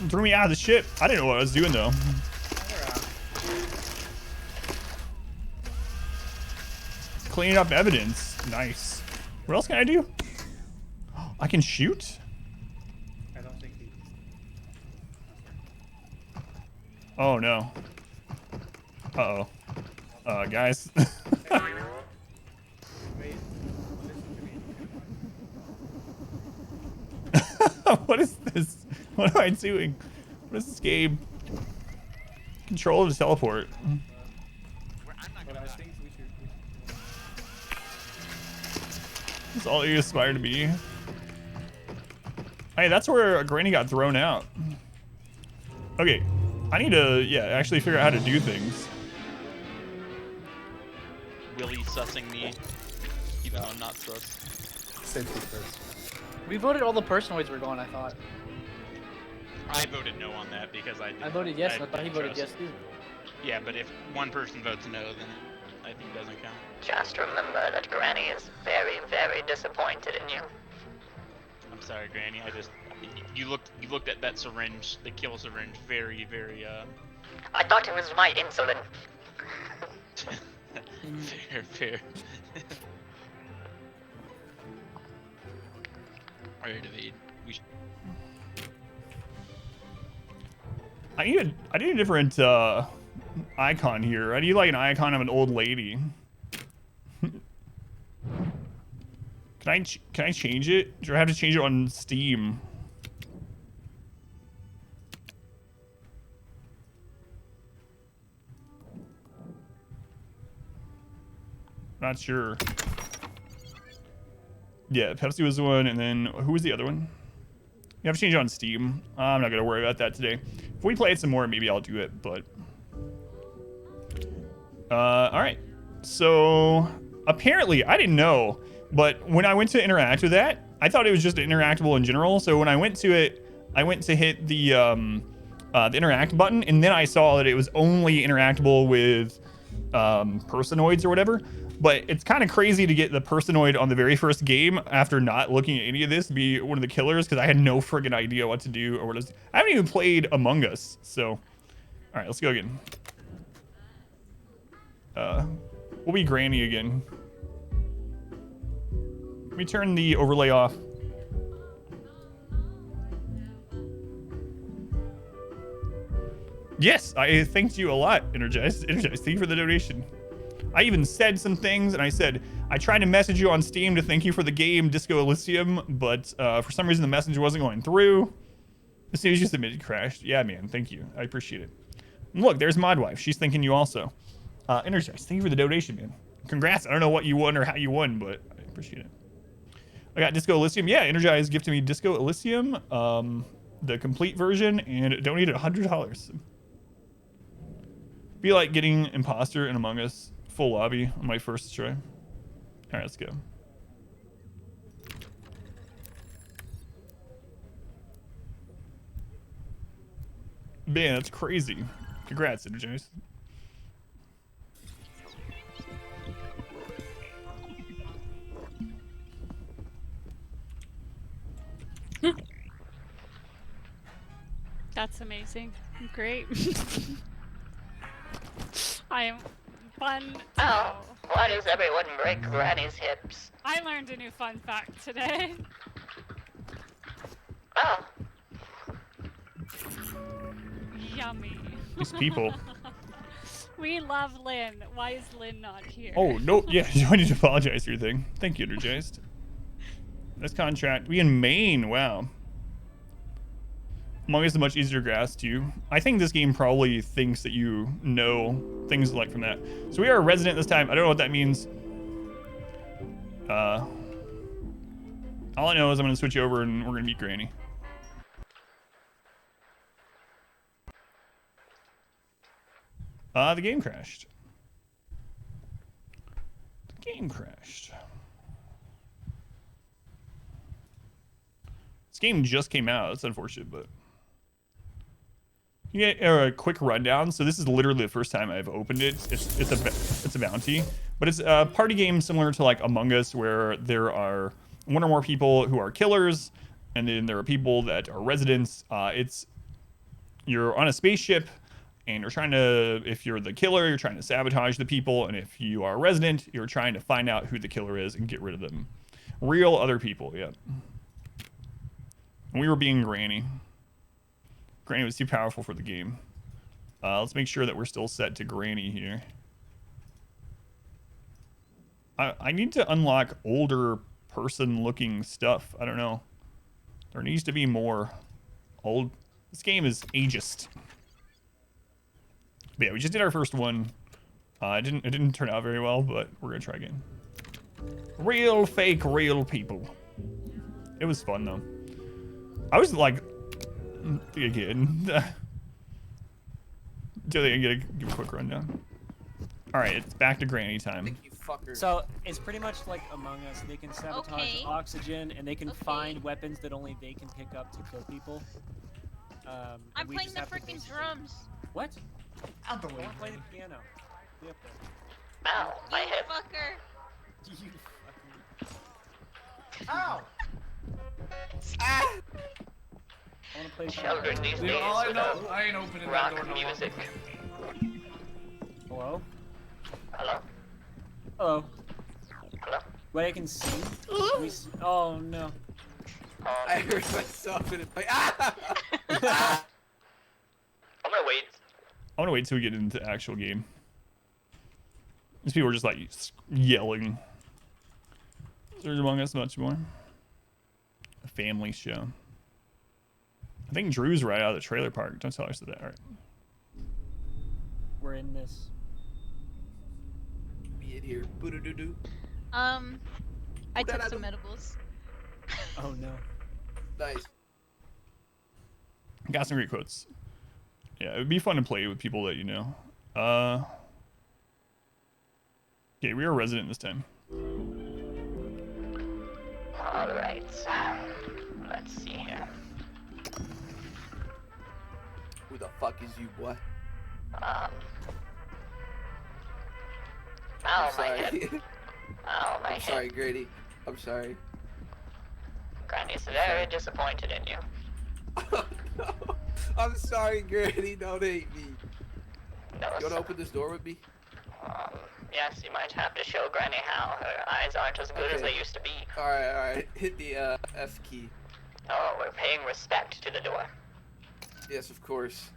threw me out of the ship. I didn't know what I was doing though. Cleaning up evidence. Nice. What else can I do? I can shoot? I don't think he... Oh no. Uh-oh. Guys. What is this? What am I doing? What is this game? Control to teleport. That's all you aspire to be. Hey, that's where Granny got thrown out. Okay, I need to, actually figure out how to do things. Willie sussing me, even though I'm not sus. Safety first. We voted all the personoids were gone, I thought. I voted no on that because I voted yes, and I thought he voted trust. yes too. Yeah, but if one person votes no, then I think it doesn't count. Just remember that Granny is very, very disappointed in you. I'm sorry, Granny. You looked at that syringe, the kill syringe, very, very I thought it was my insulin. fair. Alright, evade. I need a different icon here. I need like an icon of an old lady. Can I change it? Do I have to change it on Steam? Not sure. Yeah, Pepsi was the one, and then who was the other one? You have to change it on Steam. I'm not gonna worry about that today. If we play it some more, maybe I'll do it, but... Alright. So, apparently, I didn't know, but when I went to interact with that, I thought it was just interactable in general, so when I went to it, I went to hit the interact button, and then I saw that it was only interactable with personoids or whatever. But it's kind of crazy to get the personoid on the very first game after not looking at any of this to be one of the killers, because I had no friggin' idea what to do or what to... I haven't even played Among Us, so... Alright, let's go again. We'll be Granny again. Let me turn the overlay off. Yes, I thanked you a lot, Energized. Energized, thank you for the donation. I even said some things, and I said, I tried to message you on Steam to thank you for the game, Disco Elysium, but for some reason the message wasn't going through. As soon as you submitted, it crashed. Yeah, man, thank you. I appreciate it. And look, there's Modwife. She's thanking you also. Energized, thank you for the donation, man. Congrats. I don't know what you won or how you won, but I appreciate it. I got Disco Elysium. Yeah, Energized gifted me Disco Elysium, the complete version, and it donated $100. Be like getting Imposter in Among Us full lobby on my first try. All right, let's go. Man, that's crazy. Congrats, Energize. That's amazing. Great. I am fun. Oh, why does everyone break Granny's hips? I learned a new fun fact today. Oh. Yummy. These people. We love Lynn. Why is Lynn not here? Oh, no. Yeah, I need to apologize for your thing. Thank you, Energized. This contract. We in Maine. Wow. Among Us is much easier to grasp too. I think this game probably thinks that you know things like from that. So we are a resident this time. I don't know what that means. All I know is I'm gonna switch over and we're gonna meet Granny. The game crashed. The game crashed. This game just came out. That's unfortunate, but... You get a quick rundown. So this is literally the first time I've opened it. It's a bounty, but it's a party game similar to like Among Us, where there are one or more people who are killers, and then there are people that are residents. You're on a spaceship, and you're trying to, if you're the killer, you're trying to sabotage the people, and if you are a resident, you're trying to find out who the killer is and get rid of them. Real other people, yeah. And we were being Granny. Granny was too powerful for the game. Let's make sure that we're still set to Granny here. I need to unlock older person-looking stuff. I don't know. There needs to be more old. This game is ageist. But yeah, we just did our first one. It didn't turn out very well, but we're gonna try again. Real, fake, real people. It was fun though. I was like. Again. Do they give a quick rundown? All right, it's back to Granny time. Thank you fucker. So it's pretty much like Among Us. They can sabotage Okay. oxygen, and they can Okay. find weapons that only they can pick up to kill people. And I'm we playing just the have to freaking basically- drums. What? Out the I way. want to play the piano. Be up there. Ow, my You hip. fucker. You fucking... Ow! Ah! I want to play Children these Dude, days all I know, without I ain't opening that rock door no more. music. Hello? Hello? Hello? Hello? Wait, I can see? Oh, no. I heard myself in it. Ah! I'm gonna wait. I want to wait till we get into the actual game. These people are just like yelling. There's Among Us much more. A family show. I think Drew's right out of the trailer park. Don't tell her I said that. All right. We're in this. Be in here. Boo-doo-doo-doo. I took some edibles. Oh, no. Nice. Got some great quotes. Yeah, it would be fun to play with people that you know. Okay, we are resident this time. Alright. Let's see here. Who the fuck is you, boy? Ow, I'm my sorry. head. Ow, my I'm head. sorry, Grady. I'm sorry. Granny's very disappointed in you. Oh, no. I'm sorry, Grady. Don't hate me. No, You wanna open this door with me? yes, you might have to show Granny how. Her eyes aren't as good as Okay. they used to be. Alright. Hit the F key. Oh, we're paying respect to the door. Yes, of course.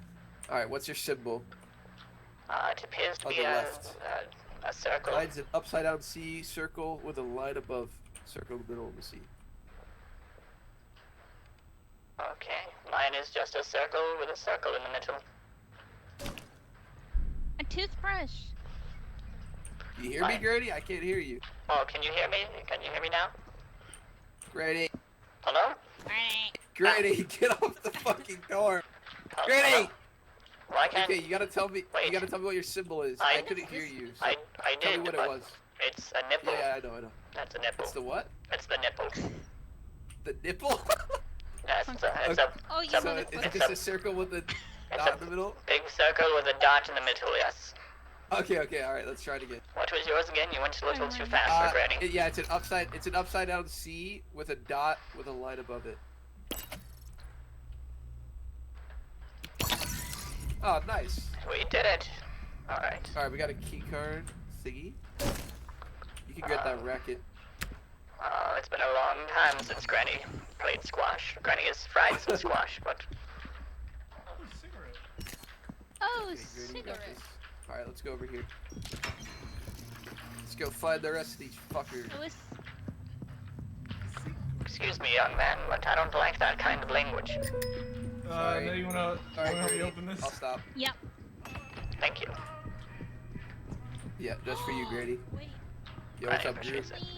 Alright, what's your symbol? It appears to On be the a left. circle. Mine's an upside down C circle with a line above. Circle in the middle of the C. Okay, mine is just a circle with a circle in the middle. A toothbrush. You hear me, Grady? I can't hear you. Oh, can you hear me? Can you hear me now? Grady. Hello? Grady, get off the fucking door. Oh, Grady! hello? Why can't... Okay, you gotta tell me. Wait. You gotta tell me what your symbol is. I- I couldn't hear you. So I tell did, me what but it was. it's a nipple. Yeah, I know. That's a nipple. It's the what? It's the nipple. The nipple? Yes, it's a, Oh, it's you a, So it's motherfucker. just a circle with a dot in the middle? big circle with a dot in the middle, yes. Okay, alright, let's try it again. What was yours again? You went a little too fast for Granny. Yeah, it's an upside down C with a dot with a line above it. Oh, nice. We did it. Alright. Alright, we got a key card thingy. You can get that racket. It's been a long time since Granny played squash. Granny has fried some squash, but... Oh, Okay, Grady, you got cigarette. this. Alright, let's go over here. Let's go find the rest of these fuckers. It was Excuse me, young man, but I don't like that kind of language. Sorry. Now you wanna help me open this? I'll stop. Yep. Thank you. Yeah, just for you, Grady. Wait. Yo, what's up, Granny, Drew? appreciate it.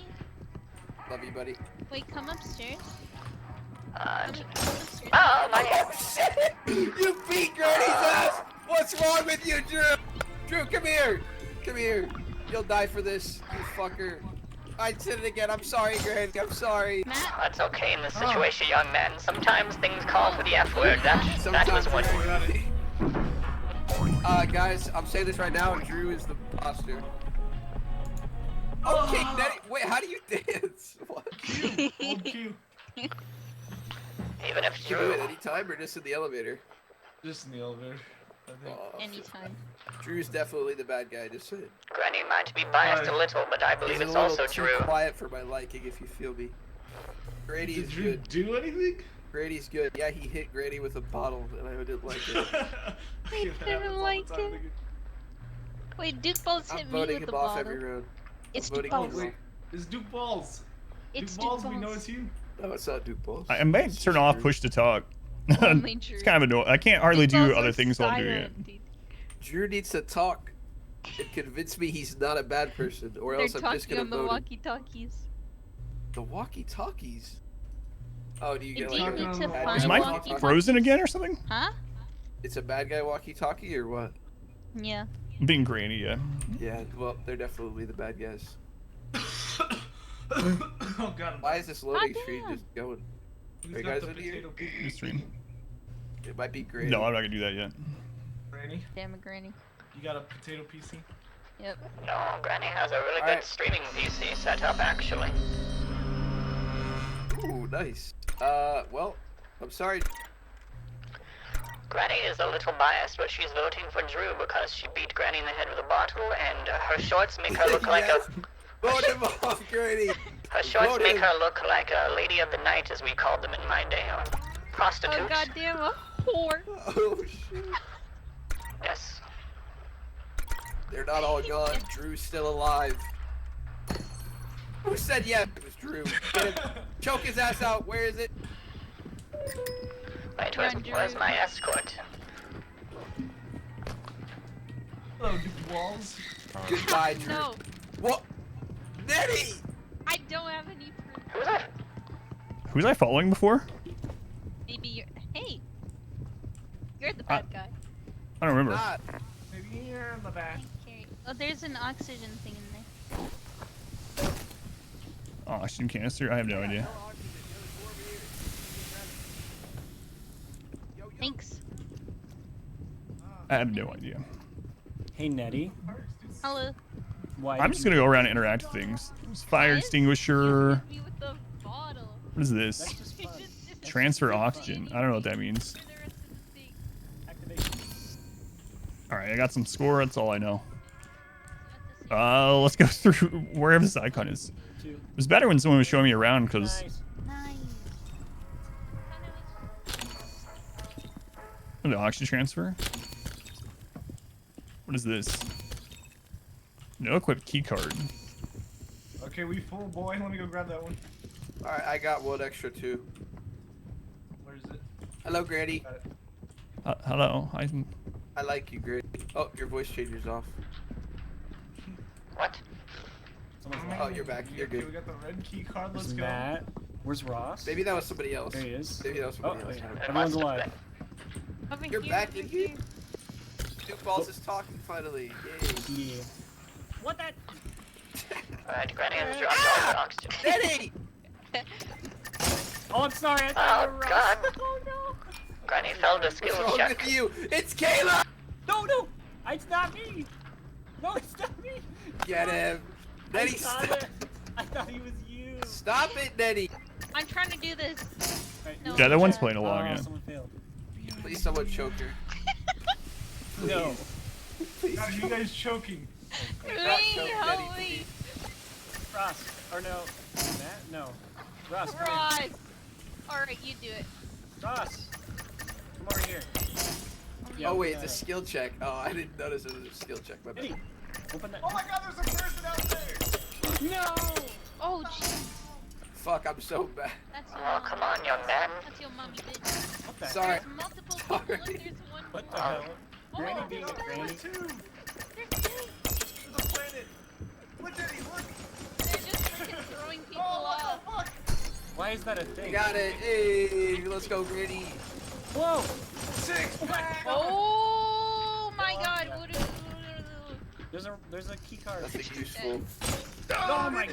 Love you, buddy. Wait, come upstairs. Uh, Come upstairs. oh, my head! Shit! You beat Grady's ass! What's wrong with you, Drew? Drew, come here! Come here. You'll die for this, you fucker. I said it again. I'm sorry, Grady. I'm sorry. That's okay in this situation, young man. Sometimes things call for the F word. That was one. Guys, I'm saying this right now. Drew is the imposter. Okay, Nettie, wait, how do you dance? What? Hold Q. Even if Can you do it anytime or just in the elevator? Just in the elevator, I think. Anytime. Drew's definitely the bad guy, just saying. Granny might be biased a little, but I believe He's it's a little also too true. quiet for my liking, if you feel me. Grady Did is Drew good. do anything? Grady's good. Yeah, he hit Grady with a bottle, and I didn't like it. I didn't like it. Wait, Duke Balls I'm hit me voting with him the off bottle. every round. It's I'm voting Duke him Balls. off. It's Duke Balls. It's Duke Balls, Duke we know Balls. it's you. No, it's not Duke Balls. I might turn off push to talk. Only It's Drew. kind of annoying. I can't hardly Duke do Balls other is things while doing it. silent, dude. Drew needs to talk and convince me he's not a bad person, or They're else I'm just talking gonna on the vote him. walkie-talkies. The walkie-talkies? Oh, do you get Do like you a need to bad find Is guy mine walkie-talkies? frozen again or something? Huh? It's a bad guy walkie-talkie or what? Yeah. I'm being Granny, yeah. Yeah, well, they're definitely the bad guys. Oh god. Why is this loading Oh, screen damn. just going? Who's Are you got guys the in here? potato pea? New stream. It might be great. No, I'm not gonna do that yet. Granny? Damn it, Granny. You got a potato PC? Yep. No, Granny has a really good Alright. streaming PC set up, actually. Ooh, nice. Well, I'm sorry. Granny is a little biased, but she's voting for Drew because she beat Granny in the head with a bottle, and her shorts make her look like Yes. a... Vote him off, Granny. Her shorts Vote make him. her look like a lady of the night, as we called them in my day, or prostitute. Oh goddamn, a whore. Oh shit. Yes. They're not all gone. Drew's still alive. Who said yes? It was Drew. Get him. Choke his ass out. Where is it? Wait, Run, Drew. where's my escort? Hello, Walls. Goodbye, Drew. No, What? Nettie! I don't have any proof. Who's that? Who was I following before? Maybe you're. Hey! You're the bad guy. I don't remember. Not. Maybe here in the back. Okay. Oh, there's an oxygen thing in there. Oh, oxygen canister? I have no idea. Thanks. I have no idea. Hey, Nettie. Hello. Why? I'm just gonna go around and interact with things. There's fire extinguisher. Hit me with the bottle. What is this? That's just fun. Transfer oxygen. I don't know what that means. For the rest of the thing. Activation. Alright, I got some score. That's all I know. Let's go through wherever this icon is. It was better when someone was showing me around because Nice. Nice. the oxygen transfer. What is this? No equipped key card. Okay, we full, boy. Let me go grab that one. Alright, I got one extra too. Where is it? Hello, Granny. Got it. Hello. I like you, Granny. Oh, your voice changer's off. What? Oh, you're back. You're Okay, we good. got the red key card. Let's Where's go. Matt? Where's Ross? Maybe that was somebody else. There he is. Maybe that was Oh, somebody else. everyone's alive. Over You're here, back over in here? Duke Balls is talking finally. Yay. Yeah. What that? Alright, Granny has dropped all the oxygen. Nettie! Oh, I'm sorry. I thought you Oh were Ross. god. Oh no. Granny failed a What's skill wrong check. with you? It's Kayla! No, no. It's not me. No, it's not me. Get him. Nettie, I thought stop. it. I thought he was you. Stop it, Nettie. I'm trying to do this. Right, No, Yeah, that one's uh, playing along. Yeah. Someone failed. Please, someone choke her. No. Please. God, you guys choking. Not Me, choke help Nettie, me. Ross. Or no. Matt? No. Ross. Come Ross. here. Alright, you do it. Ross. Come over here. Oh wait, it's a skill check. Oh, I didn't notice it was a skill check. My bad. Eddie, open that. Oh my god, there's a person out there! No. Oh, jeez. Fuck, I'm so bad. That's your Oh, mom. come on, young man. That's your mommy, bitch. What the Sorry. heck? There's multiple people. Sorry. Look, there's one. What the hell? Oh, Granny there's being a two. granny. Two! There's two. There's a planet! Look, Eddie, look! They're just freaking throwing people Oh, off. what the Why is that a We thing? got it. Hey, let's go, Gritty. Whoa. fuck? Six pack! Oh my god. There's a key card. Nothing useful. Oh my.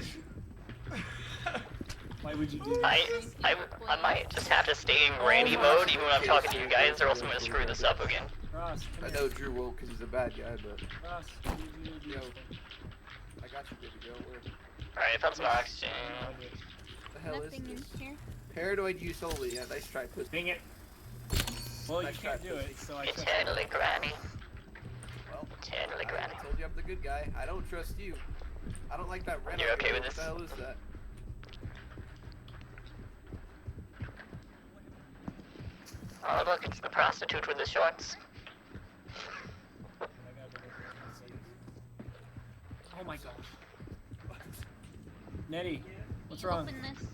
Why would you do that? I might just have to stay in Granny mode even when I'm talking to you guys, or else I'm gonna screw this up again. Ross, come I here. know Drew won't because he's a bad guy, but Ross, you do yo, this thing. I got you, baby girl. Where Alright, I found some oxygen. the hell Nothing is in this? here. Paranoid use only. Yeah, nice try, pussy. Dang it. Well, you Nice can't try, do it, pussy. so I trust you. Eternally Granny. Well, Eternally Granny. I told you I'm the good guy. I don't trust you. I don't like that red. You're okay over with there. this? What the hell is that? Oh look, it's the prostitute with the shorts. Oh my gosh. Nettie, what's wrong? Open this.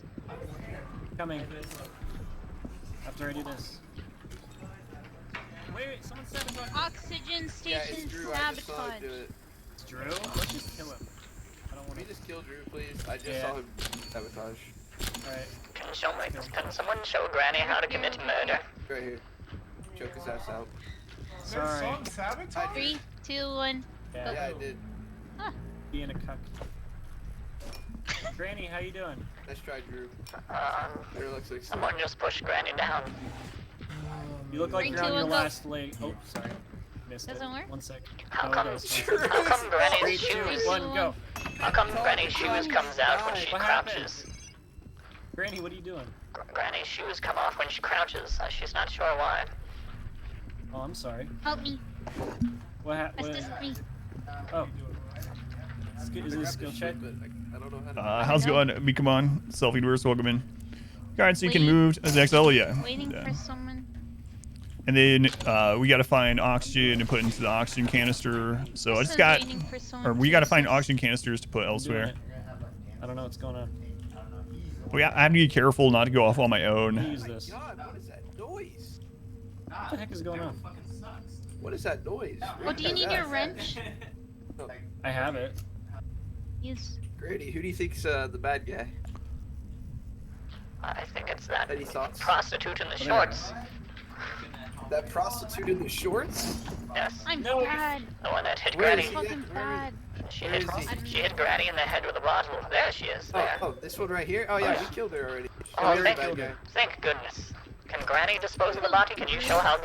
Coming. After I do this. Wait, someone sabotage. Oxygen Yeah, it's station Drew. I just saw him sabotage. do it. It's Drew? Let's just kill him. I don't want Can we to. just kill Drew, please? I just Yeah. saw him sabotage. Alright. Can someone show Granny how to commit murder? Right here. Choke his ass out. Sorry. Song sabotage? 3, 2, 1. Yeah, Yeah, I did. being a cuck. Granny, how you doing? Nice try, Drew. Drew looks like Someone just pushed Granny down. You look like Three, you're on two, your one, go. last leg. Oh, sorry. Missed Doesn't it. work? 1 sec. How Oh, come, it does. how come Granny's 3, 2, shoes? 1, go. How come Granny's shoes comes out when she What crouches? Granny, what are you doing? Granny's shoes come off when she crouches. She's not sure why. Oh, I'm sorry. Help me. What happened? Assist me. Oh. Is it a skill check? I don't know how to. How's it going? Me, come on. Selfie doers, welcome in. Alright, so you can Wait. move to the next level, yeah. Waiting Yeah. for someone. And then we gotta find oxygen and put into the oxygen canister. So I just Says got, waiting for someone or we to gotta find assist. oxygen canisters to put I'm doing elsewhere. it. I don't know what's going on. I have to be careful not to go off on my Let me own. use this. God, what is that noise? What the heck is going on? What is that noise? Oh, do you need your wrench? I have it. Yes. Grady, who do you think's the bad guy? I think it's that Any thoughts? prostitute in the shorts. That prostitute in the shorts? Yes. I'm bad. The one that hit Where Granny. is he? Fucking bad. She Where hit, is he? she hit Granny in the head with a bottle. There she is. There. Oh, this one right here? Oh yeah, we killed her already. Oh, She's thank, the bad guy. thank goodness. Can Granny dispose of the body? Can you show how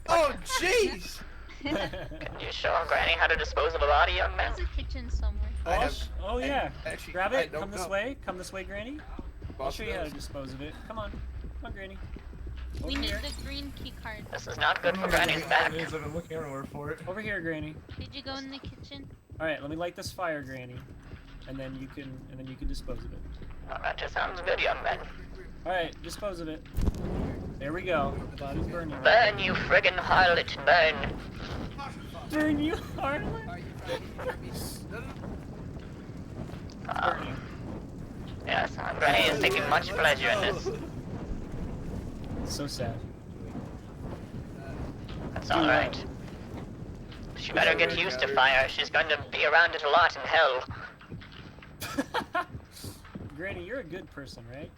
Oh jeez! Can you show Granny how to dispose of a body, young man? There's a kitchen somewhere. Oh yeah. Actually, Grab I it. don't Come this know. way. Come this way, Granny. I'll Boss show you how to knows. dispose of it. Come on. Come on, Granny. We Over need here. the green key card. This is not good for Granny's back. I've been looking everywhere for it. Over here, Granny. Did you go in the kitchen? All right, let me light this fire, Granny, and then you can dispose of it. Oh, that just sounds good, young man. All right, dispose of it. There we go. The body's burning. Burn, you friggin' harlot, burn. Burn, you harlot. Burning. Yes, Granny is taking much pleasure in this. So sad. That's alright. She better get used to fire. She's going to be around it a lot in hell. Granny, you're a good person, right?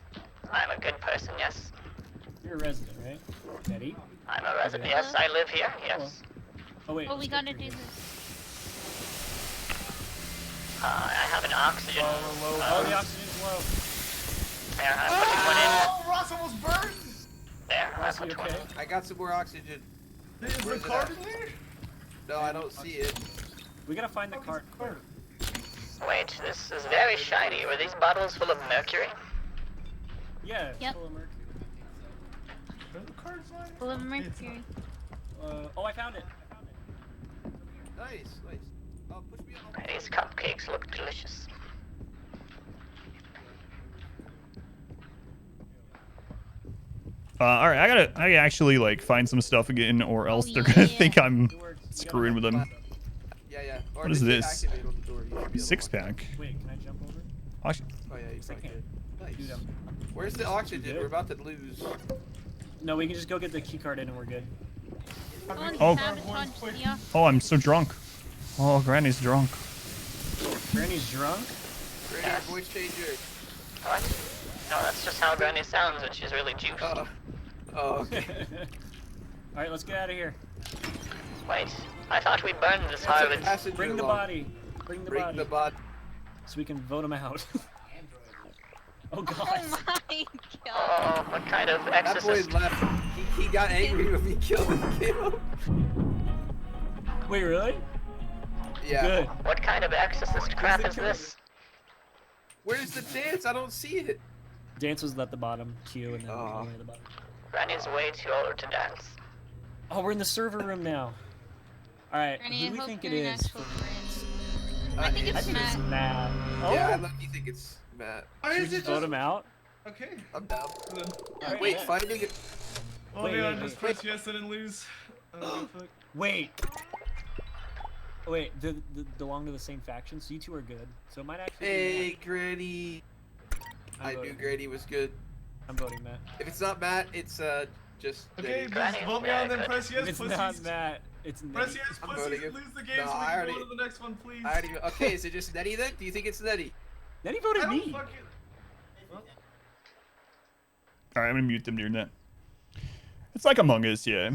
I'm a good person, yes. You're a resident, right? Eddie? I'm a resident, yes. I live here, yes. Oh wait. Oh, we let's go gotta through do here. this. I have an oxygen. Oh, the oxygen's low. There, I'm putting one in. Oh, Ross almost burned! There, I Ross, you put one okay? in. I got some more oxygen. Is the Where's it card at? in there? No, I don't see it. We gotta find the cart. Wait, this is very shiny. Were these bottles full of mercury? Yeah, it's Yep. full of mercury. Where the cards lying? Full of mercury. Oh, I found it. Nice, nice. Oh, push me on. These cupcakes look delicious. All right, I gotta actually like find some stuff again, or else they're gonna think I'm screwing with them. Yeah. Or What is just this? activate on the door. You should be able to Six lock it. pack. Wait, can I jump over? Oxy- Oh yeah, you Yes, I probably can. could. Nice. Dude, Where's the oxygen? We're about to lose. No, we can just go get the key card in and we're good. Someone Oh. sabotaged the off. Oh, I'm so drunk. Oh, Granny's drunk. Granny's drunk? Granny, voice changer. What? No, that's just how Granny sounds when she's really juiced. Oh, okay. Alright, let's get out of here. Wait, I thought we burned this That's a harlot. passenger Bring the log. body. Bring the Bring body. the body. So we can vote him out. Oh god. Oh my god. Oh, what kind of That boy exorcist? left. He got angry when we killed him. Wait, really? Yeah. Good. What kind of exorcist crap is this? Where's the dance? I don't see it. Dance was at the bottom. Q and then all the way at the bottom. Granny's way too old to dance. Oh, we're in the server room now. Alright, Granny, who do I we hope think you're it an is? actual friend. I think it's Matt. Matt. Oh, Yeah, I let you think it's Matt. Why should is we it just vote just... him out? Okay. I'm down. Alright, Wait, Matt. finding it. Oh, Wait, man, wait, I just wait. pressed yes and lose. Fuck. Wait. Wait, they belong to the same faction, so you two are good. So it might actually be Hey, Matt. Granny. I'm I knew voting. Granny was good. I'm voting Matt. If it's not Matt, it's just. Okay, Granny. just vote me on, then press yes, If it's pussies. not Matt, it's Press Nate. yes, I'm pussies, voting and it. lose the game No, so we I can already- go to the next one, please. I already. Okay, is it just Nettie then? Do you think it's Nettie? Then he I voted don't me. fucking... All right, I'm gonna mute them during that. It's like Among Us, yeah.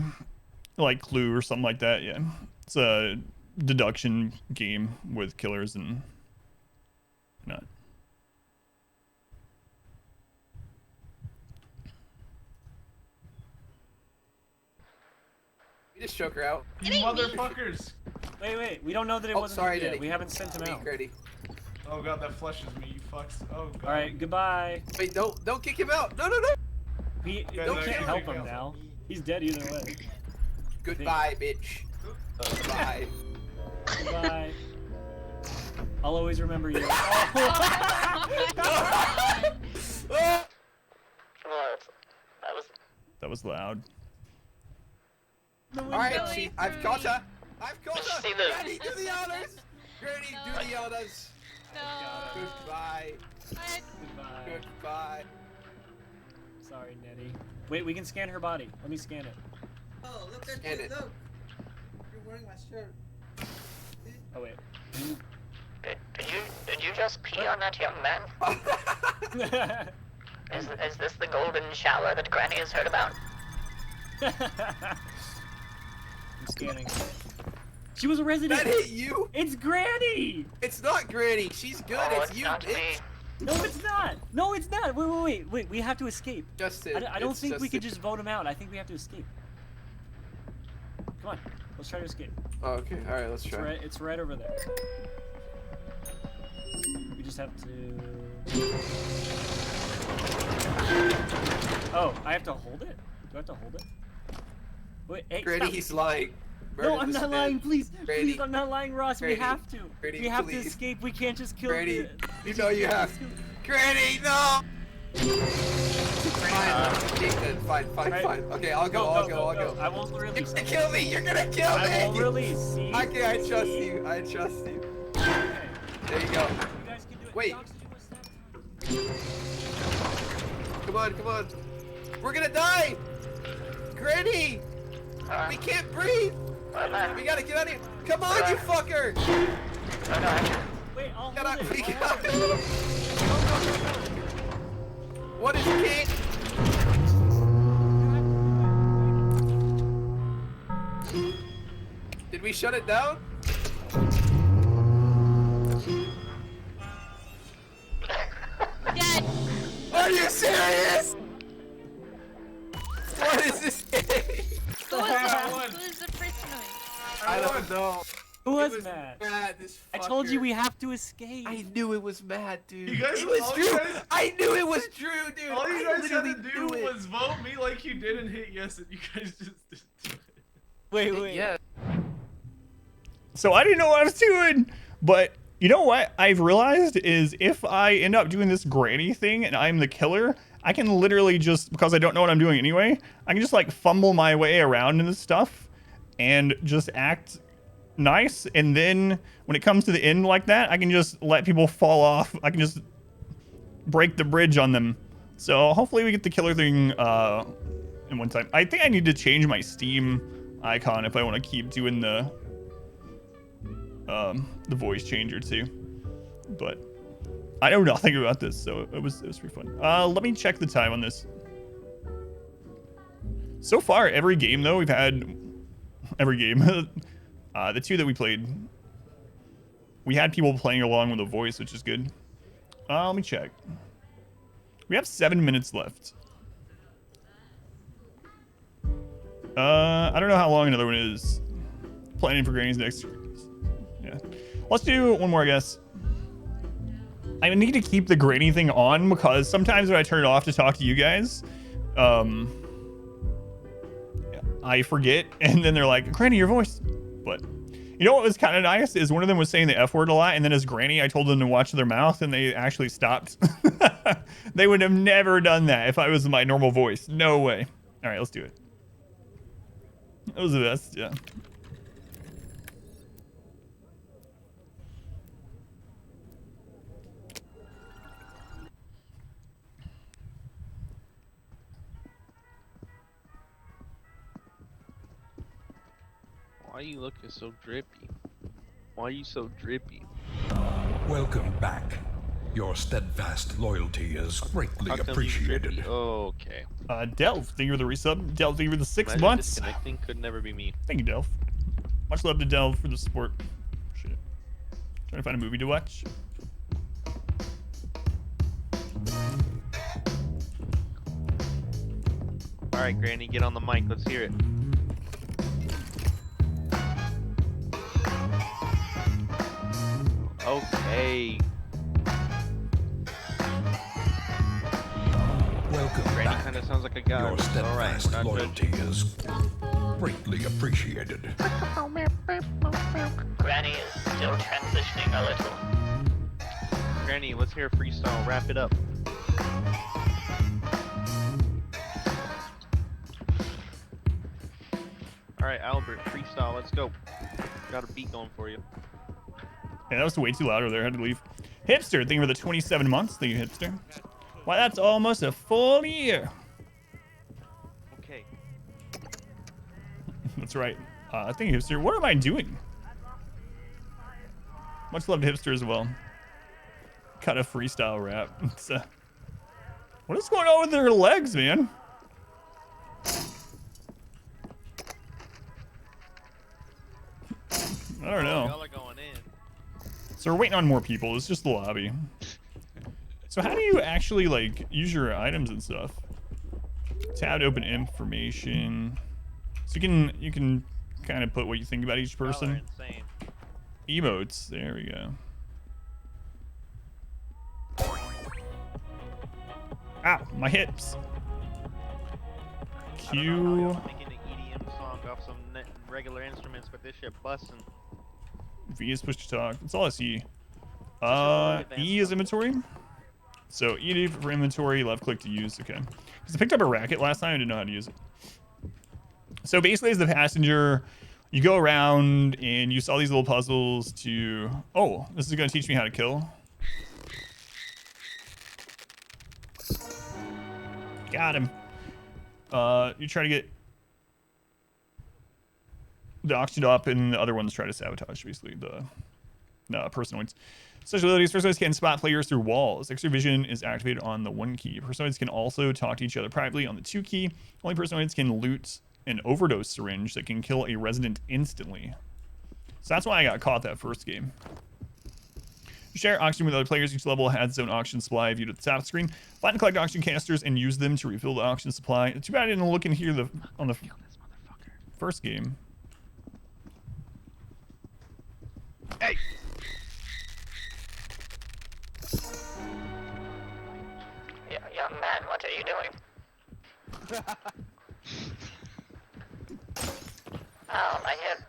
Like Clue or something like that, yeah. It's a deduction game with killers and not. You just choke her out. You motherfuckers. Wait. We don't know that it wasn't sorry, him yet. Diddy. We haven't sent him out. Ready. Oh god, that flushes me, you fucks. Oh god. Alright, goodbye. Wait, don't kick him out. No. We Yeah, can't no, help no. him now. He's dead either way. Goodbye, bitch. Goodbye. Goodbye. I'll always remember you. That was loud. Alright, I've caught her. See the- Granny, do the honors. Granny, do the honors. No. Goodbye. Goodbye. Sorry, Nettie. Wait, we can scan her body. Let me scan it. Oh, look at Scan you, it. look. You're wearing my shirt. Oh, wait. Did you just pee on that young man? Is this the golden shower that Granny has heard about? I'm scanning. She was a resident. That hit you? It's Granny! It's not Granny. She's good. Oh, it's you, not bitch. me. No, it's not. No, it's not. Wait. We have to escape. Justin. I don't it's think we Justin. could just vote him out. I think we have to escape. Come on. Let's try to escape. Oh, okay. All right. Let's try. It's right over there. We just have to... Oh, I have to hold it? Do I have to hold it? Wait, hey, Granny, stop. he's lying. No, Murder I'm this not man. lying, please. Granny. Please, I'm not lying, Ross. Granny. We have to. Granny, we have to please. escape. We can't just kill Granny, the... you know you have. Granny, no! Fine. Okay, I'll go. I won't You're release. gonna kill me! You're gonna kill me! I won't release. See? Okay, I trust you. Okay. There you go. You guys can do it. Wait. Docs, do a step. Come on. We're gonna die! Granny! We can't breathe! We gotta get out of here! Come on, you fucker! Wait, I'll Gotta- hold it. we I'll gotta- hold it. What is king? Did we shut it down? Dad. Are you serious? What is this game? Who was the first noise? I don't know. Who was It mad? This I told you fucker. we have to escape. I knew it was mad, dude. You guys- it was all Drew. you guys- I knew it was Drew, dude. All you I guys had literally to do knew it. was vote me like you did and hit yes, and you guys just didn't do it. Wait. Yeah. So I didn't know what I was doing, but you know what I've realized is if I end up doing this granny thing and I'm the killer, I can literally just, because I don't know what I'm doing anyway, I can just like fumble my way around in this stuff and just act nice, and then when it comes to the end like that, I can just let people fall off. I can just break the bridge on them. So hopefully we get the killer thing in one time. I think I need to change my Steam icon if I want to keep doing the voice changer too. But I know nothing about this, so it was pretty fun. Let me check the time on this. So far, every game though we've had, every game, the two that we played, we had people playing along with a voice, which is good. Let me check. We have 7 minutes left. I don't know how long another one is. Planning for Granny's next. Yeah. Let's do one more, I guess. I need to keep the Granny thing on because sometimes when I turn it off to talk to you guys, I forget, and then they're like, Granny, your voice. But you know what was kind of nice is one of them was saying the F word a lot, and then as Granny, I told them to watch their mouth, and they actually stopped. They would have never done that if I was my normal voice. No way. All right, let's do it. That was the best, yeah. Why you looking so drippy? Why are you so drippy? Welcome back. Your steadfast loyalty is greatly How come you appreciated. drippy? Oh, okay. Delph, thank you for the resub. Delph, thank you for the 6 Imagine months. disconnecting could never be me. Thank you, Delph. Much love to Delph for the support. Shit. Trying to find a movie to watch. Alright, Granny, get on the mic. Let's hear it. Okay. Welcome Granny back. kind of sounds like a guy. Your but alright, steadfast we're not loyalty is greatly appreciated. Granny is still transitioning a little. Granny, let's hear a freestyle. Wrap it up. Alright, Albert, freestyle. Let's go. Got a beat going for you. Yeah, that was way too loud over there. I had to leave. Hipster, thank you for the 27 months. Thank you, Hipster. Why, that's almost a full year. Okay. That's right. Thank you, Hipster. What am I doing? Much love to Hipster as well. Cut a freestyle rap. What is going on with their legs, man? I don't know. Y'all are going in. So we're waiting on more people. It's just the lobby. So how do you actually like use your items and stuff? Tab to open information. So you can kind of put what you think about each person. Insane. Emotes. There we go. Ow, my hips. Q. Making an EDM song off some regular instruments, but this shit busting. V is push to talk. That's all I see. E is inventory. So E for inventory, left click to use. Okay. Because I picked up a racket last time, I didn't know how to use it. So basically, as the passenger, you go around and use all these little puzzles to. Oh, this is going to teach me how to kill. Got him. You try to get the auctioned up, and the other ones try to sabotage, basically, the personoids. Special abilities, personoids can spot players through walls. Extra vision is activated on the 1 key. Personoids can also talk to each other privately on the 2 key. Only personoids can loot an overdose syringe that can kill a resident instantly. So that's why I got caught that first game. You share auction with other players. Each level has its own auction supply viewed at the top screen. Find and collect auction canisters and use them to refill the auction supply. Too bad I didn't look in here on the first game. Hey! Young man, what are you doing? Oh, my hip.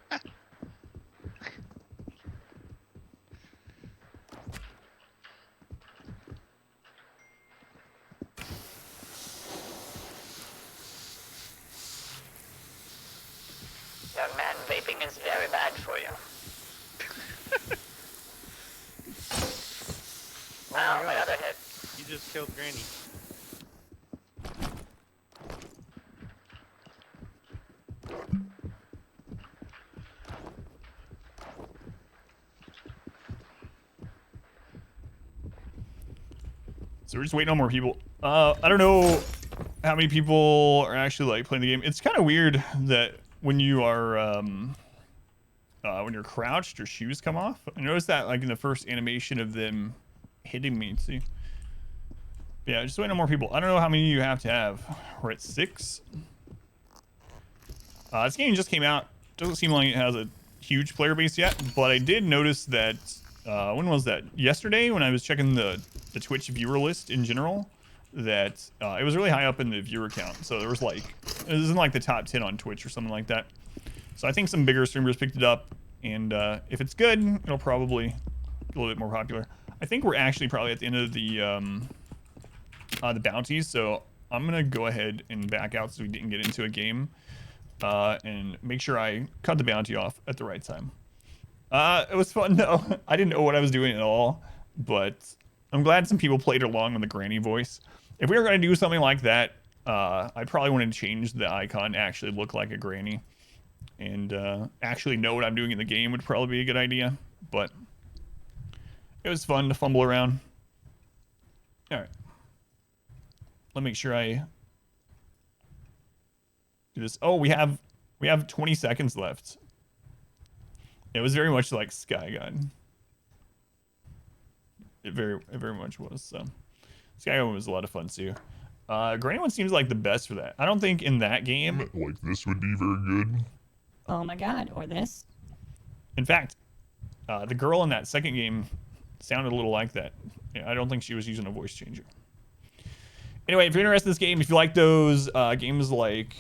Young man, vaping is very bad for you. Oh my other hip. You just killed Granny. So we're just waiting on more people. I don't know how many people are actually like playing the game. It's kind of weird that when you are when you're crouched, your shoes come off. I noticed that like in the first animation of them hitting me. See? But yeah, just waiting on more people. I don't know how many you have to have. We're at 6. This game just came out. Doesn't seem like it has a huge player base yet, but I did notice that when was that? Yesterday when I was checking the Twitch viewer list in general, that it was really high up in the viewer count. So there was like, it was in like the top 10 on Twitch or something like that. So I think some bigger streamers picked it up, and if it's good, it'll probably get a little bit more popular. I think we're actually probably at the end of the bounties, so I'm gonna go ahead and back out so we didn't get into a game, and make sure I cut the bounty off at the right time. It was fun though. I didn't know what I was doing at all, but I'm glad some people played along with the granny voice. If we were gonna do something like that, I probably want to change the icon to actually look like a granny, and actually know what I'm doing in the game would probably be a good idea. But it was fun to fumble around. All right, let me make sure I do this. Oh, we have 20 seconds left. It was very much like Skygun. It very much was. So Skygun was a lot of fun too. Granny one seems like the best for that. I don't think in that game like this would be very good. Oh my god, or this. In fact, the girl in that second game sounded a little like that. Yeah, I don't think she was using a voice changer. Anyway, if you're interested in this game, if you like those games like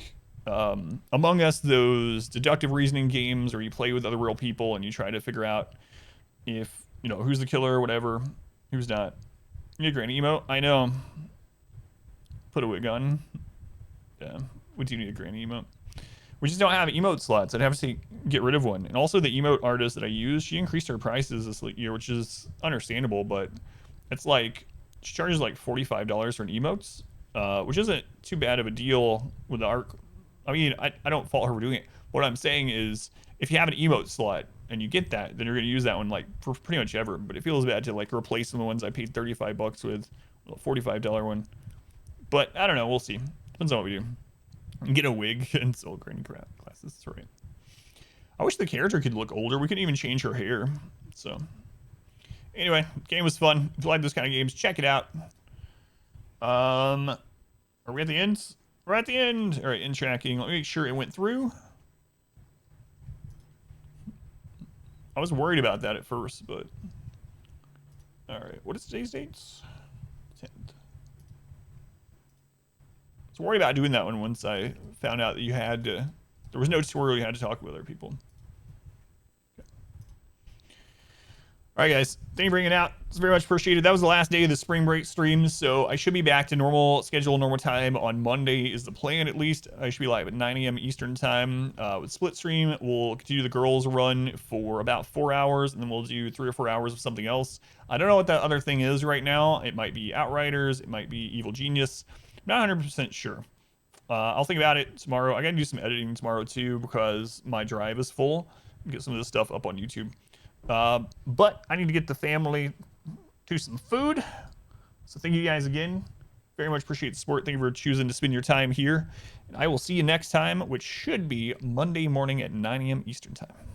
Among Us, those deductive reasoning games where you play with other real people and you try to figure out if, you know, who's the killer or whatever, who's not. You need a granny emote? I know. Put a wig on. Yeah, we do need a granny emote. We just don't have emote slots. I'd have to get rid of one. And also the emote artist that I use, she increased her prices this year, which is understandable, but it's like, she charges like $45 for an emotes, which isn't too bad of a deal with the art. I mean, I don't fault her for doing it. What I'm saying is, if you have an emote slot and you get that, then you're going to use that one like for pretty much ever. But it feels bad to like replace some of the ones I paid $35 with a $45 one. But I don't know. We'll see. Depends on what we do. And get a wig and sell granny glasses. That's right. I wish the character could look older. We couldn't even change her hair. So anyway, game was fun. If you like those kind of games, check it out. Are we at the end? We're at the end. All right, in tracking. Let me make sure it went through. I was worried about that at first, but all right. What is today's dates? 10th. I was worried about doing that one once I found out that you had to. There was no tutorial. You had to talk with other people. All right, guys. Thank you for bringing it out. It's very much appreciated. That was the last day of the spring break streams, so I should be back to normal schedule, normal time on Monday is the plan, at least. I should be live at 9 a.m. Eastern time with split stream. We'll continue the girls run for about 4 hours, and then we'll do 3 or 4 hours of something else. I don't know what that other thing is right now. It might be Outriders. It might be Evil Genius. I'm not 100% sure. I'll think about it tomorrow. I got to do some editing tomorrow, too, because my drive is full. Get some of this stuff up on YouTube. But I need to get the family to some food. So thank you guys again. Very much appreciate the support. Thank you for choosing to spend your time here. And I will see you next time, which should be Monday morning at 9 a.m. Eastern time.